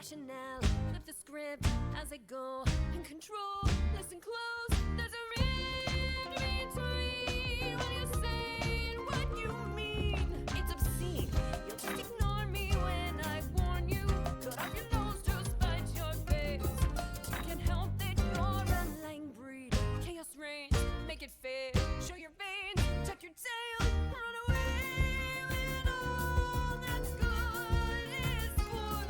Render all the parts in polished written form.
rationale. Flip the script as I go. In control, listen close. There's a in-between when you say what you mean. It's obscene. You'll just ignore me when I warn you. Cut off your nose to spite your face. You can't help that you're a lying breed. Chaos reigns, make it fair. Show your veins, tuck your tail, run away when all that's good is spoiled.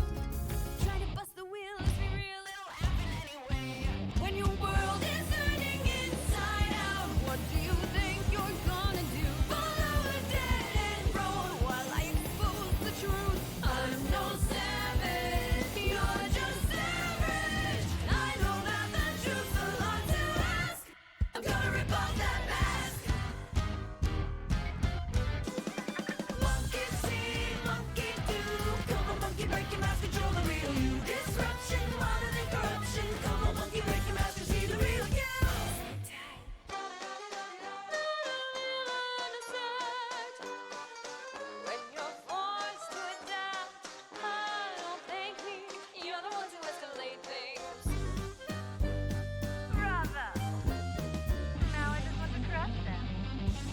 Try to bust the wheels, be real, it'll happen anyway. When your world is turning inside out, what do you think you're gonna do? Follow a dead-end road while I expose the truth. I'm no savage, you're just average. I know that the truth's a lot to ask. I'm gonna rip off that mask. Monkey see, monkey do. Come on, monkey, break your mask, control the real you. Disruption, harder than corruption. Come on, monkey, break your mask, see the real you. When you're forced to adapt, don't thank me. You're the ones who escalate things. Bravo! Now I just want to crush them.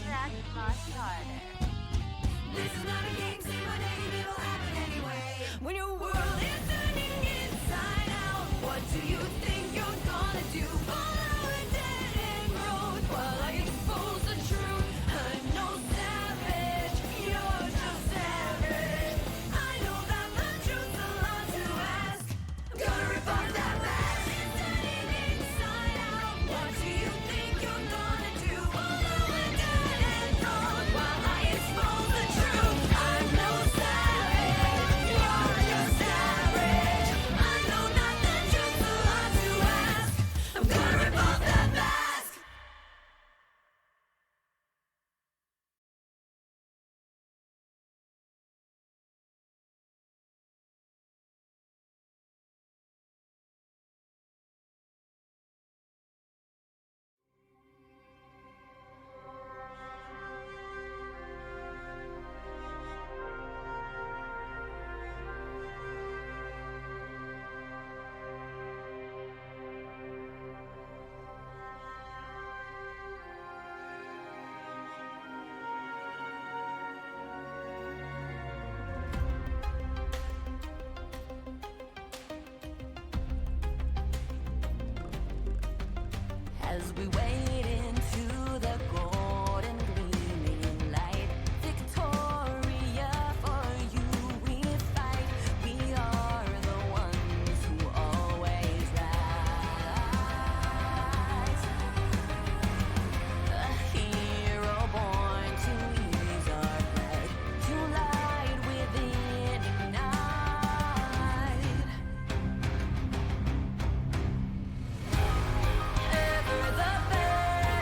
That's much harder. This is not a game, say my name, it'll happen anyway. When your world is turning inside out, what do you think you're gonna do? Follow a dead-end road while I expose the truth. I'm no savage, you're just average. I know that the truth's a lot to ask. I'm gonna rip off that mask. It's turning inside out. What do you think you're gonna do? Follow a dead-end road while I expose the truth. I'm no savage, you're just average. I know that the truth's a lot to ask. I'm gonna rip off that mask. As we wade into the golden gleaming light, Victoria, for you we fight. We are the ones who always rise. A hero born to ease our breath, to light within ignite. Ever the best.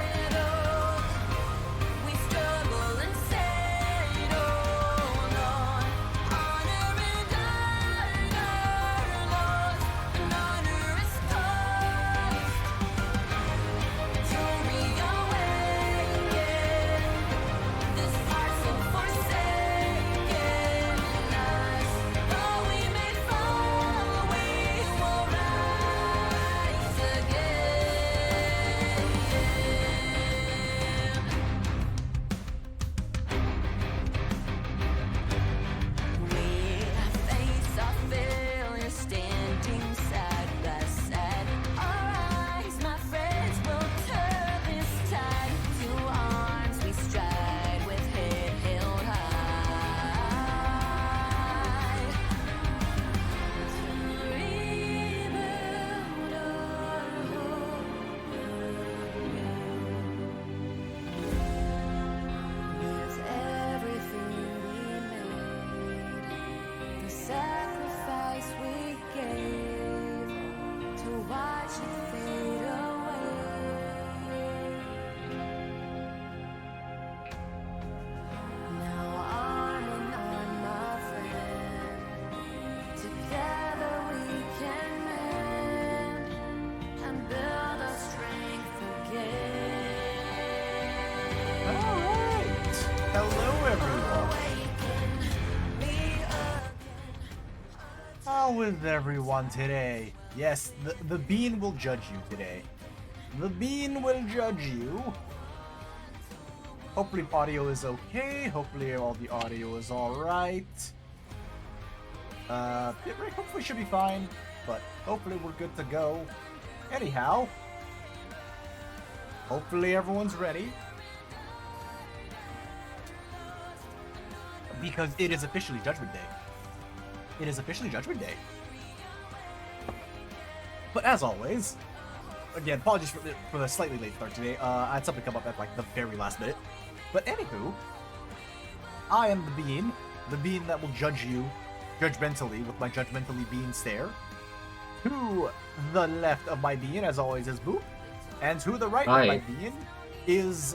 How is everyone today? Yes, the bean will judge you today. The bean will judge you. Hopefully audio is okay. Hopefully all the audio is alright. Bitrate hopefully should be fine, but hopefully we're good to go. Anyhow, hopefully everyone's ready. Because it is officially Judgment Day. It is officially Judgment Day. But as always, again, apologies for the slightly late start today. I had something come up at like the very last minute. But anywho, I am the bean that will judge you judgmentally with my judgmentally bean stare. To the left of my bean, as always, is Boop. And to the right of my bean is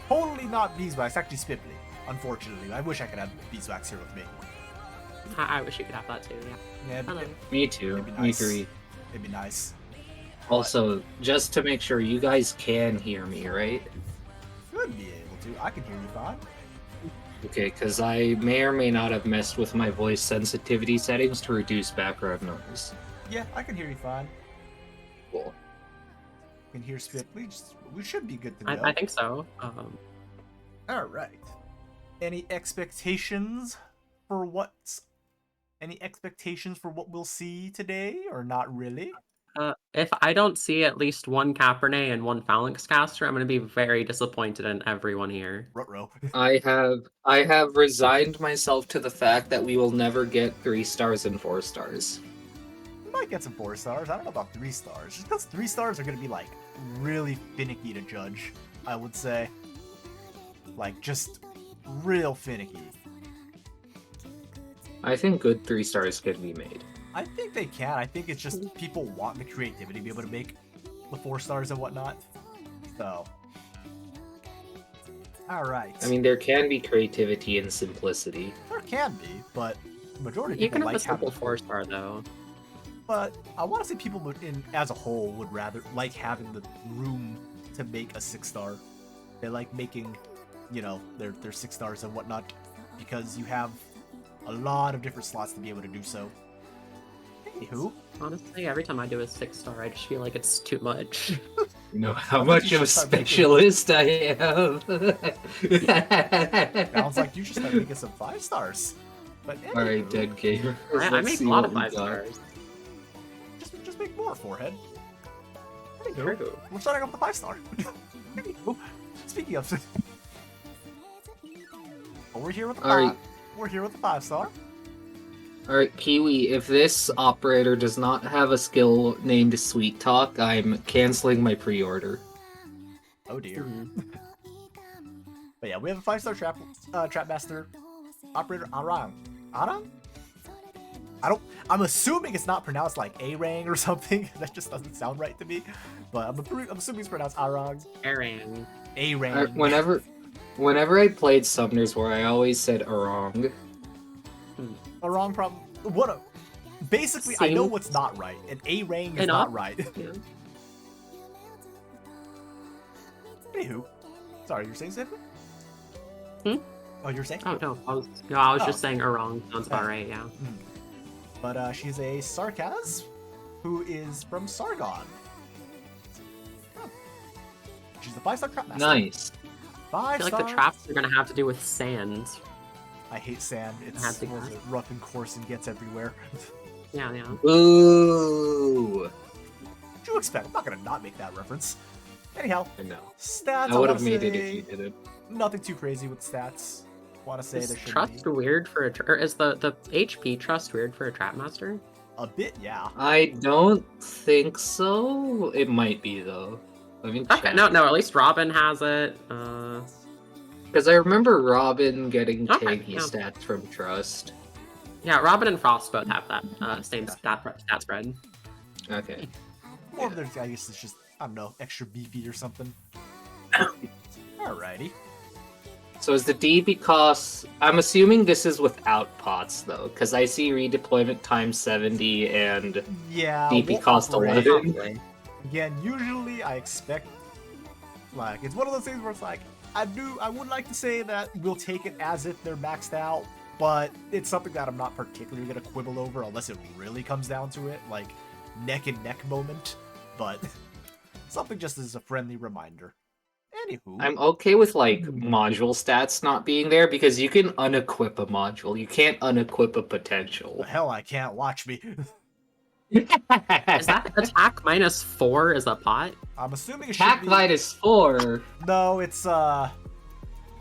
totally not Beeswax, actually Spipley. Unfortunately, I wish I could have Beeswax here with me. I wish you could have that too, yeah. Yeah, me too. Nice. Me three. It'd be nice. Also, just to make sure you guys can hear me, right? Should be able to. I can hear you fine. Okay, because I may or may not have messed with my voice sensitivity settings to reduce background noise. Yeah, I can hear you fine. Cool. I can hear Spipley. We should be good to go. I think so. All right. Any expectations for what we'll see today, or not really? If I don't see at least one Cabernet and one Phalanx caster, I'm going to be very disappointed in everyone here. Ruh-roh. I have resigned myself to the fact that we will never get 3 stars and 4 stars. We might get some 4 stars. I don't know about 3 stars. Just because 3 stars are going to be like really finicky to judge, I would say. Like just real finicky. I think good 3 stars can be made. I think they can. I think it's just people want the creativity to be able to make the 4 stars and whatnot. So, all right. I mean, there can be creativity and simplicity. There can be, but the majority of You people can have a like simple having. 4-star though. But I want to say people as a whole would rather like having the room to make a 6-star. They like making, you know, their 6 stars and whatnot because you have a lot of different slots to be able to do so. Anywho, Honestly, every time I do a 6-star, I just feel like it's too much. You know how much of a specialist I am. sounds like you should start making some 5 stars. But Alright, anywho, dead gamer. I Let's make a see lot what of we 5 got. stars. just make more, Forehead. Anywho, True. we're starting off with the 5-star. Speaking of, well, we're here with the Alright. We're here with the 5-star. Alright, Kiwi, if this operator does not have a skill named Sweet Talk, I'm canceling my pre-order. Oh dear. Mhm. But yeah, we have a 5-star trap master operator Arang. Arang? I'm assuming it's not pronounced like Arang or something. That just doesn't sound right to me. But I'm assuming it's pronounced Arang. Arang. Arang. Whenever I played Summoners War, I always said Arang. Arang problem. Basically, I know what's not right, and Arang is not right. Yeah. Anywho, sorry, you're saying something? Hmm? Oh, you're saying? Oh no, I was Oh. just saying Arang. Sounds about right, yeah. But she's a Sarkaz, who is from Sargon. Oh. She's a 5-star trap master. Nice. 5 I feel like the stars. traps are gonna have to do with sand. I hate sand. It's Have to what is it, rough and coarse and gets everywhere. Yeah, yeah. Ooh. What do you expect? I'm not gonna not make that reference. Anyhow, I know. stats. I would have wanna made it say if you did it. Nothing too crazy with stats. Want to say Is there should trust be weird for a or is the HP trust weird for a trap master? a bit, yeah. I don't think so. It might be though. Let me check. Okay, no, at least Robin has it. Because I remember Robin getting Okay, tanky yeah. stats from Trust. Yeah, Robin and Frost both have that same stat spread. Okay. More of their, I guess it's just, I don't know, extra beefy or something. Alrighty. So is the DP cost... I'm assuming this is without pots, though, because I see redeployment time 70 and Yeah. DP we'll cost operate. 11. Probably. Again, usually I expect, like, it's one of those things where it's like, I would like to say that we'll take it as if they're maxed out, but it's something that I'm not particularly gonna quibble over unless it really comes down to it, like neck and neck moment. But something just as a friendly reminder. Anywho, I'm okay with like module stats not being there because you can unequip a module. You can't unequip a potential. the hell I can't watch me. Is that attack -4 is a pot? I'm assuming it should Attack be... -4? No, it's the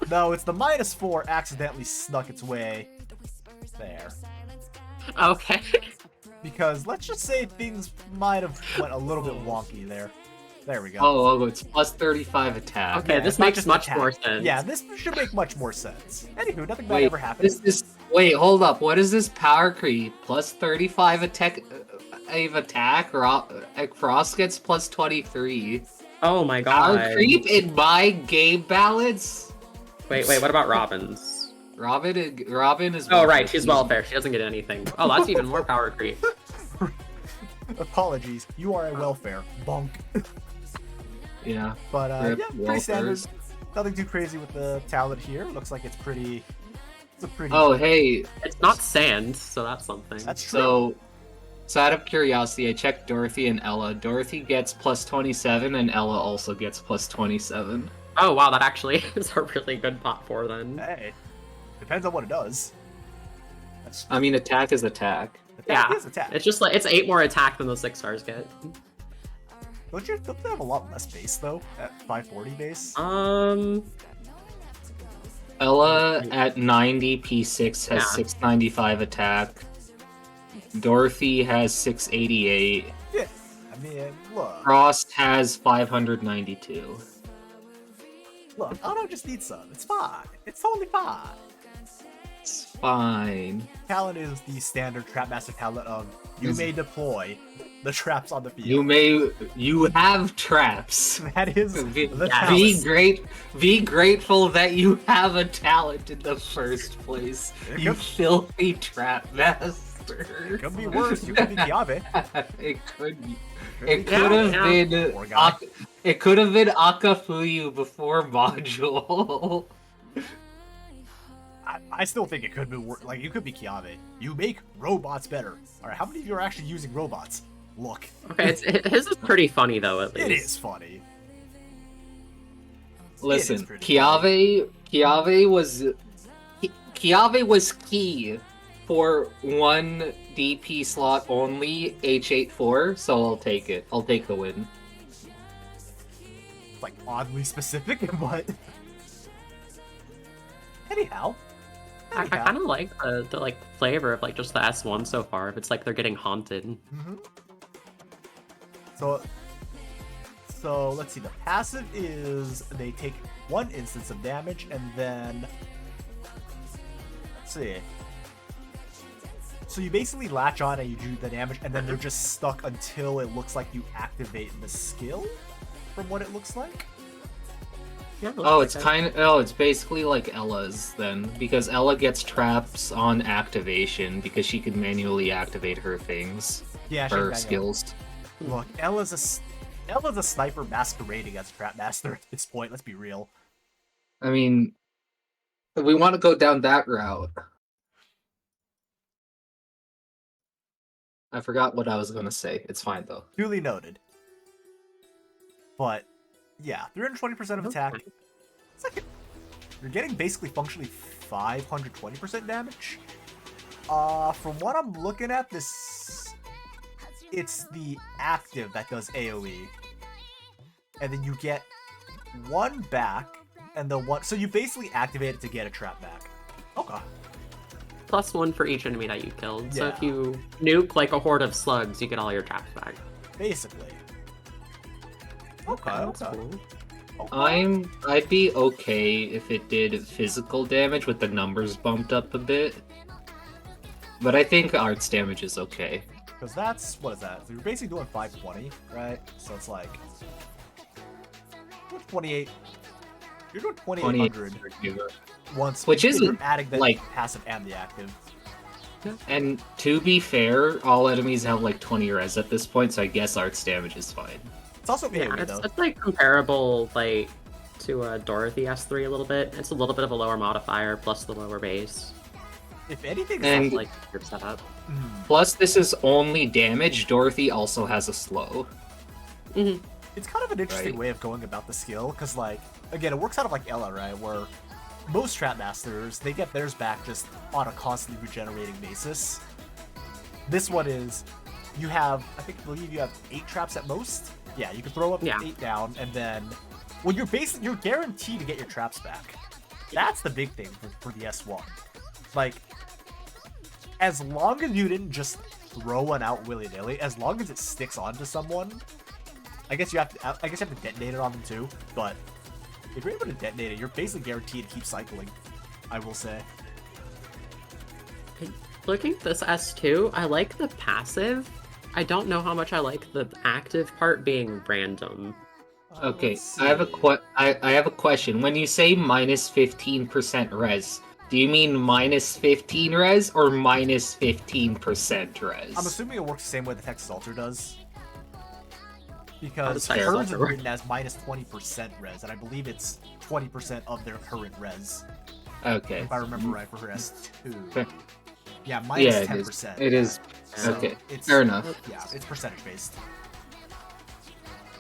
-4 accidentally snuck its way there. Okay. Because let's just say things might have went a little bit wonky there. There we go. Oh, it's plus 35 attack. Okay, Yeah, this it's not makes just much attack. more sense. Yeah, this should make much more sense. Anywho, nothing bad Wait, ever happened. wait, hold up. What is this power creep? Plus 35 attack. Frost gets plus 23. Oh my Power god. creep in my game balance. Wait, what about Robin's? Robin is. Oh right, she's welfare. She doesn't get anything. Oh, that's even more power creep. Apologies, you are a welfare. Bonk. Yeah. But Rip yeah, pretty welfares. standard. Nothing too crazy with the talent here. Looks like it's pretty... It's a pretty... Oh hey, It's not sand, so that's something. That's true. so out of curiosity, I checked Dorothy and Ella. Dorothy gets plus 27, and Ella also gets plus 27. Oh wow, that actually is a really good pot 4 then. Hey, depends on what it does. That's... I mean, attack is attack. Attack Yeah, is attack. it's just like it's 8 more attack than those 6 stars get. Don't they have a lot less base though at 540 base? Ella at 90 P6 has Yeah. 695 attack. Dorothy has 688. Yeah, I mean, look, Frost has 592. Otto just needs some. It's fine. It's totally fine. It's fine. Talent is the standard Trapmaster talent of you may deploy the traps on the field. You have traps. That is Be, the be talent. be grateful that you have a talent in the first place. It You could- filthy trap master. It could be worse. You could be Kiave. It could be. Could It be could have Kiave. been. Poor guy. It could have been Akafuyu before module. I still think it could be worse. Like, you could be Kiave. You make robots better. Alright, how many of you are actually using robots? Look. Okay, his is pretty funny though at least. It is funny. Listen, pretty Kiave was key for one DP slot only, H84, so I'll take it. I'll take the win. Like, oddly specific, but... Anyhow. I kind of like the like flavor of like just the S1 so far. If it's like they're getting haunted. Mm-hmm. So let's see. The passive is they take 1 instance of damage, and then let's see. So you basically latch on and you do the damage, and then they're just stuck until it looks like you activate the skill. From what it looks like. Yeah, Oh, it's basically like Ella's then, because Ella gets traps on activation because she can manually activate her things, Yeah, her skills. Look, Ella's a sniper masquerading as a trap master at this point. Let's be real. I mean, we want to go down that route. I forgot what I was gonna say. It's fine though. Duly noted. But yeah, 320% of attack. It's like you're getting basically functionally 520% damage. From what I'm looking at, it's the active that does AoE, and then you get 1 back, and the 1. So you basically activate it to get a trap back. Okay. +1 for each enemy that you killed. So Yeah. if you nuke like a horde of slugs, you get all your traps back. Basically. Okay. That's Okay. cool. Okay. I'd be okay if it did physical damage with the numbers bumped up a bit. But I think arts damage is okay. Because that's, what is that? So you're basically doing 520, right? So it's like 28. You're doing 2800 once, Which you're isn't, adding the like- passive and the active. And to be fair, all enemies have like 20 res at this point, so I guess arts damage is fine. It's also Yeah, AoE it's, though. it's like comparable like to Dorothy S3 a little bit. It's a little bit of a lower modifier plus the lower base. If anything, And- like your setup. Plus, this is only damage. Dorothy also has a slow. Mm-hmm. it's kind of an interesting Right. way of going about the skill, because, like, again, it works out of, like, Ella, right? Where most Trap Masters, they get theirs back just on a constantly regenerating basis. This one is, you have, I believe you have 8 traps at most. Yeah, you can throw up Yeah. 8 down, and then, well, you're guaranteed to get your traps back. That's the big thing for the S1. Like, as long as you didn't just throw one out willy-nilly, as long as it sticks onto someone, I guess you have to detonate it on them too, but if you're able to detonate it, you're basically guaranteed to keep cycling, I will say. Looking at this S2, I like the passive. I don't know how much I like the active part being random. Okay, Let's I have a see. I have a question. When you say minus 15% res, do you mean minus 15 res or minus 15% res? I'm assuming it works the same way the Texas Alter does. Because does Texas hers Alter is work? written as minus 20% res, and I believe it's 20% of their current res, Okay. if I remember right, for her S2. Okay. Yeah, minus Yeah, it 10%. is. It is. So Okay, it's, fair enough. Yeah, it's percentage based.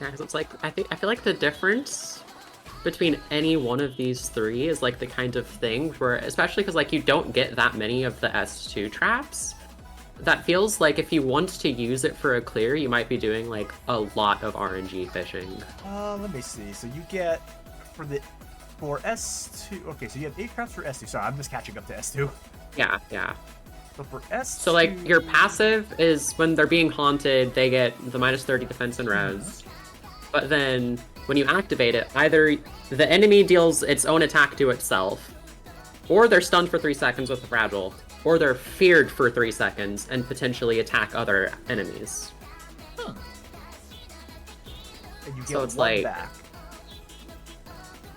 Yeah, 'cause it's like I feel like the difference between any one of these three is like the kind of thing where, especially because like you don't get that many of the S2 traps, that feels like if you want to use it for a clear, you might be doing like a lot of RNG fishing. Let me see. So you get for S2. Okay, so you have 8 traps for S2. Sorry, I'm just catching up to S2. Yeah, yeah. So for S2. So like your passive is when they're being haunted, they get the minus 30 defense and res. But then when you activate it, either the enemy deals its own attack to itself, or they're stunned for 3 seconds with the fragile, or they're feared for 3 seconds and potentially attack other enemies. And you get So it's one like- back.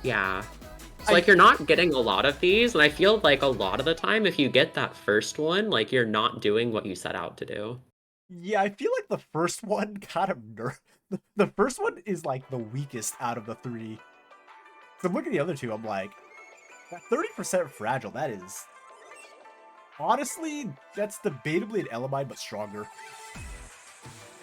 Yeah. So like you're not getting a lot of these, and I feel like a lot of the time if you get that first one, like you're not doing what you set out to do. Yeah, I feel like the first one kind of the first one is like the weakest out of the 3. So I'm looking at the other 2, I'm like, that 30% fragile, that is honestly, that's debatably an Elamine, but stronger.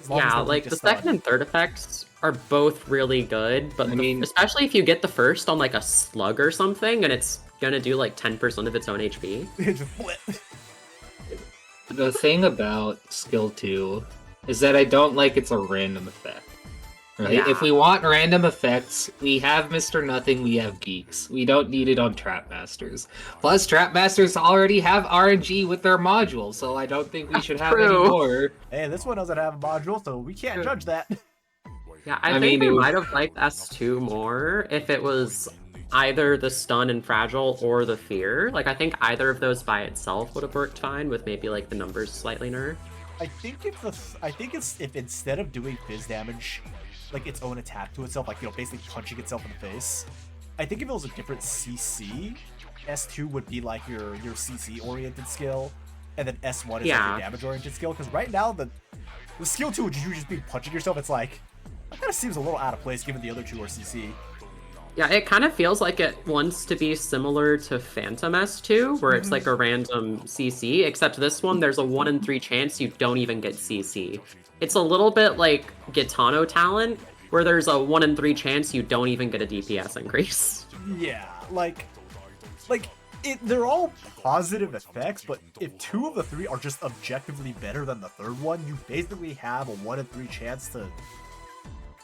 As long as Yeah, they're like weak the to stun. second and third effects are both really good, but I mean- especially if you get the first on like a slug or something, and it's gonna do like 10% of its own HP. Just flip. The thing about skill 2 is that I don't like it's a random effect. Right? Yeah. If we want random effects, we have Mr. Nothing, we have Geeks. We don't need it on Trap Masters. Plus, Trap Masters already have RNG with their module, so I don't think we should have any True. more. Hey, this one doesn't have a module, so we can't judge that. Yeah, I I think mean, I it was- might have liked S2 more if it was either the stun and fragile or the fear. Like I think either of those by itself would have worked fine with maybe like the numbers slightly nerfed. I think if instead of doing fizz damage, like its own attack to itself, like, you know, basically punching itself in the face, I think if it was a different CC, S2 would be like your CC oriented skill, and then S1 is like Yeah. your damage oriented skill. Because right now the skill 2 would you just be punching yourself. It's like that kind of seems a little out of place given the other 2 are CC. Yeah, it kind of feels like it wants to be similar to Phantom S2, where it's like a random CC, except this one there's a 1 in 3 chance you don't even get CC. It's a little bit like Gitano Talent, where there's a 1 in 3 chance you don't even get a DPS increase. Yeah, like they're all positive effects, but if 2 of the 3 are just objectively better than the third one, you basically have a 1 in 3 chance to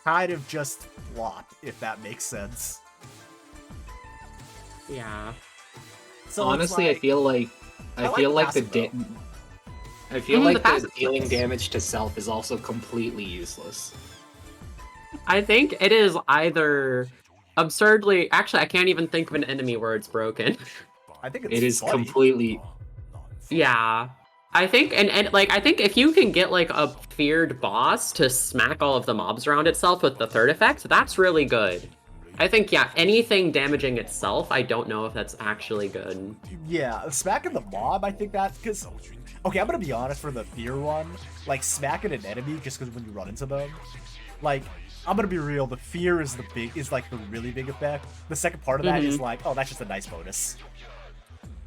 kind of just flop, if that makes sense. Yeah. So Honestly, it's I feel like I like feel the like passive, the I feel The like the passive dealing sucks. damage to self is also completely useless. I think it is either absurdly. Actually, I can't even think of an enemy where it's broken. I think it's It is funny. completely Yeah. I think, and like, I think if you can get like a feared boss to smack all of the mobs around itself with the third effect, that's really good. I think, yeah, anything damaging itself, I don't know if that's actually good. Yeah, smacking the mob, I think that, because, okay, I'm gonna be honest, for the fear one, like, smacking an enemy just because when you run into them, like, I'm gonna be real, the fear is like the really big effect. The second part of that is like, oh, that's just a nice bonus.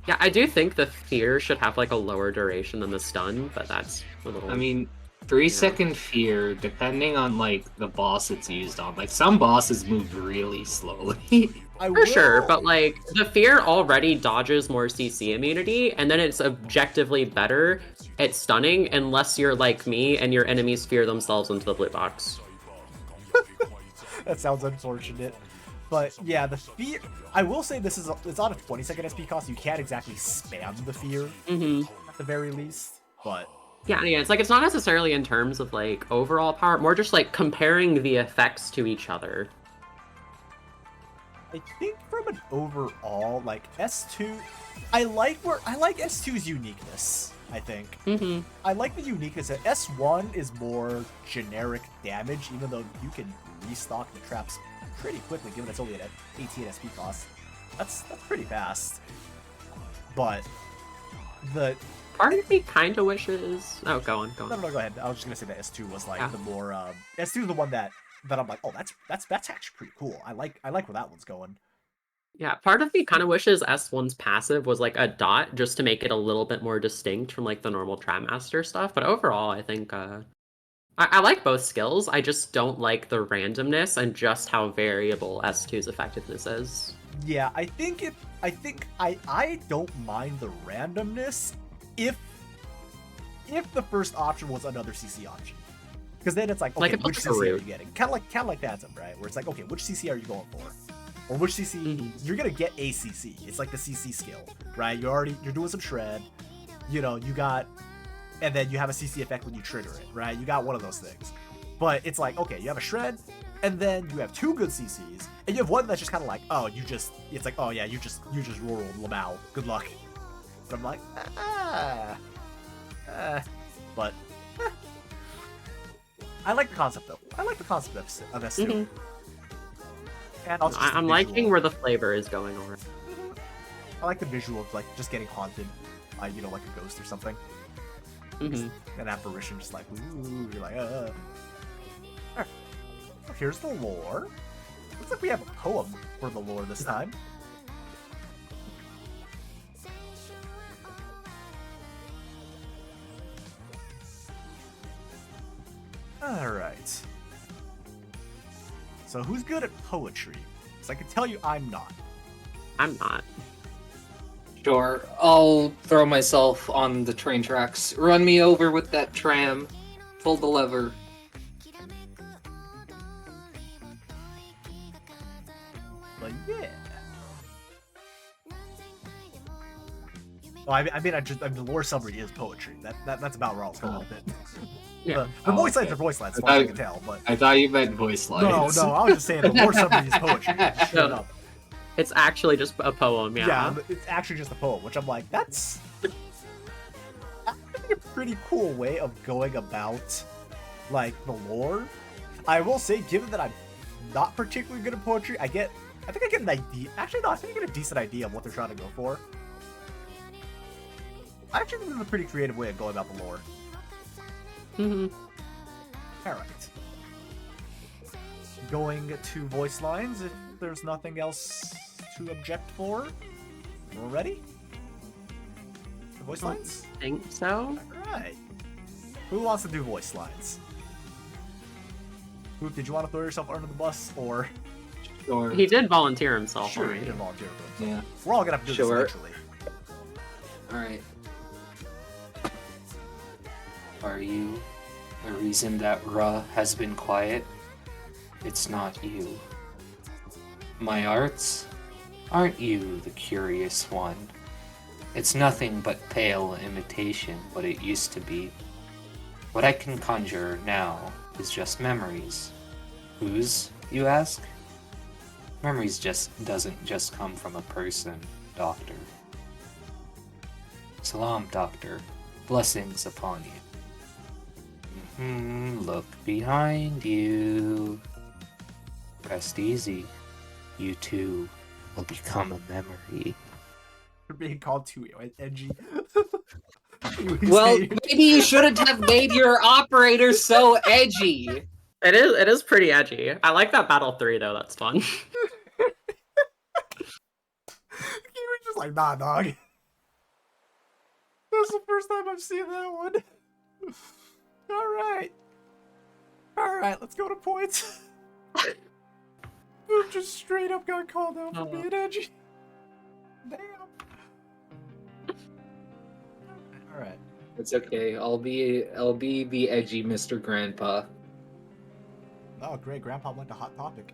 Yeah, I do think the fear should have like a lower duration than the stun, but that's a little. I mean, 3-second fear, depending on like the boss it's used on. Like some bosses move really slowly. For sure, but like the fear already dodges more CC immunity, and then it's objectively better at stunning unless you're like me and your enemies fear themselves into the blue box. That sounds unfortunate. But yeah, the fear. I will say it's on a 20-second SP cost. You can't exactly spam the fear at the very least. But Yeah, it's like it's not necessarily in terms of like overall power, more just like comparing the effects to each other. I think from an overall, like S2, I like S2's uniqueness. I think I like the uniqueness that S1 is more generic damage, even though you can restock the traps pretty quickly, given it's only at 18 SP cost. That's pretty fast. But the part of me kind of wishes. Oh, go on. No, go ahead. I was just gonna say that S2 was like the more S2 is the one that I'm like, oh, that's actually pretty cool. I like where that one's going. Yeah, part of me kind of wishes S1's passive was like a dot just to make it a little bit more distinct from like the normal Trapmaster stuff. But overall, I think I like both skills. I just don't like the randomness and just how variable S2's effectiveness is. Yeah, I think I don't mind the randomness if the first option was another CC option. Because then it's like, okay, like which CC are you getting? Kind of like Phantom, right? Where it's like, okay, which CC are you going for? Or which CC, you're gonna get a CC. It's like the CC skill, right? You're doing some shred, you know, and then you have a CC effect when you trigger it, right? You got one of those things. But it's like, okay, you have a shred, and then you have two good CCs, and you have one that's just kind of like, oh, it's like, oh yeah, you just rolled Lamau. Good luck. But I'm like, but I like the concept though. I like the concept of S2. And also I'm liking where the flavor is going over. I like the visual of like just getting haunted by, you know, like a ghost or something. An apparition, just like, ooh, you're like, Alright. So here's the lore. Looks like we have a poem for the lore this time. Alright. So who's good at poetry? Because I can tell you I'm not. I'm not. Sure, I'll throw myself on the train tracks. Run me over with that tram. Pull the lever. But yeah. Oh, I mean, the lore summary is poetry. That's about where I was going with it. Yeah. The voice lines are voice lines, as far as I can tell. But I thought you meant voice lines. no, I was just saying the lore summary is poetry. Straight up. It's actually just a poem, yeah. Yeah, it's actually just a poem, which I'm like, that's a pretty cool way of going about, like, the lore. I will say, given that I'm not particularly good at poetry, I think I get an idea. Actually, no, I think I get a decent idea of what they're trying to go for. I actually think this is a pretty creative way of going about the lore. Alright. Going to voice lines if there's nothing else to object for. We're ready? The voice lines? I think so. Alright. Who wants to do voice lines? Who, did you want to throw yourself under the bus, or? Sure. He did volunteer himself. Sure, already. he did volunteer for himself. Yeah. We're all gonna have to do Sure. this eventually. Alright. Are you the reason that Ra has been quiet? It's not you. My arts? Aren't you the curious one? It's nothing but pale imitation what it used to be. What I can conjure now is just memories. Whose, you ask? Memories doesn't just come from a person, Doctor. Salam, Doctor. Blessings upon you. Look behind you. Rest easy. You too will become a memory. You're being called too edgy. Well, maybe you shouldn't have made your operator so edgy. It is pretty edgy. I like that Battle 3 though, that's fun. You were just like, nah, dog. was the first time I've seen that one. Alright. Alright, let's go to points. Boom just straight up got called out for being edgy. Damn. Alright. It's okay. I'll be the edgy Mr. Grandpa. Oh, great. Grandpa liked a hot topic.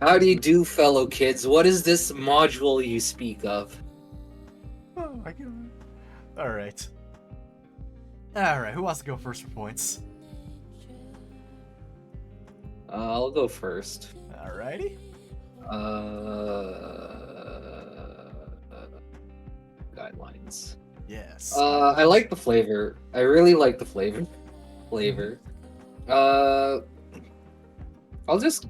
How do you do, fellow kids? What is this module you speak of? Oh my god. Alright. Alright, who wants to go first for points? I'll go first. Alrighty. Guidelines. Yes. I like the flavor. I really like the flavor. I'll just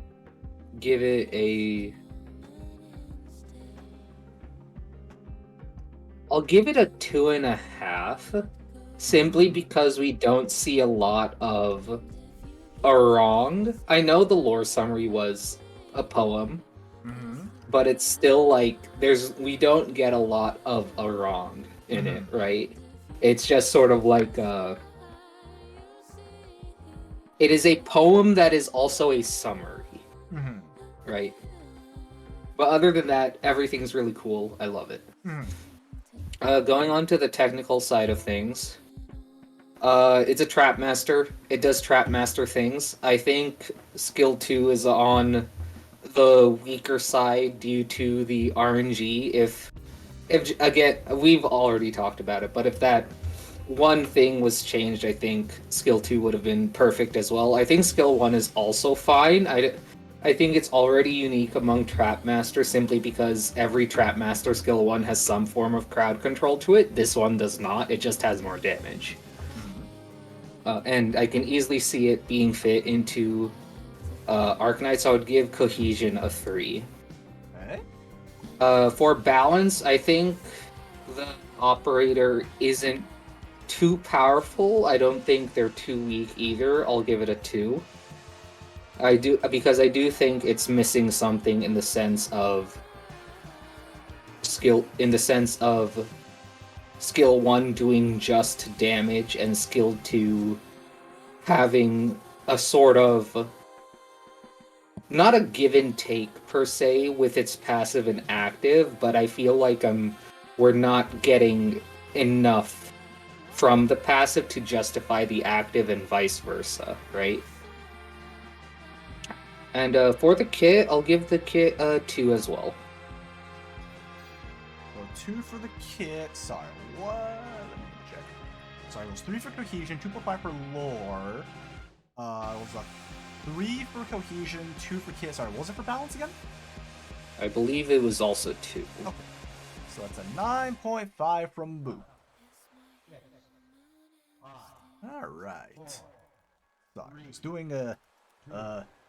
give it a. I'll give it a 2.5, simply because we don't see a lot of a wrong. I know the lore summary was a poem, but it's still like we don't get a lot of a wrong in it, right? It's just sort of like it is a poem that is also a summary, right? But other than that, everything's really cool. I love it. Going on to the technical side of things, it's a Trap Master. It does Trap Master things. I think Skill 2 is on the weaker side due to the RNG. If again, we've already talked about it, but if that one thing was changed, I think Skill 2 would have been perfect as well. I think Skill 1 is also fine. I think it's already unique among Trap Masters simply because every Trap Master Skill 1 has some form of crowd control to it. This one does not. It just has more damage. And I can easily see it being fit into Arknights. I would give Cohesion a 3. Okay. For balance, I think the Operator isn't too powerful. I don't think they're too weak either. I'll give it a 2. Because I do think it's missing something in the sense of skill, Skill 1 doing just damage and Skill 2 having a sort of not a give and take per se with its passive and active, but I feel like we're not getting enough from the passive to justify the active and vice versa, right? And for the kit, I'll give the kit a 2 as well. So 2 for the kit. Sorry, what? Let me check. Sorry, it was 3 for cohesion, 2.5 for lore. It was 3 for cohesion, 2 for kit. Sorry, what was it for balance again? I believe it was also 2. Okay. So that's a 9.5 from Boo. Alright. Sorry, he's doing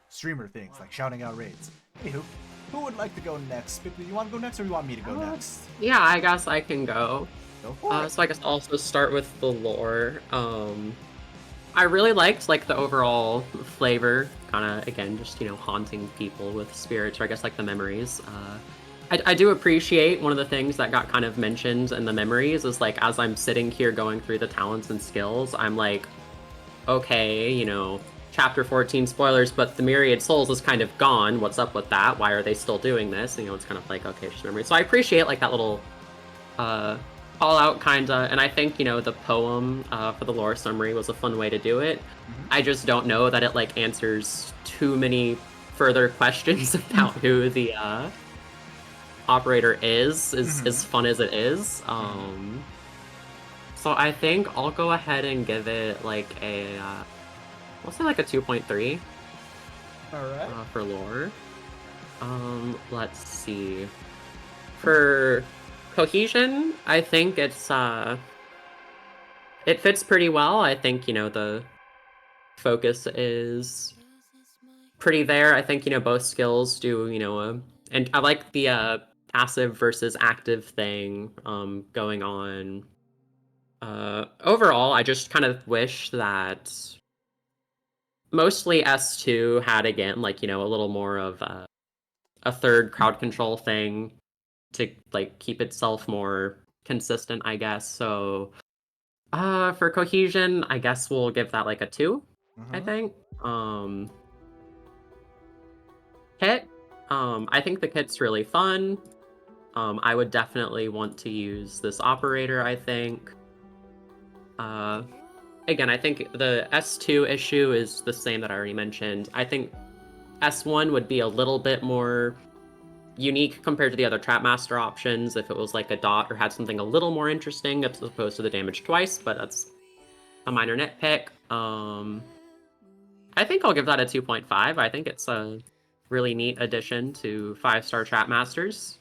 streamer things, like shouting out raids. Anywho, who would like to go next? Spickly, you want to go next, or you want me to go next? Yeah, I guess I can go. Go for it. So I guess I'll also start with the lore. I really liked like the overall flavor, kind of again just haunting people with spirits, or I guess like the memories. I do appreciate one of the things that got kind of mentioned in the memories is like as I'm sitting here going through the talents and skills, I'm like, okay, Chapter 14 spoilers, but the Myriad Souls is kind of gone. What's up with that? Why are they still doing this? It's kind of like, okay, just memory. So I appreciate like that little call out kinda, and I think the poem for the lore summary was a fun way to do it. I just don't know that it like answers too many further questions about who the operator is as fun as it is. So I think I'll go ahead and give it like a I'll say like a 2.3. Alright. For lore. Let's see. For cohesion, I think it's it fits pretty well. I think the focus is pretty there. I think both skills do and I like the passive versus active thing going on. Overall, I just kind of wish that mostly S2 had again like a little more of a third crowd control thing to like keep itself more consistent, I guess. So, for cohesion, I guess we'll give that like a 2, I think. Kit, I think the kit's really fun. I would definitely want to use this operator, I think. Again, I think the S2 issue is the same that I already mentioned. I think S1 would be a little bit more unique compared to the other Trapmaster options if it was like a dot or had something a little more interesting as opposed to the damage twice, but that's a minor nitpick. I think I'll give that a 2.5. I think it's a really neat addition to 5-star Trapmasters.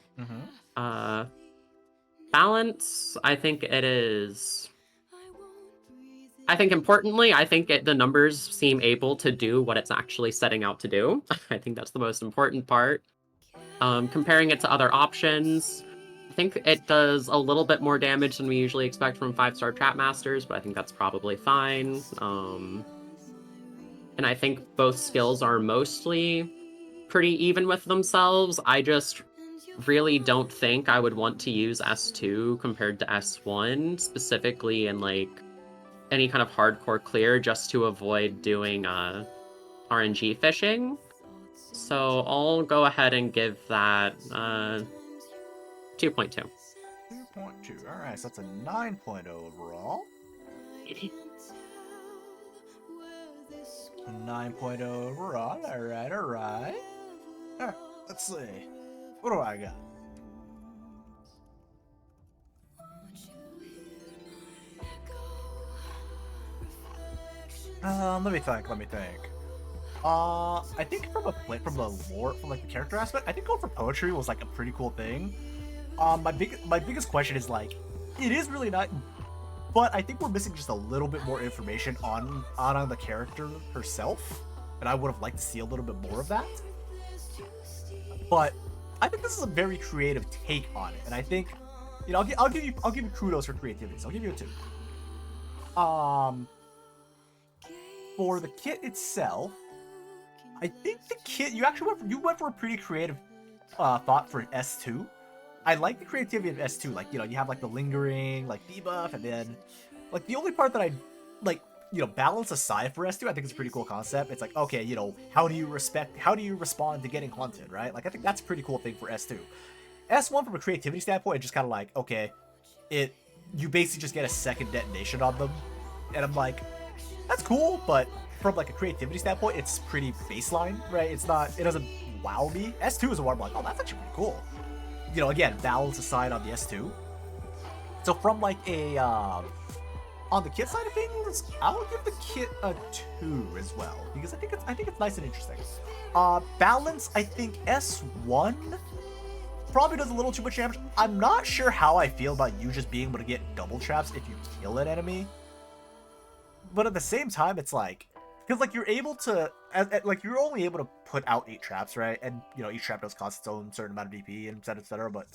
Balance, I think it is... I think importantly, I think the numbers seem able to do what it's actually setting out to do. I think that's the most important part. Comparing it to other options, I think it does a little bit more damage than we usually expect from 5-star Trapmasters, but I think that's probably fine. And I think both skills are mostly pretty even with themselves. I just really don't think I would want to use S2 compared to S1, specifically in like any kind of hardcore clear just to avoid doing RNG fishing. So I'll go ahead and give that 2.2. 2.2. Alright, so that's a 9.0 overall. 9.0 overall. Alright. Alright, let's see. What do I got? Let me think. I think from the lore, from like the character aspect, I think going for poetry was like a pretty cool thing. My biggest question is like, it is really not, but I think we're missing just a little bit more information on the character herself, and I would have liked to see a little bit more of that. But I think this is a very creative take on it, and I think, you know, I'll give you kudos for creativity. So I'll give you a 2. For the kit itself, I think the kit you went for a pretty creative thought for an S2. I like the creativity of S2. Like, you know, you have like the lingering, like debuff, and then like the only part that I like, you know, balance aside for S2, I think it's a pretty cool concept. It's like, okay, you know, how do you respond to getting haunted, right? Like, I think that's a pretty cool thing for S2. S1 from a creativity standpoint, it's just kind of like, okay, you basically just get a second detonation on them, and I'm like, that's cool, but from like a creativity standpoint, it's pretty baseline, right? It doesn't wow me. S2 is a one I'm like, oh, that's actually pretty cool. You know, again, balance aside on the S2. So from like a on the kit side of things, I'll give the kit a 2 as well, because I think it's nice and interesting. Balance, I think S1 probably does a little too much damage. I'm not sure how I feel about you just being able to get double traps if you kill an enemy. But at the same time, it's like, because like you're able to, like you're only able to put out 8 traps, right? And you know, each trap does cost its own certain amount of DP and etc. But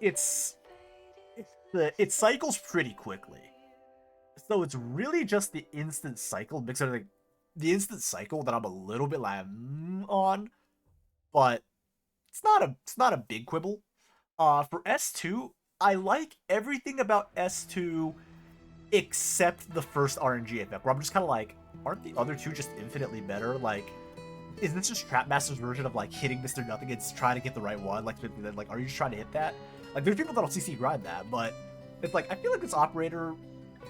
it cycles pretty quickly, so it's really just the instant cycle mixed with the instant cycle that I'm a little bit like on, but it's not a big quibble. For S2, I like everything about S2. Except the first RNG effect, where I'm just kind of like, aren't the other 2 just infinitely better? Like, is this just Trapmaster's version of like hitting Mr. Nothing and trying to get the right one? Like, are you just trying to hit that? Like, there's people that'll CC grind that, but it's like, I feel like this operator,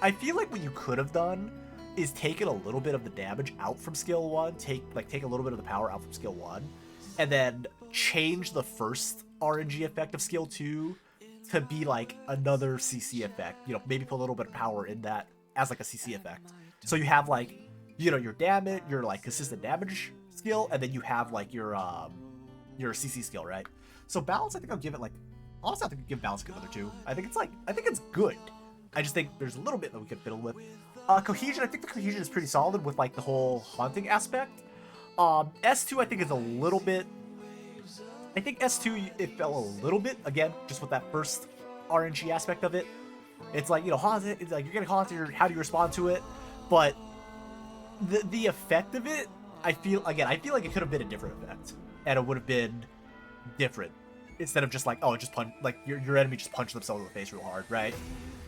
I feel like what you could have done is taken a little bit of the damage out from skill 1, take a little bit of the power out from skill 1, and then change the first RNG effect of skill 2 to be like another CC effect, you know, maybe put a little bit of power in that as like a CC effect. So you have like, you know, your damage, your like consistent damage skill, and then you have like your CC skill, right? So balance, I think I'll give it like, honestly, I think I'll give balance another 2. I think it's good. I just think there's a little bit that we could fiddle with. Cohesion, I think the cohesion is pretty solid with like the whole haunting aspect. S2 I think is a little bit, I think S2, it fell a little bit, again, just with that first RNG aspect of it. It's like, you know, haunted, it's like you're getting haunted, how do you respond to it? But the effect of it, I feel like it could have been a different effect, and it would have been different. instead of just like, oh, just punch, like your enemy just punch themselves in the face real hard, right?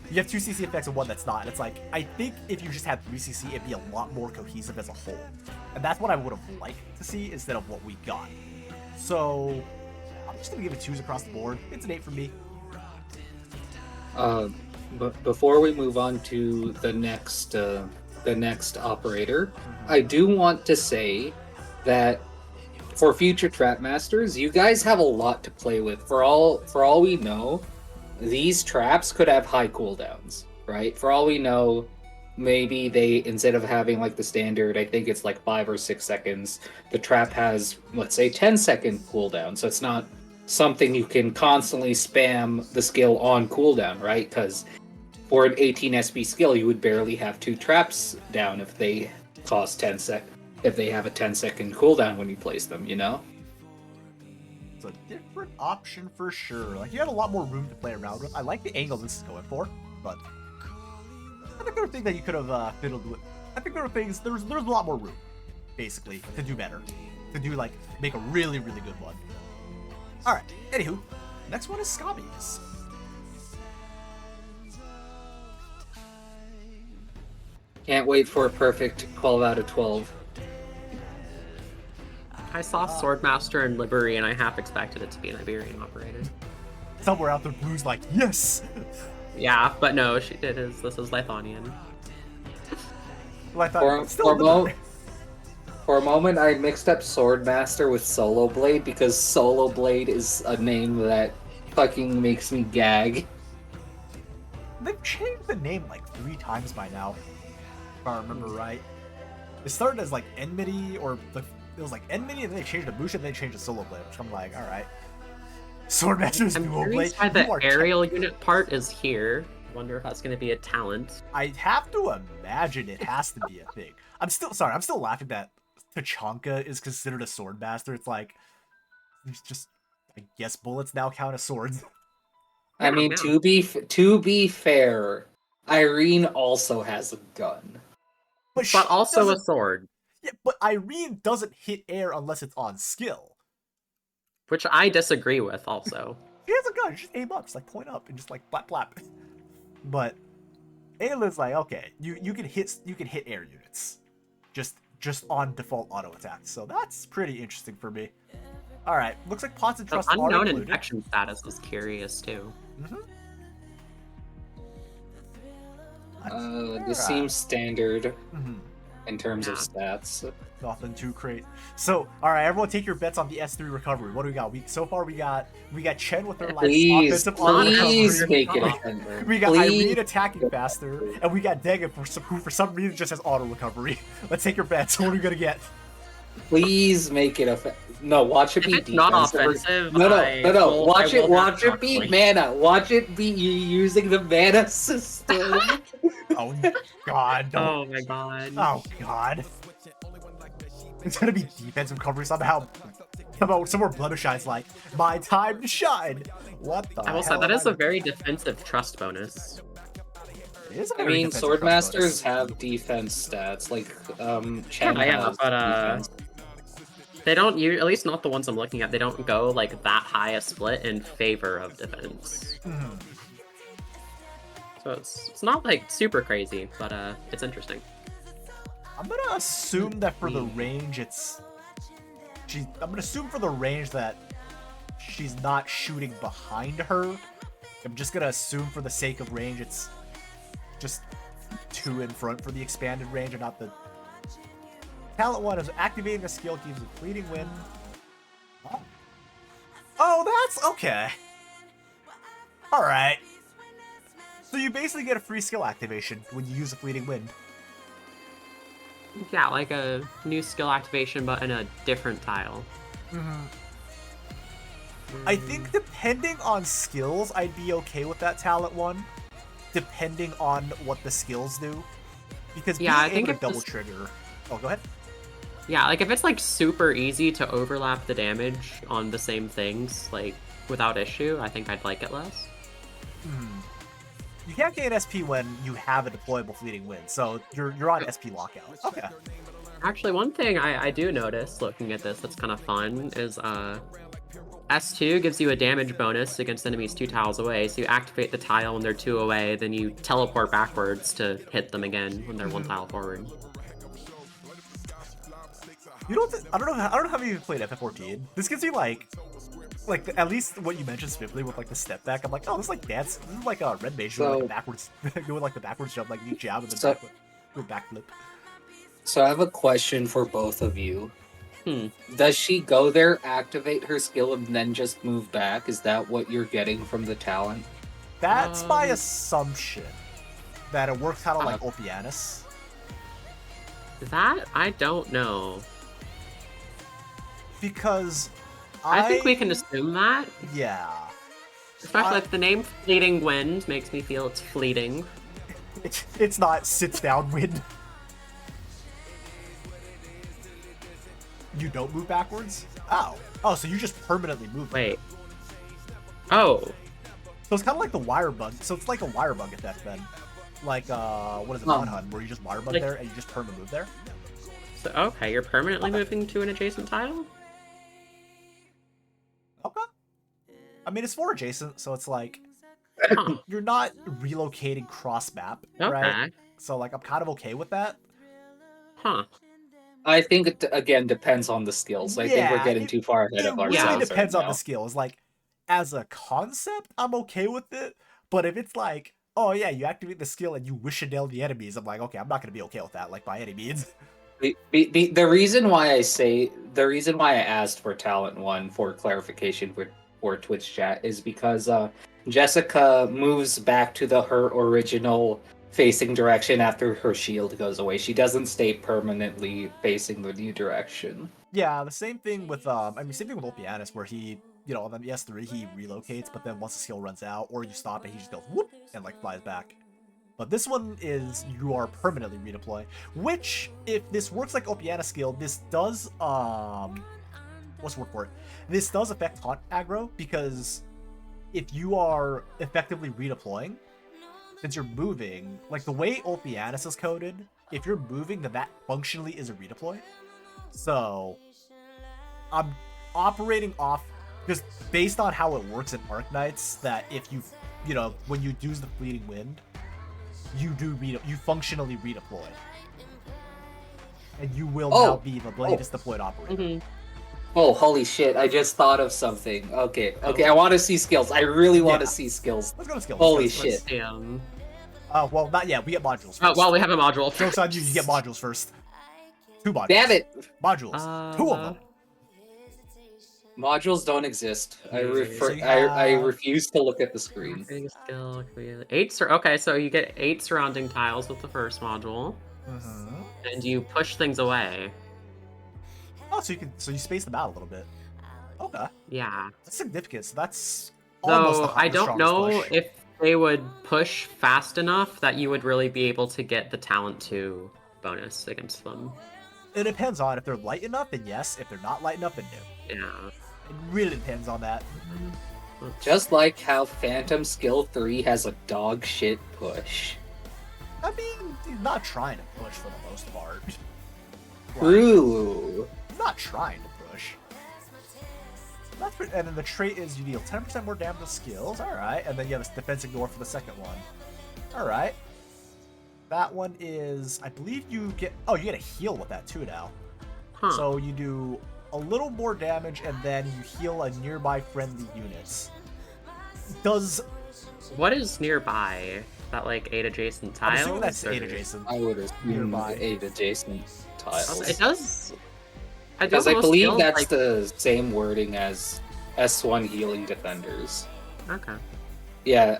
You have 2 CC effects and one that's not. And it's like, I think if you just had 3 CC, it'd be a lot more cohesive as a whole. And that's what I would have liked to see instead of what we got. So I'm just gonna give it 2s across the board. It's an 8 for me. But before we move on to the next operator, I do want to say that for future trap masters, you guys have a lot to play with. For all we know, these traps could have high cooldowns, right? For all we know, maybe they, instead of having like the standard, I think it's like 5 or 6 seconds, the trap has, let's say, 10-second cooldown. So it's not something you can constantly spam the skill on cooldown, right? Because for an 18 SP skill, you would barely have 2 traps down if they cost 10 sec. If they have a 10-second cooldown when you place them, you know? It's a different option for sure. Like, you have a lot more room to play around with. I like the angle this is going for, but I think there were things that you could have fiddled with. I think there were things, there's a lot more room, basically, to do better. To do, like, make a really, really good one. Alright, anywho, next one is Scobbies. Can't wait for a perfect 12 out of 12. I saw Swordmaster and Livery, and I half expected it to be an Iberian operator. Somewhere out there, Blue's like, yes! Yeah, but no, this is Lithonian. Well, I thought, For a moment, I mixed up Swordmaster with Solo Blade because Solo Blade is a name that fucking makes me gag. They've changed the name like 3 times by now, if I remember right. It started as like Enmity, or it was like Enmity, and then they changed it to Busha, and then they changed it to Solo Blade, which I'm like, alright. Swordmaster's I'm Dual curious Blade. why the aerial unit part is here. Wonder if that's going to be a talent. I have to imagine it has to be a thing. I'm still laughing that Tachanka is considered a Swordmaster. It's like, it's just, I guess bullets now count as swords. I mean, to be fair, Irene also has a gun. But also a doesn't- sword. Yeah, but Irene doesn't hit air unless it's on skill. Which I disagree with, also. She has a gun, just aim up, just like point up and just like blap blap. But Ayla's like, okay, you can hit air units. Just on default auto attacks. So that's pretty interesting for me. Alright, looks like Pots and The Trust are unknown included. infection status was curious too. This seems standard Mhm. in terms of stats. Nothing too crazy. So, all right, everyone, take your bets on the S3 recovery. What do we got? So far, we got Chen with her like offensive auto Please recovery. make it a 10. We got Please. Irene attacking faster, and we got Dega who for some reason just has auto recovery. Let's take your bets. What are we gonna get? Please make it no. Watch it If be it's not defensive. offensive, No. Watch it have be points. mana. Watch it be you using the mana system. Oh God! Don't. Oh my god. Oh God! It's gonna be defensive recovery somehow. Somewhere Bloodshine's like, my time to shine. What the? I will say hell that am is a very defensive trust bonus. It is a I very mean, defensive trust Swordmasters bonus. have defense stats, like Chen Yeah, has but defense. they don't. At least not the ones I'm looking at. They don't go like that high a split in favor of defense. Mhm. So it's not like super crazy, but it's interesting. I'm gonna assume that for the range, I'm gonna assume for the range that she's not shooting behind her. I'm just gonna assume for the sake of range, it's just 2 in front for the expanded range and not the... Talent 1 is activating a skill gives a fleeting wind. Oh, that's okay. Alright. So you basically get a free skill activation when you use a fleeting wind. Yeah, like a new skill activation, but in a different tile. I think depending on skills, I'd be okay with that talent 1. Depending on what the skills do. Because Yeah, I being think able to if double this- trigger... Oh, go ahead. Yeah, like if it's like super easy to overlap the damage on the same things, like without issue, I think I'd like it less. You can't gain SP when you have a deployable fleeting wind, so you're on SP lockout. Okay. Actually, one thing I do notice looking at this that's kind of fun is S2 gives you a damage bonus against enemies 2 tiles away, so you activate the tile when they're 2 away, then you teleport backwards to hit them again when they're 1 tile forward. You don't. I don't know. I don't know how many played FF14. This gives me like at least what you mentioned specifically with like the step back. I'm like, oh, this is like dance. This is like a red mage doing like a backwards, doing like the backwards jump, like you jab and then do a backflip. So I have a question for both of you. Hmm. Does she go there, activate her skill, and then just move back? Is that what you're getting from the talent? That's my assumption. That it works kind of like Opianus. That I don't know. Because I think we can assume that. Yeah. Especially if the name Fleeting Wind makes me feel it's fleeting. It's not sits down wind. You don't move backwards? Oh. Oh, so you just permanently move. Wait. Oh. So it's kind of like the wire bug. So it's like a wire bug effect then. Like, what is it, Manhunt, where you just wire bug there and you just perma move there? So, okay, you're permanently moving to an adjacent tile? Okay. I mean, it's 4 adjacent, so it's like, Huh. you're not relocating cross map, Okay. right? So, like, I'm kind of okay with that. Huh. I think it, again, depends on the skills. I think we're getting too far ahead of ourselves. It really depends right on now. the skills. Like, as a concept, I'm okay with it. But if it's like, oh yeah, you activate the skill and you wish to nail the enemies, I'm like, okay, I'm not going to be okay with that, like, by any means. The reason why I asked for talent 1 for clarification for Twitch chat is because Jessica moves back to her original facing direction after her shield goes away. She doesn't stay permanently facing the new direction. Yeah, the same thing with, same thing with Opianus, where he, you know, on the S3, he relocates, but then once the skill runs out, or you stop it, he just goes whoop, and, like, flies back. But this one is, you are permanently redeploy, which, if this works like Opianus skill, this does, what's the word for it? This does affect taunt aggro, because if you are effectively redeploying, since you're moving, like the way Opianus is coded, if you're moving, then that functionally is a redeploy. So, I'm operating off, just based on how it works in Arknights, that if you, you know, when you do the Fleeting Wind, you functionally redeploy. And you will now be the latest deployed operator. Mm-hmm. Oh, holy shit, I just thought of something. Okay, I want to see skills. I really want to see skills. Let's go to skills. Holy shit. Damn. Well, not yet. We get modules first. Oh, well, we have a module. Joke's on you, you get modules first. 2 modules. Damn it! Modules. 2 of them. Modules don't exist. I you refuse to look at the screen. Skill, 8 okay, so you get 8 surrounding tiles with the first module, and you push things away. Oh, so you space them out a little bit. Okay. Yeah. That's significant. So that's almost So the I don't strongest know push. if they would push fast enough that you would really be able to get the talent 2 bonus against them. It depends on if they're light enough, then yes. If they're not light enough, then no. Yeah. It really depends on that. Just like how Phantom Skill 3 has a dog shit push. I mean, he's not trying to push for the most part. True. He's not trying to push. And then the trait is you deal 10% more damage with skills. Alright. And then you have a defense ignore for the second one. Alright. That one is, I believe you get a heal with that too now. Huh. So you do a little more damage and then you heal a nearby friendly units. What is nearby? Is that like 8 adjacent tiles? I'm assuming that's or- 8 adjacent. I would assume Nearby. 8 adjacent tiles. It does. Because I almost believe feel that's like- the same wording as S1 healing defenders. Okay. Yeah.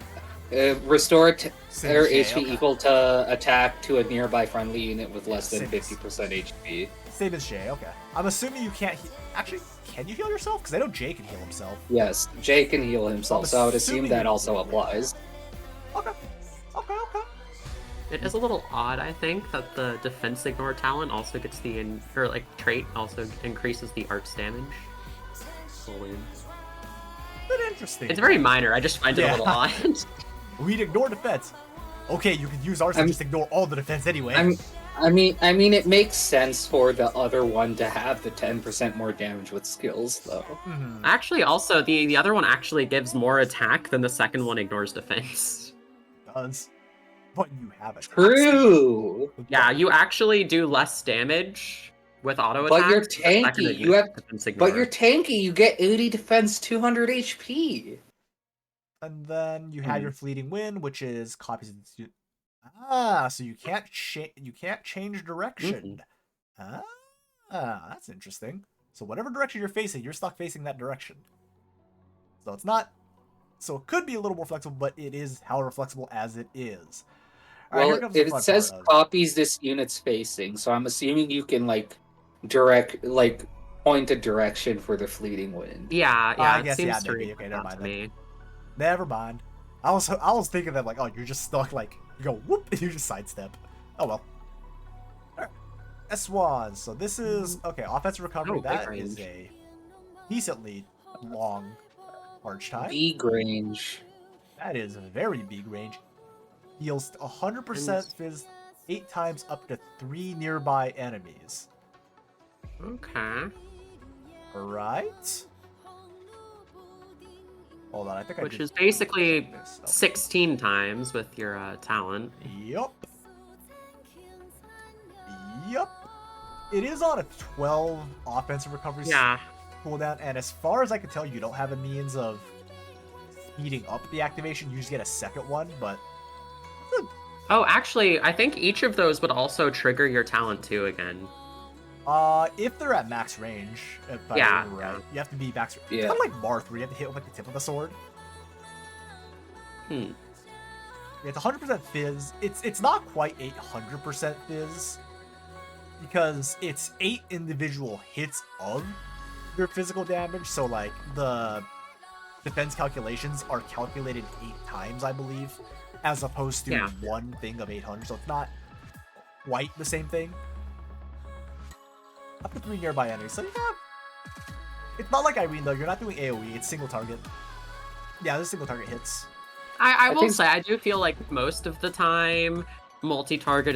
Restore Same their as HP Shay, okay. equal to attack to a nearby friendly unit with less than Same as- 50% HP. Same as Jay, okay. I'm assuming you can't actually, can you heal yourself? Because I know Jay can heal himself. Yes, Jay can heal himself, so I would assume assuming that you- also applies. Okay. Okay. It is a little odd, I think, that the defense ignore talent also gets trait also increases the arts damage. It's a little weird. But interesting. It's very minor. I just find it a little odd. We'd ignore defense. Okay, you can use ours and I'm- just ignore all the defense anyway. I mean, it makes sense for the other one to have the 10% more damage with skills, though. Actually, also, the other one actually gives more attack than the second one ignores defense. Does. But you have it. True. Yeah, you actually do less damage with auto But attacks. you're the second tanky. it You have, defense but you're ignore. tanky. You get 80 defense, 200 HP. And then you have your fleeting wind, which is copies of the so you can't change direction. That's interesting. So whatever direction you're facing, you're stuck facing that direction. So it's not. So it could be a little more flexible, but it is however flexible as it is. All right, here Well, comes the it fun says part of- copies this unit's facing, so I'm assuming you can point a direction for the fleeting wind. Yeah, I it guess, seems yeah, to maybe. read Okay, never that mind to then. me. Never mind. I was thinking that like, oh, you're just stuck like you go whoop and you just sidestep. Oh well. Alright. S1. So this is okay, offensive recovery. Oh, big That is range. a decently long charge time. Big range. That is a very big range. Heals 100% fizz 8 times up to 3 nearby enemies. Okay. Alright. Hold on, I think Which I did is basically this. Oh, 16 times with your talent. Yup. Yup. It is on a 12 offensive recovery Yeah. cooldown, and as far as I can tell, you don't have a means of speeding up the activation. You just get a second one, but Oh, actually, I think each of those would also trigger your talent 2 again. if they're at max range, if I Yeah, remember right, yeah. you have to be max. Yeah. It's kind of like Marth, where you have to hit with like the tip of the sword. It's 100% fizz. It's not quite 800% fizz because it's 8 individual hits of your physical damage. So like the defense calculations are calculated 8 times, I believe, as opposed to Yeah. one thing of 800. So it's not quite the same thing. Up to 3 nearby enemies. So yeah, it's not like Irene though. You're not doing AOE. It's single target. Yeah, this single target hits. I will think- say, I do feel like most of the time, multi-target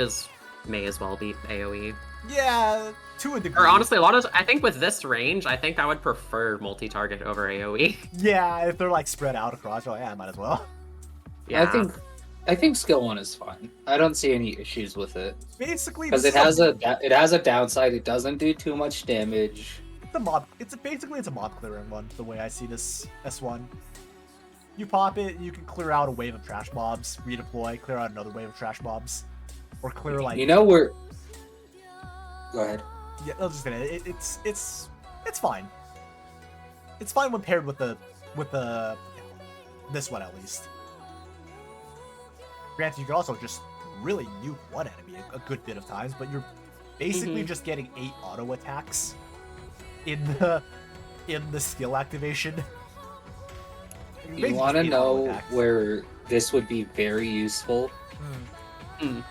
may as well be AoE. Yeah, to a degree. Or honestly, I think with this range, I think I would prefer multi-target over AoE. Yeah, if they're like spread out across, you're like, yeah, I might as well. Yeah. I think skill 1 is fine. I don't see any issues with it Basically, because this it is has a downside. It doesn't do too much damage. it's a mob. It's a mob clearing one. The way I see this S1, you pop it, you can clear out a wave of trash mobs, redeploy, clear out another wave of trash mobs, or clear like You know where? Go ahead. yeah. I was just gonna. It's fine. It's fine when paired with the this one at least. Granted, you can also just really nuke one enemy a good bit of times, but you're basically just getting 8 auto attacks in the skill activation. You're You basically want to just 8 auto know attacks. where this would be very useful? Hmm.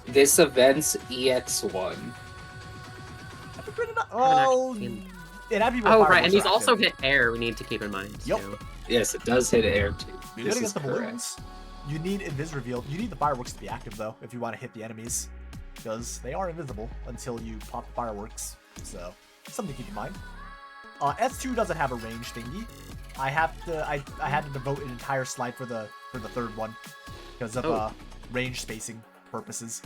This event's EX1. I think we're not- haven't Oh, actually seen- it had to be more Oh, right, fireworks and these are also active. hit air, we need to keep in mind, Yup. too. Yes, it does hit air too. You're This gonna is get the correct. balloons. You need invis reveal. You need the fireworks to be active though, if you want to hit the enemies, because they are invisible until you pop the fireworks. So something to keep in mind. S2 doesn't have a range thingy. I had to devote an entire slide for the third one because of range spacing purposes.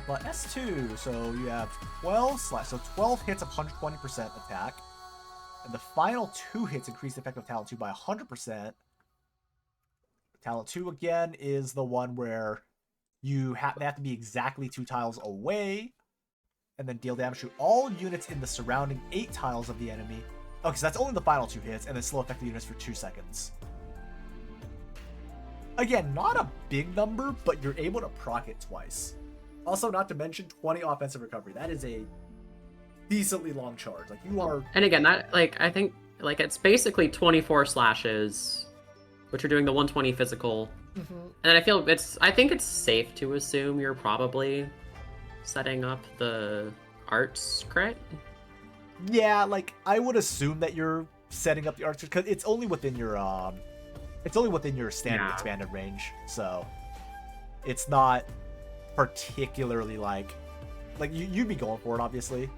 But S2, so you have 12 slash, so 12 hits of 120% attack, and the final 2 hits increase the effect of Talent 2 by 100%. Talent 2 again is the one where they have to be exactly 2 tiles away, and then deal damage to all units in the surrounding 8 tiles of the enemy. Okay, so that's only the final 2 hits, and then slow effect the units for 2 seconds. Again, not a big number, but you're able to proc it twice. Also, not to mention 20 offensive recovery. That is a decently long charge. Like, you are... And again, that, like, I think, like, it's basically 24 slashes, which are doing the 120 physical. And I think it's safe to assume you're probably setting up the arts crit. Yeah, like, I would assume that you're setting up the archer, because it's only within your, standard Yeah. expanded range, so it's not particularly like you'd be going for it, obviously.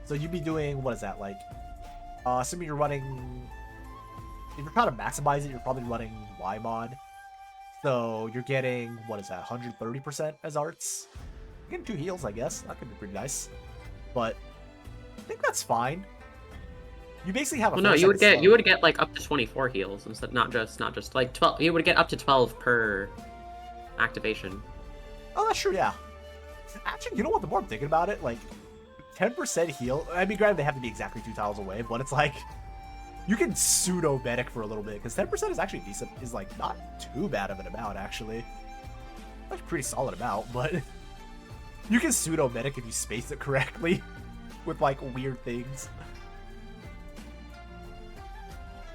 So you'd be doing, what is that, like, assuming you're running, if you're trying to maximize it, you're probably running Y mod. So you're getting, what is that, 130% as arts? You're getting 2 heals, I guess. That could be pretty nice. But I think that's fine. You basically have a. Well, no, you would get like up to 24 heals instead, not just like 12. You would get up to 12 per activation. Oh, that's true. Yeah. Actually, you know what? The more I'm thinking about it, like 10% heal. I mean, granted, they have to be exactly 2 tiles away, but it's like you can pseudo medic for a little bit because 10% is actually decent. Is like not too bad of an amount actually. That's a pretty solid amount, but you can pseudo medic if you space it correctly with like weird things.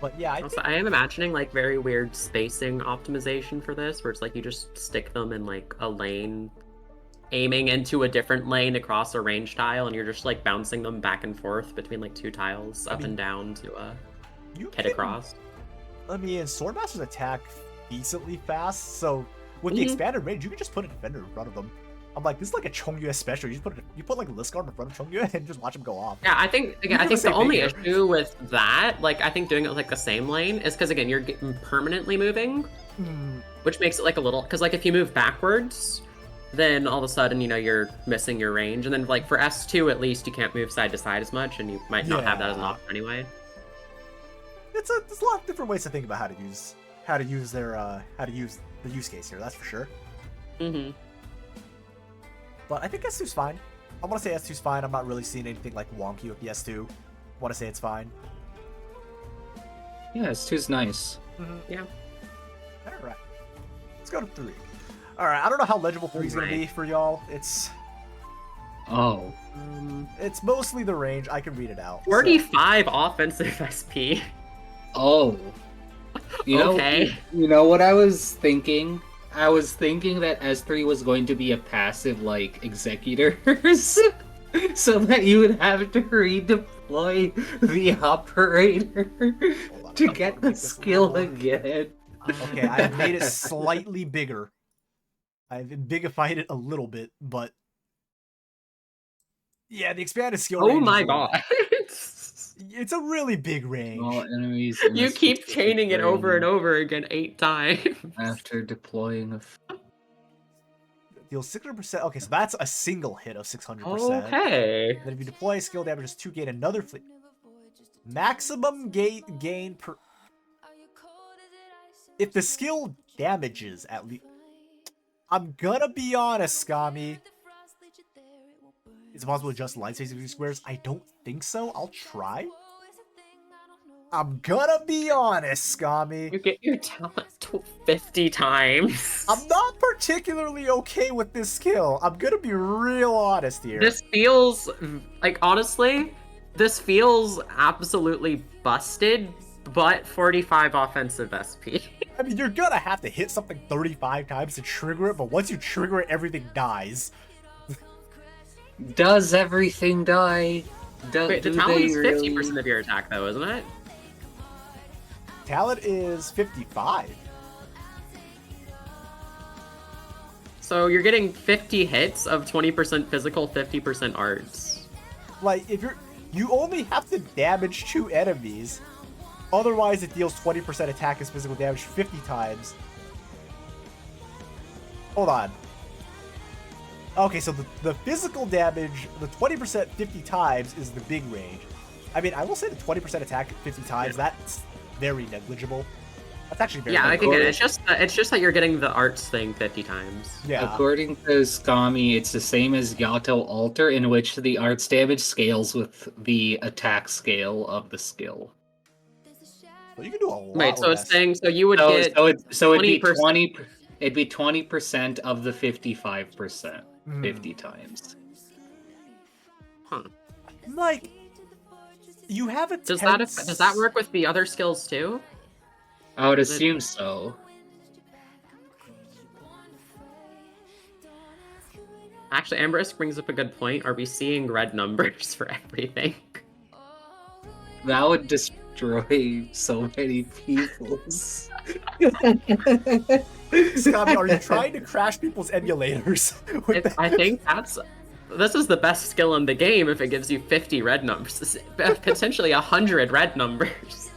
But yeah, I am imagining like very weird spacing optimization for this, where it's like you just stick them in like a lane, aiming into a different lane across a range tile, and you're just like bouncing them back and forth between like 2 tiles, up and down to get across. I mean, Swordmasters attack decently fast, so with the expanded range, you can just put a defender in front of them. I'm like, this is like a Chongyue special. You put like Liscard in front of Chongyue and just watch him go off. Yeah, I think the only issue with that, like I think doing it with like the same lane, is because again you're permanently moving, which makes it like a little, because like if you move backwards, then all of a sudden you're missing your range, and then like for S2 at least you can't move side to side as much, and you might not have that as an option anyway. There's a lot of different ways to think about how to use the use case here. That's for sure. But I think S2's fine. I want to say S2's fine. I'm not really seeing anything like wonky with the S2. I want to say it's fine. Yeah, S2's nice. Yeah. Alright. Let's go to 3. Alright, I don't know how legible 3 is going to be for y'all. It's mostly the range. I can read it out. 45 offensive SP. Oh. Okay. You know what I was thinking? I was thinking that S3 was going to be a passive, like, executors, so that you would have to redeploy the operator to get the skill again. Okay, I've made it slightly bigger. I've bigified it a little bit, but yeah, the expanded skill range. Oh my god. It's a really big range. All enemies You keep chaining it over and over again 8 times. After deploying a... Deals 600%. Okay, so that's a single hit of 600%. Okay. Then if you deploy skill damages 2, gain another fleet. Maximum gain per... If the skill damages at least... I'm gonna be honest, Skami. Is it possible to adjust light spacing squares? I don't think so. I'll try. I'm gonna be honest, Skami. You get your talent 50 times. I'm not particularly okay with this skill. I'm gonna be real honest here. This feels, like, honestly, this feels absolutely busted, but 45 offensive SP. I mean, you're gonna have to hit something 35 times to trigger it, but once you trigger it, everything dies. Does everything die? Wait, the talent is 50% of your attack, though, isn't it? Talent is 55. So you're getting 50 hits of 20% physical, 50% arts. Like, if you only have to damage 2 enemies, otherwise it deals 20% attack as physical damage 50 times. Hold on. Okay, so the physical damage, the 20% 50 times is the big range. I mean, I will say the 20% attack 50 times, that's very negligible. That's actually very negligible. I think it's just that you're getting the arts thing 50 times. Yeah. According to Skami, it's the same as Yato Alter, in which the arts damage scales with the attack scale of the skill. So you can do a lot. Wait, so with it's saying, so you would get so it'd be 20%. It'd be 20% of the 55%, 50 times. Huh. Like, you have a Does that work with the other skills too? I would assume so. Actually, Ambrose brings up a good point. Are we seeing red numbers for everything? That would destroy so many people's. Scotty, are you trying to crash people's emulators? with that? I think this is the best skill in the game if it gives you 50 red numbers, potentially 100 red numbers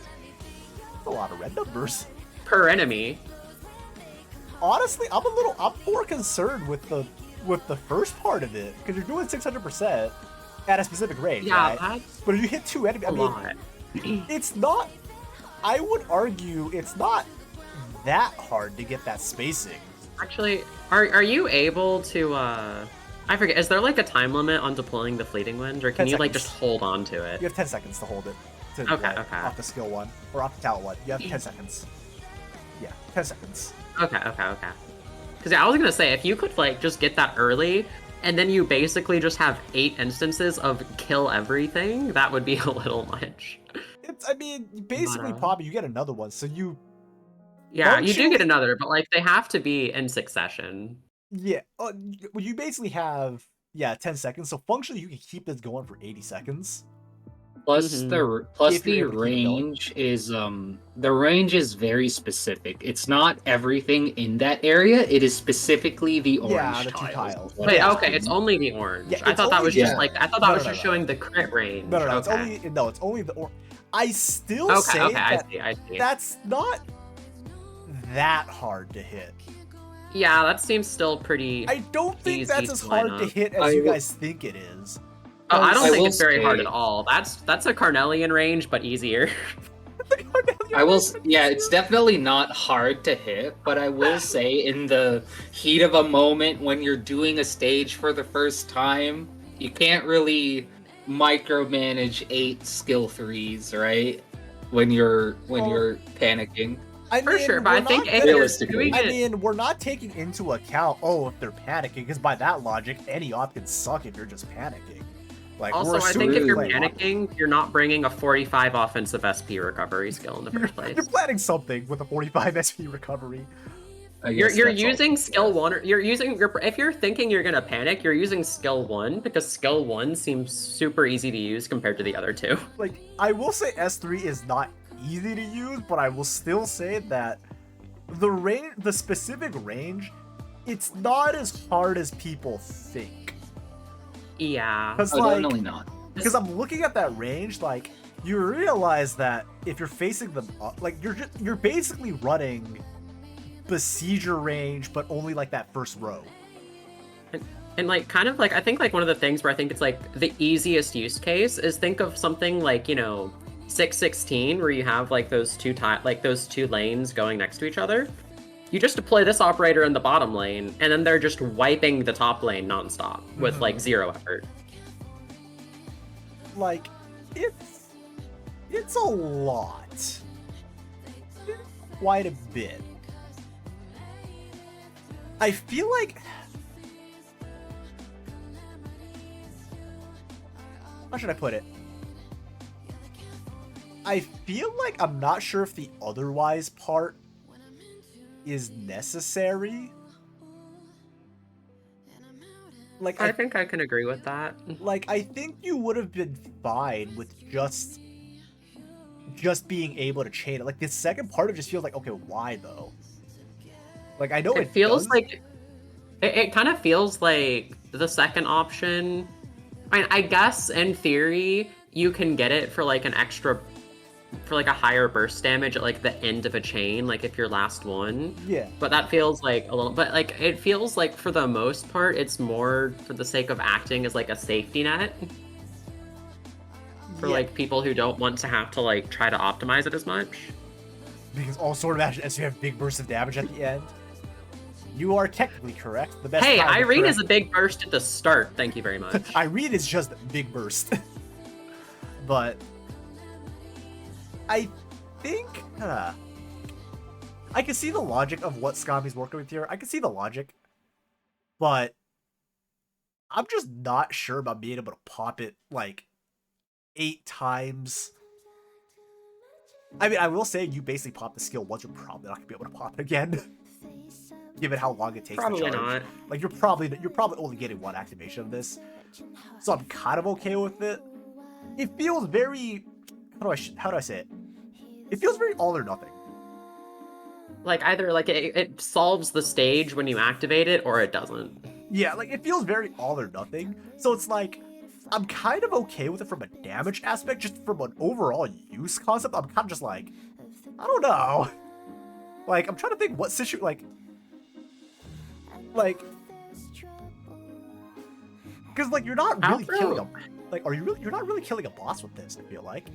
A lot of red numbers. per enemy. Honestly, I'm more concerned with the first part of it because you're doing 600% at a specific range, Yeah, right? that's But if you hit 2 enemies, a lot. it's not. I would argue it's not that hard to get that spacing. Actually, are you able to I forget, is there like a time limit on deploying the Fleeting Wind, or can 10 you like seconds. just hold on to it? You have 10 seconds to hold it. To, Okay, okay. Off the skill one or off the talent one, you have 10 seconds. Yeah, 10 seconds. Okay. Because I was gonna say, if you could like just get that early, and then you basically just have 8 instances of kill everything, that would be a little much. I mean, basically, probably you get another one, so you. Yeah, Don't you do you- get another, but like they have to be in succession. Yeah, you basically have 10 seconds. So functionally, you can keep this going for 80 seconds. Plus Mhm. If you're the able to keep it going. range is very specific. It's not everything in that area. It is specifically the orange Yeah, the 2 tiles. tiles. What Wait, it is. okay, it's only the orange. Yeah, I it's thought that only was the- just like No, no, just no. showing the crit range. No, Okay. it's only the. I still Okay, say okay, that I see. that's not that hard to hit. Yeah, that seems still pretty. I don't think Easy that's as to hard line to up. hit as I you will- guys think it is. Oh, I don't I think will it's very hard say- at all. That's a Carnelian range, but easier. Yeah, it's definitely not hard to hit, but I will say in the heat of a moment when you're doing a stage for the first time, you can't really micromanage 8 skill 3s, right? When you're panicking. For sure, but I we're think not if gonna- you're Realistically. doing I it, mean, we're not taking into account, if they're panicking, because by that logic, any op can suck if you're just panicking. Like, also we're I think assuming if you're playing op. panicking, you're not bringing a 45 offensive SP recovery skill in the first place. You're planning something with a 45 SP recovery. I You're guess that's all. using skill 1, or if you're thinking you're gonna panic, you're using skill 1 because skill 1 seems super easy to use compared to the other 2. Like, I will say S3 is not easy to use, but I will still say that the specific range, it's not as hard as people think. Yeah. Because Oh, definitely not. Because I'm looking at that range, like, you realize that if you're facing them up, like, you're basically running besieger range, but only like that first row. And like kind of like I think like one of the things where I think it's like the easiest use case is think of something like, 616 where you have like those two lanes going next to each other. You just deploy this operator in the bottom lane, and then they're just wiping the top lane nonstop with like 0 effort. Like, it's a lot. Quite a bit. I feel like... How should I put it? I feel like I'm not sure if the otherwise part is necessary. Like, I think I can agree with that. Like, I think you would have been fine with just being able to chain it. Like, the second part of it just feels like, okay, why though? Like, I know It feels does. like it kind of feels like the second option. I mean, I guess in theory you can get it for like an extra, for like a higher burst damage at like the end of a chain, like if you're last one. Yeah. But that feels like a little, but like it feels like for the most part it's more for the sake of acting as like a safety net for Yeah. like people who don't want to have to like try to optimize it as much. Because all sword matches you have big bursts of damage at the end. You are technically correct. The best. Hey, time to Irene correct- is a big burst at the start. Thank you very much. Irene is just big burst. But I think I can see the logic of what Scami's working with here. I can see the logic, but I'm just not sure about being able to pop it like 8 times. I mean, I will say you basically pop the skill once, you're probably not gonna be able to pop it again. Given how long it takes Probably to charge. not. Like you're probably only getting 1 activation of this. So I'm kind of okay with it. It feels very how do I say it? It feels very all or nothing. Like either like it solves the stage when you activate it, or it doesn't. Yeah, like it feels very all or nothing. So it's like I'm kind of okay with it from a damage aspect, just from an overall use concept. I'm kind of just like, I don't know. Like I'm trying to think what situation like because like you're not really killing a like you're not really killing a boss with this. I feel like.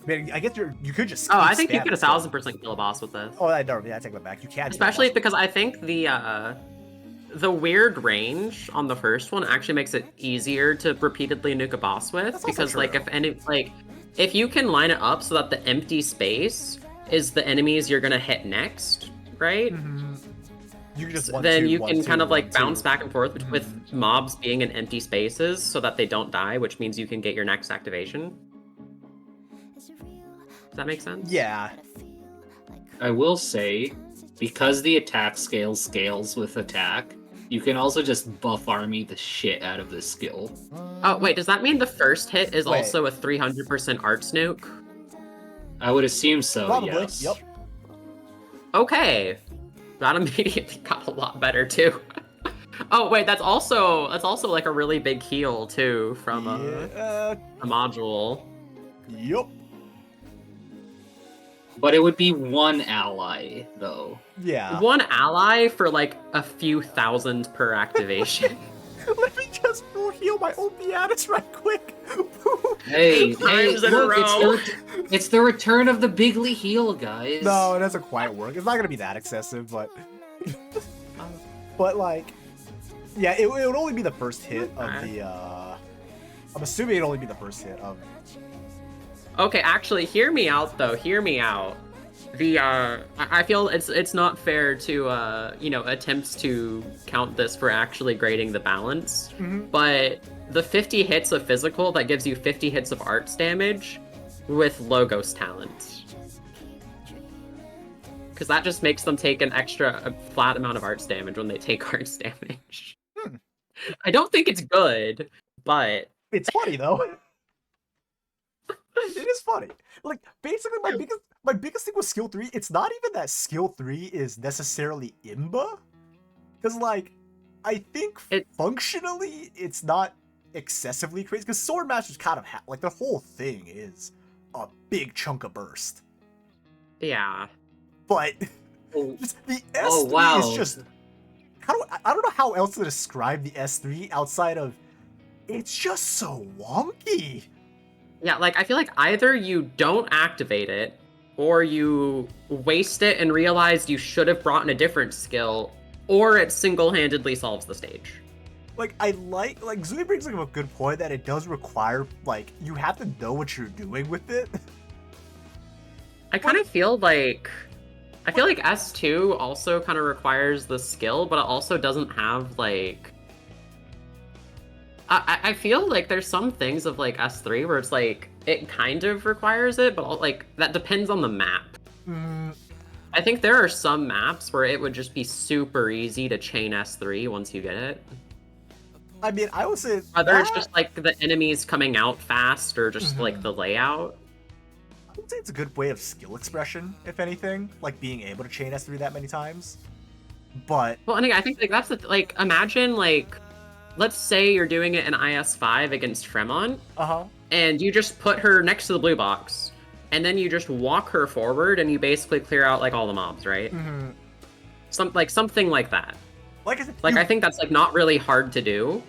I mean, I guess you could just. Oh, I think you spam could it, 1000% kill a boss with this. Oh, I take that back. You can. Especially because I think the weird range on the first one actually makes it easier to repeatedly nuke a boss with. That's also Because like true. if you can line it up so that the empty space is the enemies you're gonna hit next, right? You can just Then you can kind of like bounce back and forth with mobs being in empty spaces so that they don't die, which means you can get your next activation. Does that make sense? Yeah. I will say, because the attack scales with attack, you can also just buff army the shit out of this skill. Oh, wait, does that mean the first hit is Wait. also a 300% arts nuke? I would assume so, Probably. yes. Yep. Okay. That immediately got a lot better too. Oh wait, that's also like a really big heal too from a module. Yep. But it would be one ally, though. Yeah. One ally for like a few thousand per activation. Let me just go heal my own Beatus right quick. Hey, times in a look, row. it's the return of the bigly heal, guys. No, it doesn't quite work. It's not gonna be that excessive, but but like, yeah, it would only be the first hit of the. I'm assuming it'd only be the first hit of. Okay, actually, hear me out though. Hear me out. The I feel it's not fair to attempts to count this for actually grading the balance. But the 50 hits of physical that gives you 50 hits of arts damage with Logos talent. Because that just makes them take a flat amount of arts damage when they take arts damage. I don't think it's good, but It's funny though. It is funny. Like basically, my biggest thing with skill 3, it's not even that skill 3 is necessarily imba, because like I think functionally it's not excessively crazy. Because Sword Masters kind of like the whole thing is a big chunk of burst. yeah. But just the S3 is just I don't know how else to describe the S3 outside of it's just so wonky. Yeah, like I feel like either you don't activate it, or you waste it and realize you should have brought in a different skill, or it single-handedly solves the stage. Like I like Zui brings up a good point that it does require like you have to know what you're doing with it. I kind of feel like S2 also kind of requires the skill, but it also doesn't have like. I feel like there's some things of like S3 where it's like it kind of requires it, but like that depends on the map. I think there are some maps where it would just be super easy to chain S3 once you get it. I mean, I would say Whether it's just like the enemies coming out fast or just like the layout. I would say it's a good way of skill expression, if anything, like being able to chain S3 that many times. But Well, and I think like that's like imagine like let's say you're doing it in IS5 against Fremont, and you just put her next to the blue box, and then you just walk her forward, and you basically clear out like all the mobs, right? Something like that. Like I said, I think that's like not really hard to do.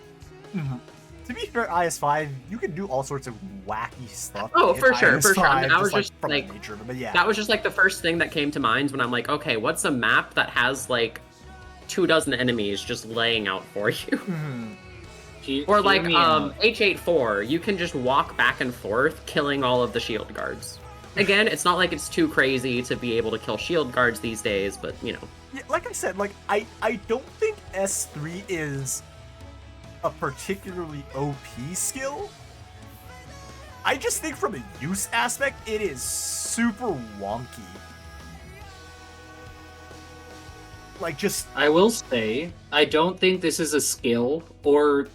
To be fair, IS5, you can do all sorts of wacky stuff. Oh, in for sure. IS5, I mean, that was just from the like nature of it, but yeah. that was just like the first thing that came to mind when I'm like, okay, what's a map that has like 24 enemies just laying out for you? Or like H84, you can just walk back and forth killing all of the shield guards. Again, it's not like it's too crazy to be able to kill shield guards these days, but you know. Yeah, like I said, like I don't think S3 is a particularly OP skill. I just think from a use aspect, it is super wonky. Like just I will say, I don't think this is a skill or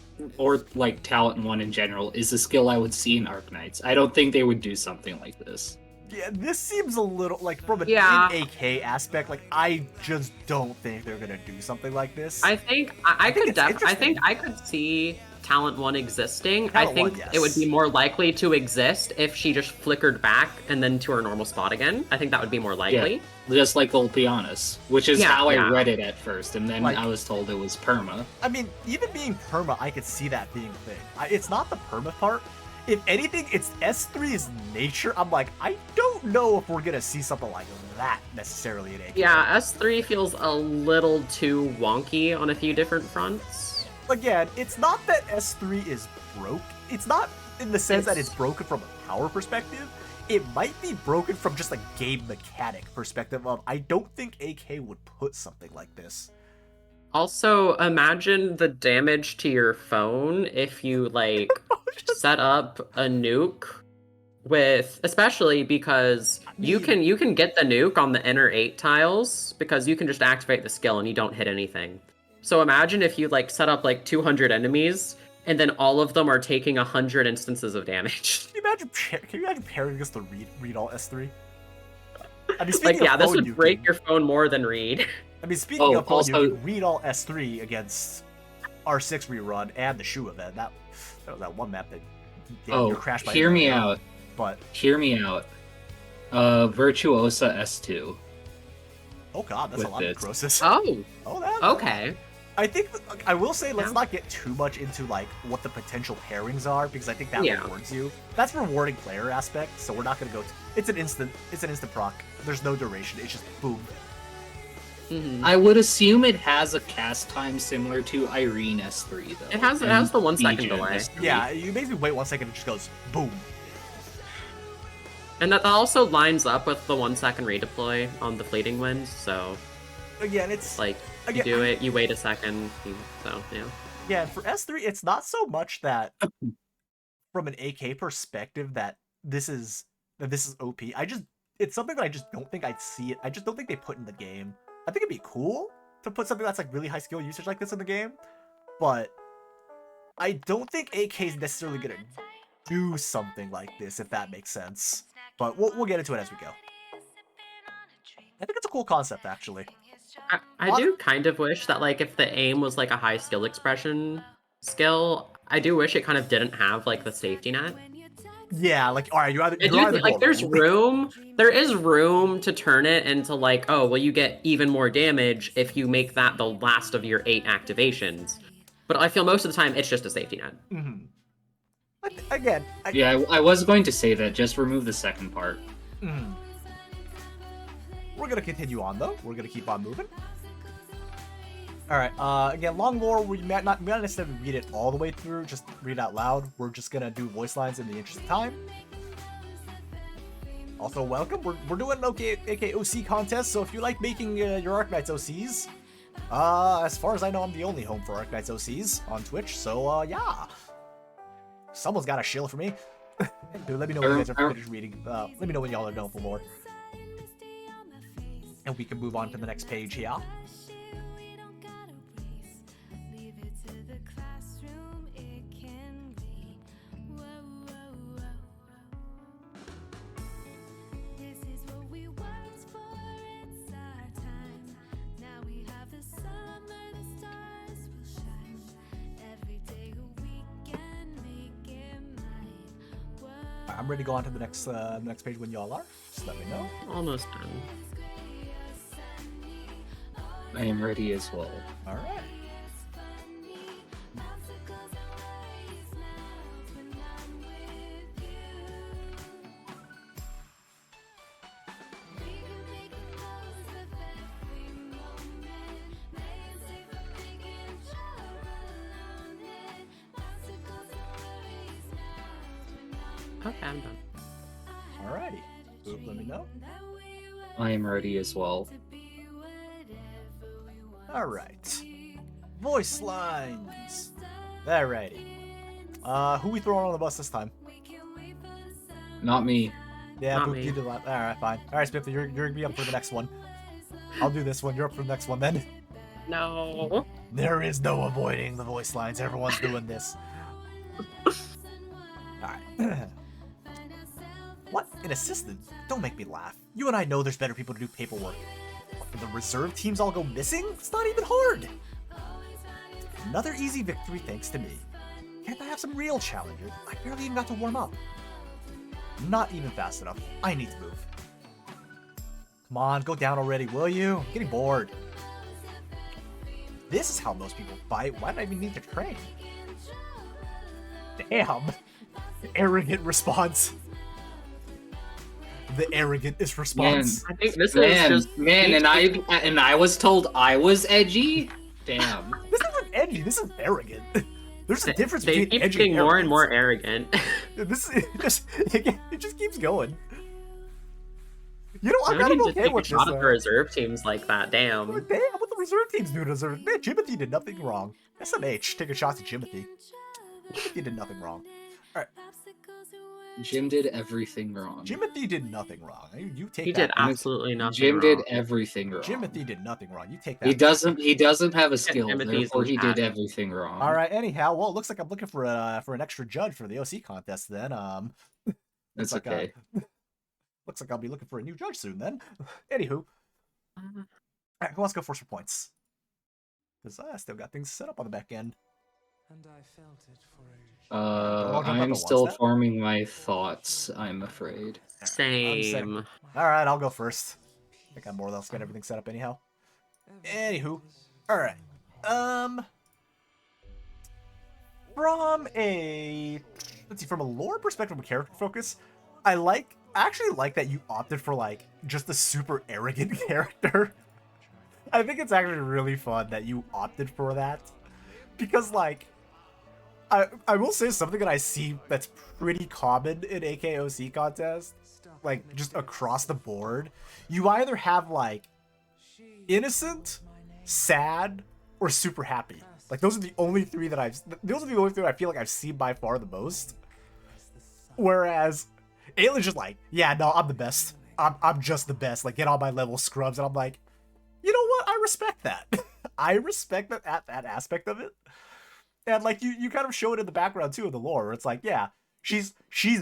like Talent 1 in general is a skill I would see in Arknights. I don't think they would do something like this. Yeah, this seems a little like from an Yeah. AK aspect. Like I just don't think they're gonna do something like this. I think I think could it's I think interesting. I could see Talent 1 existing. Talent I think 1, it would be yes. more likely to exist if she just flickered back and then to her normal spot again. I think that would be more likely. Just like Volpianus, which is Yeah, how I yeah. read it at first, and then Like- I was told it was perma. I mean, even being perma, I could see that being a thing. It's not the perma part. If anything, it's S3's nature. I'm like, I don't know if we're gonna see something like that necessarily in AK. Yeah, S3 feels a little too wonky on a few different fronts. Again, it's not that S3 is broke. It's not in the sense that it's broken from a power perspective. It might be broken from just a game mechanic perspective of, I don't think AK would put something like this. Also, imagine the damage to your phone if you like set up a nuke with, especially because you can get the nuke on the inner 8 tiles because you can just activate the skill and you don't hit anything. So imagine if you like set up like 200 enemies and then all of them are taking 100 instances of damage. Can you imagine pairing against the read all S3? I mean, speaking Like, of yeah, this phone would break nuking- your phone more than read. I mean, speaking of phone, also- you can read all S3 against R6 rerun and the shoe event. That was that one map that you crashed by. Hear me out. But Hear me out. Virtuosa S2. oh god, that's a With lot of it. necrosis. Oh, That. okay. I think I will say let's Yeah. not get too much into like what the potential pairings are because I think that Yeah. rewards you. That's rewarding player aspect, so we're not gonna go. It's an instant proc. There's no duration. It's just boom. Mhm. I would assume it has a cast time similar to Irene S3 though. It has and the 1 second Legion delay. S3. Yeah, you basically wait 1 second and it just goes boom. And that also lines up with the 1 second redeploy on the fleeting winds, so Again, it's like you Again, do it, you wait a second, so yeah. yeah. For S3, it's not so much that from an AK perspective that this is OP. It's something that I just don't think I'd see it. I just don't think they put in the game. I think it'd be cool to put something that's like really high skill usage like this in the game, but I don't think AK is necessarily gonna do something like this, if that makes sense. But we'll get into it as we go. I think it's a cool concept, actually. I do kind of wish that like if the aim was like a high skill expression skill, I do wish it kind of didn't have like the safety net. Yeah, like all right, I do think, like there is room to turn it into like, oh well, you get even more damage if you make that the last of your 8 activations. But I feel most of the time it's just a safety net. Mm-hmm. Again, Yeah, I was going to say that. Just remove the second part. mhm. We're gonna continue on though. We're gonna keep on moving. All right. Again, long lore. We might not necessarily read it all the way through. Just read out loud. We're just gonna do voice lines in the interest of time. Also, welcome. We're doing an AK OC contest. So if you like making your Arknights OCs, as far as I know, I'm the only home for Arknights OCs on Twitch. So yeah, someone's got a shill for me. Dude, let me know when you guys are finished reading. Let me know when y'all are done for more. And we can move on to the next page here. I'm ready to go on to the next page when y'all are. Just let me know. Almost done. I am ready as well. All right. Okay, I'm done. Alrighty. Oop, let me know. I am ready as well. Alright. Voice lines. Alrighty. Who we throwing on the bus this time? Not me. Yeah, Not Boop, me. you did that. Alright, fine. Alright, Spiffy, you're gonna be up for the next one. I'll do this one. You're up for the next one then. No. There is no avoiding the voice lines. Everyone's doing this. Alright. What an assistant. Don't make me laugh. You and I know there's better people to do paperwork. When the reserve teams all go missing, it's not even hard. Another easy victory thanks to me. Can't I have some real challenges? I barely even got to warm up. Not even fast enough. I need to move. Come on, go down already, will you? I'm getting bored. This is how most people fight. Why do I even need to train? Damn. Arrogant response. The arrogantest response. I think this Man, is just man, and I was told I was edgy. Damn. This isn't edgy. This is arrogant. There's a difference they between keep edgy getting and more and arrogance. more arrogant. It just keeps going. You know, I'm I kind need of to okay take a with this. shot at the reserve teams like that. Damn. Damn, what the reserve teams do to reserve? Man, Jimothy did nothing wrong. SMH, take a shot at Jimothy. Jimothy did nothing wrong. Alright, Jim did everything wrong. Jimothy did nothing wrong. You take He that. did absolutely nothing Jim wrong. did everything wrong. Jimothy did nothing wrong. You take that. He doesn't have a skill, Timothy's therefore he did impact. everything wrong. Alright, anyhow, well, it looks like I'm looking for an extra judge for the OC contest then. That's like, okay. Looks like I'll be looking for a new judge soon then. Anywho. Alright, who wants to go first for points? Because I still got things set up on the back end. And I felt it for ages. jump up I'm at still once then? forming my thoughts, I'm afraid. Same. Alright, I'll go first. I think I'm more or less got everything set up anyhow. Anywho. Alright. From a... Let's see, from a lore perspective, a character focus, I actually like that you opted for, like, just a super arrogant character. I think it's actually really fun that you opted for that. Because, like, I will say something that I see that's pretty common in AKOC contest, like, just across the board. You either have, like, innocent, sad, or super happy. Like, those are the only three that I feel like I've seen by far the most. Whereas Ayla's just like, yeah, no, I'm the best. I'm just the best. Like, get on my level, scrubs. And I'm like, you know what? I respect that. I respect that aspect of it. And like you kind of show it in the background too in the lore. Where it's like, yeah, she's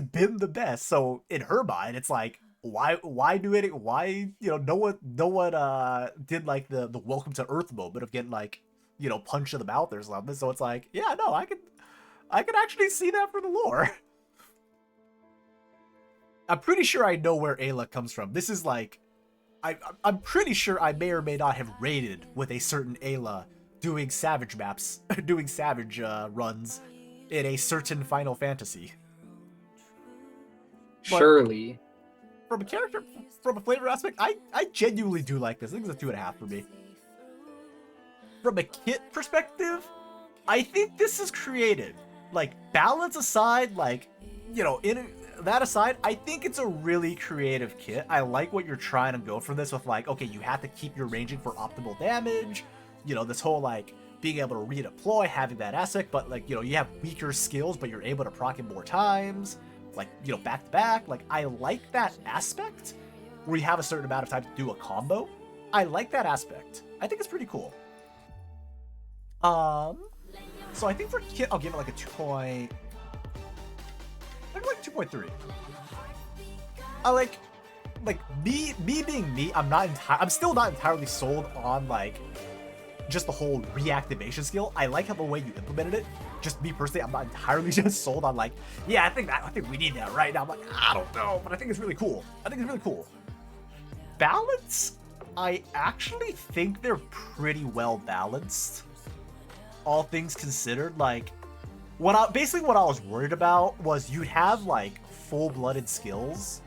been the best. So in her mind, it's like, why do it? Why, you know, no one did like the welcome to Earth moment of getting like, you know, punched in the mouth or something. So it's like, yeah, no, I could actually see that for the lore. I'm pretty sure I know where Ayla comes from. This is like, I'm pretty sure I may or may not have raided with a certain Ayla doing Savage maps, doing Savage runs in a certain Final Fantasy. But Surely. from a flavor aspect, I genuinely do like this. I think it's a 2.5 for me. From a kit perspective, I think this is creative. Like, balance aside, like, you know, that aside, I think it's a really creative kit. I like what you're trying to go for this with, like, okay, you have to keep your ranging for optimal damage. You know, this whole, like, being able to redeploy, having that aspect, but, like, you know, you have weaker skills, but you're able to proc it more times. Like, you know, back to back. Like, I like that aspect where you have a certain amount of time to do a combo. I like that aspect. I think it's pretty cool. So I think for kit, I'll give it like a 2. Maybe like 2.3. I like me being me. I'm still not entirely sold on like just the whole reactivation skill. I like how the way you implemented it. Just me personally, I'm not entirely just sold on like, yeah, I think we need that right now. I'm like, I don't know, but I think it's really cool. Balance, I actually think they're pretty well balanced. All things considered, like, what I was worried about was you'd have like full-blooded skills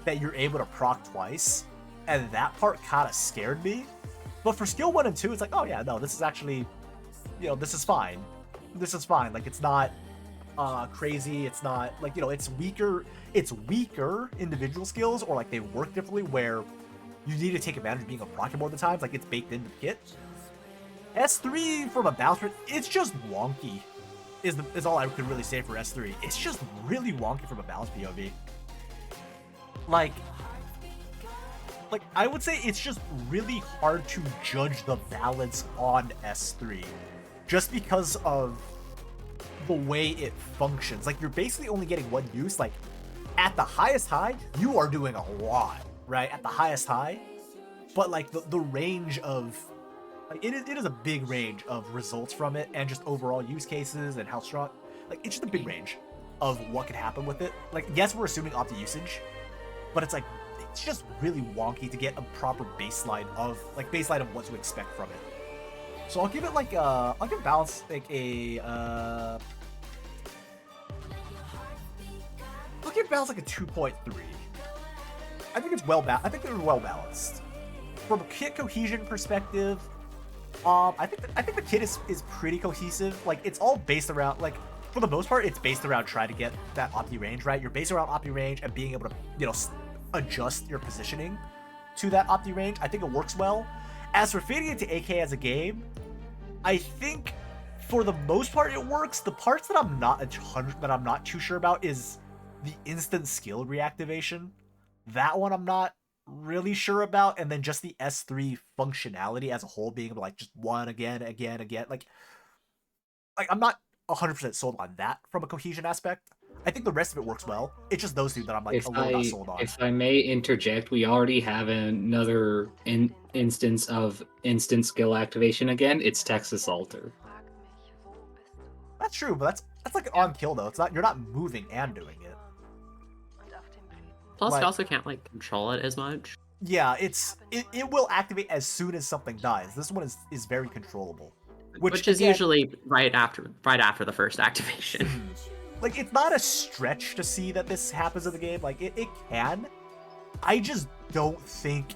that you're able to proc twice, and that part kind of scared me. But for skill 1 and 2, it's like, oh yeah, no, this is actually, you know, this is fine. Like, it's not crazy. It's not like, you know, it's weaker individual skills, or like they work differently where you need to take advantage of being a proc more of the times. Like, it's baked into the kit. S3 from a balance, it's just wonky. Is all I could really say for S3. It's just really wonky from a balance POV. Like I would say it's just really hard to judge the balance on S3, just because of the way it functions. Like, you're basically only getting one use. Like, at the highest high, you are doing a lot, right? At the highest high. But like the range of like it is a big range of results from it, and just overall use cases and how strong. Like it's just a big range of what could happen with it. Like yes, we're assuming opti usage, but it's like it's just really wonky to get a proper baseline of what to expect from it. So I'll give it like I'll give balance like a I'll give balance like a 2.3. I think it's well balanced. I think they're well balanced. From a kit cohesion perspective, I think the kit is pretty cohesive. Like it's all based around like for the most part, it's based around trying to get that opti range, right? You're based around opti range and being able to, you know, adjust your positioning to that opti range. I think it works well. As for fitting into AK as a game, I think for the most part it works. The parts that I'm not too sure about is the instant skill reactivation. That one I'm not really sure about, and then just the S3 functionality as a whole, being able to like just one again. Like I'm not 100% sold on that from a cohesion aspect. I think the rest of it works well. It's just those two that I'm like a little not sold on. If I may interject, we already have another instance of instant skill activation again. It's Texas Alter. That's true, but that's like on kill though. It's not, you're not moving and doing it. Plus, Like- you also can't like control it as much. Yeah, it will activate as soon as something dies. This one is very controllable, Which is again, usually right after the first activation. like it's not a stretch to see that this happens in the game. Like it can. I just don't think.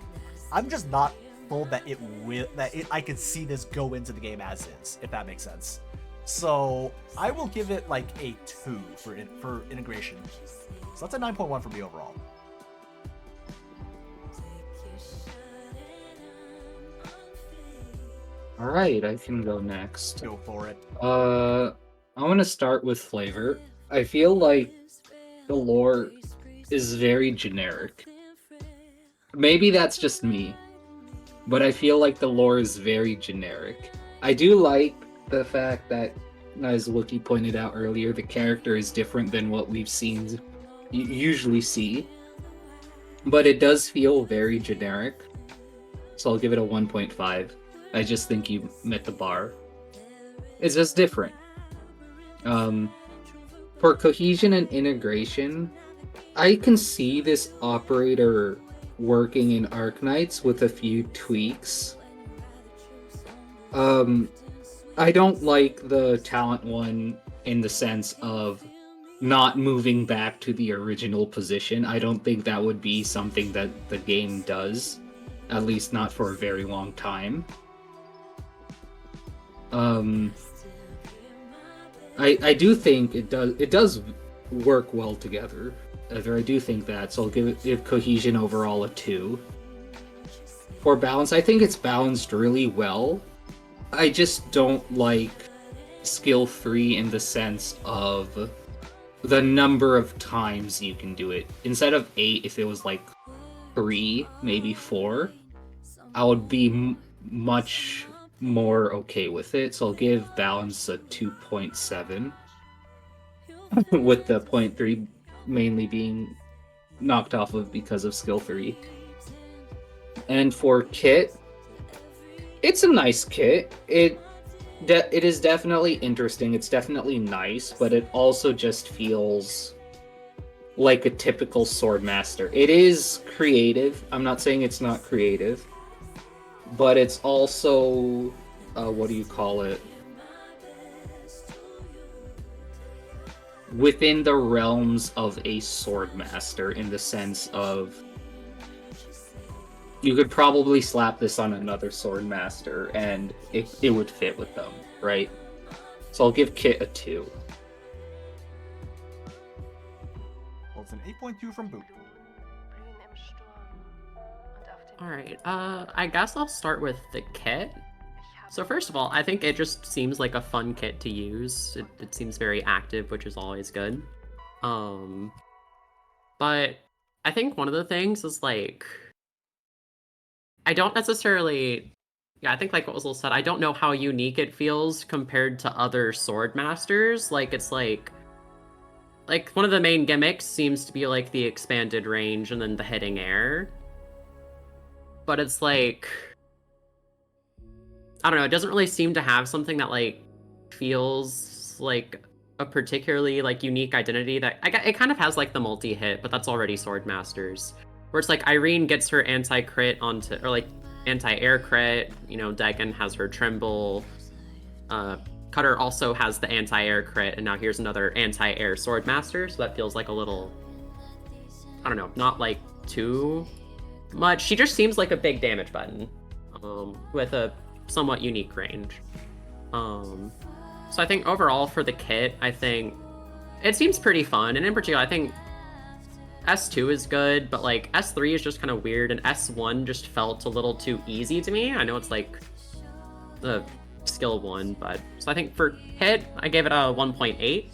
I'm just not told that it will. I can see this go into the game as is, if that makes sense. So I will give it like a 2 for integration. So that's a 9.1 for me overall. All right, I can go next. Go for it. I want to start with flavor. I feel like the lore is very generic. Maybe that's just me, but I feel like the lore is very generic. I do like the fact that, as Wookie pointed out earlier, the character is different than what we've seen usually see, but it does feel very generic. So I'll give it a 1.5. I just think you met the bar. It's just different. For cohesion and integration, I can see this operator working in Arknights with a few tweaks. I don't like the talent one in the sense of not moving back to the original position. I don't think that would be something that the game does, at least not for a very long time. I do think it does work well together. I do think that, so I'll give it cohesion overall a 2. For balance, I think it's balanced really well. I just don't like skill 3 in the sense of the number of times you can do it. Instead of 8, if it was like 3, maybe 4, I would be much more okay with it. So I'll give balance a 2.7, with the 0.3 mainly being knocked off of because of skill 3. And for kit, it's a nice kit. It is definitely interesting. It's definitely nice, but it also just feels like a typical Swordmaster. It is creative. I'm not saying it's not creative, but it's also what do you call it? Within the realms of a Swordmaster, in the sense of you could probably slap this on another Swordmaster and it would fit with them, right? So I'll give Kit a 2. Well, it's an 8.2 from Boop. Alright, I guess I'll start with the kit. So first of all, I think it just seems like a fun kit to use. It seems very active, which is always good. But I think one of the things is like, I don't necessarily, I think like what was said, I don't know how unique it feels compared to other Sword Masters. Like, it's like, like one of the main gimmicks seems to be like the expanded range and then the hitting air. But it's like, I don't know, it doesn't really seem to have something that like feels like a particularly like unique identity that it kind of has like the multi-hit, but that's already Swordmasters. Where it's like Irene gets her anti-crit onto, or like anti-air crit, you know, Dagon has her tremble, Cutter also has the anti-air crit, and now here's another anti-air Swordmaster, so that feels like a little, I don't know, not like too much. She just seems like a big damage button, with a somewhat unique range. So I think overall for the kit, I think it seems pretty fun, and in particular, I think S2 is good, but like S3 is just kind of weird, and S1 just felt a little too easy to me. I know it's like the skill 1, but so I think for hit, I gave it a 1.8.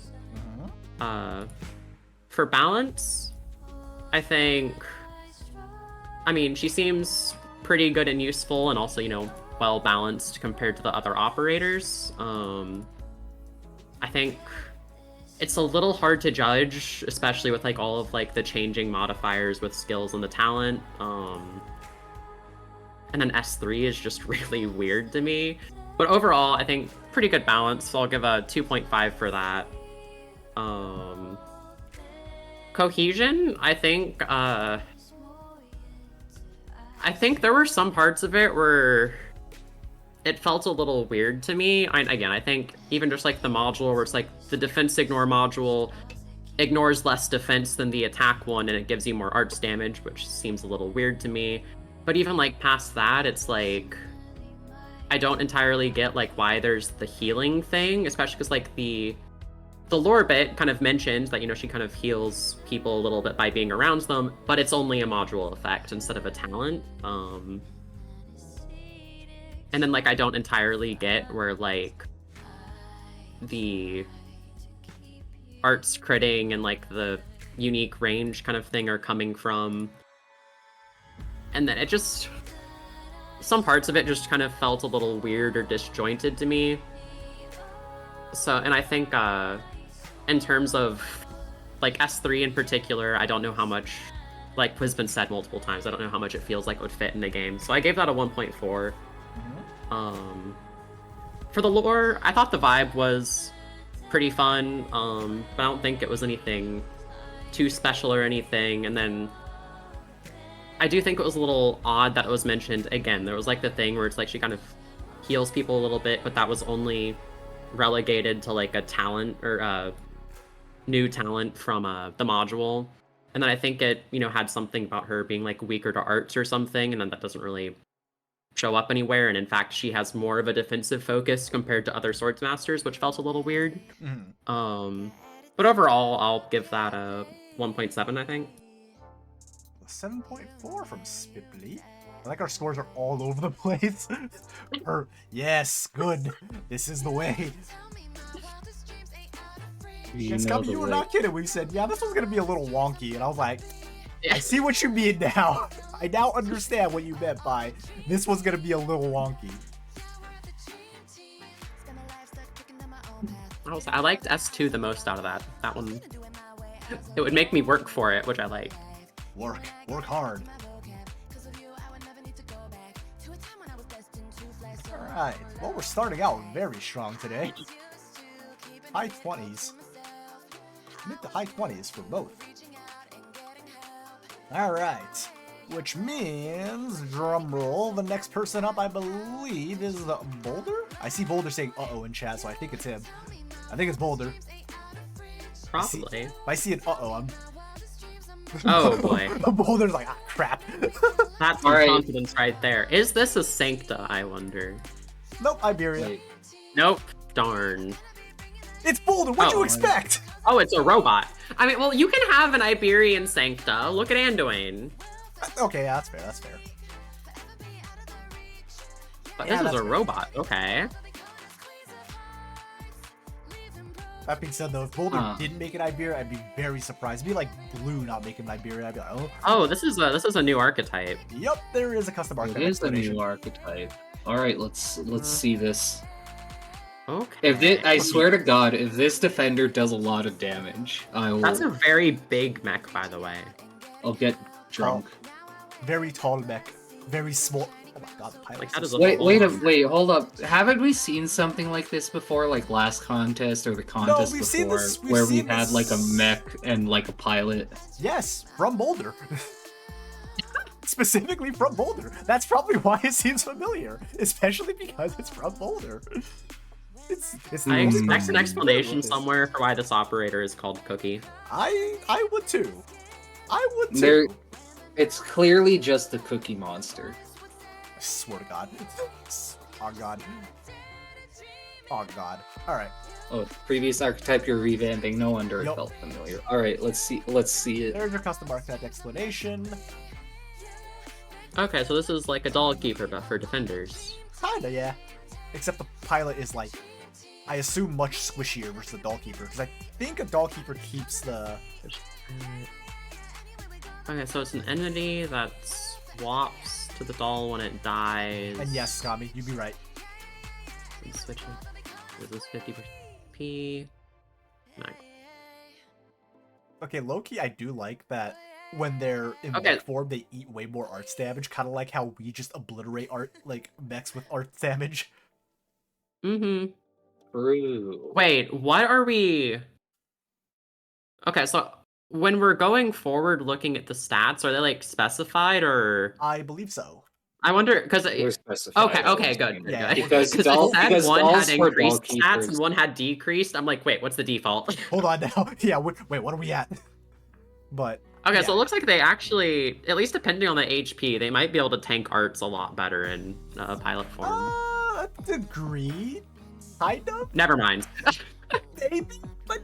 For balance, I think, I mean, she seems pretty good and useful, and also, you know, well balanced compared to the other operators. I think it's a little hard to judge, especially with like all of like the changing modifiers with skills and the talent. And then S3 is just really weird to me. But overall, I think pretty good balance, so I'll give a 2.5 for that. Cohesion, I think there were some parts of it where it felt a little weird to me. Again, I think even just like the module where it's like the defense ignore module ignores less defense than the attack one, and it gives you more arts damage, which seems a little weird to me. But even like past that, it's like, I don't entirely get like why there's the healing thing, especially because like the lore bit kind of mentioned that, you know, she kind of heals people a little bit by being around them, but it's only a module effect instead of a talent. And then like I don't entirely get where like the arts critting and like the unique range kind of thing are coming from. And then it just, some parts of it just kind of felt a little weird or disjointed to me. So, and I think in terms of like S3 in particular, I don't know how much, like has been said multiple times, I don't know how much it feels like it would fit in the game. So I gave that a 1.4. For the lore, I thought the vibe was pretty fun, but I don't think it was anything too special or anything. And then I do think it was a little odd that it was mentioned again. There was like the thing where it's like she kind of heals people a little bit, but that was only relegated to like a talent or a new talent from the module. And then I think it, you know, had something about her being like weaker to arts or something, and then that doesn't really show up anywhere. And in fact, she has more of a defensive focus compared to other Swordsmasters, which felt a little weird. But overall, I'll give that a 1.7, I think. 7.4 from Spipley. I like our scores are all over the place. Yes, good. This is the way. You were not kidding. We said, yeah, this one's gonna be a little wonky, and I was like, I see what you mean now. I now understand what you meant by this one's gonna be a little wonky. I liked S2 the most out of that. That one, it would make me work for it, which I like. Work hard. Alright, well, we're starting out very strong today. High 20s. Mid to high 20s for both. Alright, which means, drum roll, the next person up, I believe, is Boulder? I see Boulder saying uh-oh in chat, so I think it's him. I think it's Boulder. Probably. If I see an uh-oh, I'm... Oh boy. Boulder's like, ah, crap. That's some confidence right there. Is this a Sancta, I wonder? Nope, Iberia. Wait. Nope. Darn. It's Boulder, what'd you expect? Oh, it's a robot. I mean, well, you can have an Iberian Sancta. Look at Anduin. Okay, yeah, that's fair. But Yeah, this is that's a fair. robot, okay. That being said, though, if Boulder didn't make an Iberia, I'd be very surprised. It'd be like Blue not making an Iberia. I'd be like, oh. Oh, this is a new archetype. Yep, there is a custom It archetype. is a explanation. new archetype. All right, let's see this. Okay. If this, I swear to God, if this defender does a lot of damage, I will. That's a very big mech, by the way. I'll get drunk. Very tall mech. Very small. Oh my god, the pilot. Like, how does Wait, hold up. Haven't we seen something like this before, like last contest or the contest we've before, seen this- we've where we seen had this- like a mech and like a pilot? Yes, from Boulder. Specifically from Boulder. That's probably why it seems familiar, especially because it's from Boulder. It's I the most expect an familiar explanation with this. somewhere for why this operator is called Cookie. I would too. I would too. There, it's clearly just the Cookie Monster. I swear to God. Oh god. Oh god. Alright. Oh, previous archetype you're revamping. No wonder it Yup. felt familiar. All right, let's see. Let's see it. There's your custom archetype explanation. Okay, so this is like a doll keeper, but for defenders. Kinda, yeah. Except the pilot is like, I assume much squishier versus the doll keeper, because I think a doll keeper keeps the. Okay, so it's an entity that swaps to the doll when it dies. And yes, Skami, you'd be right. And switch it. This is 50% P. Nice. Okay, low-key, I do like that when they're in mech form, they eat way more arts damage, kind of like how we just obliterate mechs with arts damage. Mm-hmm. True. Wait, what are we... Okay, so when we're going forward looking at the stats, are they like specified or... I believe so. I wonder, because... We're specified. Okay, good. Yeah, Because Because doll- it said because one dolls had for increased doll stats keepers. and one had decreased. I'm like, wait, what's the default? Hold on now. Yeah, wait, what are we at? But Okay, so yeah. it looks like they actually, at least depending on the HP, they might be able to tank arts a lot better in pilot form. Agreed. Kind of. Never mind. Maybe, but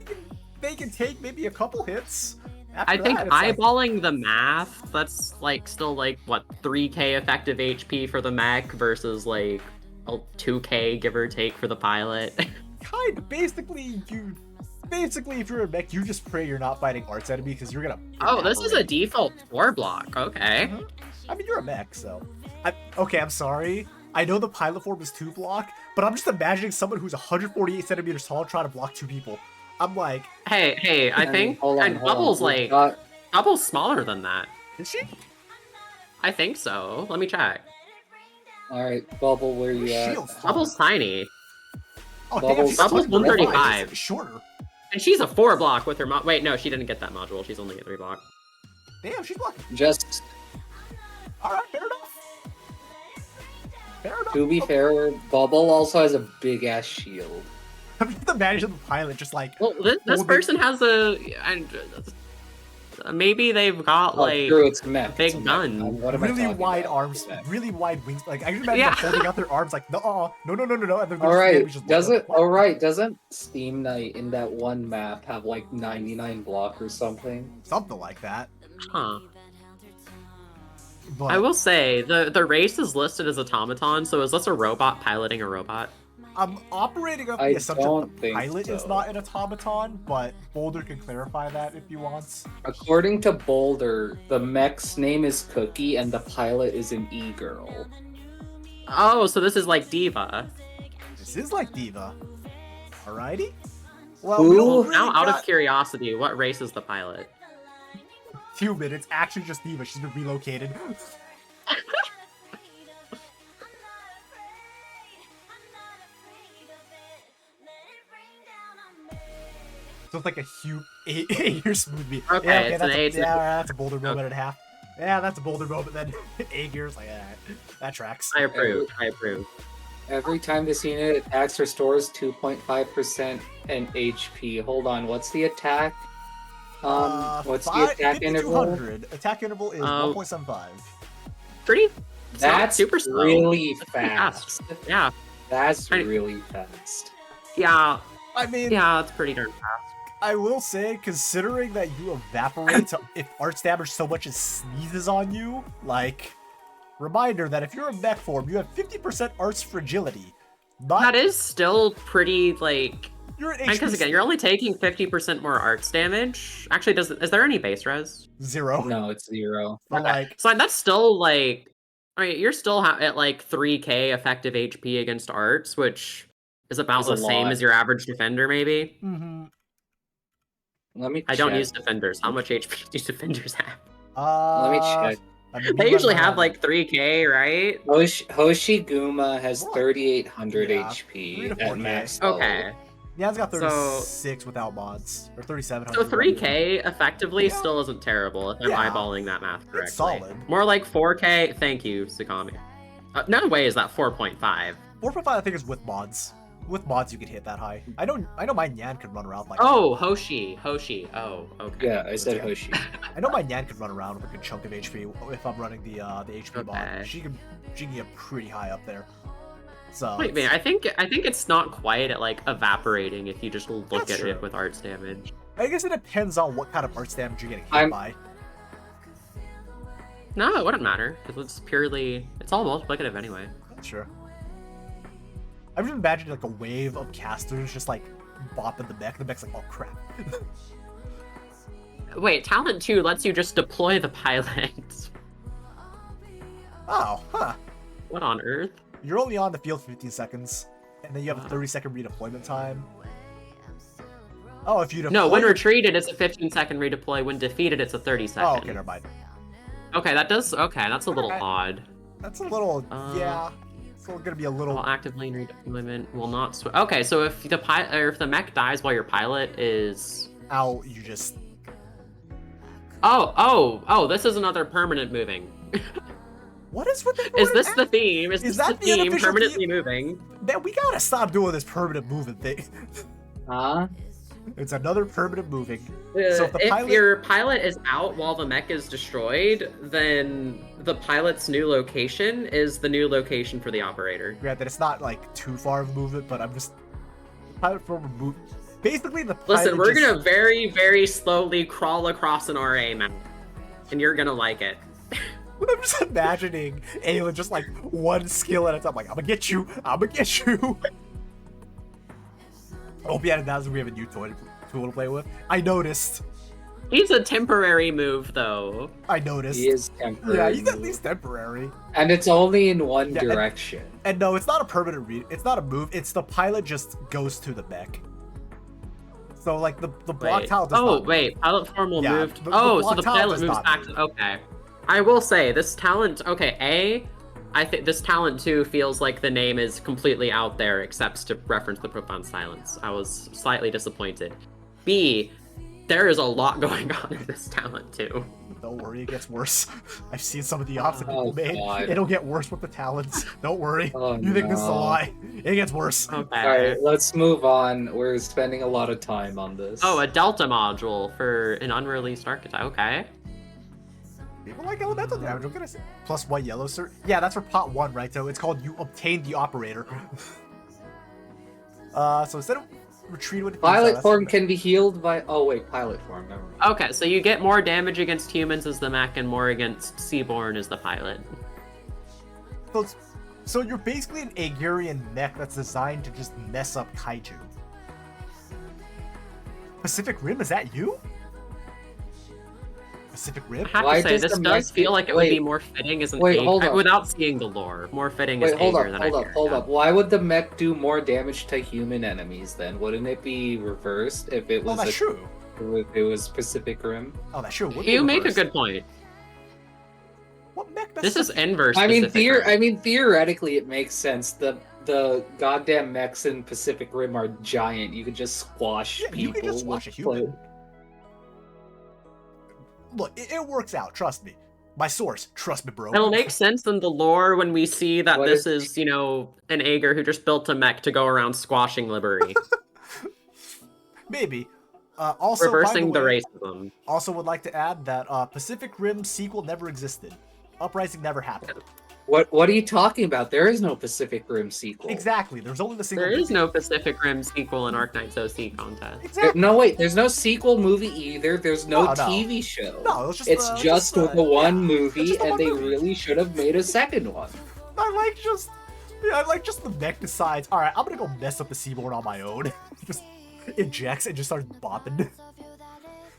they can take maybe a couple hits. I After think that, it's like- eyeballing the math, that's like still like, what, 3k effective HP for the mech versus like 2k give or take for the pilot. kind of. Basically, if you're a mech, you just pray you're not fighting arts enemy because you're gonna. Oh, this is a evaporate. default 4 block. Okay. Mhm. I mean, you're a mech, so. Okay, I'm sorry. I know the pilot form is 2 block, but I'm just imagining someone who's 148 centimeters tall trying to block 2 people. I'm like, Hey, I think, hold on, and hold on. Bubble's We've like, got- Bubble's smaller than that. is she? I think so. Let me check. All right, Bubble, where you at? Shield's tall. Bubble's tiny. Oh, damn, Bubbles- she's Bubbles 135. 135. She's shorter. And she's a 4 block with her wait, no, she didn't get that module. She's only a 3 block. Damn, she's blocking. Just Alright, fair enough. Fair enough. to be Okay. fair, Bubble also has a big ass shield. I'm just imagining the pilot just like, Well, this Well, they- person has a... maybe they've got, Oh, like... true, it's a mech. big it's a mech. gun. What am I really talking wide about? arms, It's a mech. really wide wings. Like, I can imagine Yeah. them holding out their arms like, no, and then All just right, just doesn't Steam Knight in that one map have like 99 block or something? something like that. Huh. But I will say, the race is listed as automaton, so is this a robot piloting a robot? I'm operating on I the assumption don't the think pilot is so. not an automaton, but Boulder can clarify that if he wants. According to Boulder, the mech's name is Cookie and the pilot is an e-girl. Oh, so this is like Diva. This is like Diva. Alrighty. Well, Who? we don't really Now, out of got curiosity, what race is the pilot? human. It's actually just Diva. She's been relocated. So it's like a huge 8-year smooth beat. Okay, yeah, it's an that's, eight. that's a Boulder moment and a half. Yeah, that's a Boulder moment. Then 8 years, like that tracks. I approve. I approve. Every time this unit attacks, restores 2.5% and HP. Hold on, what's the attack? What's the attack interval? 5200. Attack interval is Um, 1.75. Pretty. it's not That's super slow. really That's pretty fast. Yeah. That's I- really fast. Yeah. I mean, Yeah. It's pretty darn fast. I will say, considering that you evaporate to, if arts damage so much as sneezes on you, like, reminder that if you're a mech form, you have 50% arts fragility. Not, That is still pretty like. you're an Because HP again, you're only taking 50% more arts damage. Actually, is there any base res? 0. No, it's 0. But, Okay. like, So that's still like. I mean, you're still at like 3k effective HP against arts, which is about Is the a same lot. as your average defender, maybe. Mm-hmm. Let me I don't check. use defenders. How much HP do defenders have? Let me check. I mean, They you run usually have around like 3k, right? Hoshiguma has What? 3,800 Yeah, 3 HP to at 4K. max level. Okay. Yeah, it's got So- 36 without mods, or 3700. So 3k effectively Yeah. still isn't terrible if I'm Yeah. eyeballing that math correctly. It's solid. More like 4k. Thank you, Sakami. No way is that 4.5. 4.5, I think, is with mods. With mods, you could hit that high. I know my Nyan could run around like. Oh, Hoshi. Oh, okay. Yeah, I said Hoshi. I know my Nyan could run around with a good chunk of HP if I'm running the HP mod. Okay. She can get pretty high up there. So. Wait, man, I think it's not quite at like evaporating if you just look That's at true. it with arts damage. I guess it depends on what kind of arts damage you're getting hit I'm- by. No, it wouldn't matter because it's all multiplicative anyway. Sure. I'm just imagining like a wave of casters just like bopping the mech. The mech's like, oh crap. Wait, talent 2 lets you just deploy the pilot. Oh, huh. What on earth? You're only on the field for 15 seconds, and then you have a 30-second redeployment time. Oh, if you deploy... No, when retreated, it's a 15-second redeploy. When defeated, it's a 30-second. Oh, okay, never mind. Okay, that's a little Alright. odd. That's a little... Uh, yeah. It's gonna be a little... While actively in redeployment will not okay, so if the mech dies while your pilot is... Ow, you just... Oh, this is another permanent moving. What is with the... Is this the theme? Is Is this that the the theme? unofficial Permanently theme? moving? Man, we gotta stop doing this permanent moving thing. Huh? It's another permanent moving. So So if the if pilot- your pilot is out while the mech is destroyed, then the pilot's new location is the new location for the operator. Granted, it's not like too far of a movement, but I'm just... Pilot forward move... Basically, the pilot Listen, we're just... gonna very, very slowly crawl across an RA map, and you're gonna like it. I'm just imagining Aelin just like one skill at a time. Like, I'm gonna get you. Oh, yeah, and now we have a new tool to play with. I noticed. He's a temporary move, though. I noticed. He is temporary. Yeah, he's at least temporary. And it's only in one Yeah, and- direction. And no, it's not a permanent it's not a move. It's the pilot just goes to the mech. So like the block Wait. tile does not. Wait, pilot form will Yeah, move. the So block the tile pilot does moves not back. move. Okay. I will say this talent. Okay, I think this talent 2 feels like the name is completely out there, except to reference the profound silence. I was slightly disappointed. B, there is a lot going on in this talent 2. Don't worry, it gets worse. I've seen some of the ops that Oh, people made. God. It'll get worse with the talents. Don't worry. Oh, You think this is a no. lie? It gets worse. Okay. Alright, let's move on. We're spending a lot of time on this. Oh, a Delta module for an unreleased archetype. Okay. People like elemental damage. I'm gonna say plus 1 yellow, sir. Yeah, that's for pot 1, right? So it's called you obtained the operator. So instead of retreat with Pilot form can be healed by... Oh, wait, pilot form. Never mind. Okay, so you get more damage against humans as the mech and more against Seaborn as the pilot. So you're basically an Aegirian mech that's designed to just mess up kaiju. Pacific Rim, is that you? Pacific Rim? I have Why to say, does this the does mech- feel like it would be wait. more fitting as an Wait, Aegir- hold up. without seeing the lore. More fitting as Wait, hold Aegir up, than hold up, Aegir, hold yeah. up. Why would the mech do more damage to human enemies then? Wouldn't it be reversed if it Oh, was that's true. if it was Pacific Rim? Oh, that's true. It would be You make a reversed. good point. What mech? This is inverse. I mean, specific. theoretically, it makes sense. The goddamn mechs in Pacific Rim are giant. You could just squash Yeah, people. you can just squash a with human. Look, it works out. Trust me. My source. Trust me, bro. It'll make sense in the lore when we see that What this is- is, an Aegir who just built a mech to go around squashing Liberty, Maybe. Also, by reversing the way, racism. Also would like to add that Pacific Rim sequel never existed. Uprising never happened. What are you talking about? There is no Pacific Rim sequel. Exactly. There's only the single. There is movie. no Pacific Rim sequel in Arknights OC Contest. Exactly. No, wait. There's no sequel movie either. There's no, No. TV show. No, it's just It's just the one movie, just the and one they movie. really should have made a second one. I like just the mech decides, alright, I'm gonna go mess up the seaboard on my own. Just ejects and just starts bopping.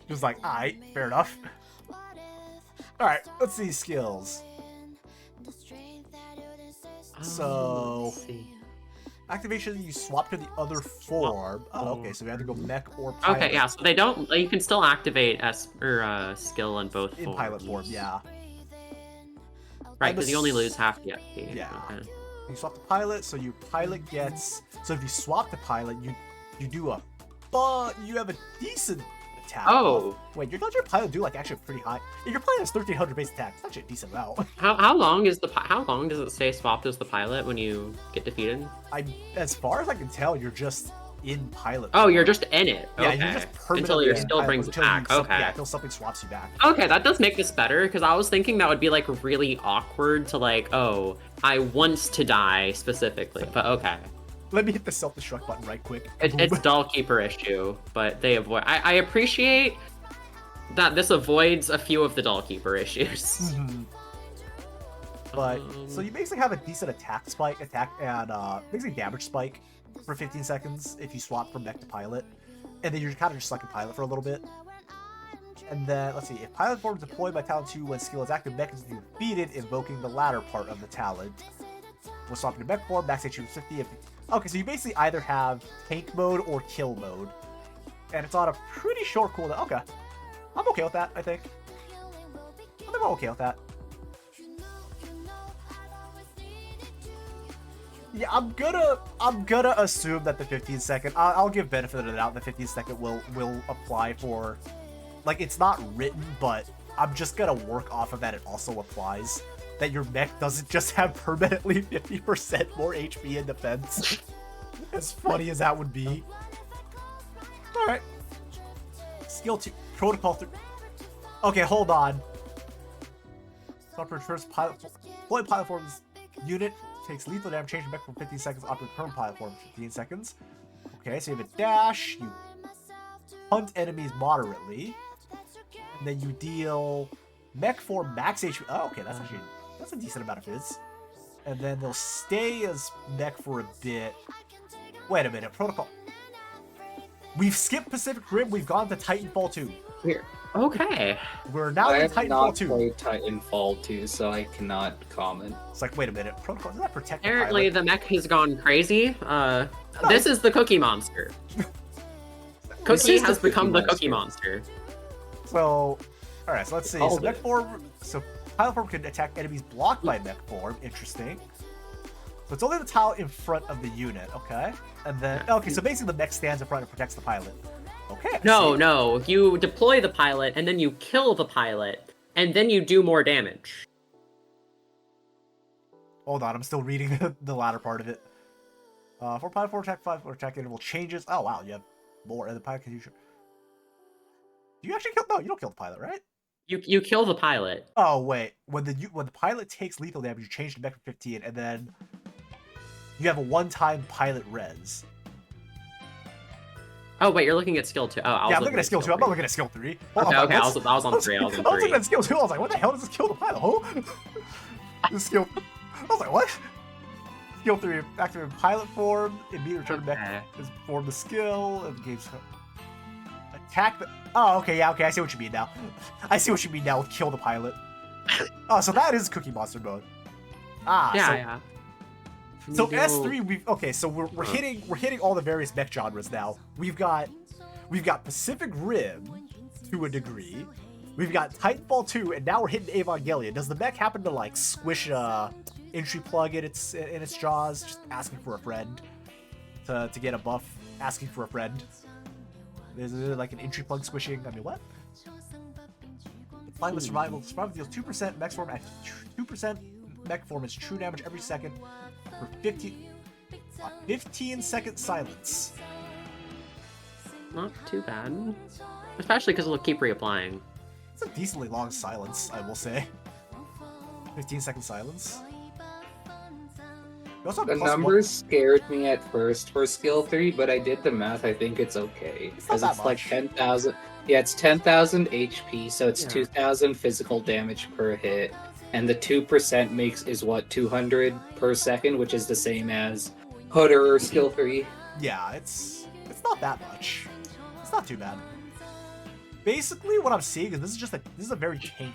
Just like, alright, fair enough. Alright, let's see skills. So- Let's see. Activation, you swap to the other form. Oh, okay, so we have to go mech or pilot. Okay, yeah, so they don't. You can still activate skill in both In forms. pilot form, yeah. Right, because you only lose half the XP. Yeah. Okay. You swap to pilot, so your pilot gets. So if you swap to pilot, you do a, but you have a decent attack. Oh. Wait, does your pilot do like actually pretty high? Yeah, your pilot has 1300 base attack. It's actually a decent amount. How long is how long does it stay swapped as the pilot when you get defeated? As far as I can tell, you're just in pilot. Oh, you're just in it. Yeah, Okay. you're just permanently Until your in skill pilot brings it until back. Okay. Yeah, until something swaps you back. Okay, that does make this better, because I was thinking that would be, like, really awkward to, like, oh, I want to die, specifically. But okay. Let me hit the self-destruct button right quick. It's Doll Keeper issue, but they avoid... I appreciate that this avoids a few of the Doll Keeper issues. But, so you basically have a decent attack and basically damage spike for 15 seconds if you swap from mech to pilot. And then you're kind of just stuck in pilot for a little bit. And then, let's see, if pilot form is deployed by talent 2 when skill is active, mech is defeated, invoking the latter part of the talent. We'll swap to mech form, max HP 50. Okay, so you basically either have tank mode or kill mode. And it's on a pretty short cooldown. Okay. I'm okay with that, I think. I think I'm okay with that. Yeah, I'm gonna assume that the 15-second. I'll give benefit of the doubt. The 15-second will apply for, like, it's not written, but I'm just gonna work off of that. It also applies that your mech doesn't just have permanently 50% more HP and defense. As funny as that would be. All right. Skill 2, protocol 3. Okay, hold on. Software first pilot. Deploy pilot forms unit. Takes lethal damage, change mech for 15 seconds, operate perm pilot form 15 seconds. Okay, so you have a dash, you hunt enemies moderately, and then you deal mech for max HP. Oh, okay, that's a decent amount of fizz. And then they'll stay as mech for a bit. Wait a minute, protocol. We've skipped Pacific Rim, we've gone to Titanfall 2. Weird. Okay. We're now I in have Titanfall not 2. played Titanfall 2, so I cannot comment. It's like, wait a minute, protocol, does that protect Apparently, the the mech has gone crazy. This is the Cookie Monster. Cookie is the has become Cookie the Cookie Monster. So, alright, so let's see. So Called mech it. form, so pilot form can attack enemies blocked by mech form. Interesting. So it's only the tile in front of the unit, okay? And then, okay, so basically the mech stands in front and protects the pilot. Okay. I No, see. no. You deploy the pilot, and then you kill the pilot, and then you do more damage. Hold on, I'm still reading the latter part of it. For pilot form attack, 5 or attack interval changes. Oh wow, you have more, and the pilot can use. Do you actually kill? No, you don't kill the pilot, right? You kill the pilot. Oh wait, when the pilot takes lethal damage, you change to mech for 15, and then you have a one-time pilot res. Oh wait, you're looking at skill 2. Oh, Yeah, I'm looking at skill 2. I'm not looking at skill 3. Hold Okay, on, okay, I what's- was on 3. I was on I was looking 3. at skill 2. I was like, what the hell does this kill the pilot? Huh? This skill. I was like, what? Skill 3, activate pilot form, immediately return to mech is form the skill, and the game's attack the. Oh, okay, yeah, okay, I see what you mean now. I see what you mean now with kill the pilot. Oh, so that is Cookie Monster mode. Ah, Yeah, so, yeah. So You S3, we're hitting all the various mech genres now. We've got Pacific Rim to a degree. We've got Titanfall 2, and now we're hitting Evangelion. Does the mech happen to like squish a entry plug in its jaws, just asking for a friend to get a buff? Asking for a friend. Is it like an entry plug squishing? I mean, what? Apply with survival. Survival deals 2% mech form at 2% mech form is true damage every second for 15-second silence. Not too bad. Especially because it'll keep reapplying. It's a decently long silence, I will say. 15-second silence. You also have The plus numbers scared me at first for skill 3, but I did the math. I think it's okay. It's not Because that it's like much. 10,000. Yeah, it's 10,000 HP, so it's Yeah. 2,000 physical damage per hit. And the 2% is what, 200 per second, which is the same as Hooder or skill 3. Yeah, it's not that much. It's not too bad. Basically, what I'm seeing is this is a very tanky.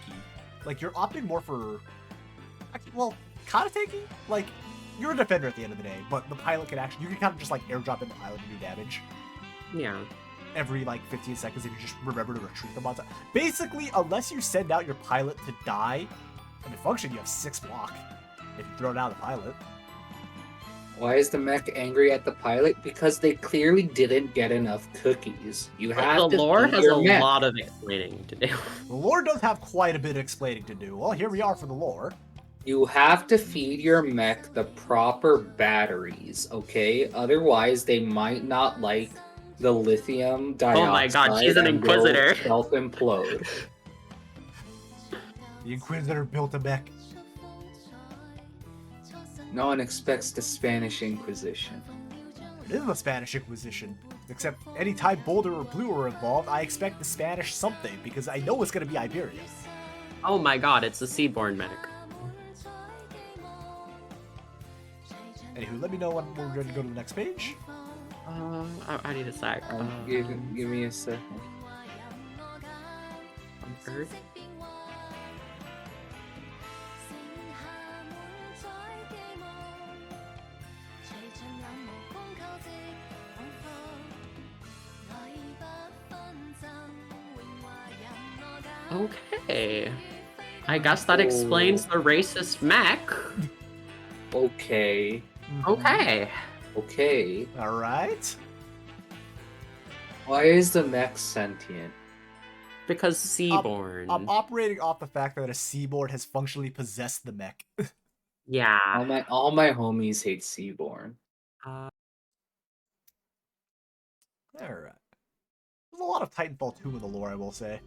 Like, you're opting more for, actually, well, kind of tanky. Like, you're a defender at the end of the day, but the pilot can actually, you can kind of just like airdrop in the pilot to do damage Yeah. every like 15 seconds if you just remember to retreat them on time. Basically, unless you send out your pilot to die, I mean, function, you have 6 block if you throw down the pilot. Why is the mech angry at the pilot? Because they clearly didn't get enough cookies. You have The to lore feed has your a mech. lot of explaining to do. The lore does have quite a bit of explaining to do. Well, here we are for the lore. You have to feed your mech the proper batteries, okay? Otherwise, they might not like the lithium dioxide. Oh my god, she's an and will Inquisitor. Self-implode. The Inquisitor built a mech. No one expects the Spanish Inquisition. It is the Spanish Inquisition. Except anytime Boulder or Blue are involved, I expect the Spanish something, because I know it's going to be Iberia. Oh my god, it's a Seaborn mech. Anywho, let me know when we're ready to go to the next page. I need a sec. Give me a second. On Earth? Okay. I guess that explains the racist mech. Okay. Okay. Okay. Alright. Why is the mech sentient? Because Seaborn. I'm operating off the fact that a Seaboard has functionally possessed the mech. Yeah. All my homies hate Seaborn. Uh, Alright. There's a lot of Titanfall 2 in the lore, I will say.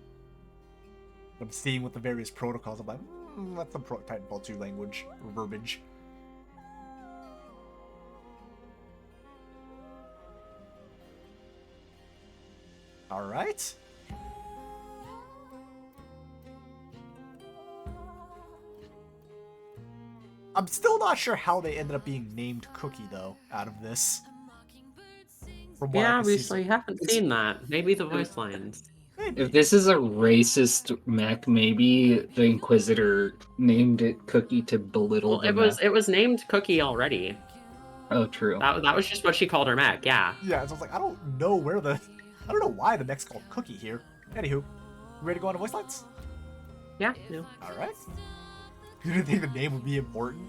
I'm seeing with the various protocols, I'm like, that's some Titanfall 2 language, or verbiage. Alright. I'm still not sure how they ended up being named Cookie, though, out of this. From what I yeah, can we see. still haven't seen that. Maybe the voice lines. If this is a racist mech, maybe the Inquisitor named it Cookie to belittle Well, the it was named Cookie already. Oh, true. That was just what she called her mech. Yeah. Yeah, so I was like, I don't know why the mech's called Cookie here. Anywho, you ready to go on to voice lines? Yeah. No. Alright. You didn't think the name would be important?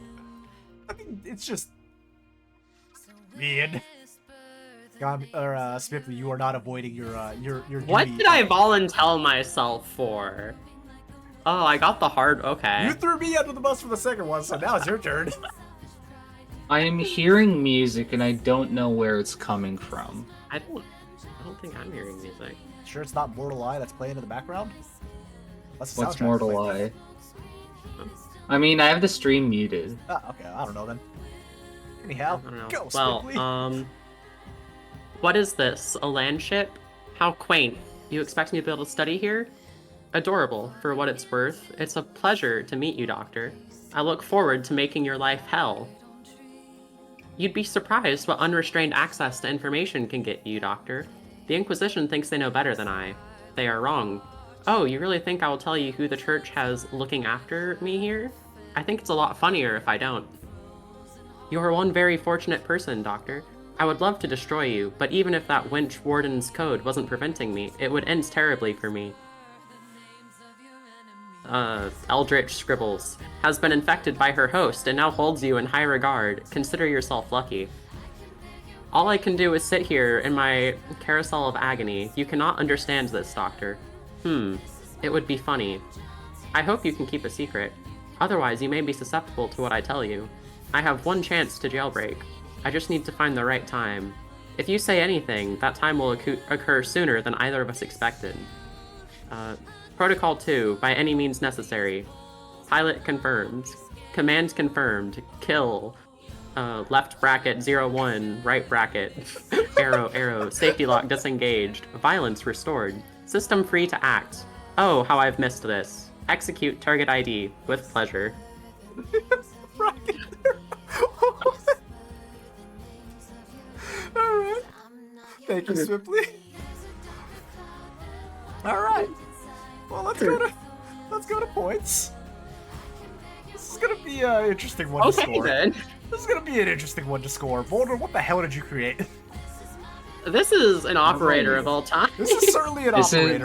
I mean, it's just... weird. Spiffly, you are not avoiding your What duty. did I volunteer myself for? Oh, I got the hard. Okay. You threw me under the bus for the second one, so now it's your turn. I am hearing music and I don't know where it's coming from. I don't think I'm hearing music. Sure it's not Mortal Eye that's playing in the background? That's the What's soundtrack Mortal playing. Eye? I mean, I have the stream muted. Ah, okay, I don't know then. Anyhow, I don't know. go, Well, Spiffly. what is this? A land ship? How quaint. You expect me to be able to study here? Adorable, for what it's worth. It's a pleasure to meet you, Doctor. I look forward to making your life hell. You'd be surprised what unrestrained access to information can get you, Doctor. The Inquisition thinks they know better than I. They are wrong. Oh, you really think I will tell you who the Church has looking after me here? I think it's a lot funnier if I don't. You are one very fortunate person, Doctor. I would love to destroy you, but even if that wench Warden's code wasn't preventing me, it would end terribly for me. Eldritch Scribbles. Has been infected by her host and now holds you in high regard. Consider yourself lucky. All I can do is sit here in my carousel of agony. You cannot understand this, Doctor. It would be funny. I hope you can keep a secret. Otherwise, you may be susceptible to what I tell you. I have one chance to jailbreak. I just need to find the right time. If you say anything, that time will occur sooner than either of us expected. Protocol 2, by any means necessary. Pilot confirmed. Command confirmed. Kill. Left bracket 01, right bracket. Arrow, safety lock disengaged. Violence restored. System free to act. Oh, how I've missed this. Execute target ID with pleasure. Alright. Thank you, Swiftly. Alright. Well, let's go to points. This is gonna be an interesting one to Okay score. then. This is gonna be an interesting one to score. Boulder, what the hell did you create? This is an operator of all time. This is certainly an operator.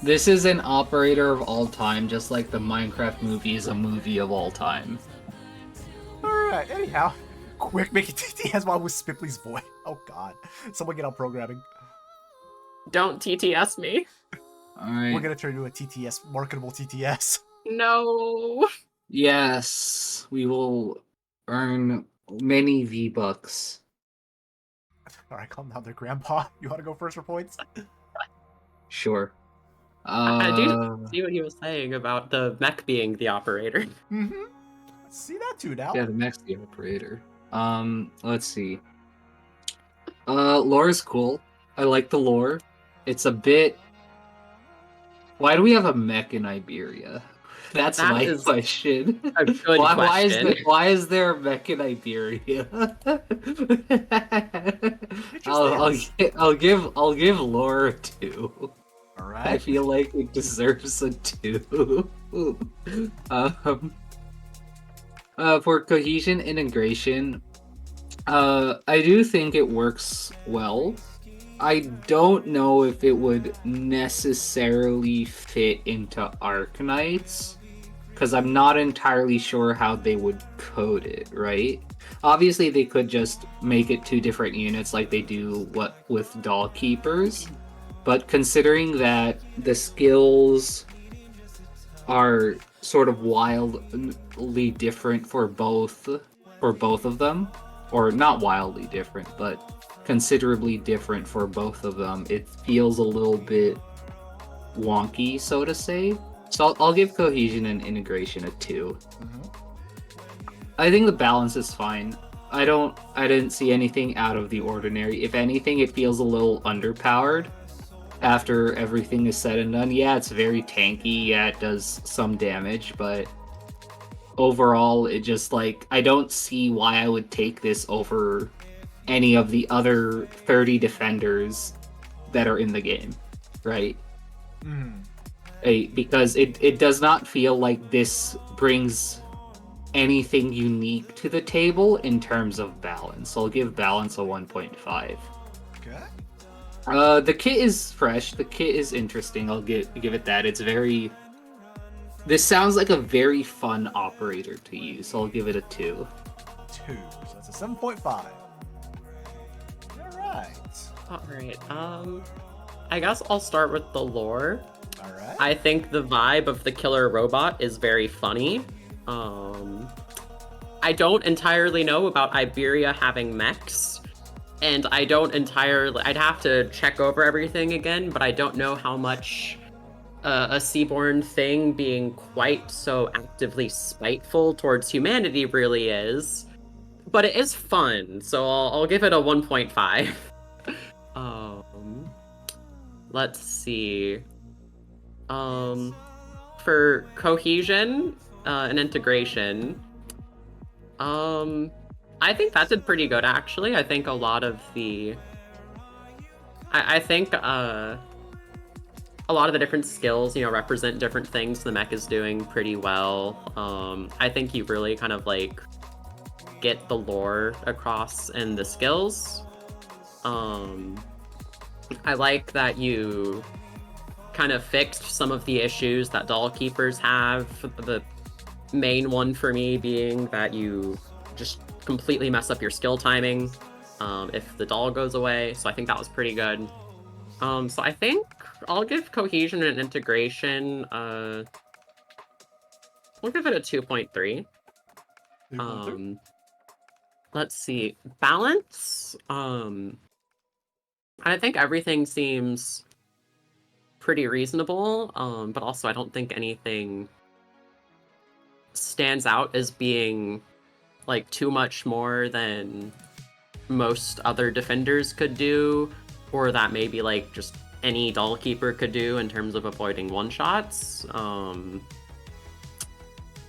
This is an operator of all time, just like the Minecraft movie is a movie of all time. Alright, anyhow. Quick, make it TTS while with Spipley's voice. Oh god. Someone get on programming. Don't TTS me. Alright. We're gonna turn into a TTS, marketable TTS. No. Yes, we will earn many V-Bucks. Alright, calm down there, Grandpa. You wanna go first for points? Sure. I do see what he was saying about the mech being the operator. Mm-hmm. See that too now. Yeah, the mech's the operator. Let's see. Lore is cool. I like the lore. It's a bit... Why do we have a mech in Iberia? That's That my is question. A good question. Why is there a mech in Iberia? I'll give lore a 2. I Alright. feel like it deserves a 2. For cohesion integration, I do think it works well. I don't know if it would necessarily fit into Arknights, because I'm not entirely sure how they would code it, right? Obviously, they could just make it 2 different units like they do with Doll Keepers, but considering that the skills are sort of wildly different for both of them, or not wildly different, but considerably different for both of them, it feels a little bit wonky, so to say. So I'll give cohesion and integration a 2. I think the balance is fine. I didn't see anything out of the ordinary. If anything, it feels a little underpowered after everything is said and done. Yeah, it's very tanky. Yeah, it does some damage, but overall, it just, like, I don't see why I would take this over any of the other 30 defenders that are in the game, right? Because it does not feel like this brings anything unique to the table in terms of balance. So I'll give balance a 1.5. Okay. The kit is fresh. The kit is interesting. I'll give it that. It's very... This sounds like a very fun operator to use, so I'll give it a 2. 2. So that's a 7.5. Alright. I guess I'll start with the lore. Alright. I think the vibe of the killer robot is very funny. I don't entirely know about Iberia having mechs, and I don't entirely... I'd have to check over everything again, but I don't know how much a Seaborn thing being quite so actively spiteful towards humanity really is. But it is fun, so I'll give it a 1.5. Let's see. For cohesion and integration, I think that did pretty good, actually. I think a lot of the... I think a lot of the different skills, represent different things the mech is doing pretty well. I think you really kind of, like, get the lore across in the skills. I like that you kind of fixed some of the issues that Doll Keepers have. The main one for me being that you just completely mess up your skill timing if the doll goes away. So I think that was pretty good. So I think I'll give cohesion and integration. We'll give it a 2.3. Let's see. Balance. I think everything seems pretty reasonable, but also I don't think anything stands out as being like too much more than most other defenders could do, or that maybe like just any doll keeper could do in terms of avoiding one-shots.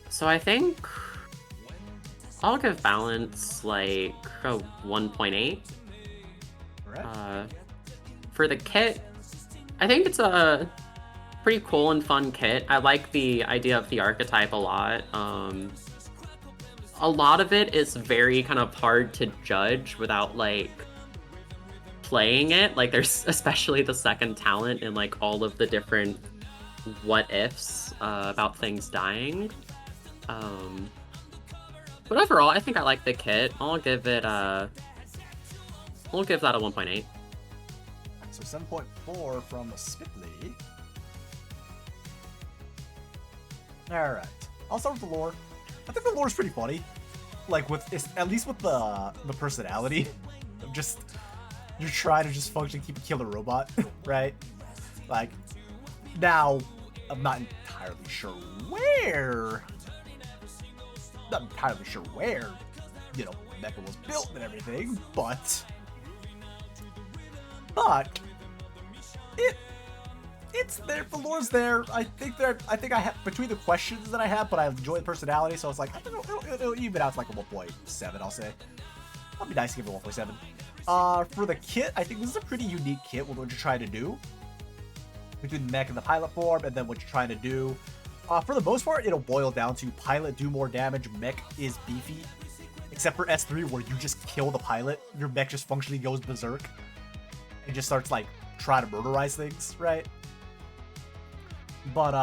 So I think I'll give balance like a 1.8. For the kit, I think it's a pretty cool and fun kit. I like the idea of the archetype a lot. a lot of it is very kind of hard to judge without like playing it. Like there's especially the second talent and like all of the different what ifs about things dying. But overall, I think I like the kit. I'll give that a 1.8. So 7.4 from Spitley. Alright. I'll start with the lore. I think the lore is pretty funny. Like, at least with the personality. Of just, you're trying to just function, keep a killer robot, right? Like, now, I'm not entirely sure where, you know, Mecha was built and everything, but it's there. The lore's there. I think I have between the questions that I have, but I enjoy the personality, so it's like I think it'll even out to like a 1.7. I'll say. I'll be nice to give it a 1.7. For the kit, I think this is a pretty unique kit with what you're trying to do between the mech and the pilot form, and then what you're trying to do. For the most part, it'll boil down to pilot do more damage, mech is beefy, except for S3 where you just kill the pilot, your mech just functionally goes berserk and just starts like trying to murderize things, right? But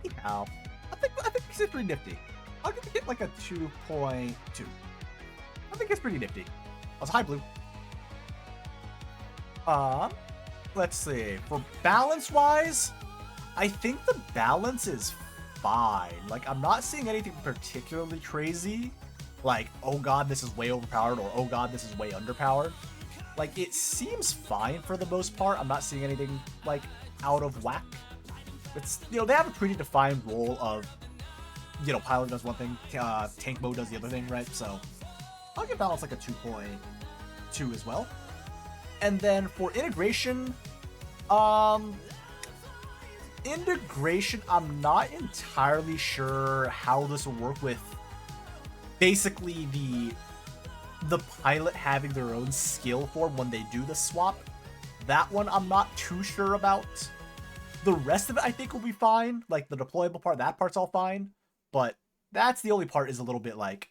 anyhow, I think it's pretty nifty. I'll give it like a 2.2. I think it's pretty nifty. Also, hi Blue. Let's see. For balance-wise, I think the balance is fine. Like, I'm not seeing anything particularly crazy. Like, oh god, this is way overpowered, or oh god, this is way underpowered. Like, it seems fine for the most part. I'm not seeing anything, like, out of whack. It's, you know, they have a pretty defined role of, you know, pilot does one thing, tank mode does the other thing, right? So, I'll give balance like a 2.2 as well. And then for integration, I'm not entirely sure how this will work with basically the pilot having their own skill form when they do the swap. That one I'm not too sure about. The rest of it I think will be fine. Like the deployable part, that part's all fine. But that's the only part is a little bit like,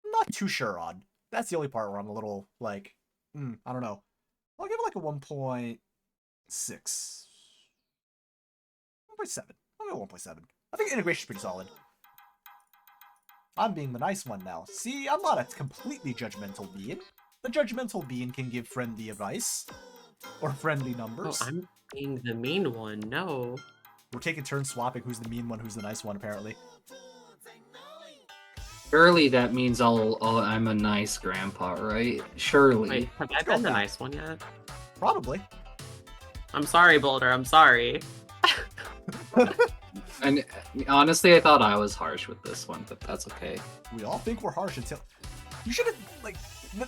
I'm not too sure on. That's the only part where I'm a little like, I don't know. I'll give it like a 1.6. 1.7. I'll go 1.7. I think integration's pretty solid. I'm being the nice one now. See, I'm not a completely judgmental being. The judgmental being can give friendly advice. Or friendly numbers. Oh, I'm being the mean one, no. We're taking turns swapping who's the mean one, who's the nice one, apparently. Surely that means I'm a nice grandpa, right? Surely. Wait, have I been the nice one yet? Probably. I'm sorry, Boulder, I'm sorry. And honestly, I thought I was harsh with this one, but that's okay. We all think we're harsh until... You should have, like...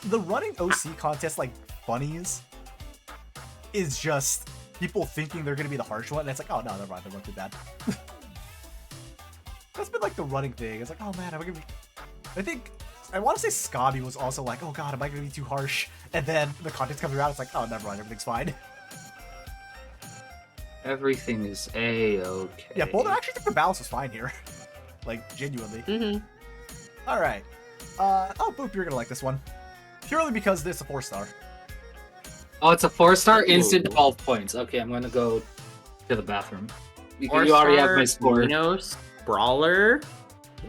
The running OC contest, like, funnies is just people thinking they're gonna be the harsh one, and it's like, oh, no, never mind, they're not too bad. That's been, like, the running thing. It's like, oh, man, am I gonna be... I think... I want to say Scotty was also like, oh, God, am I gonna be too harsh? And then the contest comes around, it's like, oh, never mind, everything's fine. Everything is A-okay. Yeah, Boulder actually think the balance was fine here. Like, genuinely. Mm-hmm. Alright. Oh, Boop, you're gonna like this one. Purely because it's a 4-star. Oh, it's a 4-star Ooh. instant 12 points. Okay, I'm gonna go to the bathroom. You already have my score. Minos, Brawler.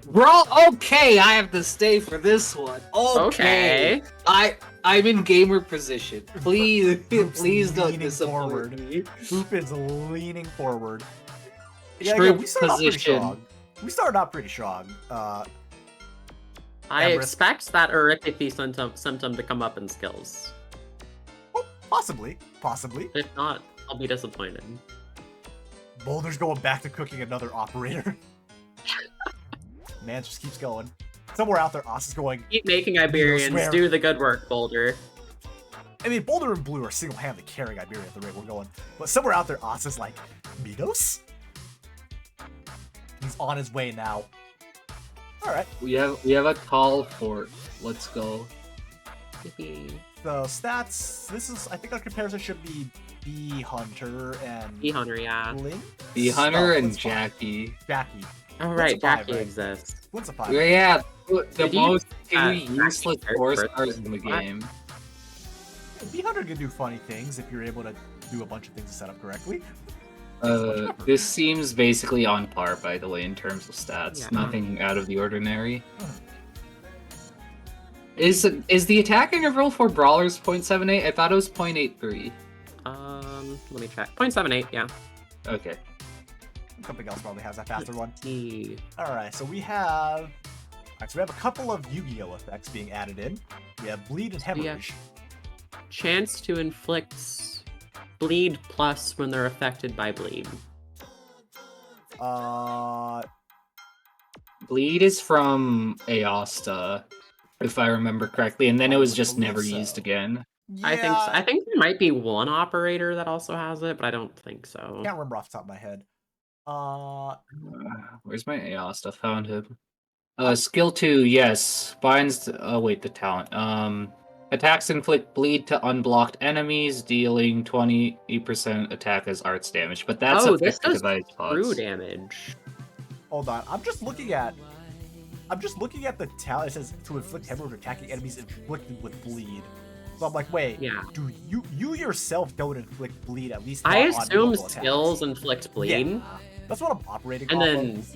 Bro, okay, I have to stay for this one. Okay. I'm in gamer position. Please, please don't leaning disappoint forward. me. Boop is leaning forward. Yeah, True again, we started out pretty position. strong. We started out pretty strong. I Everest. expect that Ericathy symptom to come up in skills. Oh, possibly. Possibly. If not, I'll be disappointed. Boulder's going back to cooking another operator. Man just keeps going. Somewhere out there, Os is going... Keep making Iberians swear. do the good work, Boulder. I mean, Boulder and Blue are single-handedly carrying Iberia at the rate we're going. But somewhere out there, Os is like, Minos? He's on his way now. Alright. We have a tall fort. Let's go. The stats, this is, I think our comparison should be Bee Hunter and Bee Hunter, yeah. Blink? The Hunter Oh, and Blink's fine. Jackie. Jackie. Oh Blink's right, a five, Jackie right? exists. Blink's a 5. Yeah, the Did you- most two Jackie useless first 4-stars versus in the what? game. Bee Hunter can do funny things if you're able to do a bunch of things to set up correctly. This seems basically on par, by the way, in terms of stats. Yeah. Nothing out of the ordinary. Hmm. Is the attack interval for brawlers 0.78? I thought it was 0.83. Let me check. 0.78, yeah. Okay. Something else probably has that faster one. E. Alright, so we have... Alright, so we have a couple of Yu-Gi-Oh! Effects being added in. We have Bleed and Yeah. Hemorrhage. Chance to inflict bleed plus when they're affected by bleed. Bleed is from Aosta, if I remember correctly, and then it was just never believe used so. again. Yeah, I think so. I think there might be one operator that also has it, but I don't think so. can't remember off the top of my head. Where's my Aosta? Found him. Skill 2, yes. Binds... Oh, wait, the talent. Attacks inflict bleed to unblocked enemies, dealing 20% attack as arts damage. But that's Oh, this affected does by true spots. damage. Hold on, I'm just looking at the talent. It says to inflict hemorrhage attacking enemies inflicted with bleed. So I'm like, wait, Yeah. do you yourself don't inflict bleed at least? I not on assume normal attacks? skills inflict bleed, Yeah, that's what I'm operating and off then of.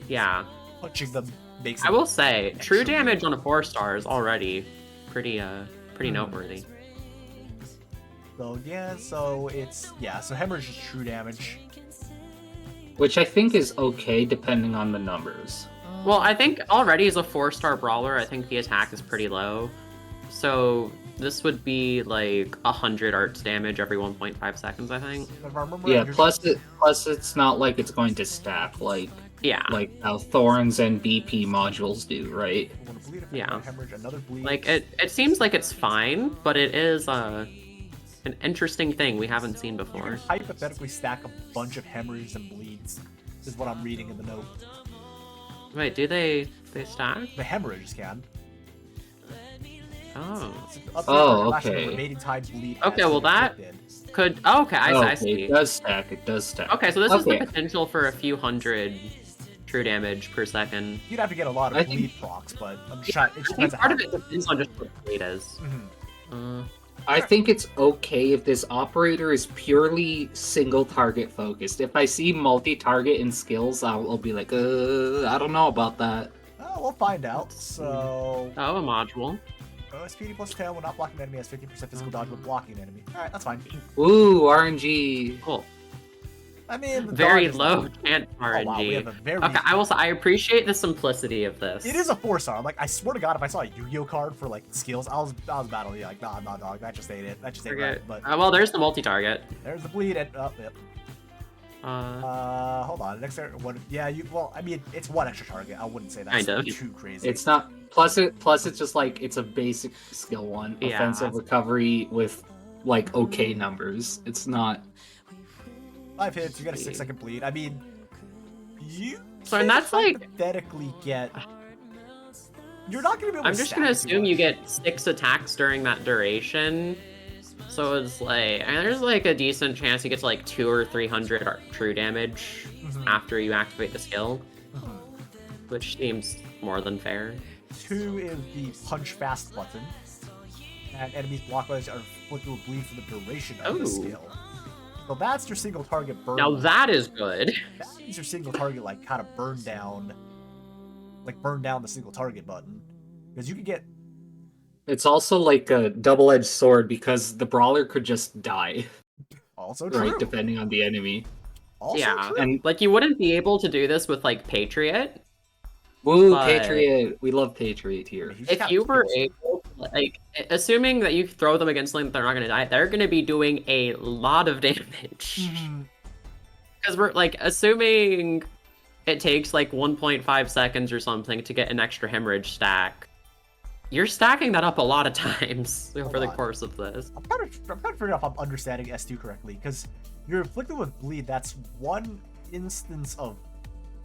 yeah. Punching them makes. I them will say, extra true weak. damage on a 4-star is already pretty noteworthy. So yeah, so it's so hemorrhage is true damage. Which I think is okay, depending on the numbers. Well, I think already as a 4-star brawler, I think the attack is pretty low. So this would be like 100 arts damage every 1.5 seconds, I think. If I remember Yeah, right, plus it's not like it's going to stack like Yeah. how Thorns and BP modules do, right? We're gonna bleed Yeah. hemorrhage, another bleed. Like it seems like it's fine, but it is an interesting thing we haven't seen you before. can hypothetically stack a bunch of hemorrhages and bleeds. Is what I'm reading in the note. Wait, do they stack? The hemorrhages can. Oh. Oh, The okay. remaining time bleed. Okay, has well been that inflicted. could okay, I Okay, see. it does stack. It does stack. Okay, so this is the Okay. potential for a few hundred true damage per second. You'd have to get a lot of I think- bleed procs, but I'm just trying. It I just think depends on part how- of it depends on just what the bleed is. Mhm. I think it's okay if this operator is purely single target focused. If I see multi-target in skills, I'll be like, I don't know about that. Oh, we'll find out. So, Oh, a module. speedy plus 10 when not blocking an enemy has 15% physical dodge when blocking an enemy. Alright, that's fine. Ooh, RNG. Cool. I mean, the Very dodge is low not- chance Oh, wow, we RNG. have a very. Okay, I will say I appreciate the simplicity of this. It is a 4-star. Like, I swear to God, if I saw a Yu-Gi-Oh card for like skills, I was battling like, nah, dog, that just ain't it. That just ain't Forget. right. But Well, there's the multi-target. there's the bleed and yep. Hold on. Next one. Yeah, well, I mean, it's one extra target. I wouldn't say that's Kind of. too crazy. It's not. Plus, it's just like it's a basic skill one. Yeah. Offensive recovery with like okay numbers. It's not. 5 hits. You get a 6-second bleed. I mean, you. So, and can that's like- hypothetically get. You're not gonna be able. I'm to just stack gonna if assume you want. get 6 attacks during that duration. So it's like, and there's like a decent chance you get to like 200 or 300 true damage Mhm. after you activate the skill, Mhm. which seems more than fair. 2 is the punch fast button, and enemies blocked by this are inflicted with bleed for the duration of the Oh. skill. So that's your single target burn. Now that is good. That means your single target like kind of burn down the single target button, because you could get. It's also like a double-edged sword because the brawler could just die, Also true. right? Depending on the enemy. Also Yeah, true. And like you wouldn't be able to do this with like Patriot. woo, But- Patriot. We love Patriot here. just If gotta you were kill able, like, assuming that you throw them against something that they're not gonna die, they're gonna be doing a lot of damage. Mhm. Because we're like assuming it takes like 1.5 seconds or something to get an extra hemorrhage stack. You're stacking that up a lot of times over the lot. course of this. I'm trying to figure out if I'm understanding S2 correctly, because you're afflicted with bleed. That's one instance of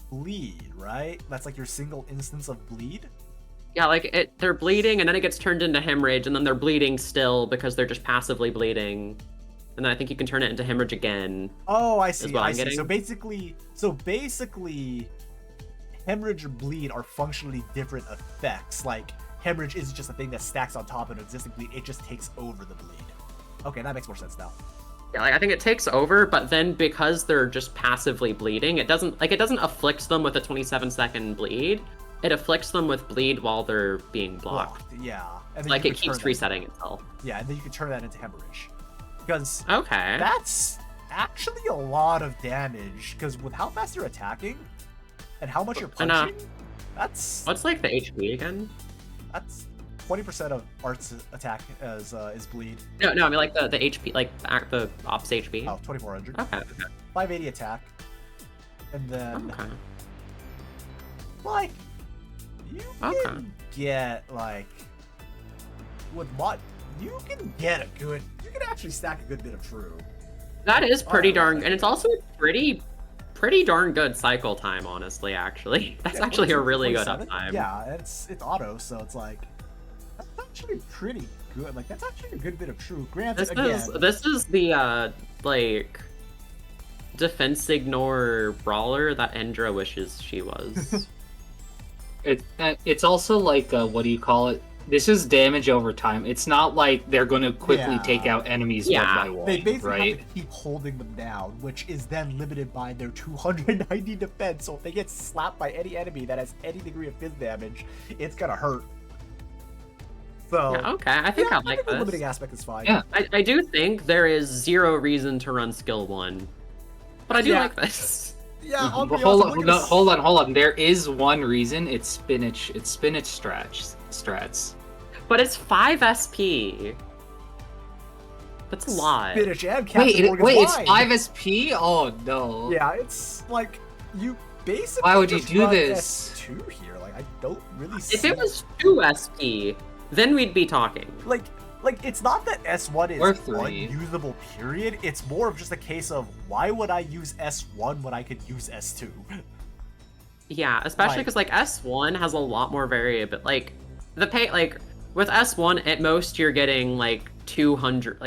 bleed, right? That's like your single instance of bleed. Yeah, like they're bleeding and then it gets turned into hemorrhage and then they're bleeding still because they're just passively bleeding. and then I think you can turn it into hemorrhage again. Oh, I see. what I I'm see. getting. So basically, hemorrhage and bleed are functionally different effects. Like hemorrhage is just a thing that stacks on top of an existing bleed. It just takes over the bleed. Okay, that makes more sense now. Yeah, like I think it takes over, but then because they're just passively bleeding, it doesn't afflict them with a 27-second bleed. It afflicts them with bleed while they're being blocked. Yeah. And then Like you it can turn keeps resetting itself. Yeah, and then you can turn that into hemorrhage. Because Okay. that's actually a lot of damage. Because with how fast you're attacking and how much you're And, punching, that's What's like the HP again? 20% of Art's attack is bleed. No, I mean like the HP, like the ops HP. Oh, 2400. Okay. 580 attack. And then, Okay. like, you Okay. can get, like, with mod, you can actually stack a good bit of true. That is pretty yeah. darn, and it's also pretty darn good cycle time, honestly. Actually, that's Yeah, actually a really good 27? uptime. Yeah, it's auto, so it's like, that's actually pretty good. Like, that's actually a good bit of true. Granted, This is the like defense ignore brawler that Endra wishes she was. It's also like what do you call it? This is damage over time. It's not like they're going to quickly Yeah. take out enemies Yeah. one by one, they basically right? have to keep holding them down, which is then limited by their 290 defense. So if they get slapped by any enemy that has any degree of fizz damage, it's gonna hurt. So Yeah, okay, I think I like the this. limiting aspect is fine. Yeah. I do think there is zero reason to run skill 1, but I do Yeah. like this. Yeah, I'll be But honest, hold I'm gonna on, hold on. There is one reason. It's spinach. It's spinach strats. But it's 5 SP. That's a lot. Spinach and Captain Morgan's Wait, it's Wine. 5 SP? Oh no. Yeah, it's like you basically. Why would you just do run this? S2 here? Like I don't really see. If it was 2 SP, then we'd be talking. like it's not that S1 Or is 3. unusable, period. It's more of just a case of why would I use S1 when I could use S2? Yeah, especially Like- because like S1 has a lot more variability. Like with S1 at most you're getting like 200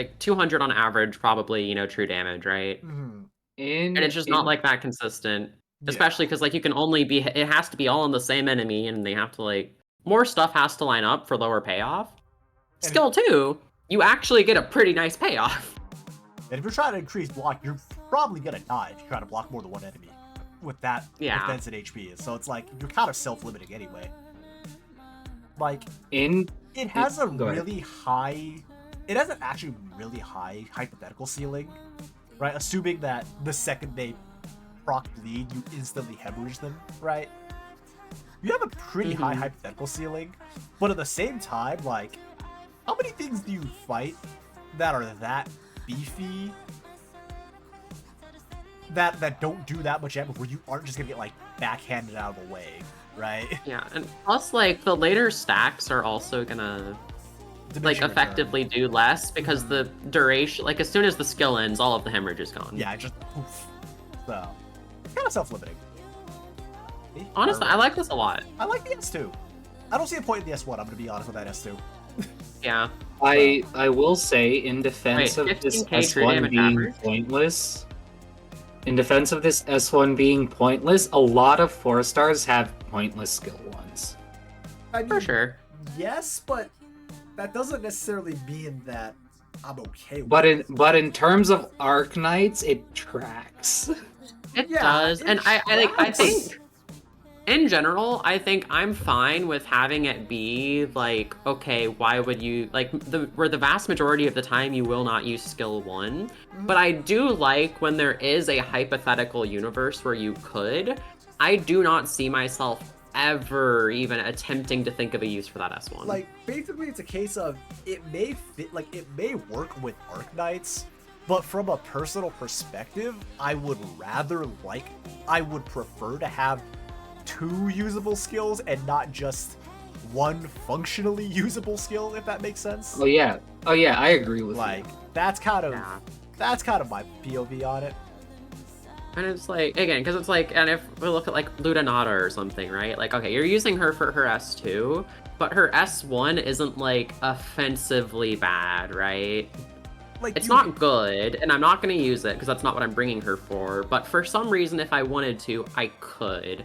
on average, probably, true damage, right? Mhm. And it's just not like that consistent. Yeah. Especially because like you can only it has to be all on the same enemy, and they have to like more stuff has to line up for lower payoff. And- Skill 2, you actually get a pretty nice payoff. And if you're trying to increase block, you're probably gonna die if you try to block more than one enemy with that Yeah. defense and HP. So it's like you're kind of self-limiting anyway. Like in it has a Go ahead. really high. It has an actually really high hypothetical ceiling, right? Assuming that the second they proc bleed, you instantly hemorrhage them, right? You have a pretty high Mhm. hypothetical ceiling, but at the same time, like, how many things do you fight that are that beefy that don't do that much damage where you aren't just gonna get like backhanded out of the way, right? Yeah, and plus like the later stacks are also gonna like Diminishing return. effectively do less because the duration, like as soon as the skill ends, all of the hemorrhage is gone. Yeah, it just poof. So it's kind of self-limiting. Honestly, I like this a lot. I like the S2. I don't see a point in the S1. I'm gonna be honest with that S2. Yeah. I will say in defense Wait, of this 15K true S1 damage being average? pointless. In defense of this S1 being pointless, a lot of 4-stars have pointless skill 1s. I mean, For sure. yes, but that doesn't necessarily mean that I'm okay with But it. in terms of Arknights, it tracks. It Yeah, does, it and I tracks. think in general, I think I'm fine with having it be like, okay, why would you like where the vast majority of the time you will not use skill 1, but I do like when there is a hypothetical universe where you could. I do not see myself ever even attempting to think of a use for that S1. Like, basically, it's a case of it may fit, like, it may work with Arknights, but from a personal perspective, I would prefer to have 2 usable skills and not just 1 functionally usable skill, if that makes sense. Oh yeah, I agree with Like, you. that's kind of Yeah. my POV on it. And it's like, again, because it's like, and if we look at like Ludonata or something, right? Like, okay, you're using her for her S2, but her S1 isn't like offensively bad, right? Like It's you- not good, and I'm not going to use it because that's not what I'm bringing her for. But for some reason, if I wanted to, I could.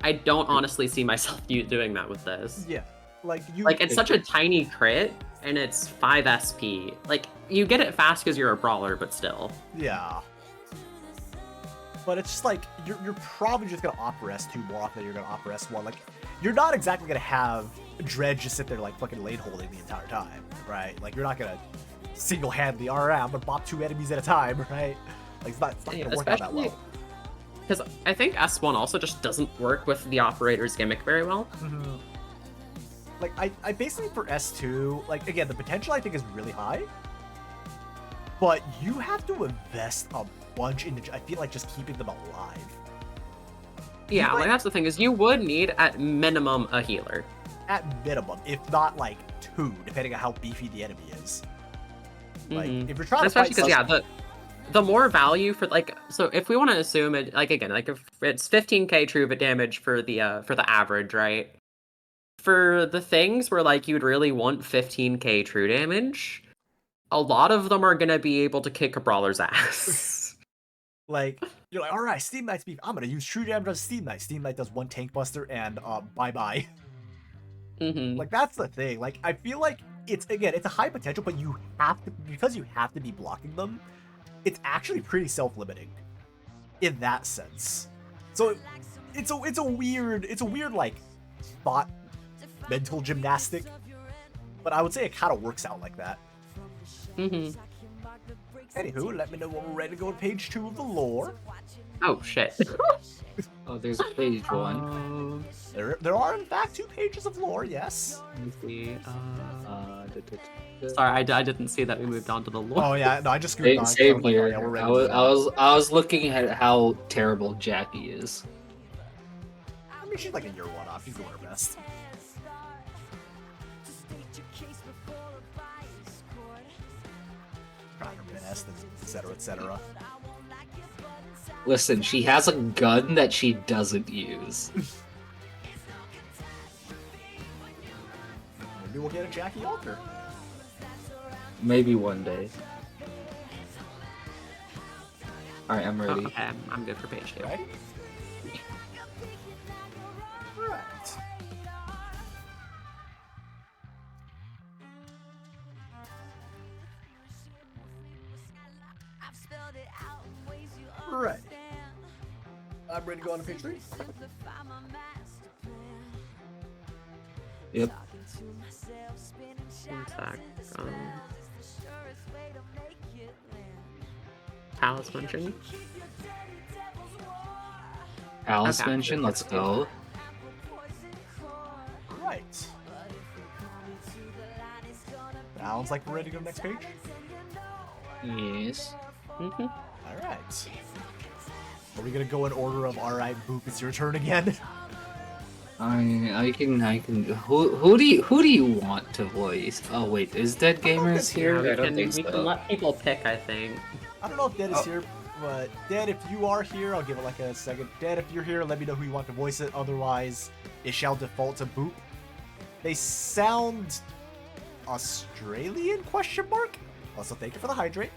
I don't honestly see myself doing that with this. Yeah, like you. Like, it's such a tiny crit, and it's 5 SP. Like, you get it fast because you're a brawler, but still. Yeah. But it's just like you're probably just gonna op rest 2 more often than you're gonna op rest 1. Like, you're not exactly gonna have Dredge just sit there like fucking lane holding the entire time, right? Like, you're not gonna single-handedly, alright, I'm gonna bop 2 enemies at a time, right? Like, it's not gonna work out that well. Because I think S1 also just doesn't work with the operator's gimmick very well. Mhm. Like, I basically for S2, like, again, the potential I think is really high, but you have to invest a bunch into, I feel like, just keeping them alive. Yeah, Like- like that's the thing, is you would need, at minimum, a healer. At minimum, if not like 2, depending on how beefy the enemy is. Like, Mhm. if you're trying Especially to fight because, the more value for, like, so if we want to assume it, like, again, like, if it's 15k true but damage for the average, right? For the things where, like, you'd really want 15k true damage, a lot of them are gonna be able to kick a brawler's ass. like, you're like, alright, Steam Knight's beef, I'm gonna use true damage on Steam Knight. Steam Knight does 1 tank buster and bye-bye. Mm-hmm. Like, that's the thing. Like, I feel like it's a high potential, but you have to, because you have to be blocking them, it's actually pretty self-limiting in that sense. So it's a weird like thought mental gymnastic, but I would say it kind of works out like that. Mm-hmm. Anywho, let me know when we're ready to go to page 2 of the lore. Oh, shit. Oh, there's page 1. There are in fact 2 pages of lore, yes. Let me see. Da. Sorry, I didn't see that we moved on to the lore. Oh yeah, no, I just screwed on. Same Like, here. oh, yeah, we're ready I to was, go. I was looking at how terrible Jackie is. I mean, she's like a year 1 off. She's doing her best. Trying her best, etc., etc. Listen, she has a gun that she doesn't use. Maybe we'll get a Jackie Alter. Maybe one day. Alright, I'm Oh, ready. okay, I'm good for page 2. Right? Right. Right. I'm ready to go on to page 3. Yep. One sec. Palace mention. Alice Okay. mentioned, let's go. Right. Sounds like we're ready to go to the next page. Yes. Mm-hmm. Alright. Are we gonna go in order of alright, Boop, it's your turn again? I can. Who do you want to voice? Oh wait, is Dead Gamers here? we I don't can, think we so. can let people pick, I think. I don't know if Dead is here, but Dead, if you are here, I'll give it like a second. Dead, if you're here, let me know who you want to voice it. Otherwise, it shall default to Boop. They sound Australian? Question mark. Also, thank you for the hydrate.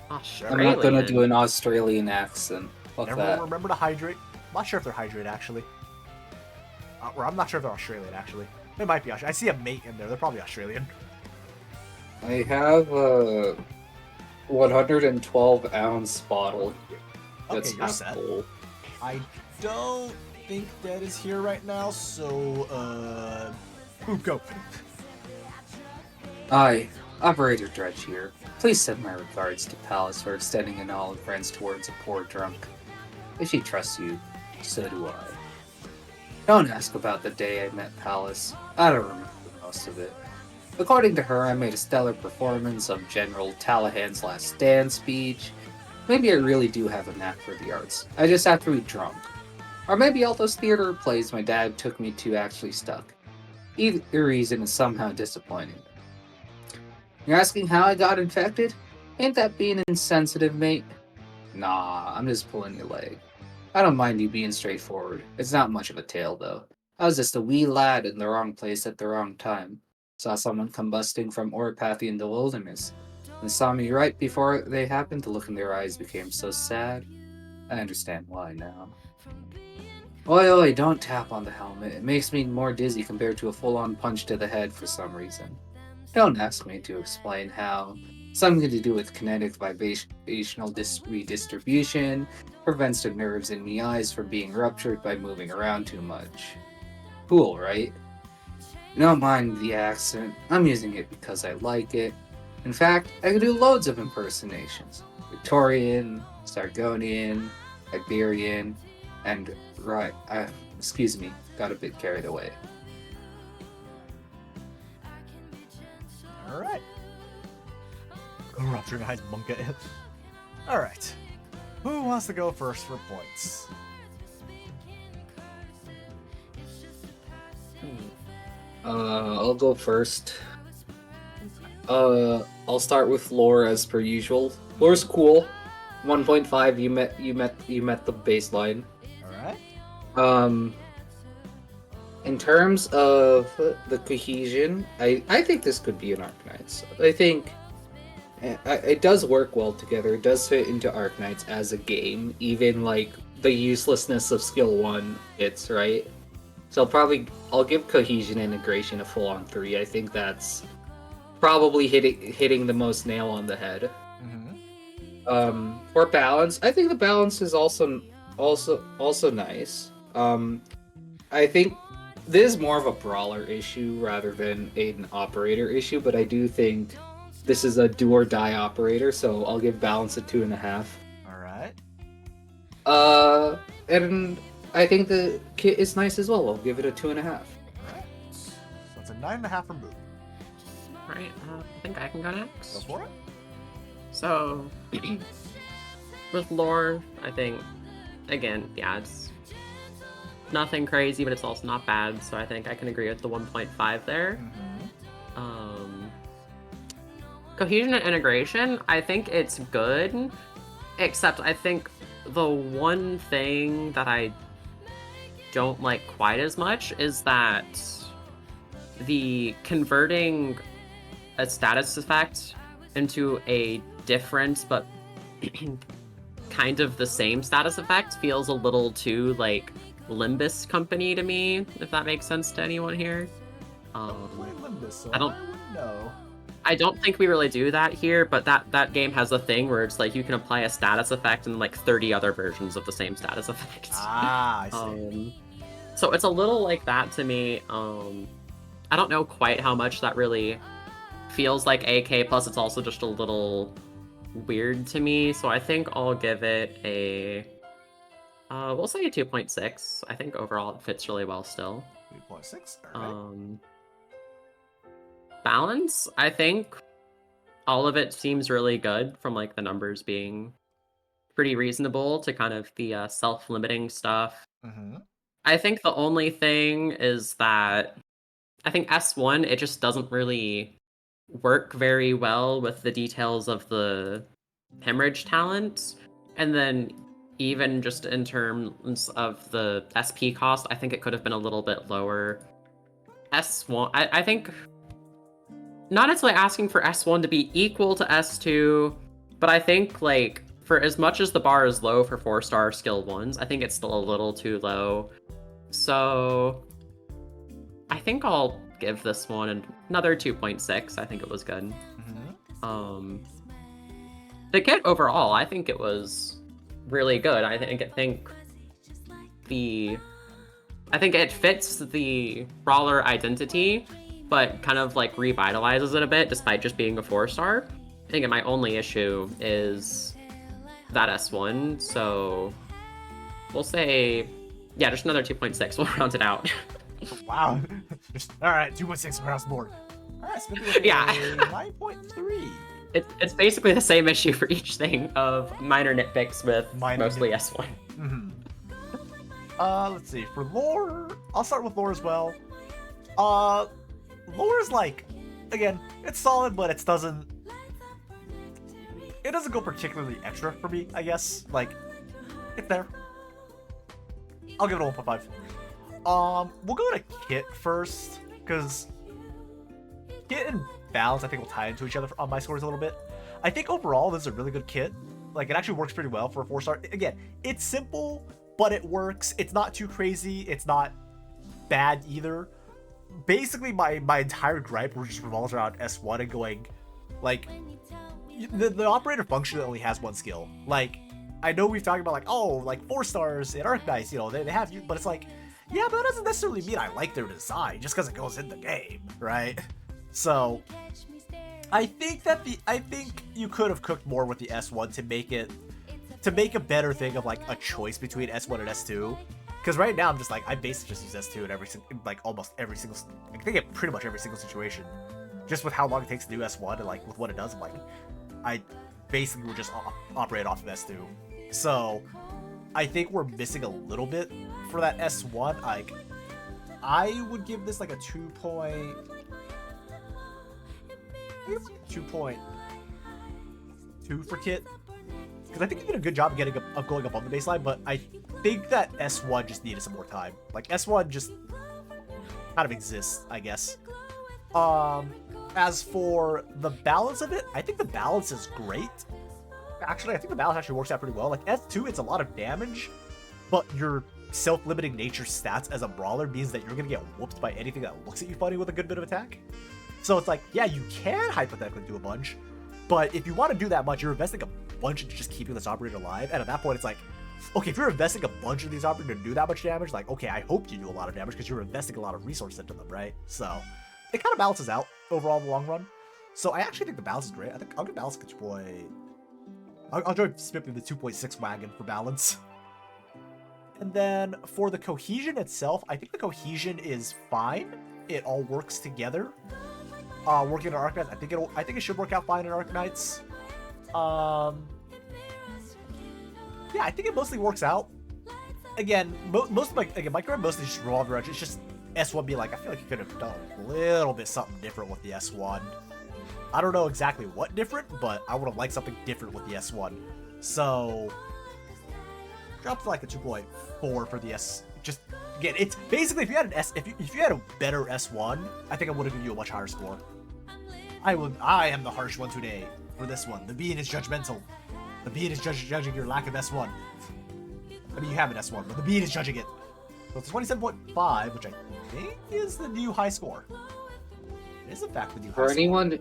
I'm Australian. not gonna do an Australian accent. Fuck Everyone that. remember to hydrate. I'm not sure if they're hydrate actually. Or I'm not sure if they're Australian actually. They might be Australian. I see a mate in there. They're probably Australian. I have a 112-ounce bottle. That's Okay, you're half set. full. I don't think Dead is here right now, so Boop, go. Hi, Operator Dredge here. Please send my regards to Palace for extending an olive branch towards a poor drunk. If she trusts you, so do I. Don't ask about the day I met Palace. I don't remember most of it. According to her, I made a stellar performance of General Talahan's last stand speech. Maybe I really do have a knack for the arts. I just have to be drunk. Or maybe all those theater plays my dad took me to actually stuck. Either reason is somehow disappointing. You're asking how I got infected? Ain't that being insensitive, mate? Nah, I'm just pulling your leg. I don't mind you being straightforward. It's not much of a tale, though. I was just a wee lad in the wrong place at the wrong time. Saw someone combusting from Orpathy in the wilderness. and saw me right before they happened, the look in their eyes became so sad. I understand why now. Oi, oi, don't tap on the helmet. It makes me more dizzy compared to a full-on punch to the head for some reason. Don't ask me to explain how. Something to do with kinetic vibrational redistribution prevents the nerves in the eyes from being ruptured by moving around too much. Cool, right? Don't mind the accent. I'm using it because I like it. In fact, I can do loads of impersonations. Victorian, Sargonian, Iberian, and excuse me, got a bit carried away. Alright. Rupturing eyes monk it. Alright. Who wants to go first for points? I'll go first. I'll start with lore as per usual. Lore's cool. 1.5. You met the baseline. Alright. In terms of the cohesion, I think this could be an Arknights. I think it does work well together. It does fit into Arknights as a game, even like the uselessness of skill 1 hits, right? So I'll give cohesion integration a full-on 3. I think that's probably hitting the most nail on the head. Mm-hmm. For balance, I think the balance is also nice. I think this is more of a brawler issue rather than an operator issue, but I do think this is a do or die operator, so I'll give balance a 2.5. Alright. And I think the kit is nice as well. I'll give it a 2.5. Alright. So it's a 9.5 for Moon. Right, I think I can go Go next. for it. So, with lore, I think, again, yeah, it's nothing crazy, but it's also not bad, so I think I can agree with the 1.5 there. Mm-hmm. Cohesion and integration, I think it's good, except I think the one thing that I don't like quite as much is that the converting a status effect into a different but kind of the same status effect feels a little too like Limbus Company to me, if that makes sense to anyone here. Play Limbus, so I don't- wouldn't know. I don't think we really do that here, but that game has a thing where it's like you can apply a status effect in like 30 other versions of the same status effect. Ah, I see. So it's a little like that to me. I don't know quite how much that really feels like AK, plus it's also just a little weird to me, so I think I'll give it a we'll say a 2.6. I think overall it fits really well still. 3.6. Alright. Balance, I think all of it seems really good, from like the numbers being pretty reasonable to kind of the self-limiting stuff. Mm-hmm. I think the only thing is that I think S1, it just doesn't really work very well with the details of the hemorrhage talent. And then even just in terms of the SP cost, I think it could have been a little bit lower. S1, I think not necessarily asking for S1 to be equal to S2, but I think like for as much as the bar is low for 4-star skill 1s, I think it's still a little too low. So I think I'll give this one another 2.6. I think it was good. Mm-hmm. The kit overall, I think it was really good. I think it fits the brawler identity, but kind of like revitalizes it a bit despite just being a 4-star. I think my only issue is that S1, so we'll say, yeah, just another 2.6. We'll round it out. Wow. Alright, 2.6 across the board. Alright, so maybe Yeah. 9.3. It's basically the same issue for each thing of minor nitpicks with mostly S1. Mm-hmm. Let's see. For lore, I'll start with lore as well. Lore is like, again, it's solid, but it doesn't go particularly extra for me, I guess. Like, it's there. I'll give it a 1.5. We'll go to kit first, because kit and balance I think will tie into each other on my scores a little bit. I think overall this is a really good kit. Like, it actually works pretty well for a 4-star. Again, it's simple, but it works. It's not too crazy. It's not bad either. Basically, my entire gripe just revolves around S1 and going, like, the operator functionally only has one skill. Like, I know we've talked about, like, oh, like, 4 stars in Arknights, you know, they have you, but it's like, yeah, but that doesn't necessarily mean I like their design just because it goes in the game, right? So, I think you could have cooked more with the S1 to make a better thing of like a choice between S1 and S2. Because right now I'm just like, I basically just use S2 in almost every single, I think in pretty much every single situation. Just with how long it takes to do S1 and like with what it does, I'm like, I basically would just operate off of S2. So I think we're missing a little bit for that S1. Like, I would give this like a 2.2 for Kit, because I think he did a good job of going above the baseline, but I think that S1 just needed some more time. Like, S1 just kind of exists, I guess. As for the balance of it, I think the balance is great. Actually, I think the balance actually works out pretty well. Like, S2, it's a lot of damage, but your self-limiting nature stats as a brawler means that you're gonna get whooped by anything that looks at you funny with a good bit of attack. So it's like, yeah, you can hypothetically do a bunch, but if you want to do that much, you're investing a bunch into just keeping this operator alive, and at that point, it's like, okay, if you're investing a bunch of these operators to do that much damage, like, okay, I hope you do a lot of damage because you're investing a lot of resources into them, right? So it kind of balances out overall in the long run. So I actually think the balance is great. I think I'll give balance a 2. I'll join Spippy the 2.6 wagon for balance. And then for the cohesion itself, I think the cohesion is fine. It all works together. Working on Arknights, I think it should work out fine in Arknights. Yeah, I think it mostly works out. Again, most of my gripe mostly just revolves around it's just S1 being like, I feel like you could have done a little bit something different with the S1. I don't know exactly what different, but I would have liked something different with the S1. So drop to like a 2.4 for the S. Just again, it's basically if you had an S, if you had a better S1, I think I would have given you a much higher score. I am the harsh one today for this one. The bean is judgmental. The bean is judging your lack of S1. I mean, you have an S1, but the bean is judging it. So it's 27.5, which I think is the new high score. It is in fact the new high score.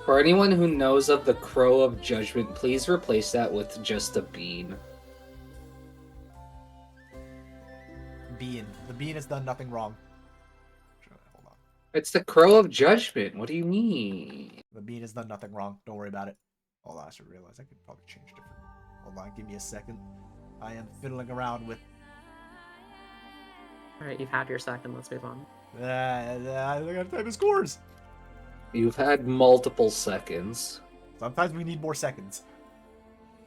For anyone who knows of the Crow of Judgment, please replace that with just a bean. Bean. The bean has done nothing wrong. Hold on. It's the Crow of Judgment. What do you mean? The bean has done nothing wrong. Don't worry about it. Hold on, I should realize I could probably change different. Hold on, give me a second. I am fiddling around with. Alright, you've had your second, let's move on. I gotta type the scores. You've had multiple seconds. Sometimes we need more seconds.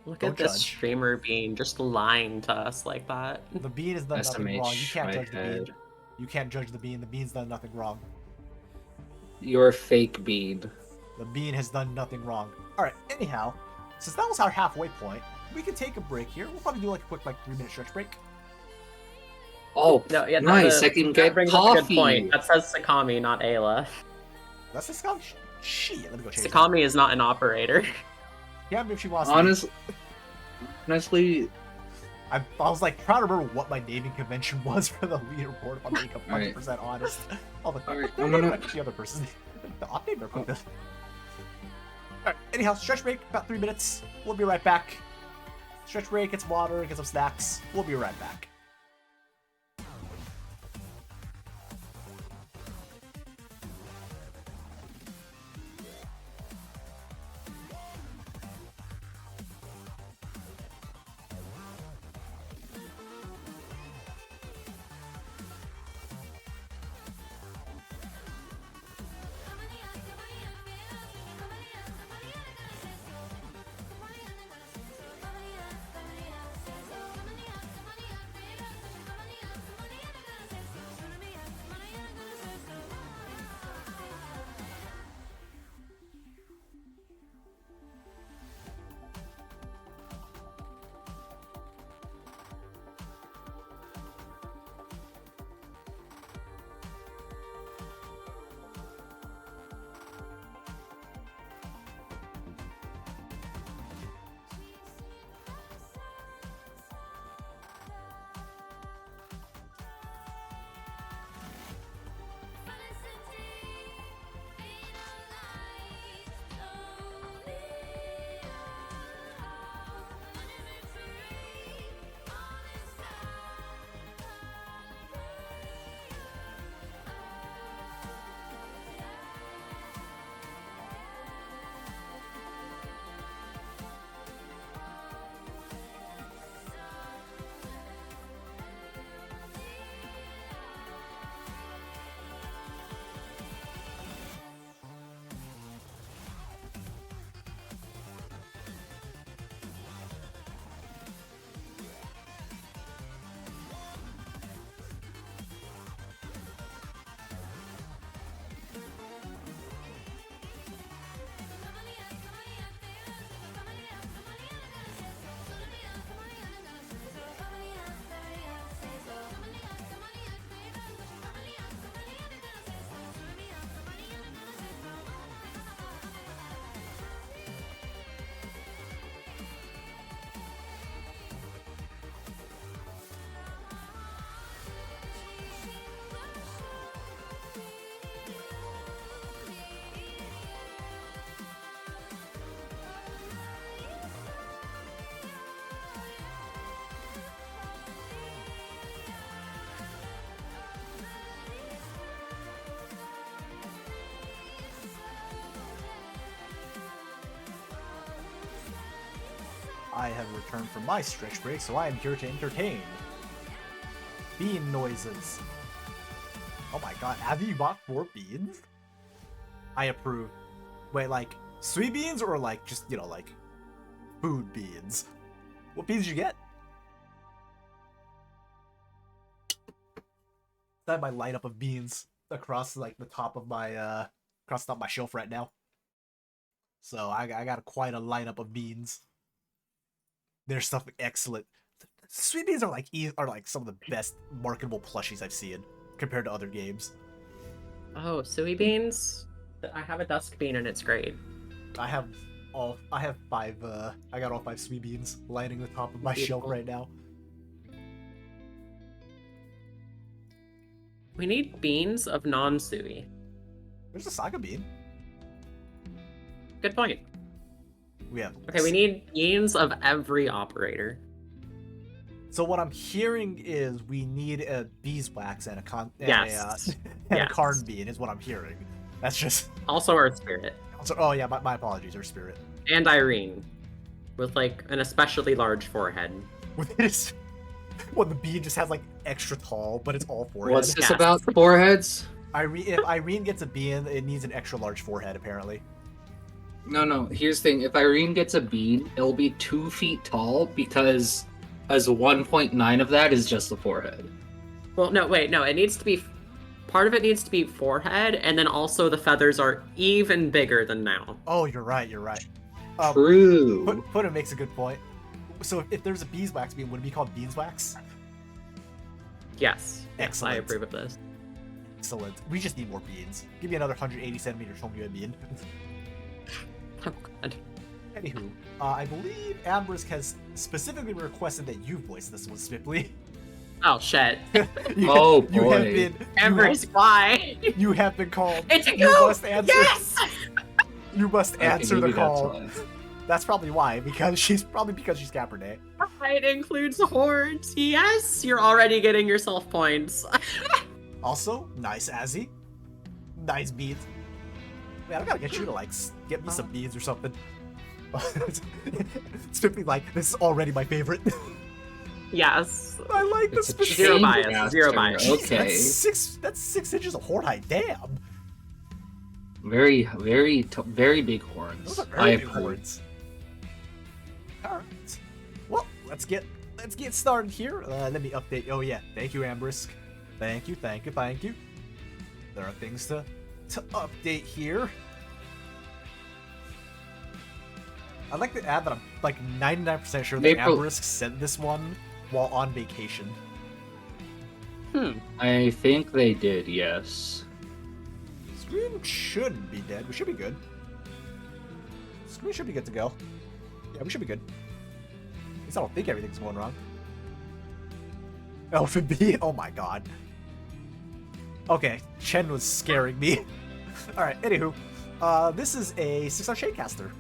Look Don't at this judge. streamer being just lying to us like that. The bean has done nothing wrong. You can't SMH, judge the my bean. head. You can't judge the bean. The bean's done nothing wrong. You're a fake bean. The bean has done nothing wrong. Alright, anyhow, since that was our halfway point, we can take a break here. We'll probably do like a quick 3-minute stretch break. Oh, No, yeah, nice! I can get brings up a coffee. good point. That says Sakami, not Ayla. That's the Scottish. Shit, let me go change Sakami is not an operator. that. Yeah, if she wants Honestly, I was like trying to remember what my naming convention was for the leaderboard. If I'm being 100% Alright. honest. Oh, the, Alright, I'm I'm gonna gonna- the other person. The update or quick. Alright, anyhow, stretch break, about 3 minutes. We'll be right back. Stretch break, get some water, get some snacks. We'll be right back. I have returned from my stretch break, so I am here to entertain. Bean noises. Oh my god, have you bought 4 beans? I approve. Wait, like, sweet beans or like, just, you know, like, food beans? What beans did you get? I have my lineup of beans across, like, the top of my, across the top of my shelf right now. So I got quite a lineup of beans. Their stuff excellent. Sweet beans are like some of the best marketable plushies I've seen compared to other games. Oh, soy beans? I have a dusk bean and it's great. I have 5 I got all 5 sweet beans lining the top of my shelf Beautiful. right now. We need beans of non-sui. There's a saga bean. Good point. We have Okay, we need beans of every operator. So what I'm hearing is we need a beeswax and a Yes. and Yes. a carn bean is what I'm hearing. That's just Also Earth Spirit. also, oh yeah, my apologies, Earth Spirit. And Irene. With like an especially large forehead. With this, well, the bean just has like extra tall, but it's all forehead. What's this Yes. about foreheads? If Irene gets a bean, it needs an extra large forehead apparently. No. Here's the thing. If Irene gets a bean, it'll be 2 feet tall because as 1.9 of that is just the forehead. Well, no, wait, no, it needs to be... Part of it needs to be forehead, and then also the feathers are even bigger than now. Oh, you're right. True. Puddin makes a good point. So if there's a beeswax bean, would it be called beeswax? Yes. Yes, I Excellent. approve of this. Excellent. We just need more beans. Give me another 180 centimeters from you a bean. Oh, God. Anywho, I believe Ambrisk has specifically requested that you voice this one, Smipley. Oh, shit. Oh, You have boy. been Embers, why? you have been called. It's a You go! must answer. Yes! You must Okay, answer the maybe that's call. why. That's probably why, because she's Cabernet. It includes hordes. Yes, you're already getting yourself points. Also, nice Azzy. Nice beans. Man, I gotta get you to like get me some beans or something. It's simply like this is already my favorite. Yes. I like the It's a specific. Zero chain bias, master. zero bias. Okay. That's 6 inches of horde. Damn. Very big horns. Those are I very big approve. hordes. All right. Well, let's get started here. Let me update. Oh yeah, thank you, Ambrisk. Thank you. There are things to update here. I'd like to add that I'm like 99% sure that April- Ambrisk sent this one while on vacation. I think they did, yes. Screen shouldn't be dead. We should be good. Screen should be good to go. Yeah, we should be good. At least I don't think everything's going wrong. Elfin B. Oh my god. Okay, Chen was scaring me. Alright, anywho. This is a 6-star Shadecaster.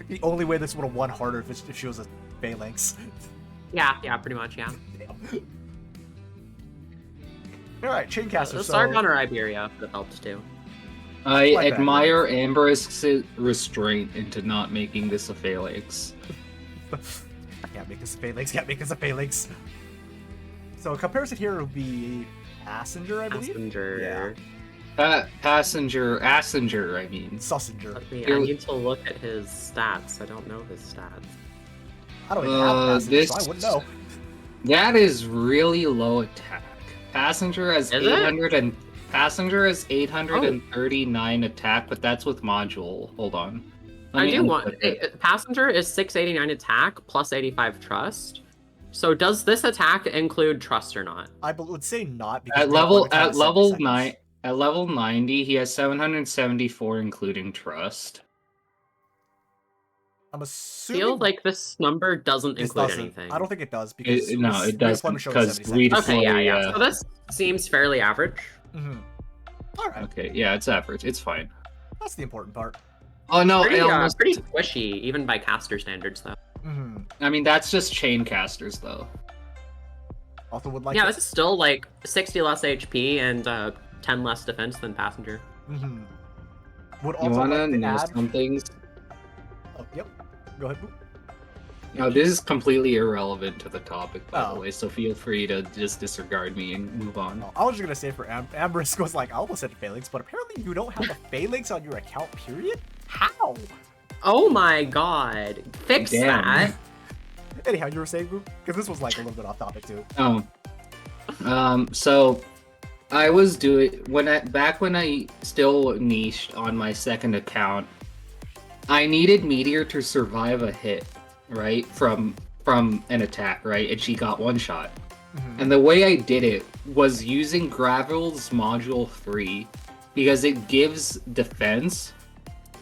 The only way this would have won harder if she was a Phalanx. Yeah, pretty much, yeah. Damn. Alright, Chaincaster. The So, Sargon or Iberia that helps too. I Like that, admire Ambrisk's restraint into not making this a phalanx. I can't make this a Phalanx. So, comparison here would be Passenger, I believe? Passenger. Passenger, I mean. Sausinger. Let me, I Here- need to look at his stats. I don't know his stats. I don't even have a Passenger, so I wouldn't know. That is really low attack. Passenger has Is it? 800 and Passenger has 839 attack, but that's with module. Hold on. Let I me do want. input it. Passenger is 689 attack plus 85 trust. So does this attack include trust or not? I would say not because At they level have at level 70 9 seconds. at level 90, he has 774 including trust. I'm assuming Feel like this number doesn't this include doesn't. anything. I don't think it does because No, it does redeployment shows because 70 seconds. Okay, yeah. Yeah. So this seems fairly average. Mhm. All right, Okay, yeah, it's average. It's fine. that's the important part. Oh no, Pretty, it almost, pretty squishy, even by caster standards, though. Mhm. I mean that's just chain casters though. Also, would like Yeah, to... this is still like 60 less HP and 10 less defense than passenger. Mhm. Would You also wanna like to know add... some things? Oh, yep. Go ahead. Boo. No, this is completely irrelevant to the topic, by Oh. the way, so feel free to just disregard me and move on. No, I was just gonna say for Ambrose was like, I almost said phalanx, but apparently you don't have a phalanx on your account, period? How? Oh my god. Fix Damn. that. Anyhow, you were saying, because this was like a little bit off topic too. So I was doing when I still niched on my second account, I needed Meteor to survive a hit, right? From an attack, right? And she got one shot. And the way I did it was using Gravel's Module 3 because it gives defense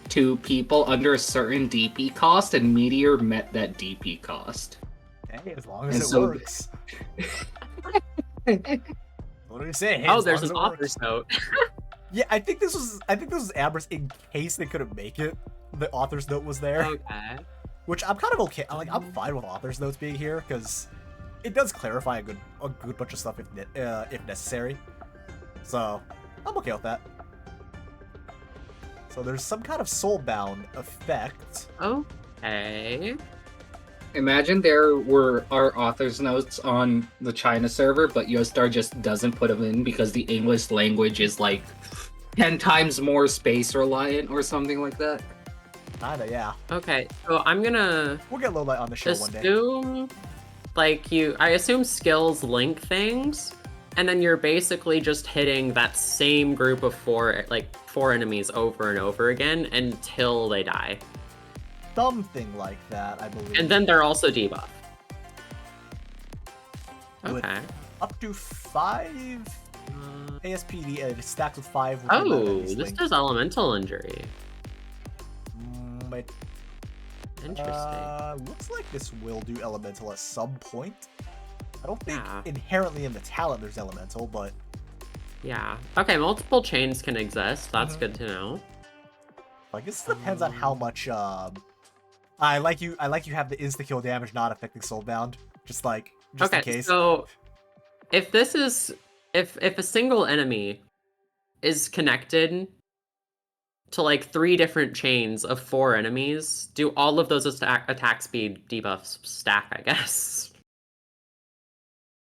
to people under a certain DP cost, and Meteor met that DP cost. Hey, as long as And it so- works. What do you say? Hey, Oh, as there's long an as it works. author's note. Yeah, I think this was Ambrose in case they couldn't make it. The author's note was there, Okay. which I'm kind of okay. I'm fine with author's notes being here because it does clarify a good bunch of stuff if necessary. So I'm okay with that. So there's some kind of soulbound effect. Okay. Imagine there were our author's notes on the China server, but Yostar just doesn't put them in because the English language is like 10 times more space reliant or something like that. Kinda, yeah. Okay, so I'm gonna We'll get a little bit on the show one day. assume, like, I assume skills link things, and then you're basically just hitting that same group of four enemies over and over again until they die. Something like that, I believe. And then they're also debuffed. With Okay. up to 5 ASPD and it stacks with 5. with Oh, enemies this linked. does elemental injury. It Interesting. looks like this will do elemental at some point. I don't think Yeah. inherently in the talent there's elemental, but Yeah. Okay, multiple chains can exist. That's good to know. I guess it depends on how much. I like you have the insta kill damage not affecting soulbound, just in case. So if this is if a single enemy is connected to like 3 different chains of 4 enemies, do all of those attack speed debuffs stack, I guess?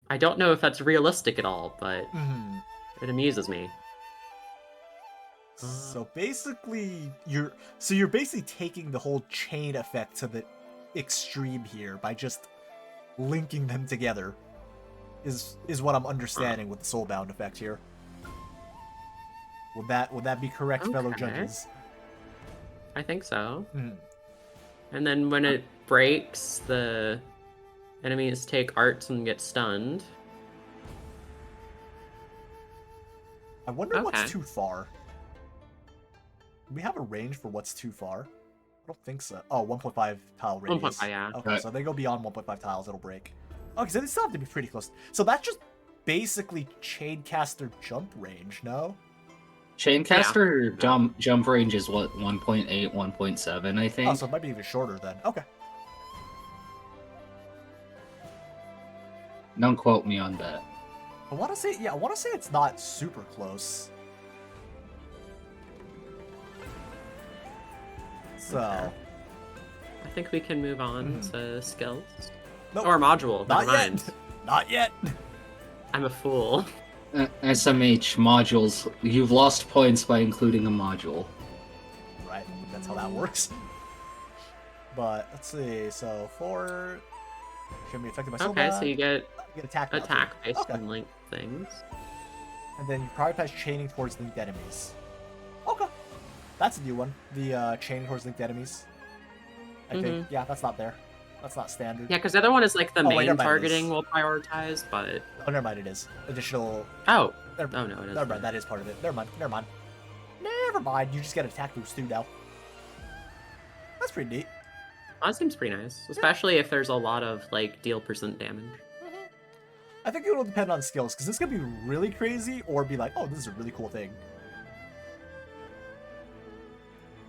I don't know if that's realistic at all, but Mhm. it amuses me. So basically, you're basically taking the whole chain effect to the extreme here by just linking them together. Is what I'm understanding with the soulbound effect here. Would that be correct, fellow Okay. judges? I think so. Mhm. And then when it breaks, the enemies take arts and get stunned. I wonder Okay. what's too far. Do we have a range for what's too far? I don't think so. Oh, 1.5 tile radius. 1.5, yeah. Okay, Right. so they go beyond 1.5 tiles, it'll break. Okay, so they still have to be pretty close. So that's just basically Chaincaster jump range, no? Chaincaster jump range is what, 1.8, 1.7, I think. Oh, so it might be even shorter then. Okay. Don't quote me on that. I want to say it's not super close. So, I think we can move on to skills. Nope. Or module. not Never yet. mind. Not yet. I'm a fool. SMH modules, you've lost points by including a module. Right, that's how that works. But let's see. So 4 can be affected by Okay, soulbound. so you get You get attack now, too. attack based Okay. on link things. And then you prioritize chaining towards linked enemies. Okay. That's a new one. The chaining towards linked enemies. I think, yeah, that's not there. That's not standard. Yeah, because the other one is like the Oh, wait, main never mind, it targeting is. will prioritize, but Oh, never mind, it is. Additional... oh Never, no, it never isn't. mind, that is part of it. Never mind, never mind. Never mind, you just get an attack boost too now. That's pretty neat. That seems pretty nice, especially if there's a lot of like deal percent damage. I think it will depend on skills, because this could be really crazy, or be like, oh, this is a really cool thing.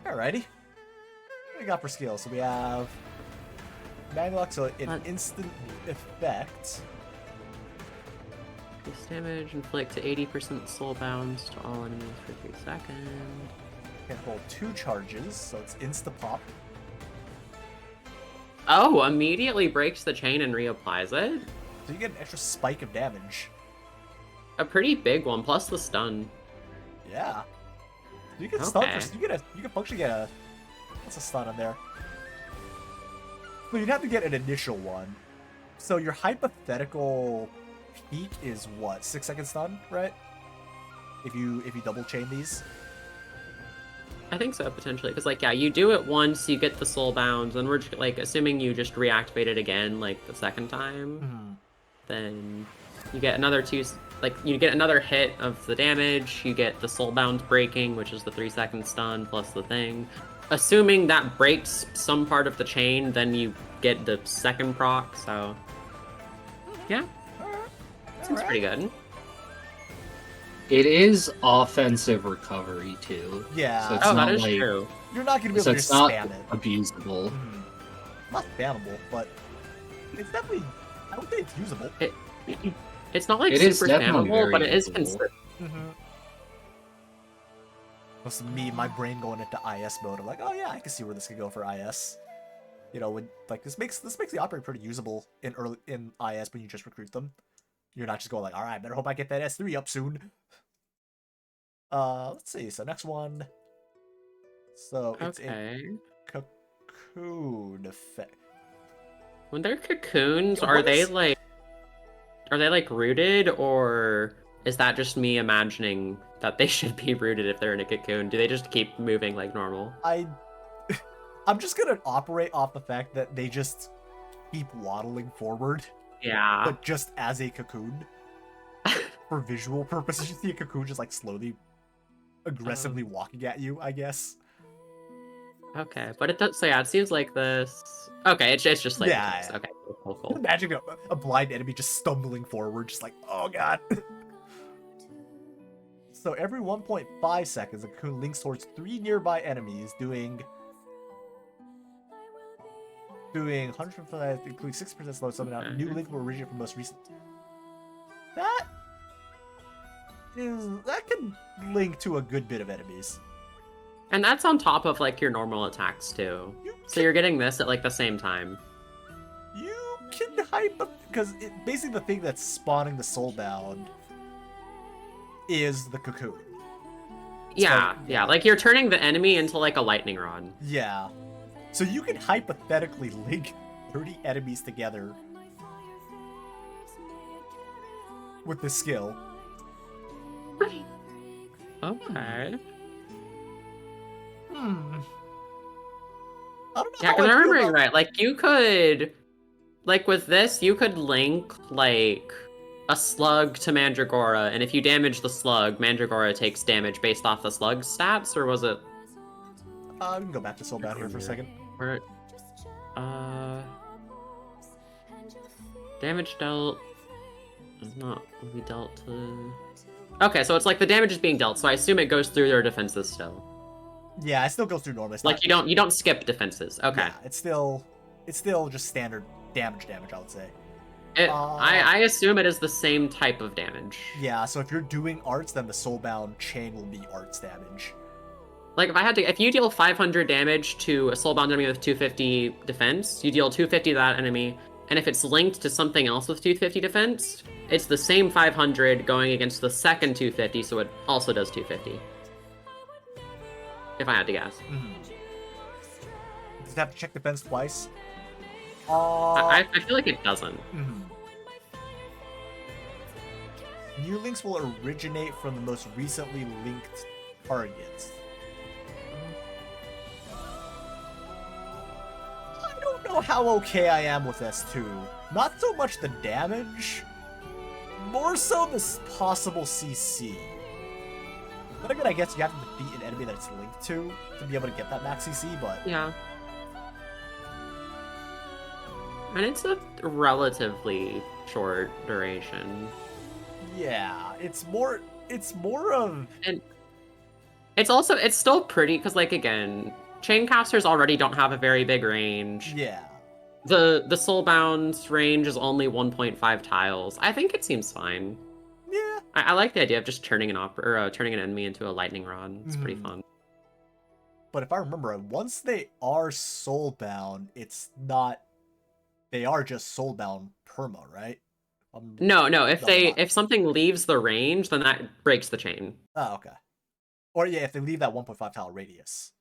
Alrighty. What do we got for skills? So we have... Magnalock, so an instant effect. This damage inflict to 80% soul bounds to all enemies for 3 seconds. Can hold 2 charges, so it's insta-pop. Oh, immediately breaks the chain and reapplies it? So you get an extra spike of damage. A pretty big one, plus the stun. Yeah. You can stun Okay. for you can functionally get a what's a stun on there? So you'd have to get an initial one. So your hypothetical peak is what, 6-second stun, right? If you double chain these. I think so, potentially. Because, like, yeah, you do it once, you get the soul bounds, and we're, like, assuming you just reactivate it again, like, the second time, then you get another you get another hit of the damage, you get the soul bound breaking, which is the 3-second stun, plus the thing. Assuming that breaks some part of the chain, then you get the second proc, so... Yeah. Seems pretty good. It is offensive recovery too. Yeah. So it's Oh, not that is like, true. You're not gonna be So able to it's just not spam it. abusable. Not spammable, but it's definitely, I would say it's usable. It's not, like, It is super definitely spammable, but very it is usable. consistent. Plus me, my brain going into IS mode. I'm like, oh yeah, I can see where this could go for IS. You know, when like this makes the operator pretty usable in IS when you just recruit them. You're not just going like, all right, better hope I get that S3 up soon. Let's see. So next one. So it's Okay. a cocoon effect. When they're cocoons, What are they is- like rooted, or is that just me imagining that they should be rooted if they're in a cocoon? Do they just keep moving like normal? I'm just gonna operate off the fact that they just keep waddling forward, Yeah. but just as a cocoon. For visual purposes, you see a cocoon just like slowly, aggressively walking at you, I guess. Okay, but it does. So yeah, it seems like this. Okay, it's just like Yeah, this. yeah. Okay, cool. Imagine a blind enemy just stumbling forward, just like, oh god. So every 1.5 seconds, a cocoon links towards 3 nearby enemies, doing 105, including 6% slow summon out. New link will originate from most recent. That can link to a good bit of enemies. And that's on top of like your normal attacks too. So you're getting this at like the same time. You can hype up because basically the thing that's spawning the soulbound is the cocoon. Yeah, like you're turning the enemy into like a lightning rod. Yeah. So you can hypothetically link 30 enemies together with this skill. Okay. I don't know. Yeah, how because I I'm feel remembering about- right. Like you could, like with this, you could link like a slug to Mandragora, and if you damage the slug, Mandragora takes damage based off the slug's stats, or was it? We can go back to soulbound here for a second. Where, damage dealt is not will be dealt to. Okay, so it's like the damage is being dealt, so I assume it goes through their defenses still. Yeah, it still goes through normal. It's Like not- you don't skip defenses. Okay. Yeah, it's still just standard damage, I would say. I assume it is the same type of damage. Yeah, so if you're doing arts, then the soulbound chain will be arts damage. Like if you deal 500 damage to a soulbound enemy with 250 defense, you deal 250 to that enemy, and if it's linked to something else with 250 defense, it's the same 500 going against the second 250, so it also does 250. If I had to guess. Does it have to check defense twice? I feel like it doesn't. New links will originate from the most recently linked targets. I don't know how okay I am with S2. Not so much the damage, more so this possible CC. But again, I guess you have to defeat an enemy that it's linked to be able to get that max CC, but... Yeah. And it's a relatively short duration. Yeah, it's more of... And it's still pretty, because, like, again, Chaincasters already don't have a very big range. Yeah. The Soulbound's range is only 1.5 tiles. I think it seems fine. Yeah. I like the idea of just turning turning an enemy into a lightning rod. It's pretty fun. But if I remember, once they are soulbound, it's not they are just soulbound perma, right? No, if No, they not. if something leaves the range, then that breaks the chain. Oh, okay. Or yeah, if they leave that 1.5 tile radius.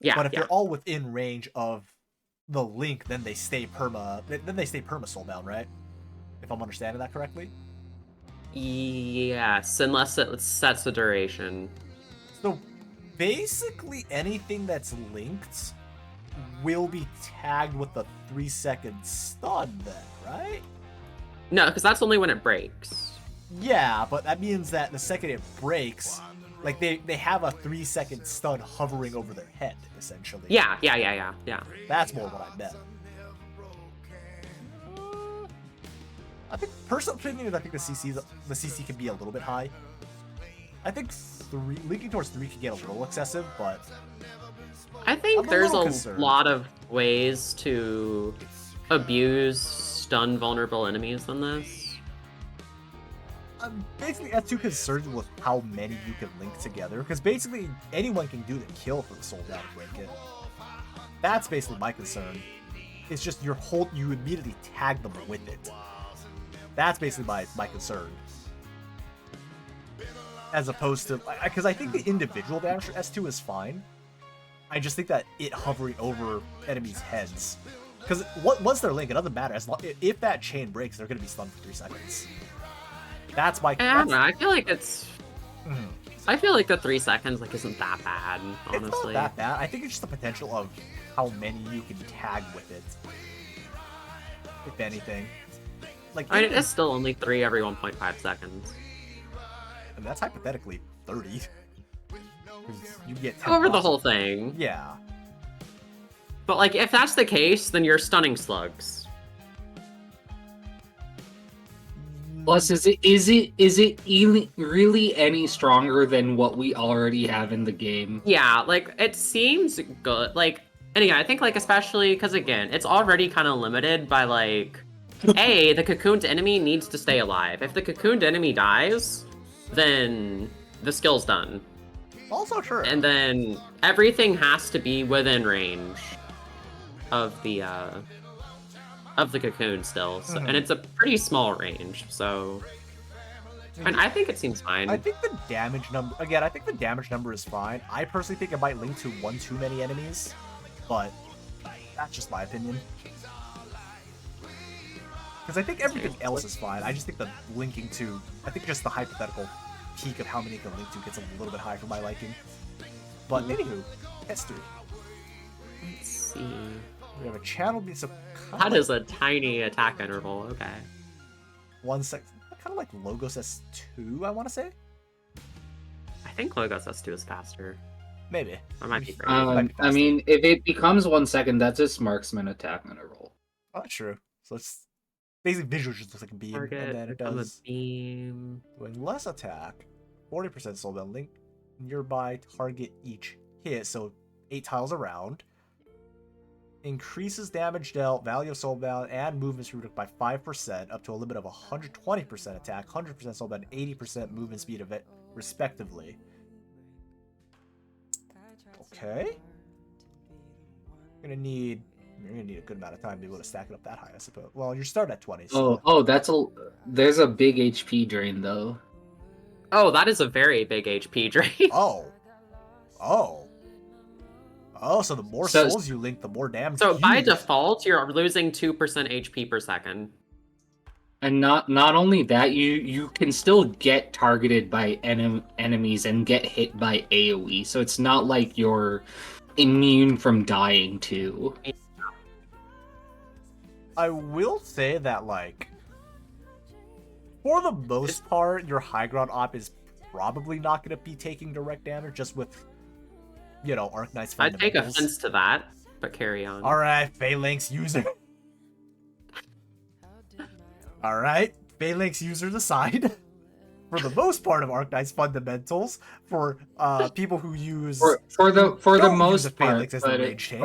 Yeah, But if yeah. they're all within range of the link, then they stay perma. Then they stay perma soulbound, right? If I'm understanding that correctly. Yes, unless it sets the duration. So basically, anything that's linked will be tagged with a 3-second stun, then, right? No, because that's only when it breaks. Yeah, but that means that the second it breaks, like they have a 3-second stun hovering over their head, essentially. Yeah. That's more what I meant. I think personal opinion is I think the CC can be a little bit high. I think linking towards 3 can get a little excessive, but I think I'm a there's little a concerned. lot of ways to abuse stun vulnerable enemies than this. I'm basically not too concerned with how many you can link together, because basically anyone can do the kill for the soul down blanket. That's basically my concern. It's just you immediately tag them with it. That's basically my concern. As opposed to, because I think the individual damage for S2 is fine. I just think that it hovering over enemies' heads, because once they're linked, it doesn't matter. As long if that chain breaks, they're going to be stunned for 3 seconds. That's my. I don't know. I feel like it's. Mhm. I feel like the 3 seconds isn't that bad, honestly. It's not that bad. I think it's just the potential of how many you can tag with it, if anything. Like, I mean, it's still only 3 every 1.5 seconds. and that's hypothetically 30. 'Cause you get 10 Over the blocks whole of- thing. Yeah. But like, if that's the case, then you're stunning slugs. Plus, is it really any stronger than what we already have in the game? Yeah, like, it seems good. Like, and again, I think, like, especially because, again, it's already kind of limited by, like, A, the cocooned enemy needs to stay alive. If the cocooned enemy dies, then the skill's done. Also true. And then everything has to be within range of the cocoon still. So, Mhm. and it's a pretty small range, so... And I think it seems fine. I think the damage number, again, I think the damage number is fine. I personally think it might link to one too many enemies, but that's just my opinion. Because I think everything else is fine. I just think the linking to, I think just the hypothetical peak of how many it can link to gets a little bit high for my liking. But anywho, S3. Let's see. We have a channel being so That is a tiny attack interval, okay. 1 sec, kind of like Logos S2, I want to say. I think Logos S2 is faster. Maybe. I might be crazy. Might be I faster. mean, if it becomes 1 second, that's just marksman attack interval. Oh, that's true. So it's basically visual just looks like a beam, Target and then it from a does beam. doing less attack, 40% soulbound, link nearby target each hit, so 8 tiles around. Increases damage dealt, value of soulbound, and movement speed by 5%, up to a limit of 120% attack, 100% soulbound, 80% movement speed of it, respectively. Okay. You're gonna need a good amount of time to be able to stack it up that high, I suppose. Well, you're starting at 20. So. There's a big HP drain though. Oh, that is a very big HP drain. Oh. Oh, so the more So- souls you link, the more damage. So you by do. default, you're losing 2% HP per second. And not only that, you can still get targeted by enemies and get hit by AoE. So it's not like you're immune from dying too. I will say that, like, for the most part, your high ground op is probably not going to be taking direct damage, just with, you know, Arknights I'd take fundamentals. offense to that, but carry on. Alright, Phalanx user. Alright, Phalanx users aside. For the most part of Arknights fundamentals, for people who use... For the Don't use most a part, Phalanx as the but, rage tank.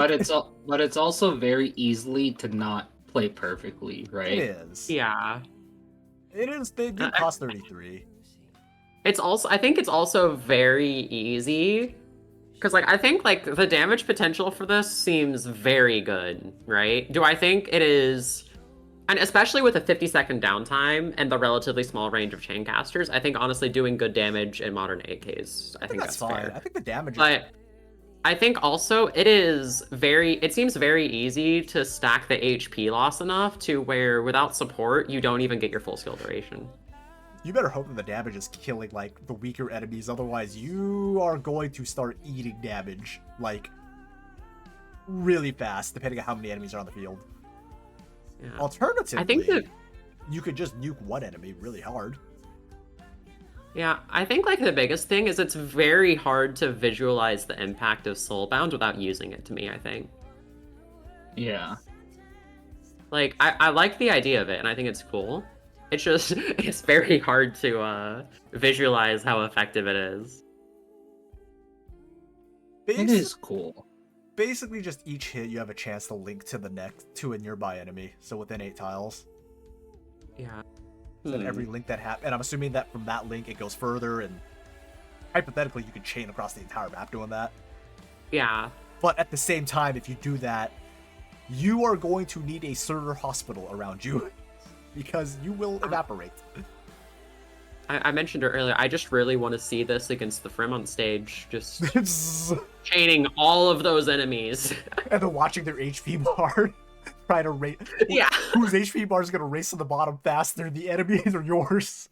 but it's also very easily to not play perfectly, right? It is. Yeah. It is. They do cost 33. It's also, I think it's also very easy. Because, like, I think, like, the damage potential for this seems very good, right? Do I think it is And especially with a 50-second downtime and the relatively small range of chain casters, I think honestly doing good damage in modern AKs, I think that's fine. fair. I think the damage. But I think also it seems very easy to stack the HP loss enough to where without support, you don't even get your full skill duration. You better hope that the damage is killing, like, the weaker enemies, otherwise you are going to start eating damage, like, really fast, depending on how many enemies are on the field. Yeah. Alternatively, I think that you could just nuke one enemy really hard. Yeah, I think like the biggest thing is it's very hard to visualize the impact of Soulbound without using it to me, I think. Yeah. Like, I like the idea of it, and I think it's cool. It's just, it's very hard to visualize how effective it is. It is cool. Basically, just each hit you have a chance to link to the next to a nearby enemy, so within 8 tiles. Yeah. So then every link that happens, and I'm assuming that from that link it goes further, and hypothetically you could chain across the entire map doing that. Yeah. But at the same time, if you do that, you are going to need a Surtur hospital around you, because you will evaporate. I mentioned it earlier, I just really want to see this against the Frim on stage, just chaining all of those enemies. And then watching their HP bar try to race. Yeah. Whose HP bar is going to race to the bottom faster, the enemies or yours?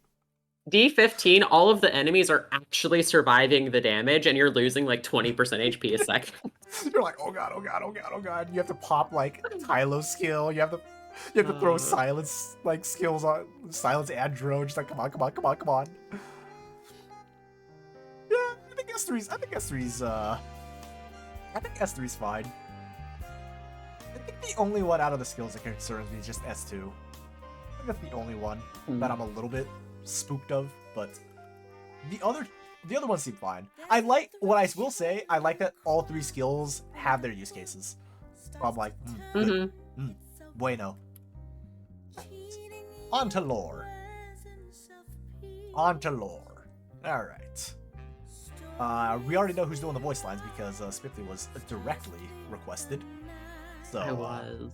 D15, all of the enemies are actually surviving the damage, and you're losing like 20% HP a second. You're like, oh god, oh god, oh god, oh god. You have to pop like Tylo's skill. You have to throw silence like skills on silence and drone. Just like come on, come on, come on, come on. Yeah, I think S3's fine. I think the only one out of the skills that concerns me is just S2. I think that's the only one that I'm a little bit spooked of, but the other ones seem fine. I like what I will say. I like that all 3 skills have their use cases. So I'm like, bueno. On to lore. On to lore. All right. We already know who's doing the voice lines because Spiffly was directly requested. So I was.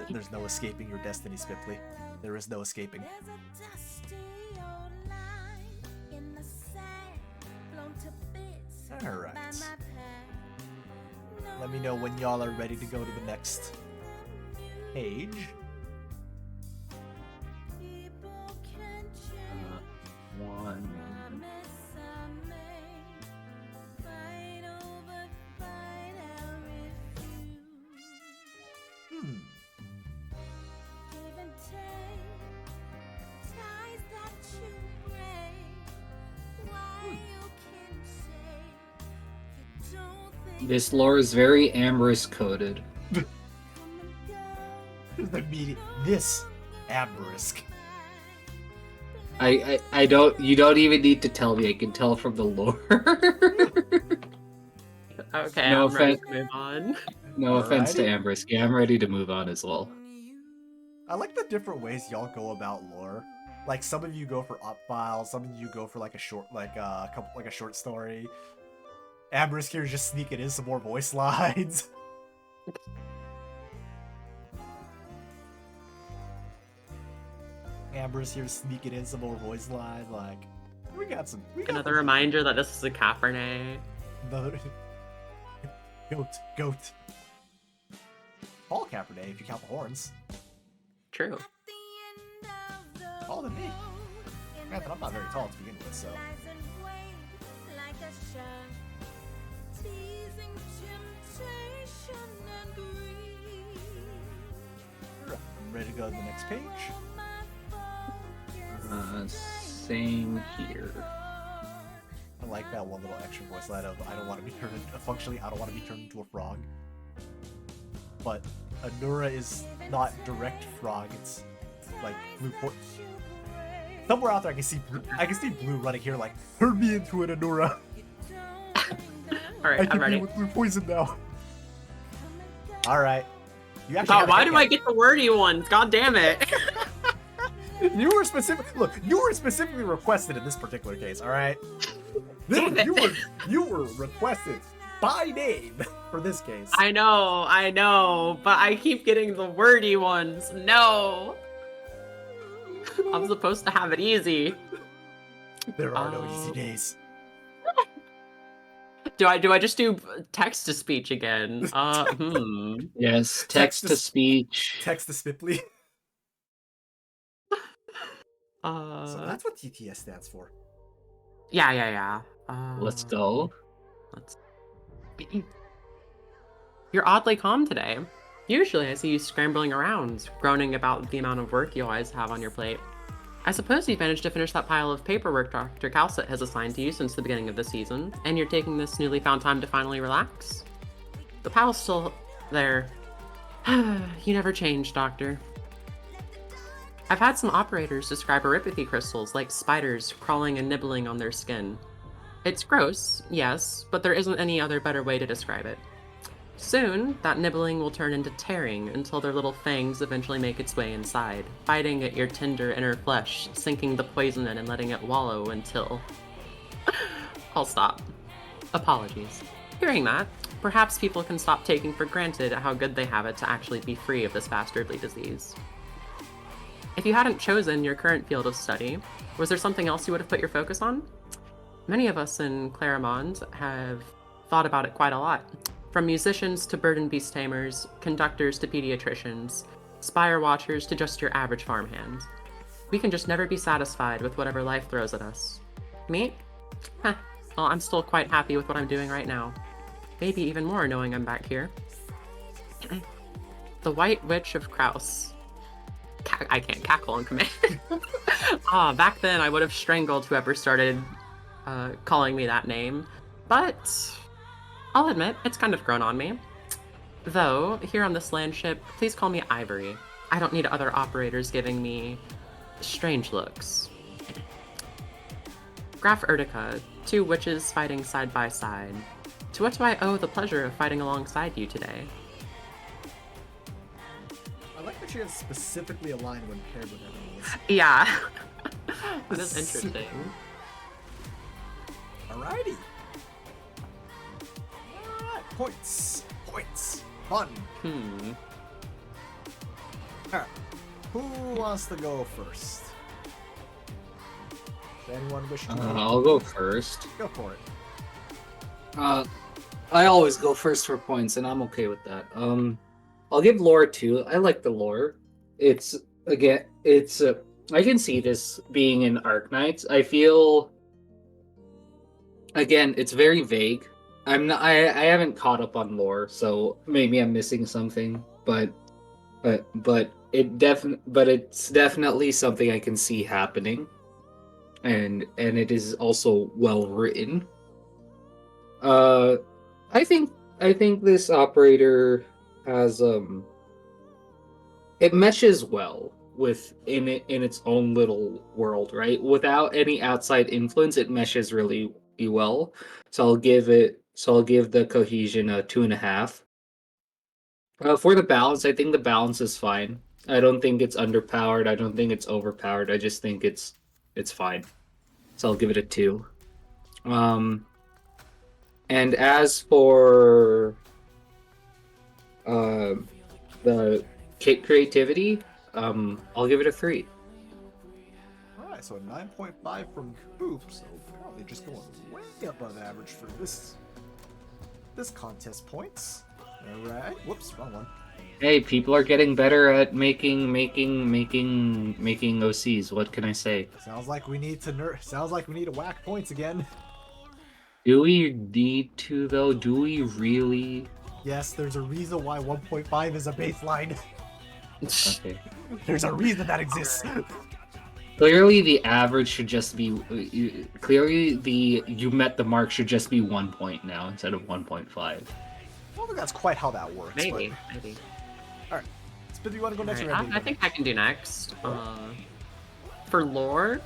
There's no escaping your destiny, Spiffly. There is no escaping. Alright. Let me know when y'all are ready to go to the next page. One. This lore is very Amberous coded. This Amberisk. I don't. You don't even need to tell me. I can tell from the lore. Okay, No I'm ready offense. to move on. No offense to Alrighty. Amberous. Yeah, I'm ready to move on as well. I like the different ways y'all go about lore. Like some of you go for up files, some of you go for like a short, like a short story. Amberisk here is just sneaking in some more voice lines. Amberisk here sneaking in some more voice lines. Like we got Another reminder that this is a Cabernet. another goat. All Cabernet if you count the horns. True. Taller than me. Granted, I'm not very tall to begin with, so. I'm ready to go to the next page. Same here. I like that one little extra voice line of I don't want to be turned into, functionally I don't want to be turned into a frog. But Anura is not direct frog, it's like blue somewhere out there I can see blue running here like turn me into an Anura. Alright, I'm I can ready. be with blue poison now. Alright. You actually God, have a why hit do I count. get the wordy ones? God damn it. You were specifically requested in this particular case, alright? Damn it. You were requested. by name for this case. I know, but I keep getting the wordy ones. No! I'm supposed to have it easy. There are no easy days. Do I just do text to speech again? Yes, Text text to to speech. Text to Spipley. So Uh, that's what TTS stands for. yeah. Let's go. Let's. You're oddly calm today. Usually I see you scrambling around, groaning about the amount of work you always have on your plate. I suppose you've managed to finish that pile of paperwork Dr. Calcett has assigned to you since the beginning of the season, and you're taking this newly found time to finally relax? The pile's still there. You never change, Doctor. I've had some operators describe erypathy crystals like spiders crawling and nibbling on their skin. It's gross, yes, but there isn't any other better way to describe it. Soon, that nibbling will turn into tearing until their little fangs eventually make its way inside, biting at your tender inner flesh, sinking the poison in and letting it wallow until... I'll stop. Apologies. Hearing that, perhaps people can stop taking for granted how good they have it to actually be free of this bastardly disease. If you hadn't chosen your current field of study, was there something else you would have put your focus on? Many of us in Claremont have thought about it quite a lot. From musicians to bird and beast tamers, conductors to pediatricians, spire watchers to just your average farmhand. We can just never be satisfied with whatever life throws at us. Me? Well, I'm still quite happy with what I'm doing right now. Maybe even more knowing I'm back here. The White Witch of Kraus. I can't cackle on command. Back then I would have strangled whoever started calling me that name, but I'll admit, it's kind of grown on me. Though, here on this land ship, please call me Ivory. I don't need other operators giving me strange looks. Graf Urtica, two witches fighting side by side. To what do I owe the pleasure of fighting alongside you today? I like that you have specifically aligned when paired with enemies. Yeah. That is interesting. Alrighty. Alright, points. Fun. Alright. Who wants to go first? Does anyone wish to I'll go first. Go for it. I always go first for points, and I'm okay with that. I'll give lore 2. I like the lore. It's I can see this being in Arknights. I feel, again, it's very vague. I haven't caught up on lore, so maybe I'm missing something. But it's definitely something I can see happening, and it is also well written. I think this operator has it meshes well in its own little world, right? Without any outside influence, it meshes really well. So I'll give the cohesion a 2.5. For the balance, I think the balance is fine. I don't think it's underpowered. I don't think it's overpowered. I just think it's fine. So I'll give it a 2. And as for the kit creativity, I'll give it a 3. Alright, so a 9.5 from Boop, so probably just going way above average for this contest points. Alright, whoops, wrong one. Hey, people are getting better at making OCs. What can I say? Sounds like we need to whack points again. Do we need to though? Do we really? Yes, there's a reason why 1.5 is a baseline. Okay. There's a reason that exists. Clearly, the average should just be. Clearly, you met the mark should just be 1 point now instead of 1.5. I don't think that's quite how that works. Maybe. Alright. Spin, you want to go next? Alright, I think I can do next. For lore,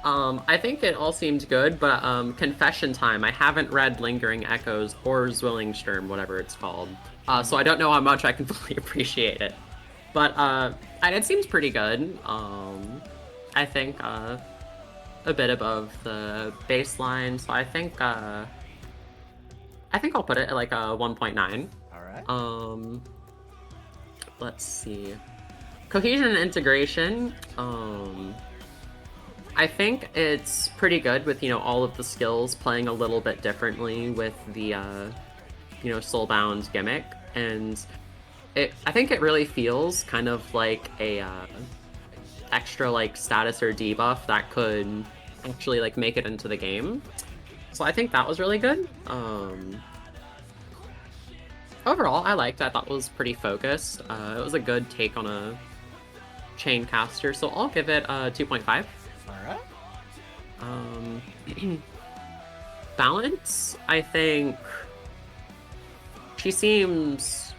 I think it all seemed good, but confession time. I haven't read Lingering Echoes or Zwillingstern, whatever it's called. So I don't know how much I can fully appreciate it. But and it seems pretty good. I think a bit above the baseline, so I think I think I'll put it at like a 1.9. Alright. Let's see. Cohesion and integration. I think it's pretty good with, all of the skills playing a little bit differently with the, Soulbound gimmick. And I think it really feels kind of like a extra, like, status or debuff that could actually, like, make it into the game. So I think that was really good. Overall, I thought it was pretty focused. It was a good take on a chain caster, so I'll give it a 2.5. Alright. Balance, I think she seems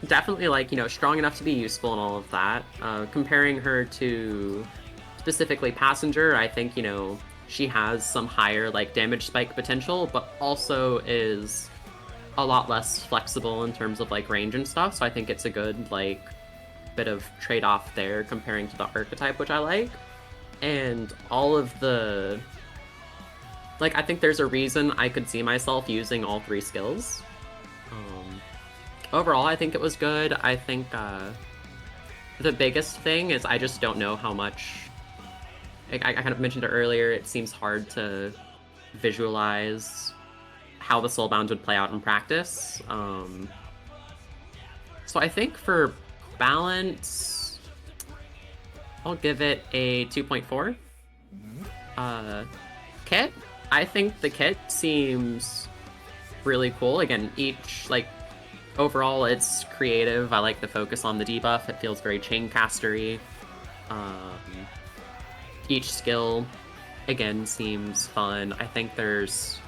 definitely like, strong enough to be useful and all of that. Comparing her to specifically Passenger, I think, she has some higher like damage spike potential, but also is a lot less flexible in terms of like range and stuff. So I think it's a good like bit of trade-off there comparing to the archetype, which I like. And all of the like, I think there's a reason I could see myself using all 3 skills. Overall, I think it was good. I think the biggest thing is I just don't know how much. I kind of mentioned it earlier. It seems hard to visualize how the Soulbound would play out in practice. So I think for balance, I'll give it a 2.4. Kit, I think the kit seems really cool. Again, each, like, overall it's creative. I like the focus on the debuff. It feels very chaincastery. Each skill, again, seems fun. I think there's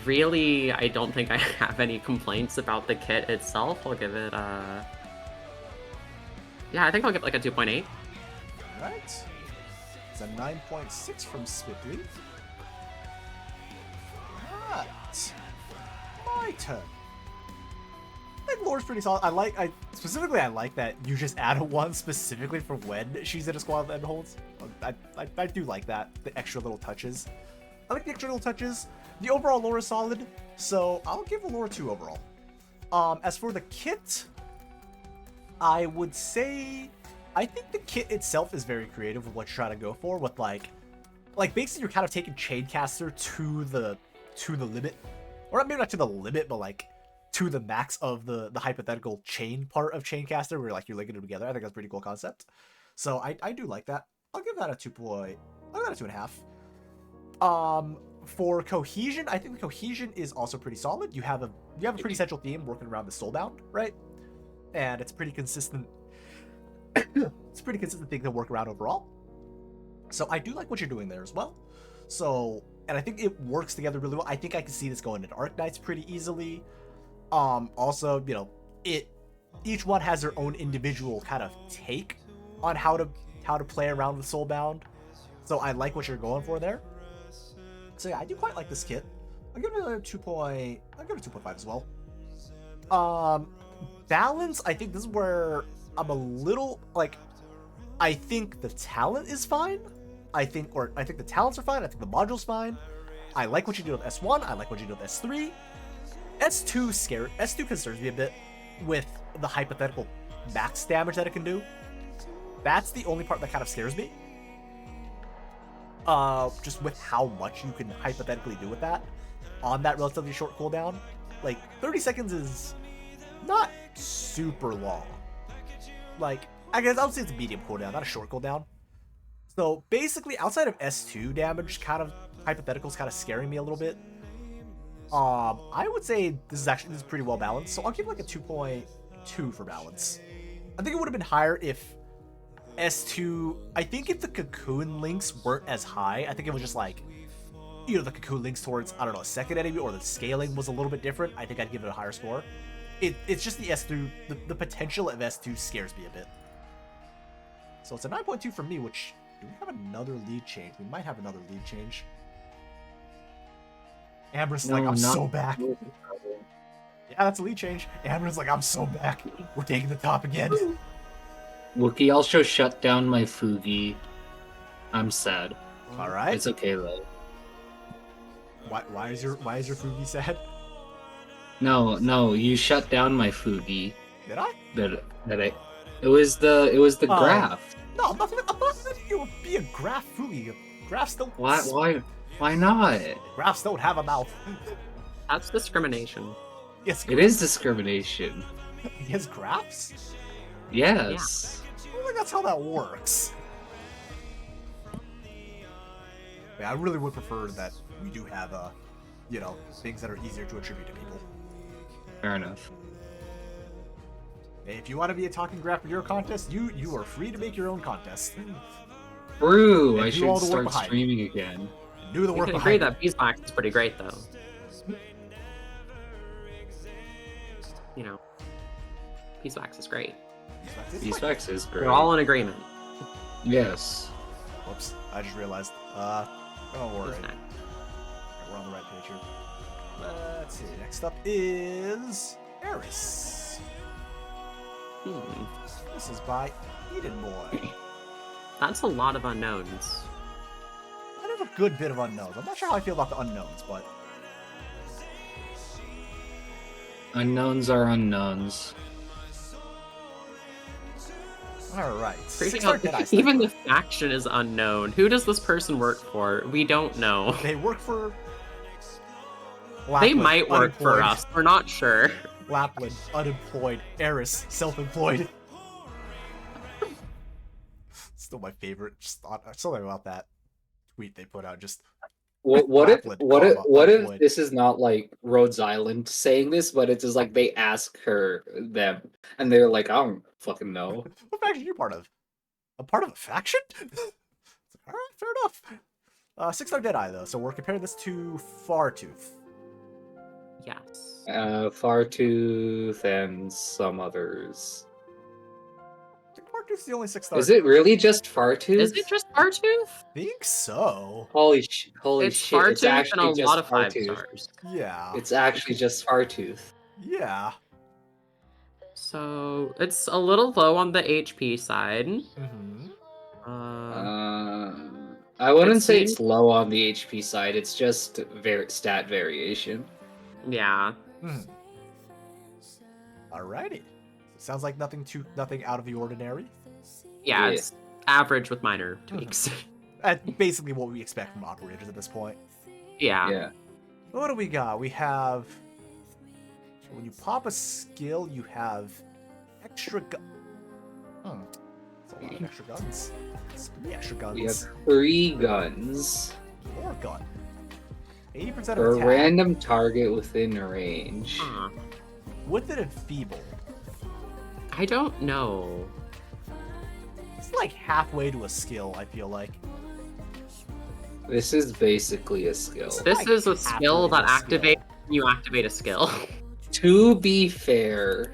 really, I don't think I have any complaints about the kit itself. I'll give it, yeah, I think I'll give it like a 2.8. Alright. It's a 9.6 from Spitley. Right. My turn. I think Lore's pretty solid. I like that you just add a 1 specifically for when she's in a squad that holds. I do like that, the extra little touches. I like the extra little touches. The overall lore is solid, so I'll give the lore 2 overall. As for the kit, I would say I think the kit itself is very creative with what you're trying to go for. With like basically you're kind of taking Chaincaster to the limit, or maybe not to the limit, but like to the max of the hypothetical chain part of Chaincaster, where like you're linking them together. I think that's a pretty cool concept. So I do like that. I'll give that a 2.5. For cohesion, I think the cohesion is also pretty solid. You have a pretty central theme working around the Soulbound, right? And it's pretty consistent. It's a pretty consistent thing to work around overall. So I do like what you're doing there as well. So, and I think it works together really well. I think I can see this going into Arknights pretty easily. Also, each one has their own individual kind of take on how to play around with Soulbound. So I like what you're going for there. So yeah, I do quite like this kit. I'll give it a 2.5 as well. Balance, I think this is where I'm a little like, I think the talent is fine. I think the talents are fine. I think the module's fine. I like what you do with S1. I like what you do with S3. S2 concerns me a bit with the hypothetical max damage that it can do. That's the only part that kind of scares me. Just with how much you can hypothetically do with that on that relatively short cooldown. Like, 30 seconds is not super long. Like, I guess I would say it's a medium cooldown, not a short cooldown. So basically, outside of S2 damage, kind of hypotheticals kind of scaring me a little bit. I would say this is pretty well balanced. So I'll give like a 2.2 for balance. I think it would have been higher if S2, I think if the cocoon links weren't as high, I think it was just like, the cocoon links towards, I don't know, a second enemy, or the scaling was a little bit different, I think I'd give it a higher score. It's just the S2, the potential of S2 scares me a bit. So it's a 9.2 for me, which, do we have another lead change? We might have another lead change. Amber's like, I'm so back. Yeah, that's a lead change. Amber's like, I'm so back. We're taking the top again. Wookie also shut down my Fugi. I'm sad. All right. It's okay though. Why is your Fugi sad? No, you shut down my foodie. Did I? It was the Oh. graph. No, I'm not letting you be a graph foodie. Graphs don't. Why not? Graphs don't have a mouth. That's discrimination. Yes, It is discrimination. He has graphs? Yes. I don't think that's how that works. Yeah, I really would prefer that we do have, you know, things that are easier to attribute to people. Fair enough. Hey, if you want to be a talking graph for your contest, you are free to make your own contest. Brew, And I do all should the work start behind it. streaming again. Do the We work can agree behind that beeswax is pretty great, though. You know, beeswax is great. it. Beeswax is great. We're all in agreement. Yes. Whoops, I just realized. Don't worry. Isn't it? We're on the right page here. Let's see. Next up is Eris. Hmm. This is by Eden Boy. That's a lot of unknowns. That is a good bit of unknowns. I'm not sure how I feel about the unknowns, but Unknowns are unknowns. all right. Freaking 6-star out. Deadeye Even the Sniper. faction is unknown. Who does this person work for? We don't know. They work for. They Lapland, might work for unemployed. us. We're not sure. Lapland, unemployed. Eris, self-employed. Still my favorite. Just thought something about that tweet they put out. Just What if Lapland, what if unemployed. this is not like Rhodes Island saying this, but it's just like they ask them and they're like, I don't fucking know. What faction are you part of? A part of a faction? All right, fair enough. 6-star Deadeye though, so we're comparing this to Fartooth. Yes. Fartooth and some others. I think Fartooth's the only 6-star. Is it really just Fartooth? Is it just Partooth? I think so. Holy shit! It's It's Partooth and actually a just lot of 5 Fartooth. stars. Yeah. It's actually just Fartooth. Yeah. So it's a little low on the HP side. Mm-hmm. I wouldn't It say seems- it's low on the HP side. It's just stat variation. Yeah. Alrighty. Sounds like nothing out of the ordinary. Yeah, Yeah. it's average with minor tweaks. That's basically what we expect from operators at this point. yeah. Yeah. What do we got? We have. When you pop a skill, you have extra gun. That's a lot of extra guns. It's 3 extra guns. We have 3 guns More gun. 80% of for a attack. random target within range. Huh. With it enfeeble. I don't know. It's like halfway to a skill, I feel like. This is basically a skill. This like is a halfway skill to that a skill. activates when you activate a skill. To be fair,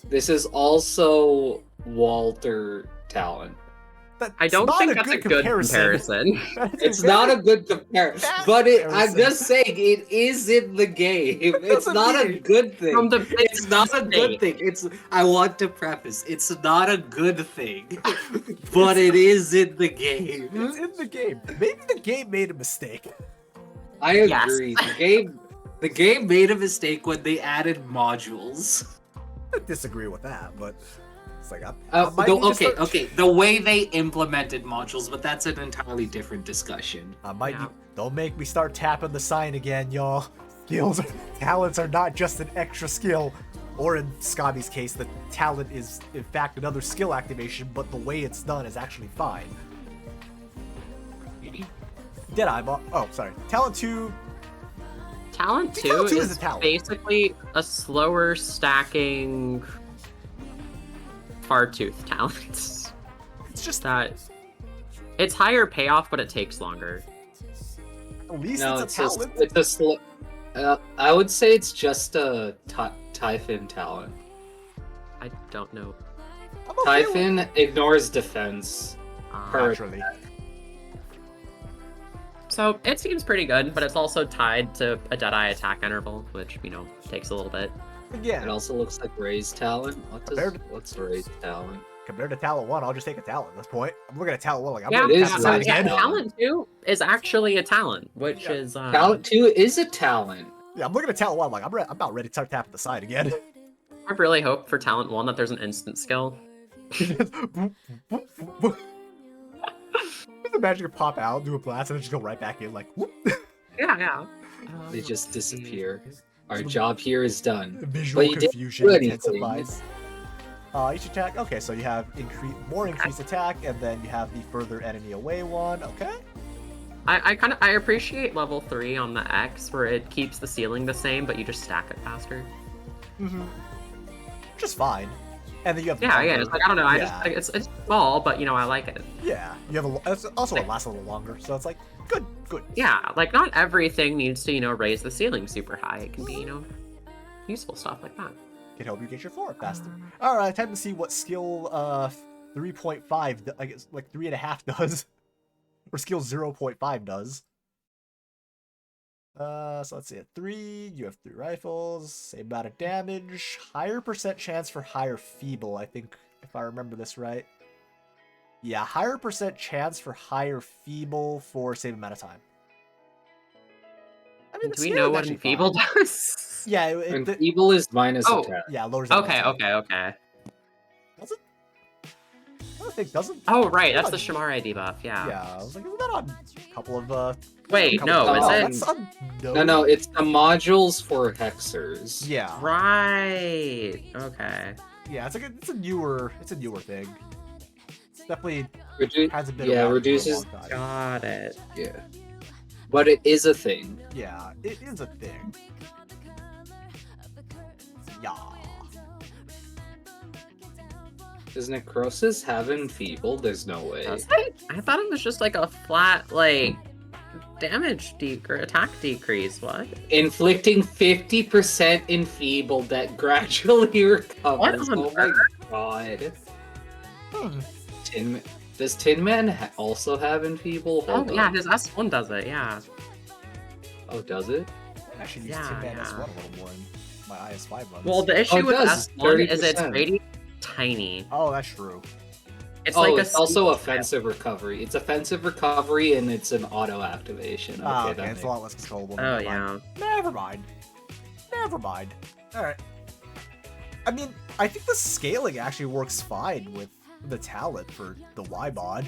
this is also Walter talent. I don't think that's a good comparison. It's not a good comparison, bad but I'm comparison. just saying it is in the game. It's doesn't not a mean- good thing. From the It's not a good state. thing. I want to preface, it's not a good thing, but it is in the game. It's in the game. Maybe the game made a mistake. I Yes. agree. The game made a mistake when they added modules. I disagree with that, but it's like Okay. The way they implemented modules, but that's an entirely different discussion. Yeah. Don't make me start tapping the sign again, y'all. Talents are not just an extra skill, or in Scobby's case, the talent is in fact another skill activation, but the way it's done is actually fine. Deadeye, sorry. Talent 2. Talent 2 Talent 2 is is a talent. basically a slower stacking Fartooth talent. It's just That it's higher payoff, but it takes longer. at least No, it's a talent. it's a slow. I would say it's just a Typhon talent. I don't know. I'm okay with- Typhon ignores defense. Per- Naturally. So it seems pretty good, but it's also tied to a Deadeye attack interval, which, takes a little bit. It Again, also looks like Ray's talent. Compared- What's Ray's talent? compared to Talent 1, I'll just take a talent at this point. I'm looking at Talent 1 like I'm Yeah, gonna it tap is the sign really again. good. Talent 2 is actually a talent, which Yeah. is Talent 2 is a talent. Yeah, I'm looking at talent 1. I'm like, I'm about ready to tap at the side again. I really hope for talent 1 that there's an instant skill. Just imagine you pop out, do a blast, and then just go right back in, like, whoop. Yeah. They Let's just see. disappear. Our job here is done. Visual But you didn't confusion do anything. intensifies. Each attack. Okay, so you have more increased attack, and then you have the further enemy away one. Okay. I appreciate level 3 on the X where it keeps the ceiling the same, but you just stack it faster. Which is fine. And then you have the Yeah, bumper. it's like I don't know, I Yeah. just like, it's small, but you know I like it. Yeah, you have it's also it lasts a little longer, so it's like good. Yeah, like not everything needs to raise the ceiling super high. It can be useful stuff like that. Can help you get your floor faster. All right, time to see what skill 3.5, I guess like 3.5 does, or skill 0.5 does. So let's see. At 3, you have 3 rifles, same amount of damage, higher percent chance for higher feeble. I think if I remember this right. Yeah, higher percent chance for higher feeble for same amount of time. I mean, the Do we skill know is what actually enfeeble fine. does? Yeah, And evil is minus Oh. attack. yeah, lowers the Okay. attack. Does it? I don't think doesn't. Oh right, that's the Shamare debuff. Yeah. Yeah, I was like, isn't that on a couple of Wait, couple no, of- is oh, it? that's on No, it's the modules for hexers. Yeah, Right. Okay. yeah, it's a newer thing. It's definitely Redu- hasn't been yeah, around reduces. for a long time. Got it. Yeah. But it is a thing. Yeah, it is a thing. Yeah. Does necrosis have enfeebled? There's no way. Does it? I thought it was just like a flat damage attack decrease. What? Inflicting 50% enfeebled that gradually recovers. on Oh my god. Does Tin Man also have enfeeble? Oh Hold yeah, on. his S1 does it. Yeah. Oh, does it? I actually use Yeah, Tin Man yeah. S1 a little more in my IS5 runs. Well, the issue it with does, S1 is its 30%. radius tiny. Oh, that's true. It's Oh, like it's also offensive recovery. It's offensive recovery and it's an auto activation. Ah, Okay, okay, that it's a lot less controllable. Oh Never mind. yeah. Never mind. Alright. I mean, I think the scaling actually works fine with the talent for the Y mod.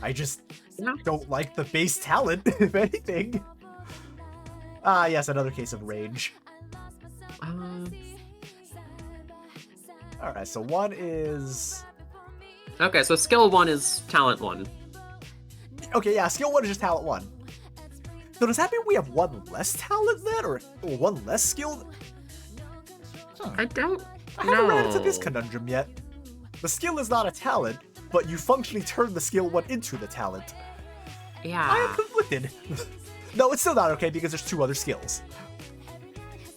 I just Yeah. don't like the base talent, if anything. Ah, yes, another case of rage. Alright, so one is... Okay, so skill 1 is talent 1. Okay, yeah, skill 1 is just talent 1. So does that mean we have one less talent then, or one less skill? I don't I haven't ran into know. this conundrum yet. The skill is not a talent, but you functionally turn the skill 1 into the talent. I am Yeah. conflicted. No, it's still not okay because there's 2 other skills.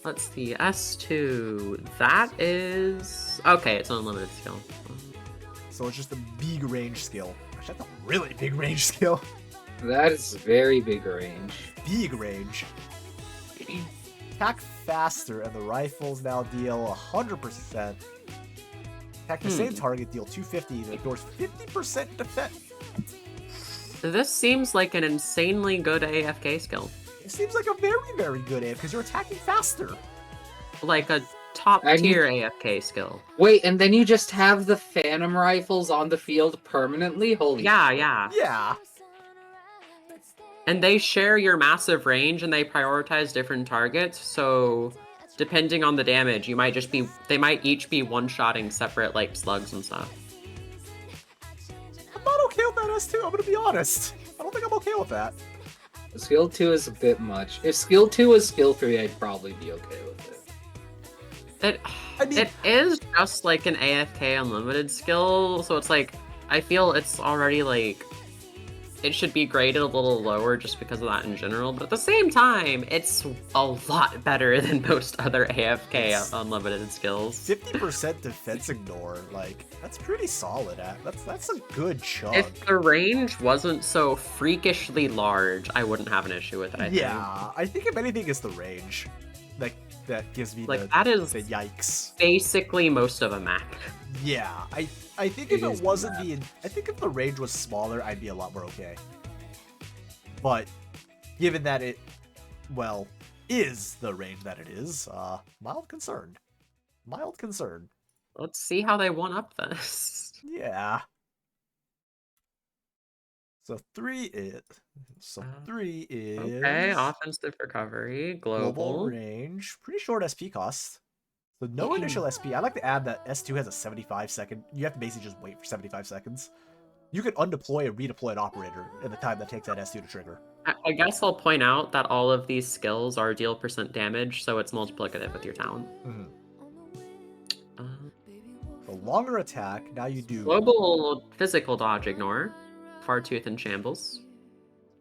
Let's see. S2. That is okay. It's an unlimited skill. So it's just a big range skill. Actually, that's a really big range skill. That is very big range. Big range. Attack faster, and the rifles now deal 100%. Attack the same target, deal 250, and ignores 50% defense. This seems like an insanely good AFK skill. It seems like a very, very good aim because you're attacking faster. Like a top tier AFK skill. Wait, and then you just have the phantom rifles on the field permanently? Holy Yeah, shit. yeah. Yeah. And they share your massive range and they prioritize different targets, so depending on the damage, they might each be one-shotting separate slugs and stuff. I'm not okay with that S2, I'm gonna be honest. I don't think I'm okay with that. Skill 2 is a bit much. If skill 2 was skill 3, I'd probably be okay with it. I mean- It is just like an AFK unlimited skill, so it's I feel it's already it should be graded a little lower just because of that in general, but at the same time, it's a lot better than most other AFK unlimited skills. 50% defense ignore, that's pretty solid. That's a good chunk. If the range wasn't so freakishly large, I wouldn't have an issue with it, I think. Yeah, I think if anything, it's the range that gives me That is the yikes. basically most of a map. Yeah, I think if It it is wasn't the I think if the range was smaller, I'd be a lot more okay. But given that is the range that it is, mild concerned. Mild concerned. Let's see how they one up this. Yeah. So 3 is... So 3 is... Okay, offensive recovery, global global. range. Pretty short SP cost. So no initial SP. I like to add that S2 has a 75 second. You have to basically just wait for 75 seconds. You can undeploy and redeploy an operator in the time that takes that S2 to trigger. I guess I'll point out that all of these skills are deal % damage, so it's multiplicative with your talent. The longer attack, now you do... Global physical dodge ignore. Fartooth and shambles.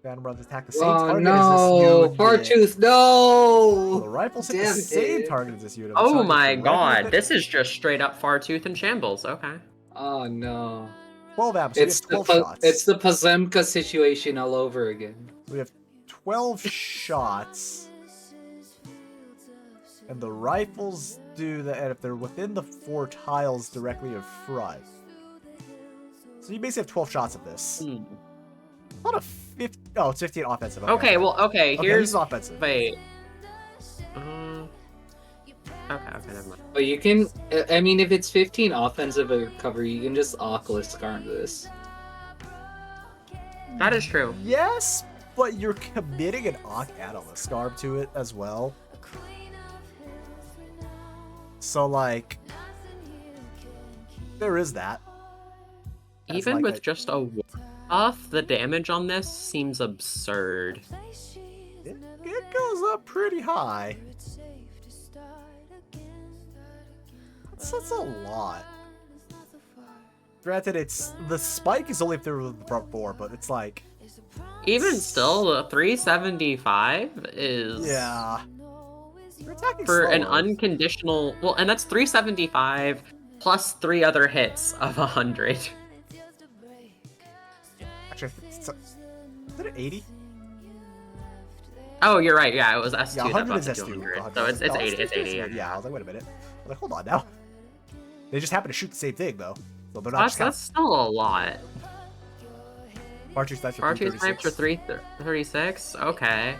Phantom runs attack the same Oh target no! as this unit. Fartooth, The no! rifles hit the Damn same it. target as this unit. Oh Target my directly god, hit- this is just straight up Fartooth and shambles. Okay. Oh no. 12 amps, so we have It's 12 the shots. it's the Pazemka situation all over again. We have 12 shots. And the rifles do that if they're within the 4 tiles directly in front. So you basically have 12 shots of this. Not a 50. Oh, it's 15 offensive. Okay, well, okay, Okay, here's... he's offensive. Wait. Okay, never mind. But you can, I mean, if it's 15 offensive recovery, you can just Oculus Scarm this. That is true. Yes, but you're committing an Arc Analyst Scarb to it as well. So, like, there is that. As Even like with a- just a off, the damage on this seems absurd. It goes up pretty high. That's a lot. Granted, the spike is only through the front 4, but it's like... Even still, the 375 is... Yeah. You're attacking For an slower. unconditional... Well, and that's 375 plus 3 other hits of 100. Actually, is it an 80? Oh, you're right. Yeah, it was S2 Yeah, that 100 buffed is it to S2. 100. 100. So it's No, 80. It's 80. Yeah, I was like, wait a minute. I was like, hold on now. They just happen to shoot the same thing, though. So they're not That's still a lot. Archer snipes are R2 snipes are 336. 336? Okay.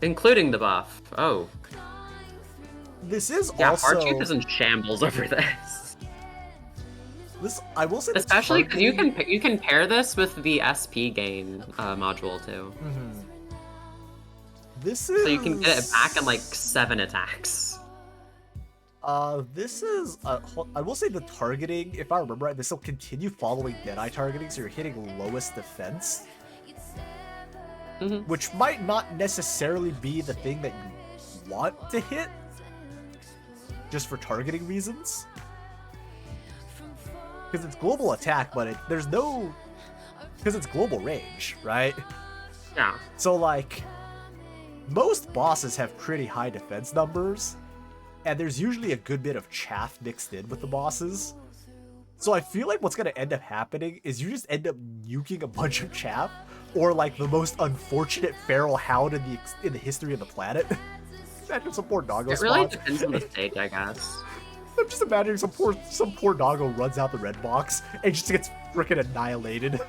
Including the buff. Oh. This is Yeah, also... R2 is in shambles over this. This, I will say, the Especially because targeting- you can pair this with the SP gain module too. This is... So you can get it back in like 7 attacks. This is... I will say the targeting, if I remember right, this will continue following Deadeye targeting, so you're hitting lowest defense. Which might not necessarily be the thing that you want to hit, just for targeting reasons. Because it's global attack, but there's no... Because it's global range, right? Yeah. So, like, most bosses have pretty high defense numbers, and there's usually a good bit of chaff mixed in with the bosses. So I feel like what's going to end up happening is you just end up nuking a bunch of chaff, or like the most unfortunate feral hound in the history of the planet. Imagine some poor doggo It really spawns. depends on the stage, I guess. I'm just imagining some poor doggo runs out the red box and just gets freaking annihilated.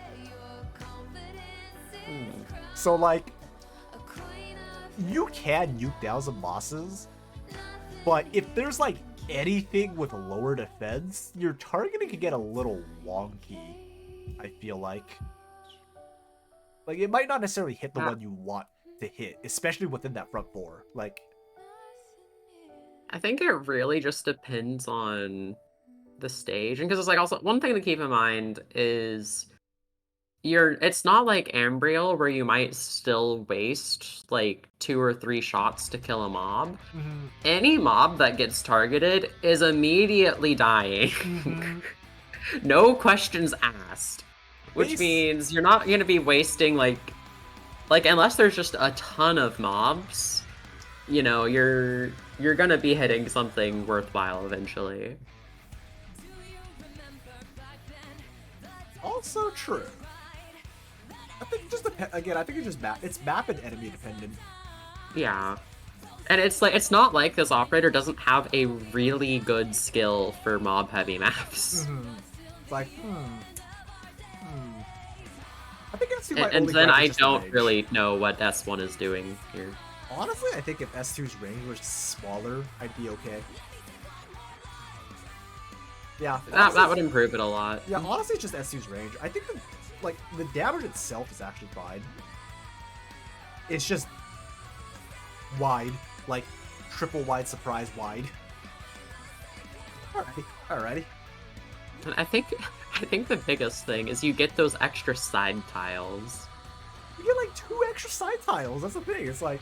So like, you can nuke down some bosses, but if there's like anything with lower defense, your targeting can get a little wonky, I feel like. Like, it might not necessarily hit the one you want to hit, especially within that front 4. Like, I think it really just depends on the stage, and because it's like also one thing to keep in mind is it's not like Ambriel where you might still waste like 2 or 3 shots to kill a mob. Any mob that gets targeted is immediately dying. No questions asked. Which means you're not going to be wasting like unless there's just a ton of mobs, you know, you're going to be hitting something worthwhile eventually. also true. I think it just again, I think it's map and enemy dependent. Yeah. And it's like it's not like this operator doesn't have a really good skill for mob heavy maps. It's like, I think that's And then I don't really know what S1 is doing here. Honestly, I think if S2's range was smaller, I'd be okay. Yeah, That would improve it a lot. Yeah, honestly, it's just S2's range. I think the damage itself is actually fine. It's just wide, like triple wide surprise wide. Alrighty. And I think the biggest thing is you get those extra side tiles. You get like 2 extra side tiles. That's the thing. It's like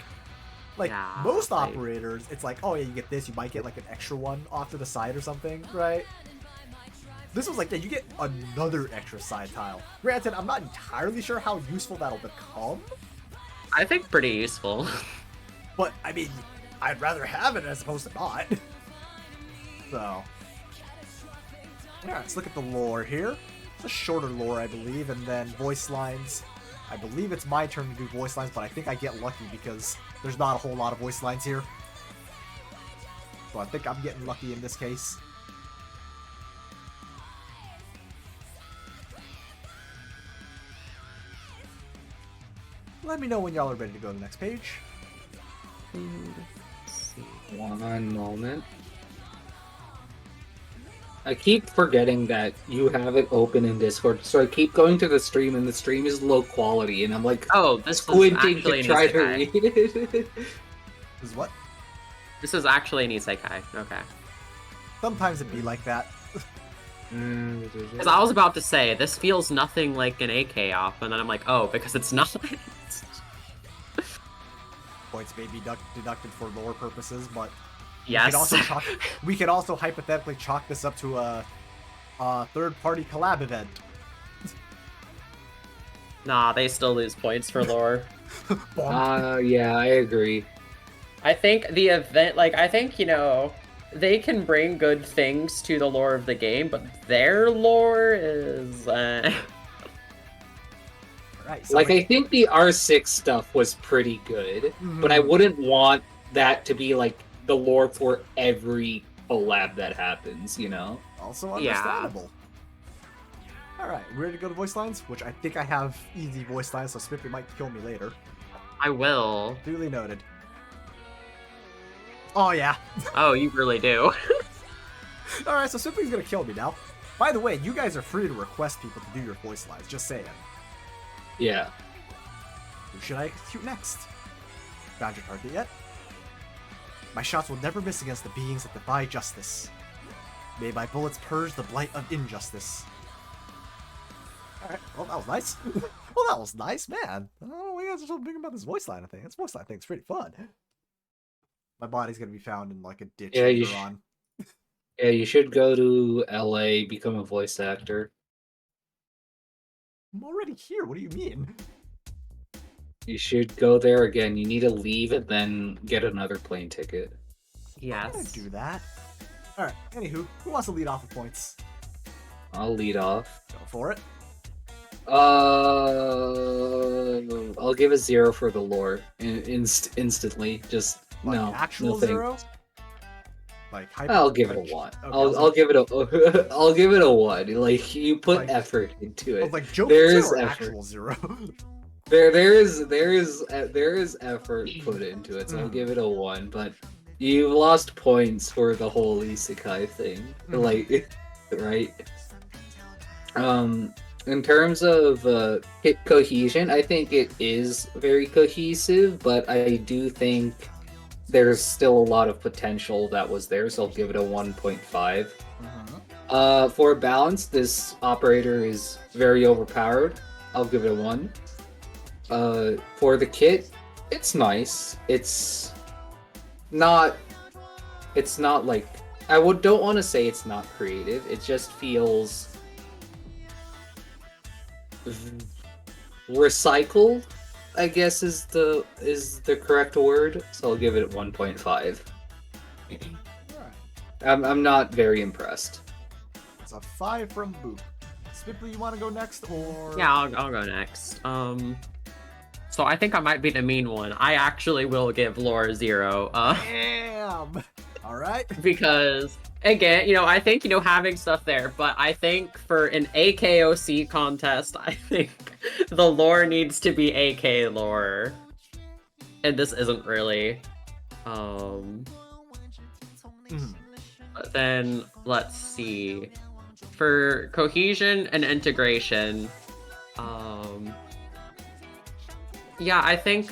Yeah, most like- operators, it's like, oh yeah, you get this. You might get like an extra one off to the side or something, right? This was like that. You get another extra side tile. Granted, I'm not entirely sure how useful that'll become, I think pretty useful. but I mean, I'd rather have it as opposed to not. So, yeah, let's look at the lore here. It's a shorter lore, I believe, and then voice lines. I believe it's my turn to do voice lines, but I think I get lucky because there's not a whole lot of voice lines here. So I think I'm getting lucky in this case. Let me know when y'all are ready to go to the next page. Let's see. One moment. I keep forgetting that you have it open in Discord, so I keep going to the stream, and the stream is low quality, and I'm like Oh, this is squinting actually to an try to isekai. read it. Is what? This is actually an isekai. Okay. Sometimes it be like that. Because I was about to say, this feels nothing like an AK op, and then I'm like, oh, because it's not. Points may be deducted for lore purposes, but Yes. we could also hypothetically chalk this up to a third-party collab event. Nah, they still lose points for lore. Bonk. Yeah, I agree. I think the event, like, I think, you know, they can bring good things to the lore of the game, but their lore is, Right, Like, I think the R6 stuff was pretty good, but I wouldn't want that to be, like, the lore for every collab that happens, you know? also Yeah. understandable. Alright, we're ready to go to voice lines, which I think I have easy voice lines, so Spiffy might kill me later. I will. Duly noted. Oh yeah. Oh, you really do. Alright, so Spiffy's gonna kill me now. By the way, you guys are free to request people to do your voice lines, just saying. Yeah. Who should I execute next? Found your target yet? My shots will never miss against the beings that defy justice. May my bullets purge the blight of injustice. Alright, well that was nice. Well that was nice, man. Oh, you guys are so big about this voice line thing. This voice line thing's pretty fun. My body's gonna be found in like a ditch Yeah, you later on. Yeah, you should go to LA, become a voice actor. I'm already here, what do you mean? You should go there again. You need to leave and then get another plane ticket. I'm gonna Yes. do that. Alright, anywho, who wants to lead off with points? I'll lead off. Go for it. I'll give a 0 for the lore instantly. Just Like no, actual no thanks. 0? Like hyper- I'll give it a like- 1. okay, I was I'll like- give it a I'll give it a 1. Like you put Like- effort into I it. was like, joke There 0 is or effort. actual 0? There is effort put into it, so I'll give it a 1. But you lost points for the whole isekai thing, like right? In terms of hit cohesion, I think it is very cohesive, but I do think there's still a lot of potential that was there, so I'll give it a 1.5. For balance, this operator is very overpowered. I'll give it a 1. For the kit, it's nice. It's not like don't want to say it's not creative. It just feels recycled, I guess is the correct word. So I'll give it 1.5. I'm not very impressed. It's a 5 from Boop. Spiffy, you want to go next, or...? Yeah, I'll go next. So I think I might be the mean one. I actually will give lore 0. Damn! Alright. Because again, you know, I think, you know, having stuff there, but I think for an AKOC contest, I think the lore needs to be AK lore. and this isn't really. But then let's see. For cohesion and integration, yeah, I think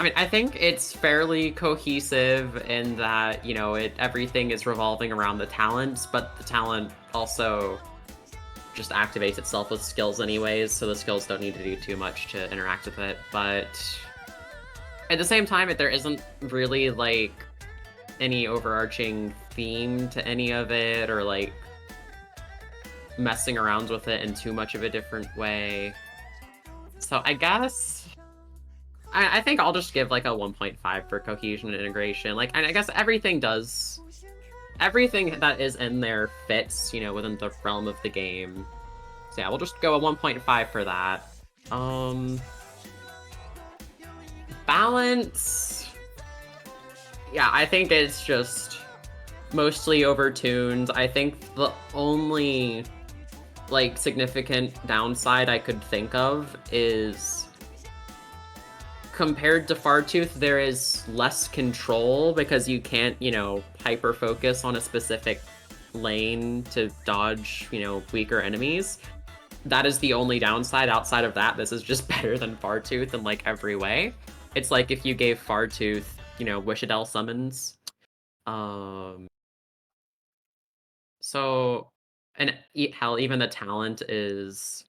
I think it's fairly cohesive in that, you know, everything is revolving around the talents, but the talent also just activates itself with skills anyways, so the skills don't need to do too much to interact with it. But at the same time, there isn't really, like, any overarching theme to any of it, or, like, messing around with it in too much of a different way. So I guess I think I'll just give like a 1.5 for cohesion and integration. Like, and I guess everything that is in there fits, you know, within the realm of the game. So yeah, we'll just go a 1.5 for that. Balance. Yeah, I think it's just mostly overtuned. I think the only, like, significant downside I could think of is, compared to Fartooth, there is less control because you can't, you know, hyper-focus on a specific lane to dodge, you know, weaker enemies. That is the only downside. Outside of that, this is just better than Fartooth in, like, every way. It's like if you gave Fartooth, you know, Wishadel summons. So, and hell, even the talent is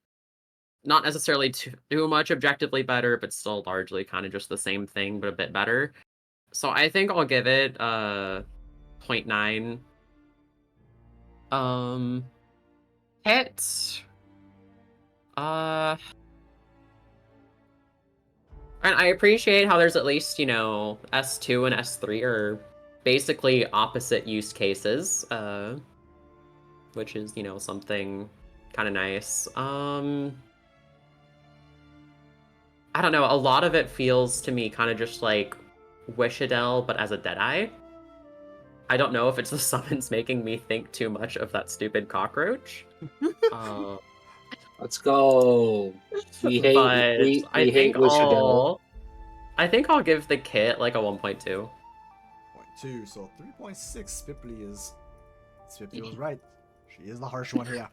not necessarily too much objectively better, but still largely kind of just the same thing, but a bit better. So I think I'll give it 0.9. Hit. And I appreciate how there's at least, you know, S2 and S3 are basically opposite use cases, which is, you know, something kind of nice. I don't know, a lot of it feels to me kind of just like Wishadel, but as a Deadeye. I don't know if it's the summons making me think too much of that stupid cockroach. Let's go. We hate, But we I hate think Wishadel. I think I'll give the kit like a 1.2. 0.2, so 3.6. Spippy was right. She is the harsh one here.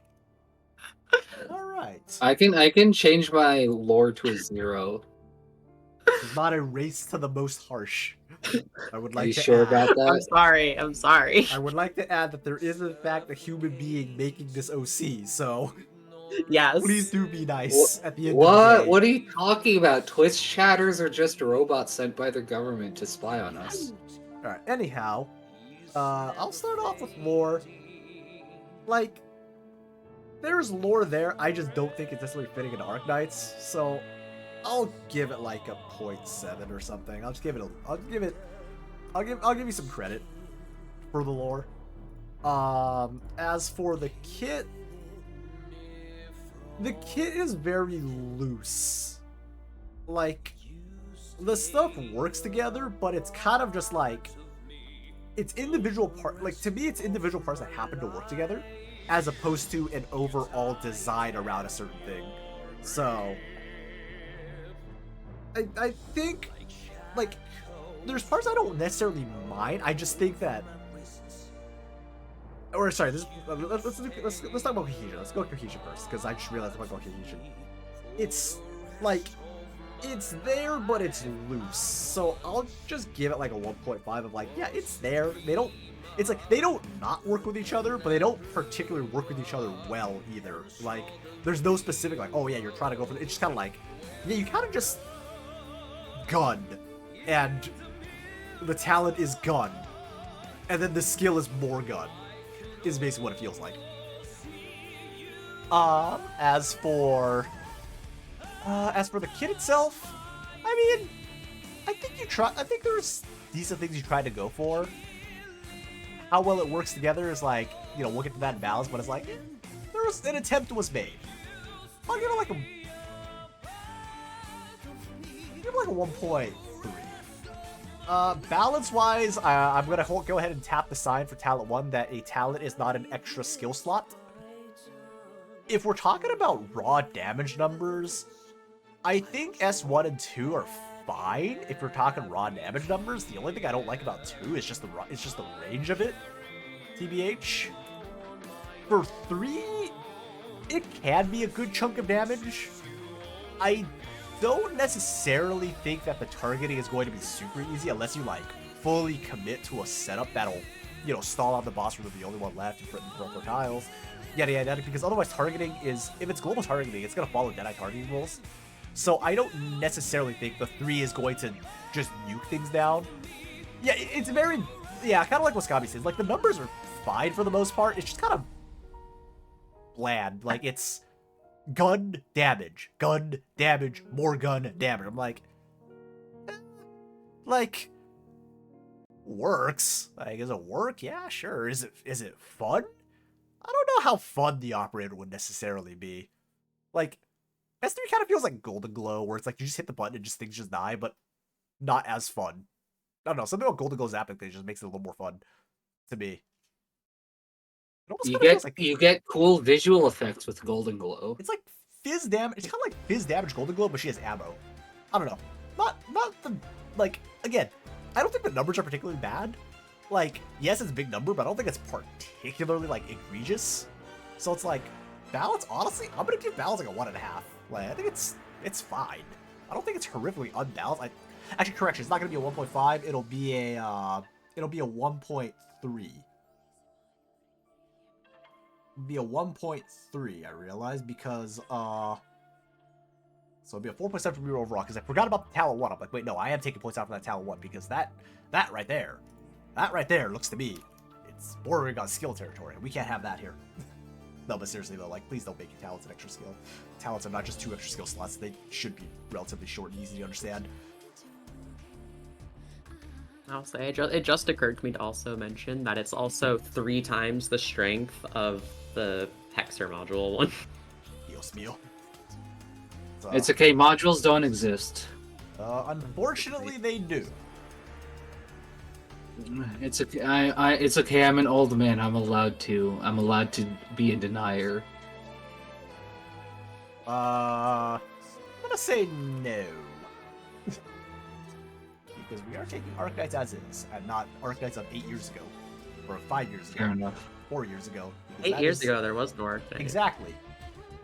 Alright. I can change my lore to a 0. It's not a race to the most harsh. I would like Are you to sure add, about that? I'm sorry. I would like to add that there is in fact a human being making this OC, so Yes. please do be nice at the end of the day. What are you talking about? Twitch chatters are just robots sent by the government to spy on us. Alright, anyhow, I'll start off with lore. Like, there's lore there, I just don't think it's necessarily fitting into Arknights, so I'll give it like a 0.7 or something. I'll give you some credit for the lore. As for the kit is very loose. Like, the stuff works together, but it's kind of just like, it's individual part. Like, to me, it's individual parts that happen to work together, as opposed to an overall design around a certain thing. So, I think, like, there's parts I don't necessarily mind. I just think that, or sorry, let's talk about cohesion. Let's go cohesion first, because I just realized about cohesion. It's like, it's there, but it's loose. So I'll just give it like a 1.5 of like, yeah, it's there. It's like, they don't not work with each other, but they don't particularly work with each other well either. Like, there's no specific, like, oh yeah, you're trying to go for it. It's just kind of like, yeah, you kind of just gun, and the talent is gun, and then the skill is more gun, is basically what it feels like. As for the kit itself, I mean, I think there's decent things you tried to go for. How well it works together is like, you know, we'll get to that in balance, but it's like, there was an attempt was made. I'll give it like a 1.3. Balance-wise, I'm gonna go ahead and tap the sign for talent 1 that a talent is not an extra skill slot. If we're talking about raw damage numbers, I think S1 and 2 are fine if we're talking raw damage numbers. The only thing I don't like about 2 is just the range of it. TBH. For 3, it can be a good chunk of damage. I don't necessarily think that the targeting is going to be super easy unless you like fully commit to a setup that'll, you know, stall out the boss when they're the only one left and throw for tiles. Yada yada yada, because otherwise targeting is, if it's global targeting, it's gonna follow Deadeye targeting rules. So I don't necessarily think the 3 is going to just nuke things down. Yeah, it's very, yeah, kind of like what Scabby says. Like, the numbers are fine for the most part. It's just kind of bland. Like, it's gun damage, more gun damage. I'm like, like, works. Like, does it work? Yeah, sure. Is it fun? I don't know how fun the operator would necessarily be. Like, S3 kind of feels like Golden Glow, where it's like you just hit the button and just things just die, but not as fun. I don't know. Something about Golden Glow's zapping thing just makes it a little more fun to me. It almost You kinda feels get like, you get cool visual effects with Golden Glow. it's like fizz damage. It's kind of like fizz damage Golden Glow, but she has ammo. I don't know. Not the, like, again, I don't think the numbers are particularly bad. Like, yes, it's a big number, but I don't think it's particularly, like, egregious. So it's like, balance, honestly, I'm gonna give balance like a 1.5. Like, I think it's fine. I don't think it's horrifically unbalanced. Actually, correction, it's not gonna be a 1.5. It'll be a 1.3. Be a 1.3, I realize, because so it'll be a 4.7 for me overall, because I forgot about the Talon 1. I'm like, wait, no, I am taking points out from that Talon 1, because that right there looks to me, it's bordering on skill territory. We can't have that here. No, but seriously though, like, please don't make your talents an extra skill. Talents are not just 2 extra skill slots. They should be relatively short and easy to understand. I'll say it just occurred to me to also mention that it's also 3 times the strength of the Hexer module one. Dios mío. So, It's okay. Modules don't exist. unfortunately, they do. It's okay. It's okay. I'm an old man. I'm allowed to be a denier. I'm gonna say no. Because we are taking Arknights as is, and not Arknights of 8 years ago. Or 5 years ago. Fair enough. 4 years ago. because 8 that years is- ago, there was no Arknight. Exactly.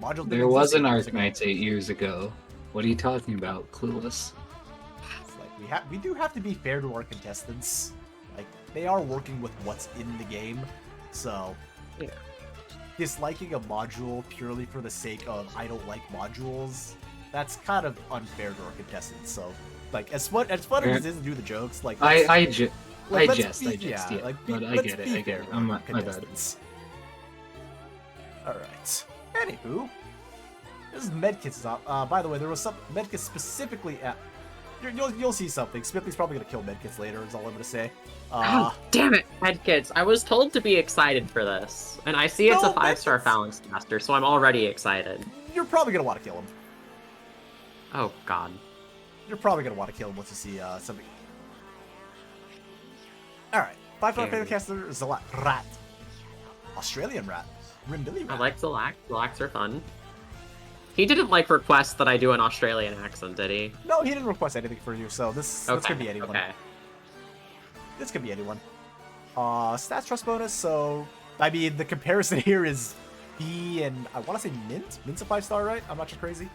Module There was an Arknights 8 years ago. What are you talking about? Clueless. It's like we do have to be fair to our contestants. Like, they are working with what's in the game, so Yeah. disliking a module purely for the sake of I don't like modules, that's kind of unfair to our contestants. So, like, as fun as it is to do the jokes, like, let's- I let's jest. yeah, Yeah, be- but I let's get it. be I fair get it. to I'm our my bad. contestants. All right. Anywho, this is medkits. By the way, there was some medkits specifically at. You'll see something. Smithley's probably gonna kill medkits later. Is all I'm gonna say. Oh, damn it, Medkits. I was told to be excited for this. And I see it's No, a 5-star Medkits- Phalanx Master, so I'm already excited. You're probably gonna want to kill him. Oh, God. You're probably gonna want to kill him once you see something. All right, 5-star Scary. favorite caster Zalat Rat, Australian Rat, Rimbilly I Rat. like Zalax. Zalax are fun. He didn't request that I do an Australian accent, did he? No, he didn't request anything for you, so this could be anyone. Okay. This could be anyone. Stats trust bonus. So I mean, the comparison here is B and I want to say Mint. Mint's a 5-star, right? I'm not just crazy.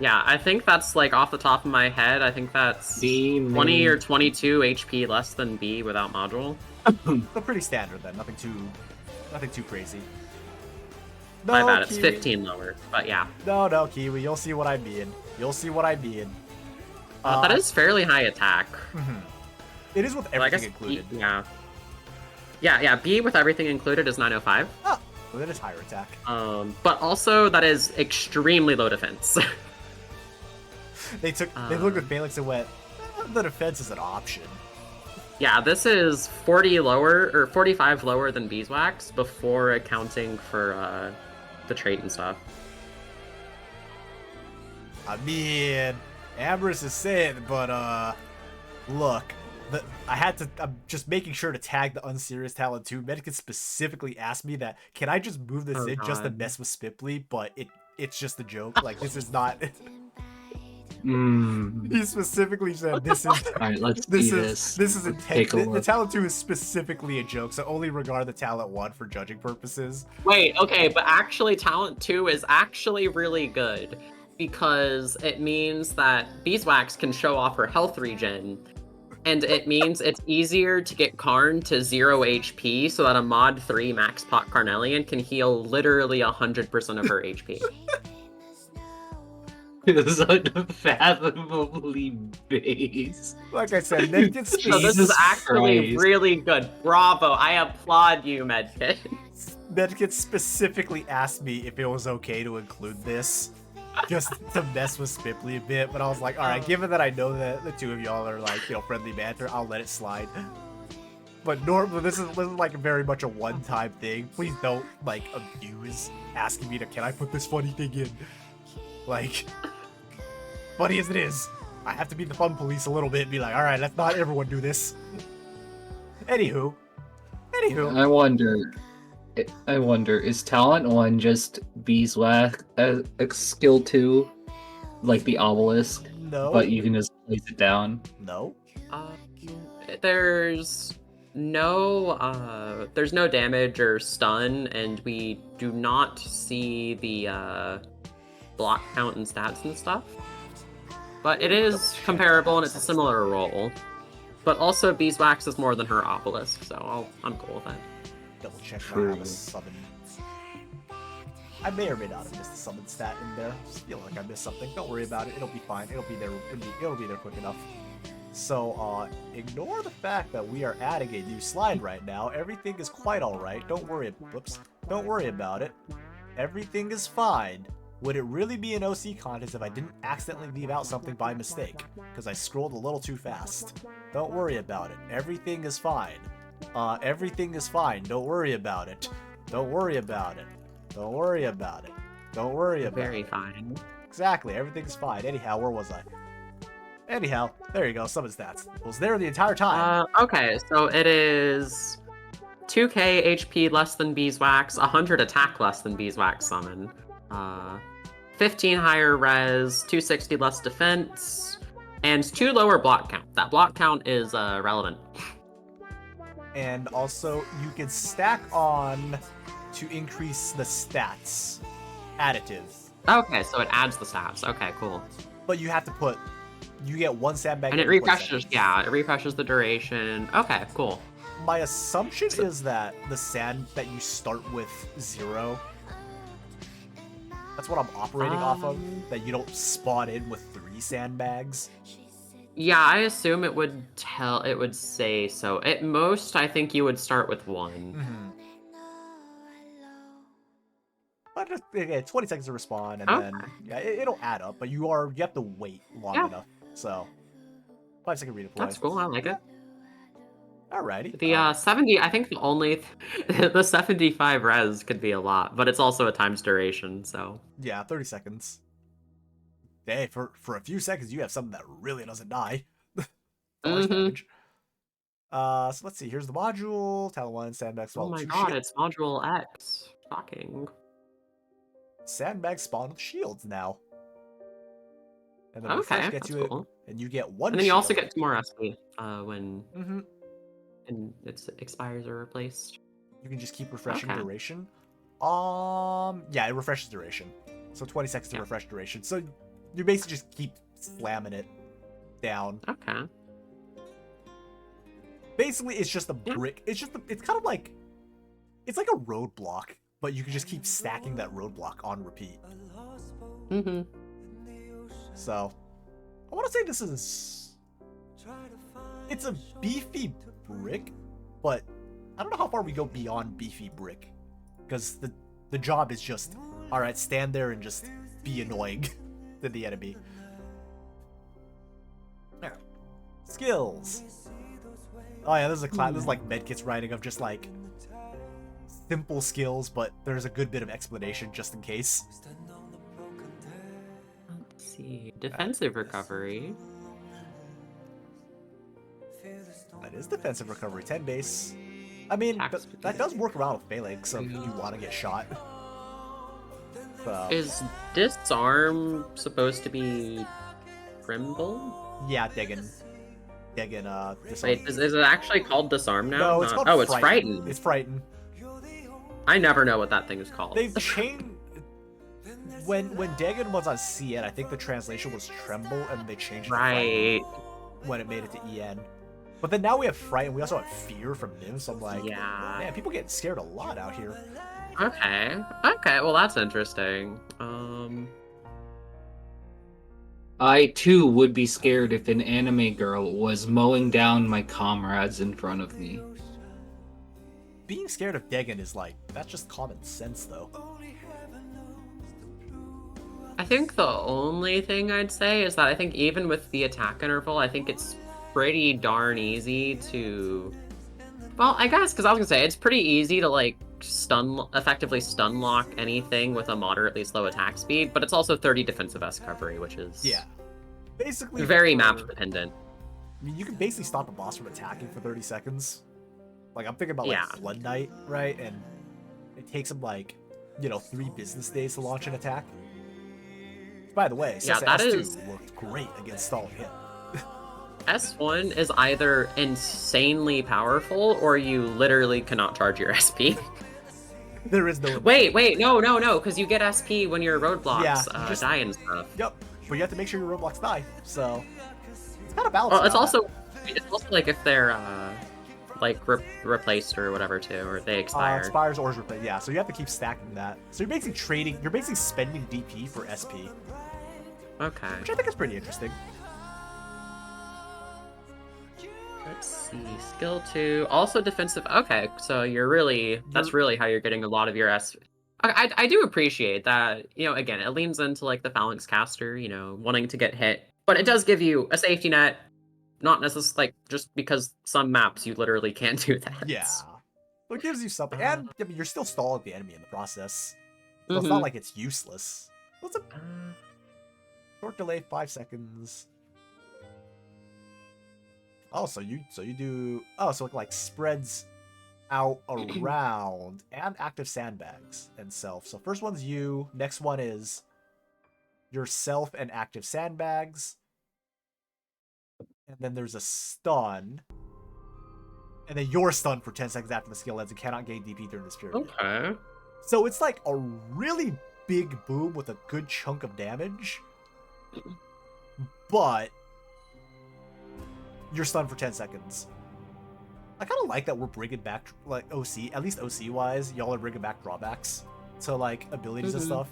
Yeah, I think that's, like, off the top of my head, I think that's B, 20 or 22 HP less than B without module. So pretty standard then. Nothing too crazy. No, My bad, it's Kiwi. 15 lower, but yeah. No, Kiwi. You'll see what I mean. That is fairly high attack. It is with So I everything guess included. Yeah, B with everything included is 905. Oh, well, that is higher attack. But also that is extremely low defense. They looked at Phalanx and went, the defense is an option. Yeah, this is 40 lower, or 45 lower than Beeswax before accounting for the trait and stuff. I mean, Ambrose is saying, but look, I'm just making sure to tag the unserious talent too. Medkit specifically asked me that, can I just move this Oh, in just to God. mess with Spipley? But it's just a joke. Like, this is not. He specifically said this is Alright, let's this see is this. a Let's take a the look. talent 2 is specifically a joke, so only regard the talent 1 for judging purposes. Wait, okay, but actually talent 2 is actually really good because it means that Beeswax can show off her health regen, and it means it's easier to get Karn to 0 HP so that a mod 3 Max Pot Carnelian can heal literally 100% of her HP. It's unfathomably base. Like I said, Medkit So this Jesus is actually Christ. really good. Bravo, I applaud you, Medkit. Medkit specifically asked me if it was okay to include this, just to mess with Spipley a bit. But I was like, all right, given that I know that the two of y'all are like, you know, friendly banter, I'll let it slide. But normally, this is like very much a one-time thing. Please don't like abuse asking me to, can I put this funny thing in? Like, funny as it is, I have to be the fun police a little bit and be like, all right, let's not everyone do this. Anywho. I wonder, is talent 1 just Beeswax skill 2, like the obelisk, No. but you can just place it down? No. There's no damage or stun, and we do not see the block count and stats and stuff. But it is comparable and it's a similar role. But also Beeswax is more than her obelisk, so I'm cool with that. Double check if I True. have a summon. I may or may not have missed a summon stat in there. Just feel like I missed something. Don't worry about it. It'll be fine. It'll be there. It'll be there quick enough. So, ignore the fact that we are adding a new slide right now. Everything is quite alright. Don't worry. Whoops. Don't worry about it. Everything is fine. Would it really be an OC contest if I didn't accidentally leave out something by mistake? Because I scrolled a little too fast. Don't worry about it. Everything is fine. Everything is fine. Don't worry about it. Don't worry about it. Don't worry about it. Don't worry about Very it. fine. Exactly. Everything's fine. Anyhow, where was I? Anyhow, there you go. Summon stats. It was there the entire time. Okay, so it is 2k HP less than Beeswax, 100 attack less than Beeswax summon, 15 higher res, 260 less defense, and 2 lower block count. That block count is relevant. And also, you can stack on to increase the stats. Additive. Okay, so it adds the stats. Okay, cool. But you have to put... You get 1 sandbag And it every 20 refreshes, seconds. yeah, it refreshes the duration. Okay, cool. My assumption is that the sand that you start with 0. That's what I'm operating off of. That you don't spawn in with 3 sandbags. Yeah, I assume it would say so. At most, I think you would start with 1. Mm-hmm. But just, yeah, 20 seconds to respawn, and Okay. then yeah, it'll add up. But you have to wait long Yeah. enough. So 5-second redeploy. That's cool, I like it. Alrighty. The 70, I think the only, the 75 res could be a lot, but it's also a times duration, so. Yeah, 30 seconds. Hey, for a few seconds, you have something that really doesn't die. Large damage. So let's see. Here's the module. Talent 1, sandbags Oh spawn my with 2 god, shields. it's module X. Shocking. Sandbags spawn with shields now. And then Okay, refresh gets that's you cool. and you get 1 And then you also shield. get 2 more SP when Mm-hmm. and it expires or replaced. You can just keep refreshing Okay. duration. Yeah, it refreshes duration. So 20 seconds to Yeah. refresh duration. So you basically just keep slamming it down. Okay. Basically, it's just a Yeah. brick. It's kind of like, it's like a roadblock, but you can just keep stacking that roadblock on repeat. Mm-hmm. So, I want to say this is, it's a beefy brick, but I don't know how far we go beyond beefy brick, because the job is just, all right, stand there and just be annoying to the enemy. There. Skills. Oh yeah, this is a class. This is like Medkit's writing of just like simple skills, but there's a good bit of explanation just in case. Let's see. Defensive recovery. That is defensive recovery, 10 base. I mean, Attack that does work around with Phalanx, so if you want to get shot. So, Is disarm supposed to be Tremble? Yeah, Degen, disarm. Wait, is it actually called Disarm now? No, it's Not- called Oh, it's Frighten. It's Frighten. I never know what that thing is called. They've changed... When Degen was on CN, I think the translation was Tremble, and they changed it to Frighten Right. when it made it to EN. But then now we have Frighten, we also have Fear from Nim, so I'm like, Yeah. man, people get scared a lot out here. Okay. Okay, well that's interesting. I too would be scared if an anime girl was mowing down my comrades in front of me. Being scared of Degen is like, that's just common sense, though. I think the only thing I'd say is that I think even with the attack interval, I think it's pretty darn easy to... Well, I guess, because I was gonna say, it's pretty easy to, like, effectively stun lock anything with a moderately slow attack speed, but it's also 30 defensive S recovery, which is Yeah. Basically, very for- map dependent. I mean, you can basically stop a boss from attacking for 30 seconds. Like, I'm thinking about, like, Yeah. Flood Knight, right? And it takes him, like, 3 business days to launch an attack. By the way, Yeah, Sessa that S2 is- looked great against stalling him. S1 is either insanely powerful, or you literally cannot charge your SP. There is no... Wait, no, because you get SP when your roadblocks Yeah, you just- die and stuff. Yep, but you have to make sure your roadblocks die, so... It's kind of balanced. Well, it's around also like if they're like replaced or whatever too, or they that. expire. Expires or is replaced, yeah, so you have to keep stacking that. So you're basically spending DP for SP, Okay. which I think is pretty interesting. Let's see. Skill 2. Also defensive. Okay, so that's really how you're getting a lot of your S. I do appreciate that. Again, it leans into like the Phalanx caster, wanting to get hit. But it does give you a safety net. Not necessarily like just because some maps you literally can't do that. Yeah. So it gives you something. And I mean, you're still stalling the enemy in the process. So it's Mhm. not like it's useless. What's a short delay, 5 seconds. Oh, so you do so it like spreads out around and active sandbags and self. So first one's you, next one is yourself and active sandbags. And then there's a stun. And then you're stunned for 10 seconds after the skill ends and cannot gain DP during this period. Okay. So it's like a really big boom with a good chunk of damage. But you're stunned for 10 seconds. I kind of like that we're bringing back, like, OC, at least OC-wise, y'all are bringing back drawbacks to, like, abilities and Mhm. stuff.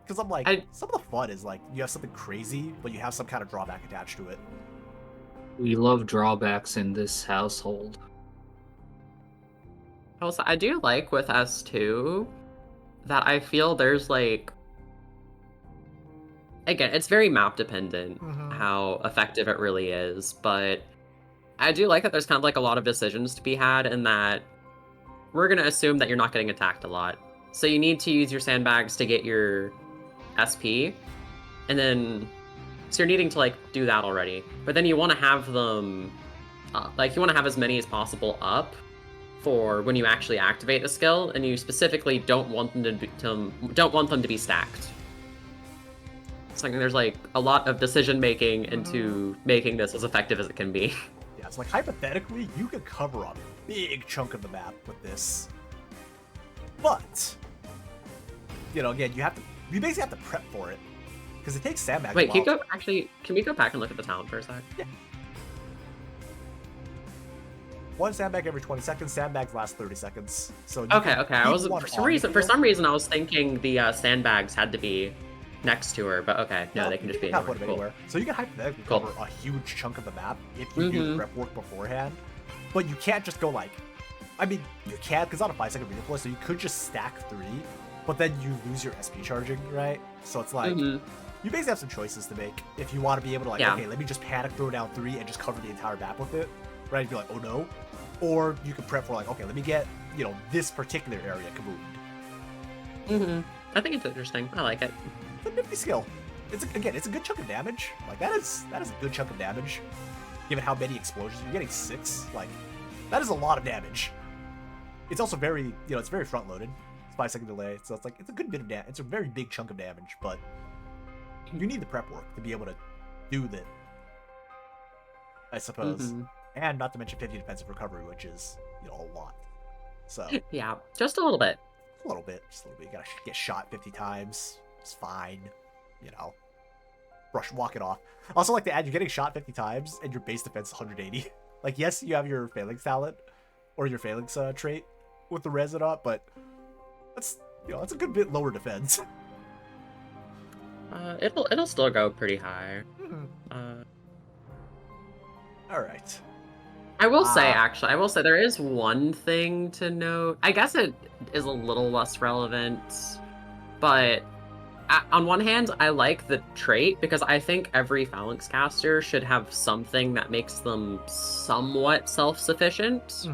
Because I'm like, some of the fun is, like, you have something crazy, but you have some kind of drawback attached to it. We love drawbacks in this household. Also, I do like with S2 that I feel there's like, again, it's very map dependent Mhm. how effective it really is, but I do like that there's kind of like a lot of decisions to be had, and that we're going to assume that you're not getting attacked a lot. So you need to use your sandbags to get your SP, and then so you're needing to like do that already. But then you want to have them you want to have as many as possible up for when you actually activate a skill, and you specifically don't want them to be stacked. It's like there's like a lot of decision making into making this as effective as it can be. Yeah, it's like, hypothetically, you could cover a big chunk of the map with this. But, again, you basically have to prep for it. Because it takes sandbags. Wait, can we go back and look at the talent for a sec? Yeah. One sandbag every 20 seconds. Sandbags last 30 seconds. So you Okay. can I was keep one for on some the reason I was thinking the sandbags had to be next to her, but okay, no, they can just be not anywhere. put them Cool. anywhere. So you can hypothetically Cool. cover a huge chunk of the map if you do Mhm. prep work beforehand. But you can't just go like, I mean, you can because on a 5-second redeploy, so you could just stack 3, but then you lose your SP charging, right? So it's like, Mhm. you basically have some choices to make if you want to be able to like, Yeah. okay, let me just panic throw down 3 and just cover the entire map with it, right? And be like, oh no. Or you can prep for like, okay, let me get, this particular area kaboomed. I think it's interesting. I like it. It's a nifty skill. It's a good chunk of damage. Like that is a good chunk of damage. Given how many explosions you're getting, 6. Like that is a lot of damage. It's also very, it's very front loaded. It's 5-second delay, so it's like it's a good bit of damage. It's a very big chunk of damage, but you need the prep work to be able to do that. I suppose. Mhm. And not to mention 50 defensive recovery, which is, you know, a lot. So, Yeah, just a little bit. a little bit. Just a little bit. You gotta get shot 50 times. It's fine. You know. Walk it off. Also, like to add, you're getting shot 50 times and your base defense is 180. Like, yes, you have your phalanx talent or your phalanx trait with the res and up, but that's, you know, that's a good bit lower defense. It'll still go pretty high. All right. I will say there is one thing to note. I guess it is a little less relevant, but on one hand, I like the trait because I think every phalanx caster should have something that makes them somewhat self-sufficient.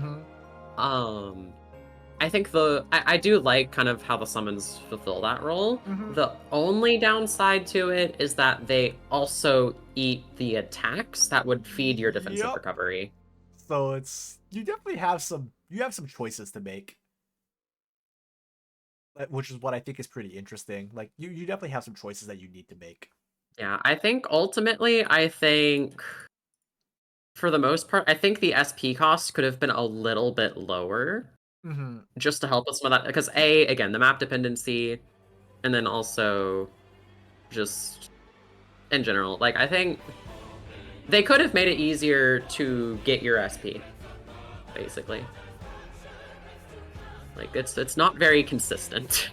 I think I do like kind of how the summons fulfill that role. The only downside to it is that they also eat the attacks that would feed your defensive Yep. recovery. So it's, you definitely have some choices to make, which is what I think is pretty interesting. Like you definitely have some choices that you need to make. Yeah, I think ultimately, for the most part, I think the SP cost could have been a little bit lower just to help with some of that. Because again, the map dependency, and then also just in general, like I think they could have made it easier to get your SP, basically. Like it's not very consistent.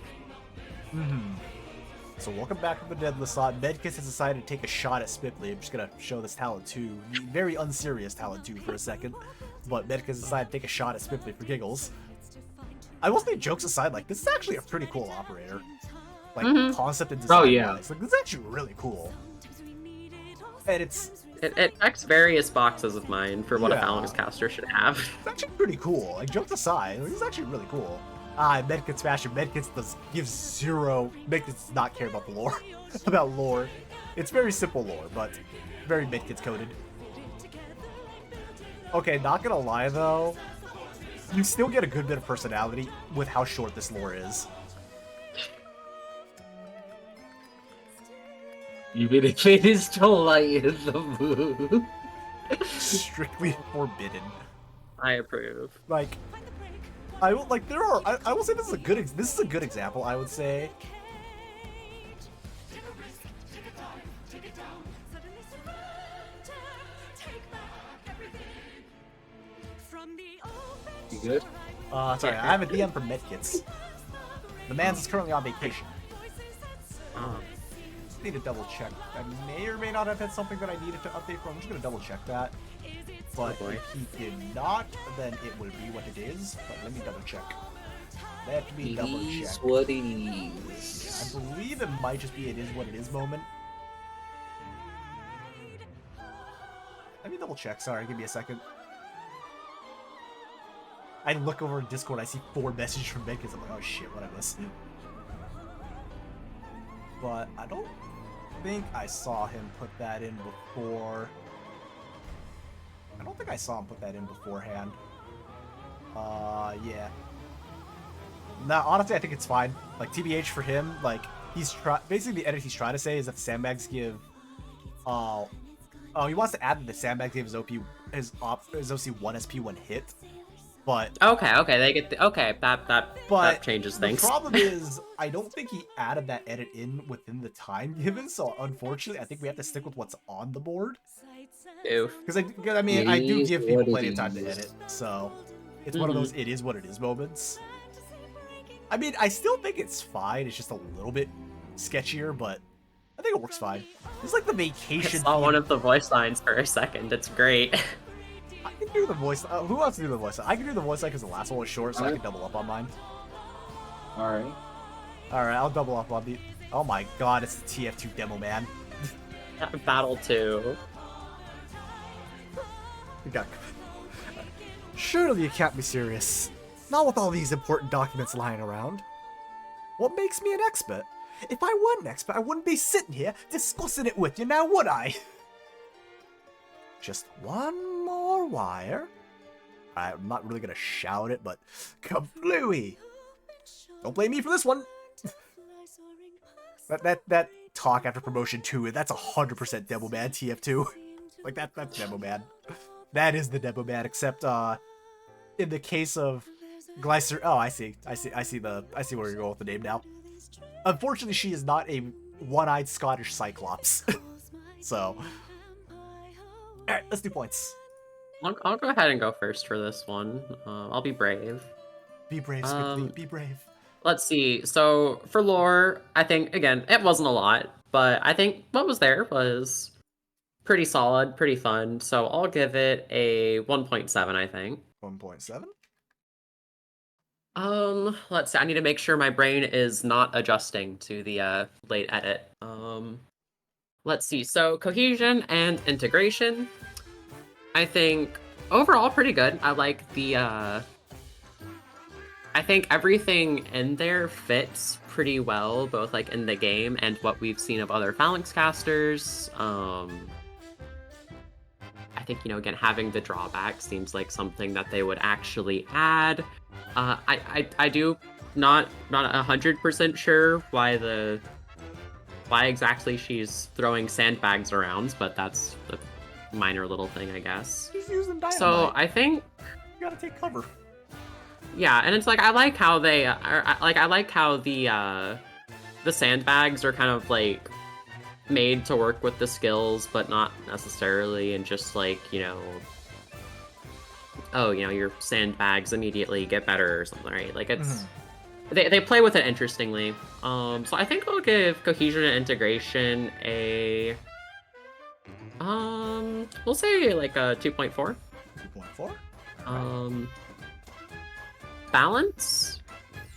So welcome back from the deadless slot. Medkis has decided to take a shot at Spipley. I'm just gonna show this talent 2, very unserious talent 2 for a second. But Medkis has decided to take a shot at Spipley for giggles. I will say, jokes aside, like this is actually a pretty cool operator. Like concept and design. Oh, yeah. Like this is actually really cool. And It checks various boxes of mine for what a Yeah. phalanx caster should have. it's actually pretty cool. Like jokes aside, this is actually really cool. Medkit's fashion. Medkit does not care about the lore. about lore. It's very simple lore, but very Medkit's coded. Okay, not gonna lie though, you still get a good bit of personality with how short this lore is. Even if it is to lighten the mood. Strictly forbidden. I approve. Like, I will like there are. I will say this is a good example. I would say. You good? Sorry, I have a DM for Medkits. The man's is currently on vacation. Just need to double check. I may or may not have had something that I needed to update from. I'm just gonna double check that. But Oh boy. if he did not, then it will be what it is. But let me double check. Let me double It is check. what it I is. believe it might just be it is what it is moment. Let me double check. Sorry, give me a second. I look over in Discord, I see 4 messages from Medkits. I'm like, oh shit, what I miss? But I don't think I saw him put that in before. I don't think I saw him put that in beforehand. Yeah. Nah, honestly, I think it's fine. Like, TBH for him, like, basically the edit he's trying to say is that the sandbags give, he wants to add that the sandbags give his OC 1 SP when hit. But Okay, they get that But changes the things. problem is, I don't think he added that edit in within the time given, so unfortunately, I think we have to stick with what's on the board. Oof. Because I mean, I do It is give people what it plenty of time to is. edit, so it's one of those it is what it is moments. I mean, I still think it's fine. It's just a little bit sketchier, but I think it works fine. It's like the I vacation. saw theme. one of the voice lines for a second. It's great. I can do the voice. Who wants to do the voice line? I can do the voice line because the last one was short, so I can double up on mine. Alright. Alright, I'll double up on the... Oh my god, it's the TF2 demo, man. Battle 2. You got... Surely you can't be serious. Not with all these important documents lying around. What makes me an expert? If I weren't an expert, I wouldn't be sitting here discussing it with you now, would I? Just one more wire. I'm not really gonna shout it, but kablooey! Don't blame me for this one. That talk after promotion 2, and that's 100% Demo Man TF2. Like that's Demo Man. That is the Demo Man, except in the case of Glycer, oh, I see where you're going with the name now. Unfortunately, she is not a one-eyed Scottish Cyclops. So, alright, let's do points. I'll go ahead and go first for this one. I'll be brave. Be brave, Spickly, be brave. Let's see. So for lore, I think again it wasn't a lot, but I think what was there was pretty solid, pretty fun. So I'll give it a 1.7. I think. 1.7. Let's see. I need to make sure my brain is not adjusting to the late edit. Let's see. So cohesion and integration, I think overall pretty good. I like the I think everything in there fits pretty well, both like in the game and what we've seen of other Phalanx casters. I think, you know, again, having the drawback seems like something that they would actually add. I do not 100% sure why exactly she's throwing sandbags around, but that's a minor little thing, I guess. She's using dynamite. So I think You gotta take cover. yeah, and it's like I like how they I like how the sandbags are kind of like made to work with the skills, but not necessarily, and just like, you know, oh, you know, your sandbags immediately get better or something, right? Like it's they play with it interestingly. So I think I'll give cohesion and integration a we'll say like a 2.4. 2.4. Balance?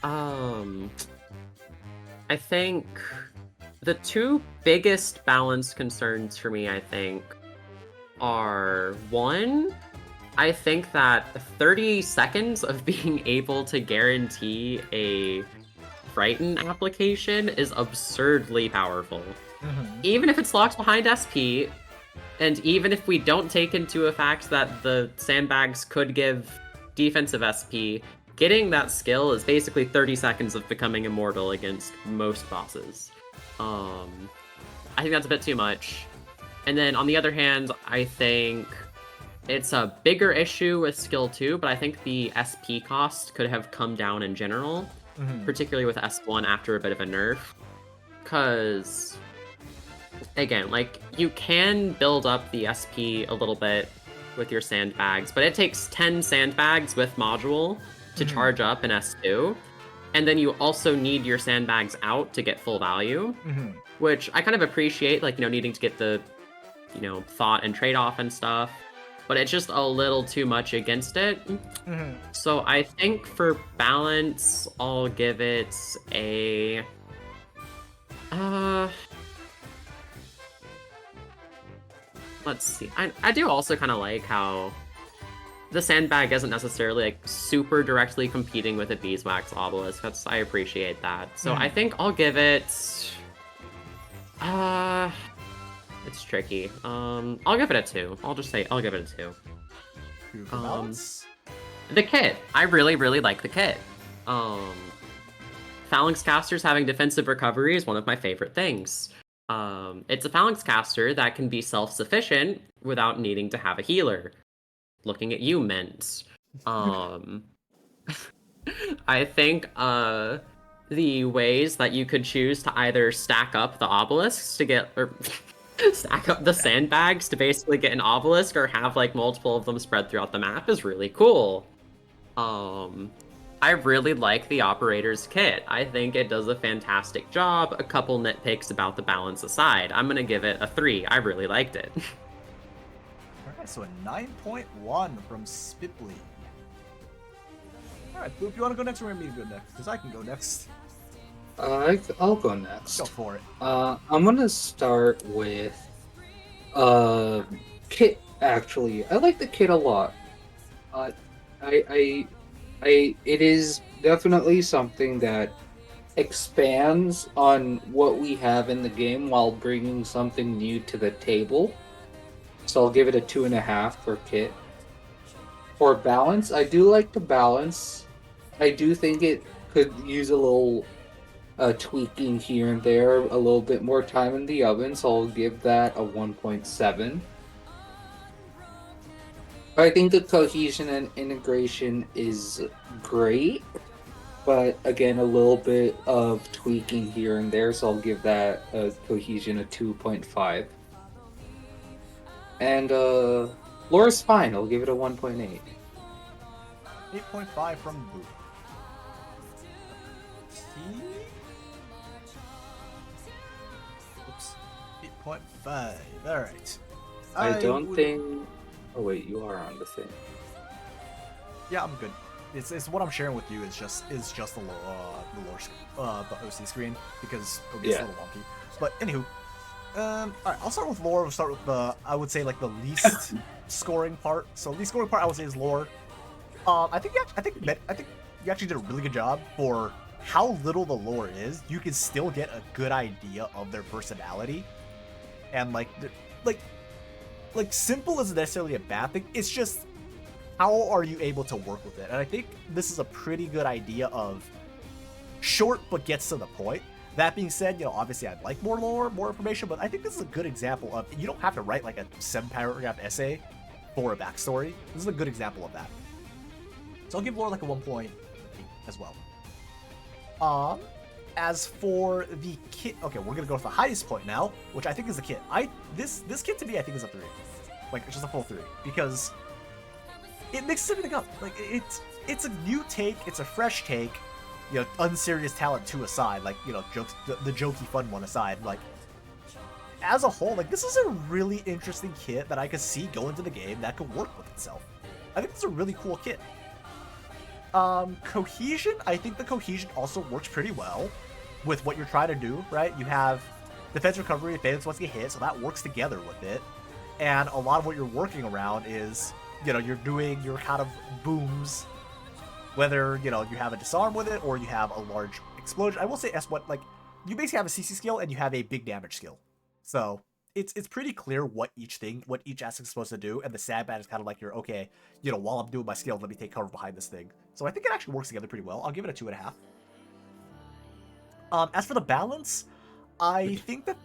I think the two biggest balance concerns for me, I think, are one, I think that 30 seconds of being able to guarantee a Frighten application is absurdly powerful. Even if it's locked behind SP, and even if we don't take into effect that the sandbags could give defensive SP, getting that skill is basically 30 seconds of becoming immortal against most bosses. I think that's a bit too much. And then on the other hand, I think it's a bigger issue with skill 2, but I think the SP cost could have come down in general, particularly with S1 after a bit of a nerf. Because, again, like, you can build up the SP a little bit with your sandbags, but it takes 10 sandbags with module to charge up in S2, and then you also need your sandbags out to get full value, which I kind of appreciate, like, you know, needing to get the, you know, thought and trade-off and stuff, but it's just a little too much against it. So I think for balance, I'll give it a... let's see. I do also kind of like how the sandbag isn't necessarily like super directly competing with a beeswax obelisk. I appreciate that. So I think I'll give it it's tricky. I'll give it a 2. I'll just say I'll give it a 2. The kit. I really like the kit. Phalanx casters having defensive recovery is one of my favorite things. It's a Phalanx caster that can be self-sufficient without needing to have a healer. Looking at you, Mint. I think the ways that you could choose to either stack up the obelisks to get, or stack up the sandbags to basically get an obelisk, or have like multiple of them spread throughout the map is really cool. I really like the operator's kit. I think it does a fantastic job. A couple nitpicks about the balance aside, I'm gonna give it a 3. I really liked it. Alright, so a 9.1 from Spipley. Alright, Boop, you wanna go next or want me to go next? Because I can go next. I'll go next. Go for it. I'm gonna start with kit. Actually, I like the kit a lot. It is definitely something that expands on what we have in the game while bringing something new to the table. So I'll give it a 2.5 for kit. For balance, I do like the balance. I do think it could use a little tweaking here and there, a little bit more time in the oven, so I'll give that a 1.7. I think the cohesion and integration is great, but again, a little bit of tweaking here and there, so I'll give that cohesion a 2.5. And lore's fine, I'll give it a 1.8. 8.5 from Boo. Oops. 8.5. Alright. I don't think... Oh wait, you are on the thing. Yeah, I'm good. It's what I'm sharing with you is just the lore the OC screen because it'll be a little wonky. But anywho, alright, I'll start with lore. We'll start with I would say like the least scoring part. So least scoring part I would say is lore. I think you actually did a really good job for how little the lore is. You can still get a good idea of their personality, and like simple isn't necessarily a bad thing. It's just how are you able to work with it? And I think this is a pretty good idea of short but gets to the point. That being said, you know, obviously I'd like more lore, more information, but I think this is a good example of you don't have to write like a 7-paragraph essay for a backstory. This is a good example of that. So I'll give lore like a 1.8 as well. As for the kit, okay, we're gonna go with the highest point now, which I think is the kit. This kit to me I think is a 3, like it's just a full 3 because it mixes everything up. Like it's a new take, it's a fresh take. You know, unserious talent to aside, like you know, jokes, the jokey fun one aside, like as a whole, like this is a really interesting kit that I could see go into the game that could work with itself. I think it's a really cool kit. Cohesion, I think the cohesion also works pretty well with what you're trying to do, right? You have defense recovery if bandits once get hit, so that works together with it. And a lot of what you're working around is, you know, you're doing your kind of booms, whether, you know, you have a disarm with it or you have a large explosion. I will say S1, like, you basically have a CC skill and you have a big damage skill. So it's pretty clear what each asset is supposed to do, and the sandbag is kind of like your, okay, you know, while I'm doing my skill, let me take cover behind this thing. So I think it actually works together pretty well. I'll give it a 2.5. As for the balance, I think that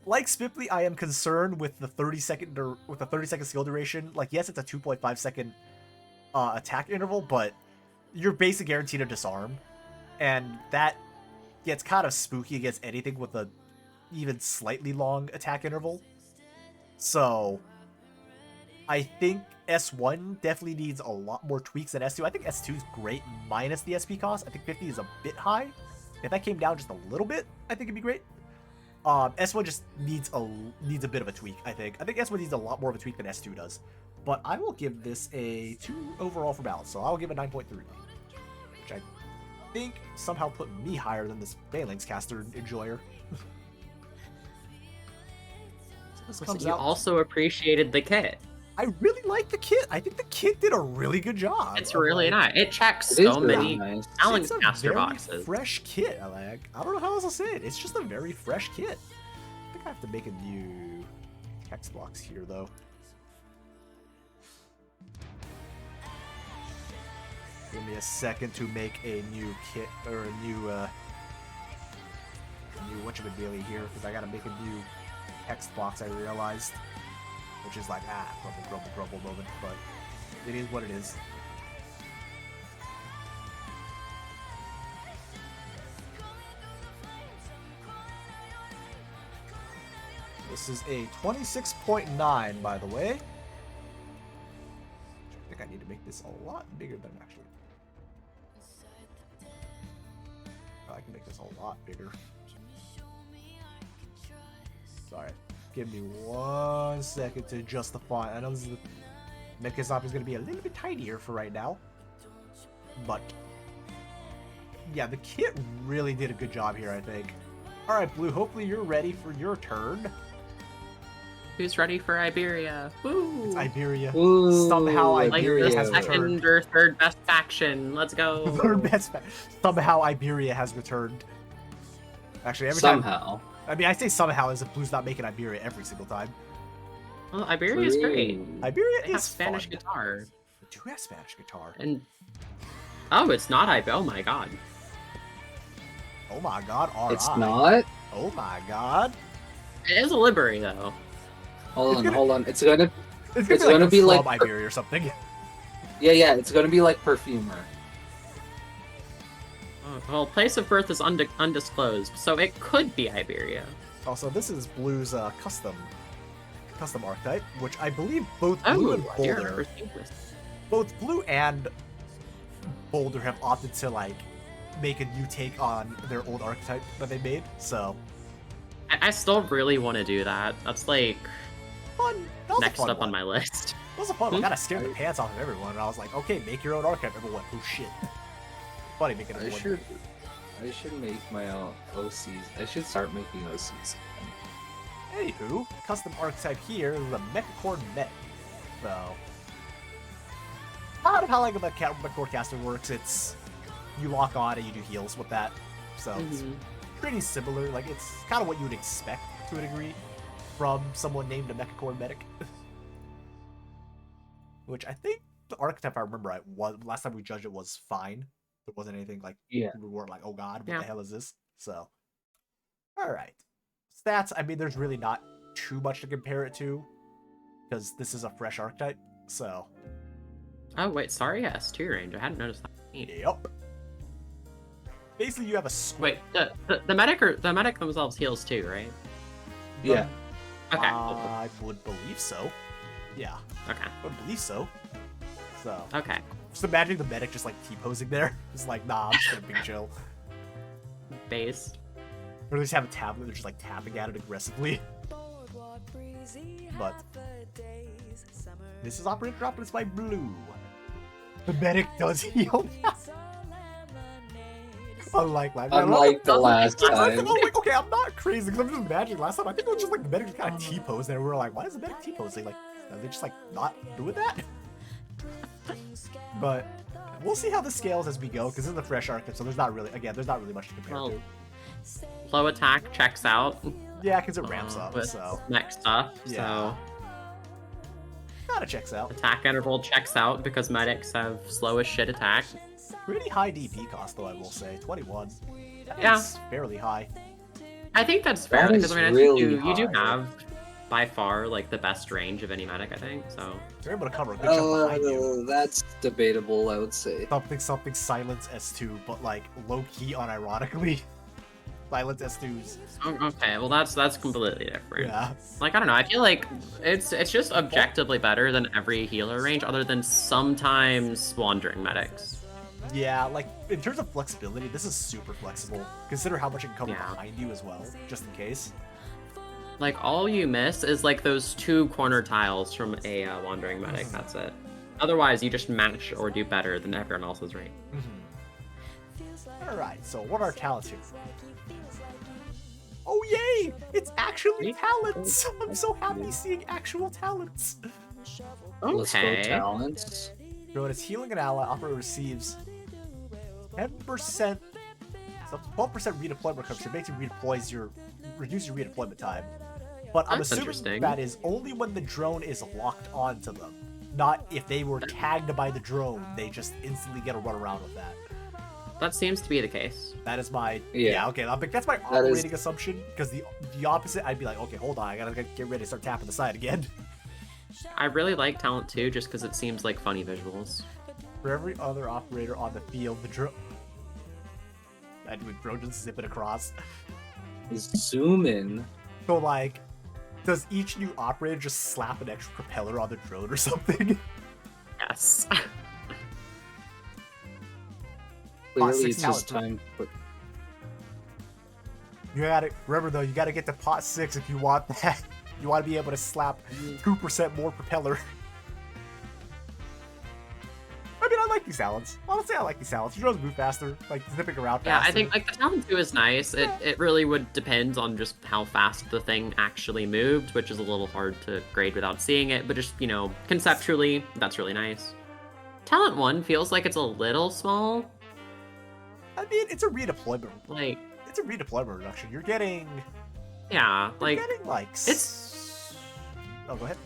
like Spipley, I am concerned with the 30-second skill duration. Like, yes, it's a 2.5 second attack interval, but you're basically guaranteed a disarm, and that gets kind of spooky against anything with a even slightly long attack interval. So I think S1 definitely needs a lot more tweaks than S2. I think S2 is great minus the SP cost. I think 50 is a bit high. If that came down just a little bit, I think it'd be great. S1 just needs a bit of a tweak, I think. I think S1 needs a lot more of a tweak than S2 does. But I will give this a 2 overall for balance, so I'll give it 9.3. Which I think somehow put me higher than this Phalanx caster enjoyer. You also appreciated the kit. I really like the kit. I think the kit did a really good job. It's really nice. It checks It is so really many nice. Phalanx It's a caster very boxes. fresh kit. I don't know how else to say it. It's just a very fresh kit. I think I have to make a new text box here, though. Give me a second to make a new kit, or a new whatchamadiddly here, because I gotta make a new text box, I realized. Which is like, grumble moment, but it is what it is. This is a 26.9, by the way. I think I need to make this a lot bigger than actually. Oh, I can make this a lot bigger. Sorry. Give me 1 second to adjust the font. I know this is Medkit is going to be a little bit tinier for right now. But yeah, the kit really did a good job here, I think. Alright, Blue, hopefully you're ready for your turn. Who's ready for Iberia? Woo! It's Iberia. Ooh, Somehow Like Iberia the has returned. second or third best faction. Let's go. Third best somehow Iberia has returned. Actually, every time. Somehow. I mean, I say somehow as if Blue's not making Iberia every single time. Well, Iberia is great. Iberia They have is Spanish fun. guitar. They do have Spanish guitar. And oh, it's not Ibe. Oh my god. Oh my god, alright. It's not? Oh my god. It is a Liberi though. Hold gonna- on. It's gonna It's gonna be from like- Iberia or something. yeah, it's gonna be like Perfumer. Well, place of birth is undisclosed, so it could be Iberia. Also, this is Blue's custom archetype, which I believe both Oh, Blue and I do Boulder, remember seeing this. both Blue and Boulder have opted to like make a new take on their old archetype that they made. So I still really want to do that. That's like fun. That was a next fun up one. on my list. That was a fun one. Kind of scared the pants off of everyone, and I was like, okay, make your own archetype. Everyone, oh shit. Funny making I everyone. should make my OCs. I should start making OCs. Anywho, custom archetype here is the Mechacord Medic. So, kind of how like a Mechacord caster works. It's you lock on and you do heals with that. So it's pretty similar. Like it's kind of what you would expect to a degree from someone named a Mechacord Medic. Which I think the archetype I remember right was last time we judged it was fine. There wasn't anything like Yeah. we weren't like, oh god, what Yeah. the hell is this? So, all right. Stats. I mean, there's really not too much to compare it to because this is a fresh archetype. So, Oh wait, sorry, yeah, S2 range. I hadn't noticed that. yep. Basically, you have a Wait, the medic themselves heals too, right? Yeah. Okay. I would believe so. Yeah, Okay. I would believe so. So, Okay. just imagine the medic just like T-posing there. It's like, nah, I'm just gonna be chill. Base. Or they just have a tablet, they're just like tapping at it aggressively. But this is Operator Droplets by Blue. The medic does heal now. Unlike last time. Unlike the last I was like, time. oh, wait, okay, I'm not crazy because I'm just imagining last time. I think it was just like the medic just kind of T-posed and we were like, why is the medic T-posing? Like, are they just like not doing that? But we'll see how this scales as we go because this is a fresh archetype, so there's not really much to compare Well, to. Low attack checks out. Yeah, because it ramps up, with so next stuff. Yeah. kind of checks out. So attack interval checks out because medics have slow as shit attack. Pretty high DP cost though, I will say. 21. Yeah. It's fairly high. I think that's fair That because is I mean really you do high. have by far like the best range of any medic, I think. So You're able to cover a good chunk behind you. That's debatable, I would say. Something silence S2, but like low key unironically. Silence S2's. okay, well that's completely different. Yeah. Like I don't know, I feel like it's just objectively better than every healer range, other than sometimes wandering medics. Yeah, like in terms of flexibility, this is super flexible. Consider how much it can cover Yeah. behind you as well, just in case. Like all you miss is like those 2 corner tiles from a wandering medic. That's it. Otherwise, you just match or do better than everyone else's range. Alright, so what are our talents here? Oh yay! It's actually talents! I'm so happy seeing actual talents. Let's go Okay. talents. So when it's healing an ally, operator receives 10%, so 12% redeployment recovery. So it basically reduces your redeployment time. But I'm That's assuming interesting. that is only when the drone is locked onto them. Not if they were tagged by the drone, they just instantly get a run around with that. That seems to be the case. That is my Yeah. okay. That's my That is- operating assumption. Because the opposite, I'd be like, okay, hold on, I gotta get ready to start tapping the side again. I really like talent 2 just because it seems like funny visuals. For every other operator on the field, the drone. And with drone just zip it across. Zoom in. So like, does each new operator just slap an extra propeller on the drone or something? Yes. Clearly, 6 it's just talent. time to put. You gotta remember though, you gotta get to pot 6 if you want that. You want to be able to slap 2% more propeller. I mean, I like these talents. Honestly, I like these talents. You drones move faster, like zipping around Yeah, faster. I think like the talent 2 is nice. It really would depend on just how fast the thing actually moved, which is a little hard to grade without seeing it, but just, you know, conceptually, that's really nice. Talent 1 feels like it's a little small. I mean, it's a redeployment. Like, It's a redeployment reduction. You're getting. yeah, You're like getting like. it's- Oh, go ahead.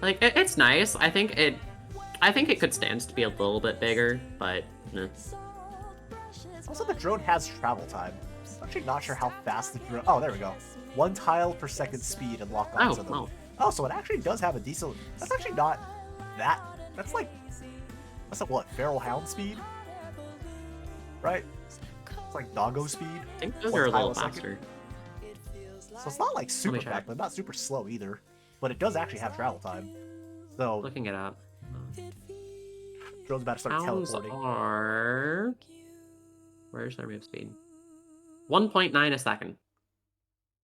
like it's nice. I think it could stand to be a little bit bigger, but eh. Also, the drone has travel time. I'm actually not sure how fast the drone... Oh, there we go. 1 tile per second speed and lock on to them. well. Oh, so it actually does have a decent... That's actually not that... That's like... What's that, what? Feral Hound speed? Right? It's like doggo speed. I think those 1 are a tile little second. faster. So it's not like super check. fast, but not super slow either. But it does actually have travel time. So, Looking it up. drone's about to start Hounds teleporting. are... Where's their move speed? 1.9 a second.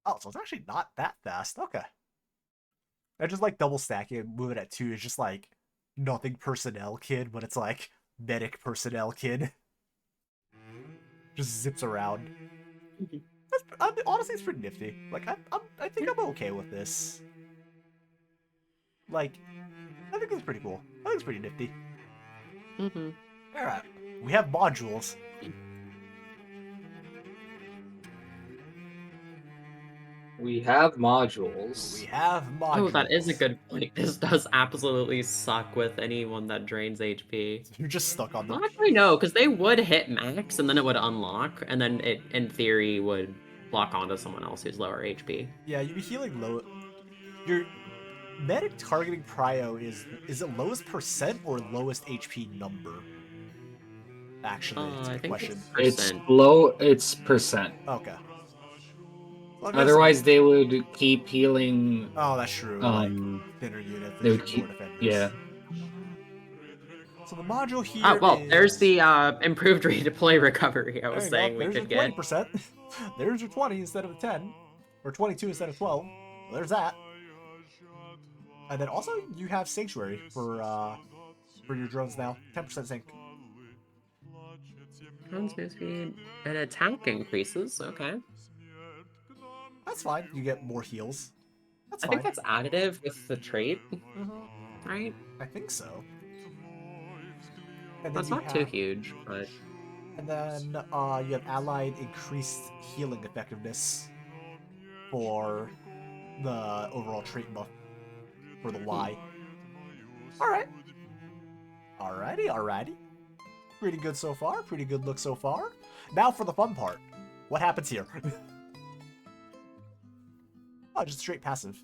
Oh, so it's actually not that fast. Okay. I just like double stacking and moving at 2 is just like nothing personnel kid, but it's like medic personnel kid. Just zips around. Honestly, it's pretty nifty. Like, I think I'm okay with this. Like, I think it's pretty cool. I think it's pretty nifty. Mm-hmm. Alright, we have modules. We have modules. We have modules. Oh, that is a good point. This does absolutely suck with anyone that drains HP. You're just stuck on them. Well, actually, no, because they would hit max, and then it would unlock, and then it, in theory, would lock onto someone else who's lower HP. Yeah, you'd be healing low. Your medic targeting prio is it lowest percent or lowest HP number? Actually, it's a I good think question. it's It's percent. low. It's percent. Okay. Well, I guess- Otherwise, they would keep healing. Oh, that's true. Thinner units. they would should keep- more defenders. Yeah. So the module here Well, is... there's the improved redeploy recovery I was There you saying go. we There's could your get. 20%. There's your 20 instead of 10. Or 22 instead of 12. Well, there's that. And then also, you have Sanctuary for your drones now. 10% sync. Drone's move speed and attack increases. Okay. That's fine. You get more heals. That's I fine. think that's additive with the trait, right? I think so. And then That's you not too have- huge, but And then you have allied increased healing effectiveness for the overall trait buff for the Y. Alright. Alrighty. Pretty good so far. Pretty good look so far. Now for the fun part. What happens here? Oh, just straight passive.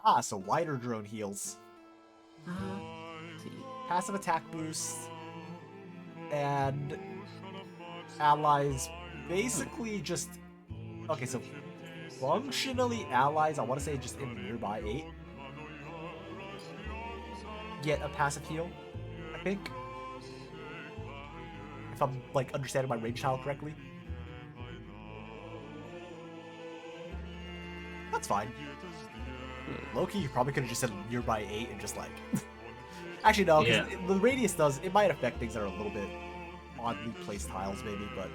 Ah, so wider drone heals. Passive attack boost. And allies basically just... Okay, so functionally allies, I want to say just in nearby 8. Get a passive heal, I think. If I'm, like, understanding my range tile correctly. That's fine. Loki, you probably could have just said nearby 8 and just, like... Actually, no, because the radius does... It might affect things that are a little bit oddly placed tiles, maybe, but...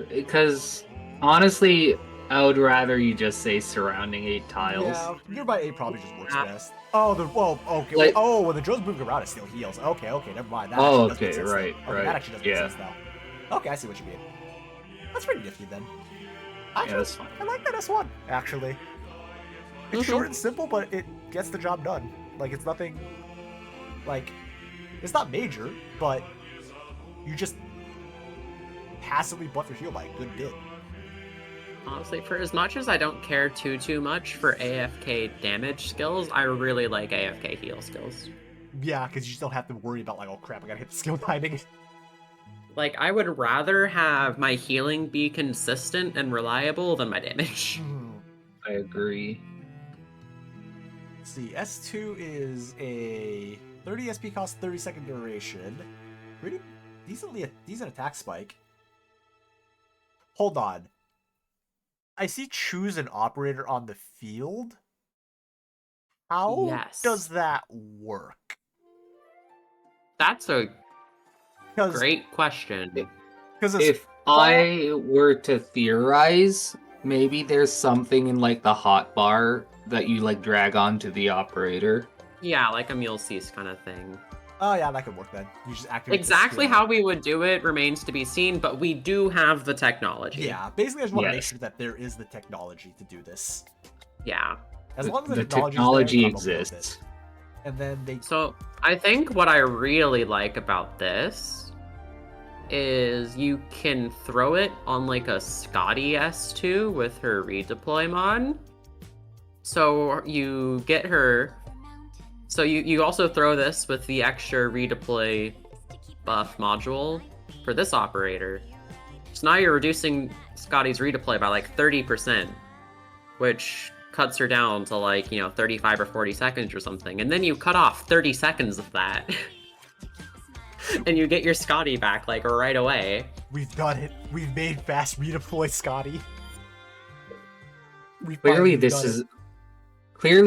Because honestly, I would rather you just say surrounding 8 tiles. Yeah, nearby 8 probably just works best. Oh, okay. Like- Oh, when the drone's moving around, it still heals. Okay, never mind. That Oh, actually does make okay, sense right, now. Okay, right. that actually does make Yeah. sense now. Okay, I see what you mean. That's pretty nifty then. Actually, Yeah, that's fine. I like that S1, actually. It's short and simple, but it gets the job done. Like, it's nothing... Like, it's not major, but you just passively buff your heal by a good bit. honestly, for as much as I don't care too much for AFK damage skills, I really like AFK heal skills. Yeah, because you just don't have to worry about, like, oh crap, I gotta hit the skill timing. Like, I would rather have my healing be consistent and reliable than my damage. I agree. Let's see, S2 is a 30 SP cost, 30 second duration. Pretty decent attack spike. Hold on. I see choose an operator on the field. How Yes. does that work? That's a 'Cause- great question. Because it's If I were to theorize, maybe there's something in like the hotbar that you like drag onto the operator. Yeah, like a mule cease kind of thing. oh yeah, that could work then. You just activate the Exactly skill. how we would do it remains to be seen, but we do have the technology. Yeah, basically I just want to make Yes. sure that there is the technology to do this. Yeah. As long as the, The technology technology exists. And then they So I think what I really like about this is you can throw it on like a Scotty S2 with her redeploy mod. So you get her. So you also throw this with the extra redeploy buff module for this operator. So now you're reducing Scotty's redeploy by like 30%, which cuts her down to like, 35 or 40 seconds or something. And then you cut off 30 seconds of that. And you get your Scotty back like right away. We've done it. We've made fast redeploy Scotty. Clearly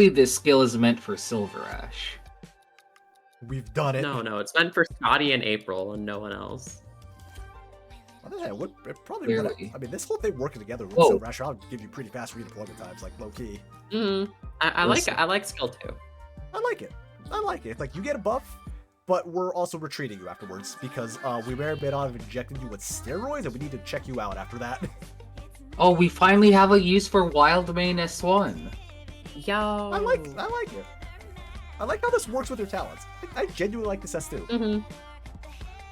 this skill is meant for Silver Ash. We've done it. No, it's meant for Scotty and April and no one else. It probably would. Clearly. I mean, this whole thing working together with Whoa. Silver Ash, I'll give you pretty fast redeployment times, like low key. I like skill 2. I like it. It's like you get a buff, but we're also retreating you afterwards because we may or may not have injected you with steroids, and we need to check you out after that. Oh, we finally have a use for Wildmane S1. Yo. I like it. I like how this works with your talents. I genuinely like this S2.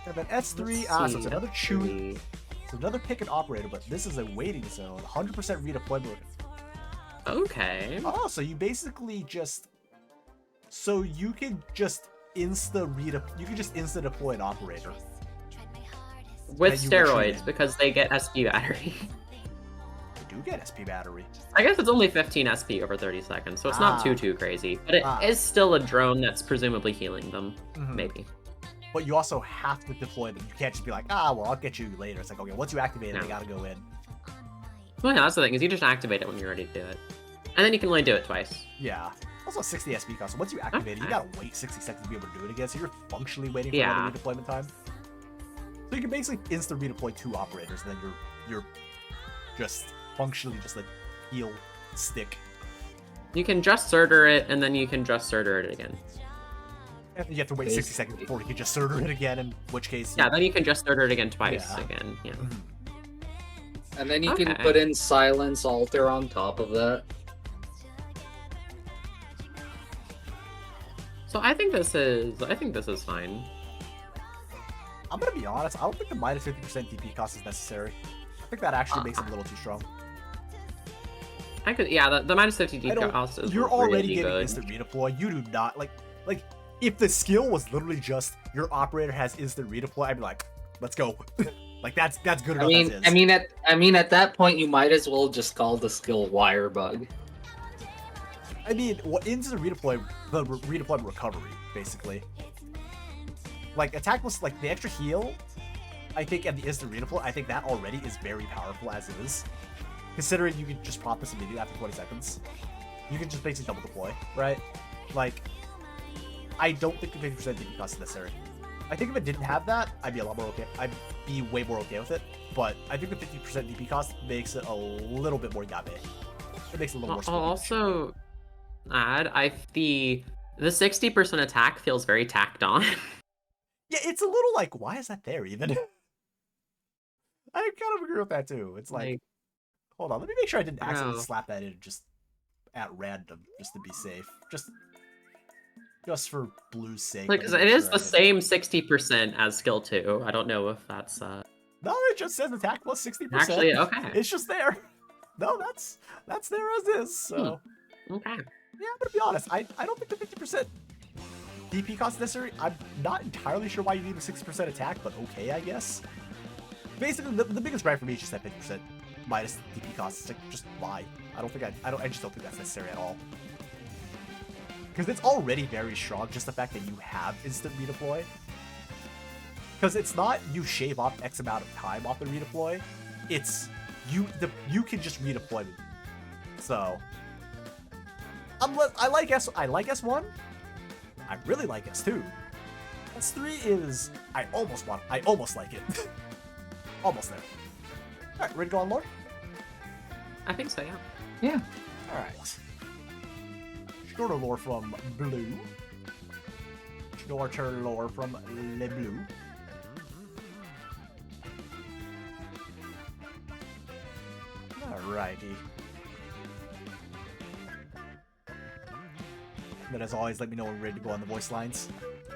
And then S3, so it's another choose. It's another pick an operator, but this is a waiting zone. 100% redeployment. Okay. Oh, so you basically just... So you can just insta deploy an operator. With that you steroids, retreated. because they get SP battery. You do get SP battery. I guess it's only 15 SP over 30 seconds, so it's not too crazy. But it is still a drone that's presumably healing them, maybe. But you also have to deploy them. You can't just be like, well, I'll get you later. It's like, okay, once you activate it, they gotta go in. Well, yeah, that's the thing, is you just activate it when you're ready to do it. And then you can only do it twice. Yeah. Also 60 SP cost. So once you activate it, you gotta wait 60 seconds to be able to do it again. So you're functionally waiting for another redeployment time. So you can basically insta redeploy 2 operators, and then you're just functionally just like heal stick. You can just Surtur it, and then you can just Surtur it again. And you have to wait 60 seconds before you can just Surtur it again, in which case... Yeah, then you can just Surtur it again twice Yeah. again. Yeah. And then you can Okay. put in Silence Alter on top of that. So I think this is fine. I'm gonna be honest, I don't think the minus 50% DP cost is necessary. I think that actually makes it a little too strong. I could, yeah, the minus 50 DP cost is You're already really getting good. instant redeploy. You do not like if the skill was literally just your operator has instant redeploy, I'd be like, let's go. Like that's good enough as is. I mean at that point you might as well just call the skill Wire Bug. I mean, what instant redeploy, the redeployment recovery, basically. Like attack was like the extra heal, I think, and the instant redeploy, I think that already is very powerful as is. Considering you can just pop this immediately after 20 seconds. You can just basically double deploy, right? Like, I don't think the 50% DP cost is necessary. I think if it didn't have that, I'd be a lot more okay. I'd be way more okay with it. But I think the 50% DP cost makes it a little bit more yabe. It makes it a little more I'll also add, the 60% attack feels very tacked on. Yeah, it's a little like, why is that there even? I kind of agree with that too. It's like, hold on, let me make sure I didn't accidentally slap that in just at random, just to be safe. Just for blue's sake. Like, it is the same 60% as skill 2. I don't know if that's No, it just says attack plus 60%. actually okay. It's just there. No, that's there as is. So Okay. yeah, I'm gonna be honest. I don't think the 50% DP cost is necessary. I'm not entirely sure why you need a 60% attack, but okay, I guess. Basically, the biggest gripe for me is just that 50% minus DP cost. It's like, just why? I just don't think that's necessary at all. Because it's already very strong, just the fact that you have instant redeploy. Because it's not you shave off X amount of time off the redeploy. It's you can just redeploy. So I like S1. I really like S2. S3 is I almost like it. Almost there. Alright, ready to go on lore? I think so, yeah. Yeah. Alright. Shorter lore from Blue. Shorter lore from Le Blue. Alrighty. But as always, let me know when we're ready to go on the voice lines.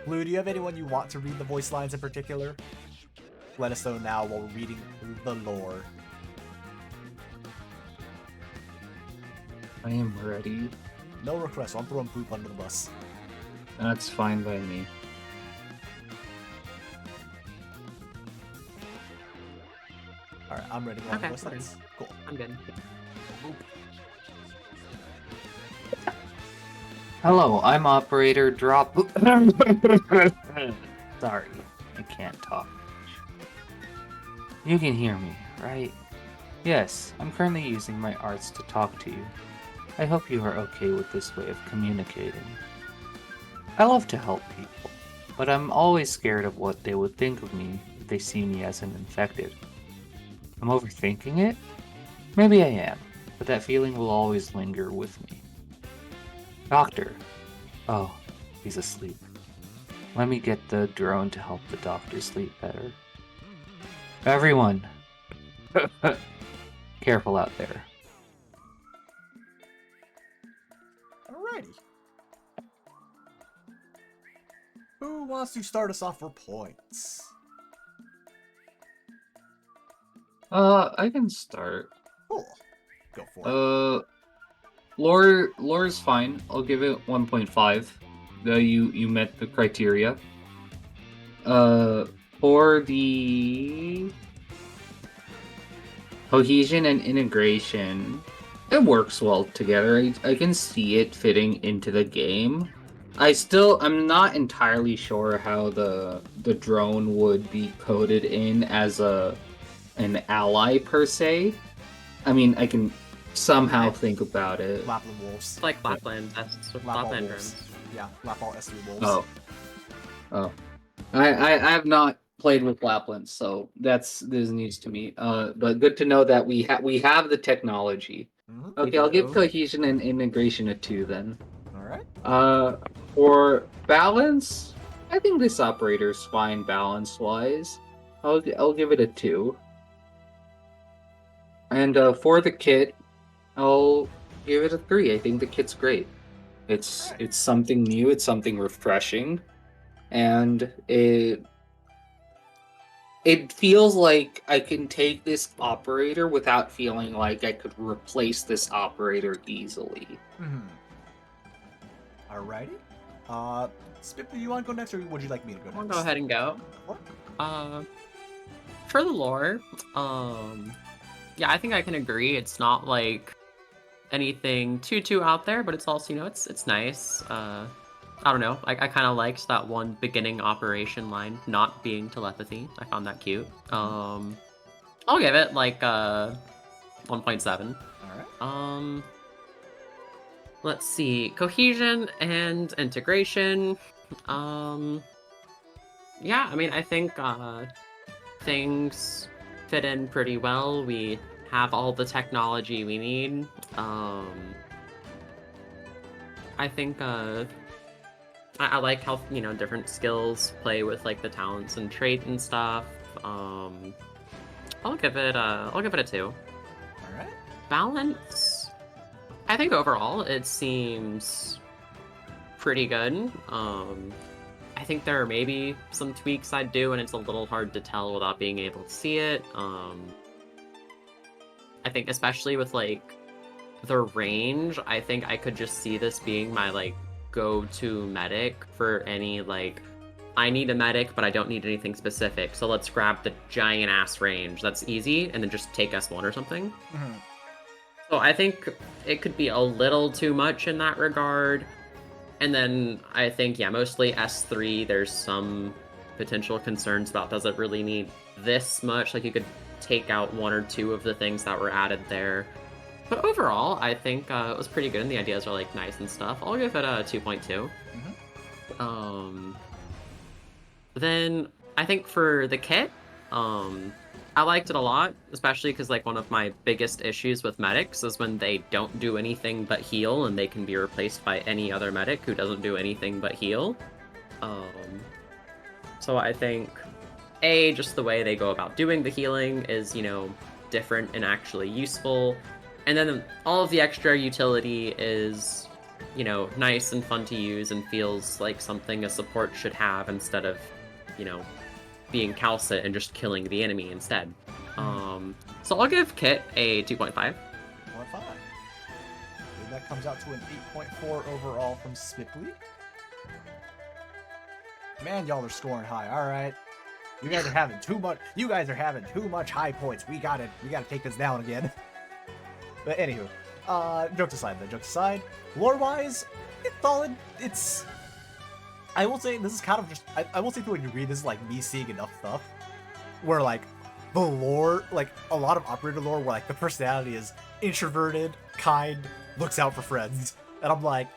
Blue, do you have anyone you want to read the voice lines in particular? let us know now while we're reading the lore. I am ready. No request, so I'm throwing poop under the bus. That's fine by me. Alright, I'm ready. One Okay, of those fine. things. Cool. I'm good. Hello, I'm operator drop. Sorry, I can't talk. You can hear me, right? Yes, I'm currently using my arts to talk to you. I hope you are okay with this way of communicating. I love to help people, but I'm always scared of what they would think of me if they see me as an infected. I'm overthinking it? Maybe I am, but that feeling will always linger with me. Doctor. Oh, he's asleep. Let me get the drone to help the doctor sleep better. Everyone! Careful out there. Alrighty. Who wants to start us off for points? I can start. Cool. Go for it. Lore's fine. I'll give it 1.5. You met the criteria. For the cohesion and integration, it works well together. I can see it fitting into the game. I'm not entirely sure how the drone would be coded in as an ally per se. I mean, I can somehow think about it. Lapland Wolves. It's like Lapland. That's what Lapall Lapland Wolves. drones. Yeah, Lapall S3 Wolves. Oh. I have not played with Lapland, so this is news to me. But good to know that we have the technology. Mhm. Okay, I'll give do. cohesion and integration a 2 then. Alright. For balance, I think this operator's fine balance-wise. I'll give it a 2. And for the kit, I'll give it a 3. I think the kit's great. It's something new, it's something refreshing, and it feels like I can take this operator without feeling like I could replace this operator easily. Mm-hmm. Alrighty. Spip, do you want to go next, or would you like me to go next? I'll go ahead and go. For the lore, yeah, I think I can agree. It's not like anything too out there, but it's also, it's nice. I don't know. I kind of liked that one beginning operation line not being telepathy. I found that cute. I'll give it like 1.7. Alright. Let's see. Cohesion and integration. Yeah, I mean, I think things fit in pretty well. We have all the technology we need. I think I like how different skills play with like the talents and trait and stuff. I'll give it a 2. Alright. Balance. I think overall it seems pretty good. I think there are maybe some tweaks I'd do, and it's a little hard to tell without being able to see it. I think especially with like the range, I think I could just see this being my like go-to medic for any like I need a medic but I don't need anything specific, so let's grab the giant ass range that's easy and then just take S1 or something. Mm-hmm. So I think it could be a little too much in that regard. And then I think, yeah, mostly S3, there's some potential concerns about does it really need this much? Like you could take out 1 or 2 of the things that were added there. But overall, I think it was pretty good and the ideas are like nice and stuff. I'll give it a 2.2. Then I think for the kit, I liked it a lot, especially because like one of my biggest issues with medics is when they don't do anything but heal and they can be replaced by any other medic who doesn't do anything but heal. So I think just the way they go about doing the healing is, different and actually useful. And then all of the extra utility is, nice and fun to use and feels like something a support should have instead of, being Calcit and just killing the enemy instead. So I'll give Kit a 2.5. 1.5. And that comes out to an 8.4 overall from Spipley. Man, y'all are scoring high. All right, you guys are having too much. You guys are having too much high points. We gotta take this down again. But anywho, jokes aside, lore-wise, it's solid. It's, I will say, this is kind of just, I will say to a degree, this is like me seeing enough stuff where like the lore, like a lot of operator lore, where like the personality is introverted, kind, looks out for friends, and I'm like,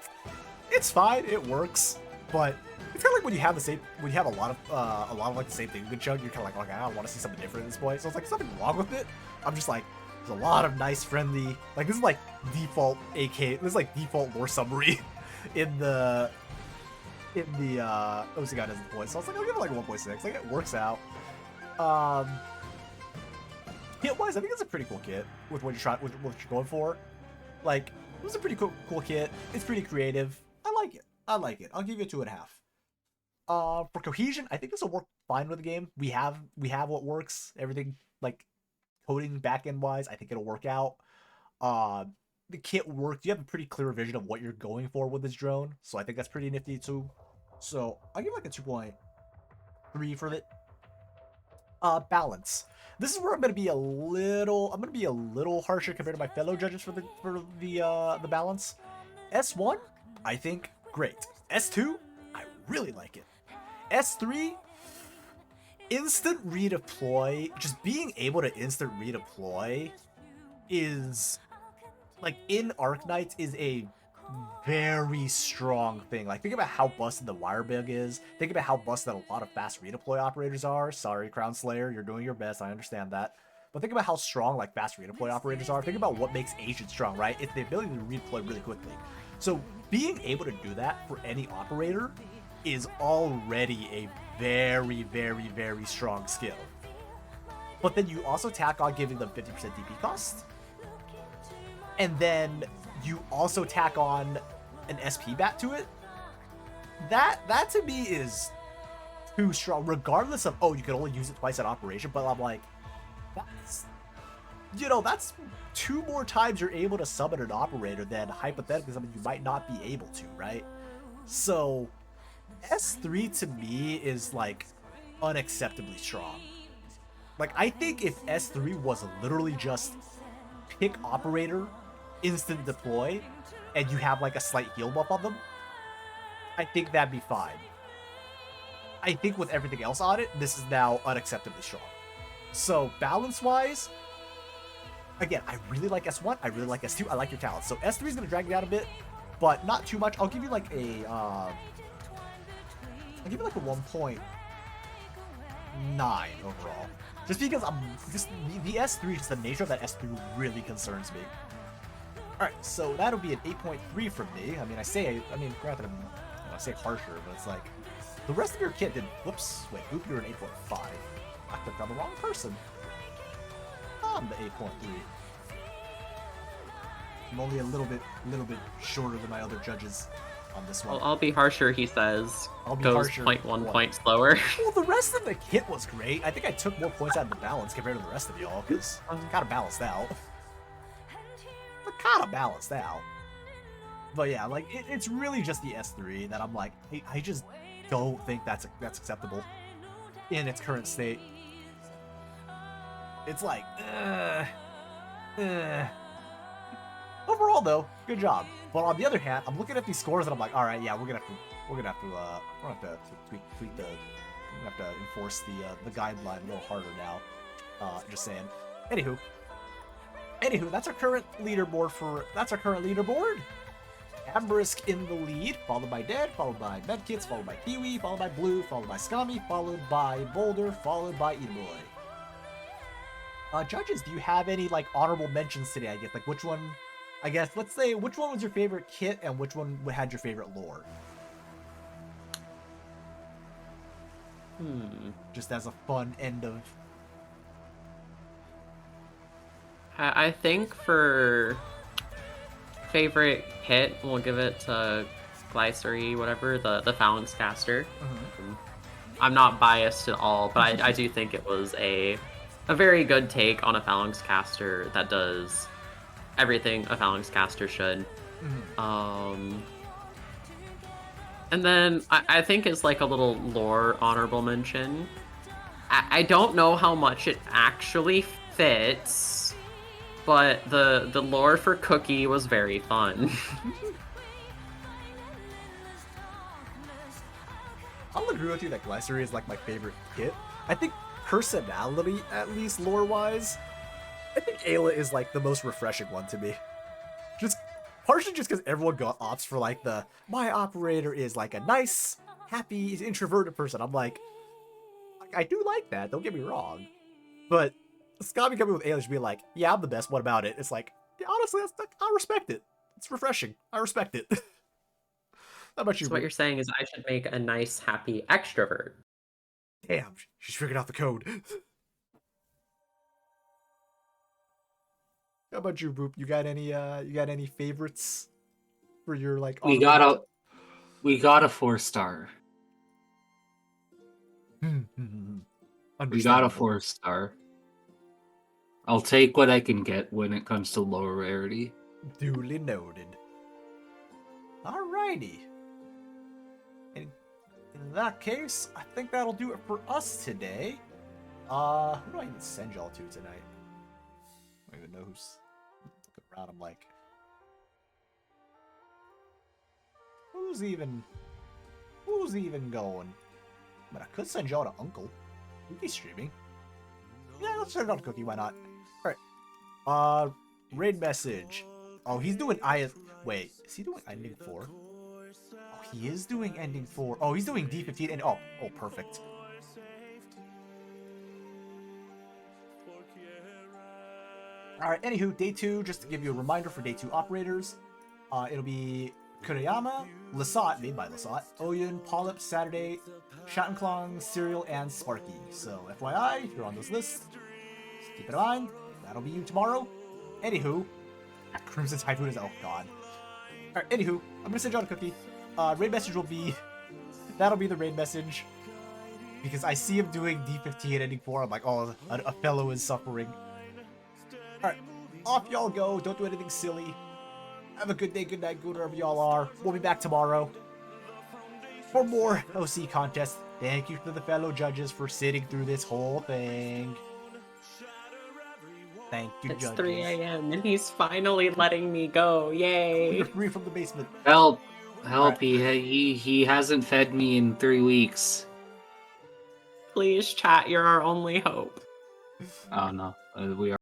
it's fine, it works, but it's kind of like when you have the same, when you have a lot of like the same thing with Chug, you're kind of like, okay, I want to see something different at this point. So it's like, there's nothing wrong with it. I'm just like, there's a lot of nice, friendly, like this is like default AK, this is like default lore summary in the OC Contest points. So I was like, I'll give it like 1.6. Like it works out. Kit wise, I think it's a pretty cool kit with what you're going for. Like, it was a pretty cool kit. It's pretty creative. I like it. I'll give you a 2.5. For cohesion, I think this will work fine with the game. We have what works. Everything like coding backend wise, I think it'll work out. The kit works. You have a pretty clear vision of what you're going for with this drone, so I think that's pretty nifty too. So I'll give like a 2.3 for it. Balance. This is where I'm gonna be a little harsher compared to my fellow judges for the balance. S1, I think great. S2, I really like it. S3, instant redeploy. Just being able to instant redeploy is, like, in Arknights is a very strong thing. Like, think about how busted the wire bug is. Think about how busted a lot of fast redeploy operators are. Sorry, Crown Slayer, you're doing your best. I understand that. But think about how strong, like, fast redeploy operators are. Think about what makes Agent strong, right? It's the ability to redeploy really quickly. So being able to do that for any operator is already a very, very, very strong skill. But then you also tack on giving them 50% DP cost. And then you also tack on an SP bat to it. That to me is too strong, regardless of, oh, you can only use it twice at operation, but I'm like, that's, you know, that's 2 more times you're able to summon an operator than hypothetically something you might not be able to, right? So S3 to me is like unacceptably strong. Like, I think if S3 was literally just pick operator, instant deploy, and you have like a slight heal buff on them, I think that'd be fine. I think with everything else on it, this is now unacceptably strong. So balance-wise, again, I really like S1, I really like S2, I like your talents. So S3 is gonna drag you down a bit, but not too much. I'll give you like a, I'll give you like a 1.9 overall. Just because the S3, just the nature of that S3 really concerns me. Alright, so that'll be an 8.3 from me. I mean, granted, I say harsher, but it's like, the rest of your kit did, whoops, wait, Oop, you're an 8.5. I clicked on the wrong person. I'm the 8.3. I'm only a little bit shorter than my other judges on this one. I'll be harsher, he says. I'll be Goes harsher. 0.1 point slower. Well, the rest of the kit was great. I think I took more points out of the balance compared to the rest of y'all, because I'm kind of balanced out. But yeah, like, it's really just the S3 that I'm like, I just don't think that's acceptable in its current state. It's like, Overall, though, good job. But on the other hand, I'm looking at these scores and I'm like, all right, yeah, we're gonna have to tweak the, we're gonna have to enforce the guideline a little harder now. Just saying. Anywho, that's our current leaderboard Ambrisk in the lead, followed by Dead, followed by Medkits, followed by Kiwi, followed by Blue, followed by Skami, followed by Boulder, followed by Edoy. Judges, do you have any, like, honorable mentions today, I guess? Like, which one, I guess, let's say, which one was your favorite kit and which one had your favorite lore? Just as a fun end of... I think for favorite kit, we'll give it to Glycery, whatever, the Balance Caster. I'm not biased at all, but I do think it was a very good take on a Phalanx caster that does everything a Phalanx caster should. And then I think it's like a little lore honorable mention. I don't know how much it actually fits, but the lore for Cookie was very fun. I'll agree with you that Glycery is like my favorite kit. I think personality, at least lore-wise, I think Ayla is like the most refreshing one to me. Just partially just because everyone opts for like my operator is like a nice, happy, introverted person. I'm like, I do like that, don't get me wrong. But Scotty coming with Ayla should be like, yeah, I'm the best, what about it? It's like, yeah, honestly, I respect it. It's refreshing. I respect it. How about you? So what you're saying is I should make a nice, happy extrovert. Damn, she's figured out the code. How about you, Boop? You got any favorites for your like? We got a 4-star. We got a 4-star. I'll take what I can get when it comes to lower rarity. Duly noted. Alrighty. In that case, I think that'll do it for us today. Who do I even send y'all to tonight? I don't even know who's looking around. I'm like, who's even going? But I could send y'all to Uncle. He's streaming. Yeah, let's send y'all to Cookie. Why not? All right. Raid message. Oh, he's doing Wait, is he doing ending 4? Oh, he is doing ending 4. Oh, he's doing D15 and oh, perfect. Alright, anywho, day 2, just to give you a reminder for day 2 operators, it'll be Kuriyama, Lasat, made by Lasat, Oyun, Polyp, Saturday, Shattenclong, Serial, and Sparky. So, FYI, if you're on this list, just keep it in mind, that'll be you tomorrow. Anywho, Crimson Typhoon is, oh god. Alright, anywho, I'm gonna send you out a cookie. Raid message will be, that'll be the raid message. Because I see him doing D15 ending 4, I'm like, oh, a fellow is suffering. Alright, off y'all go, don't do anything silly. Have a good day, good night, good wherever y'all are. We'll be back tomorrow for more OC Contest. Thank you to the fellow judges for sitting through this whole thing. Thank you, It's judges. 3 a.m. and he's finally letting me go. Yay! You're free from the basement. Help! Alright. He hasn't fed me in 3 weeks. Please, chat, you're our only hope. Oh no, we are.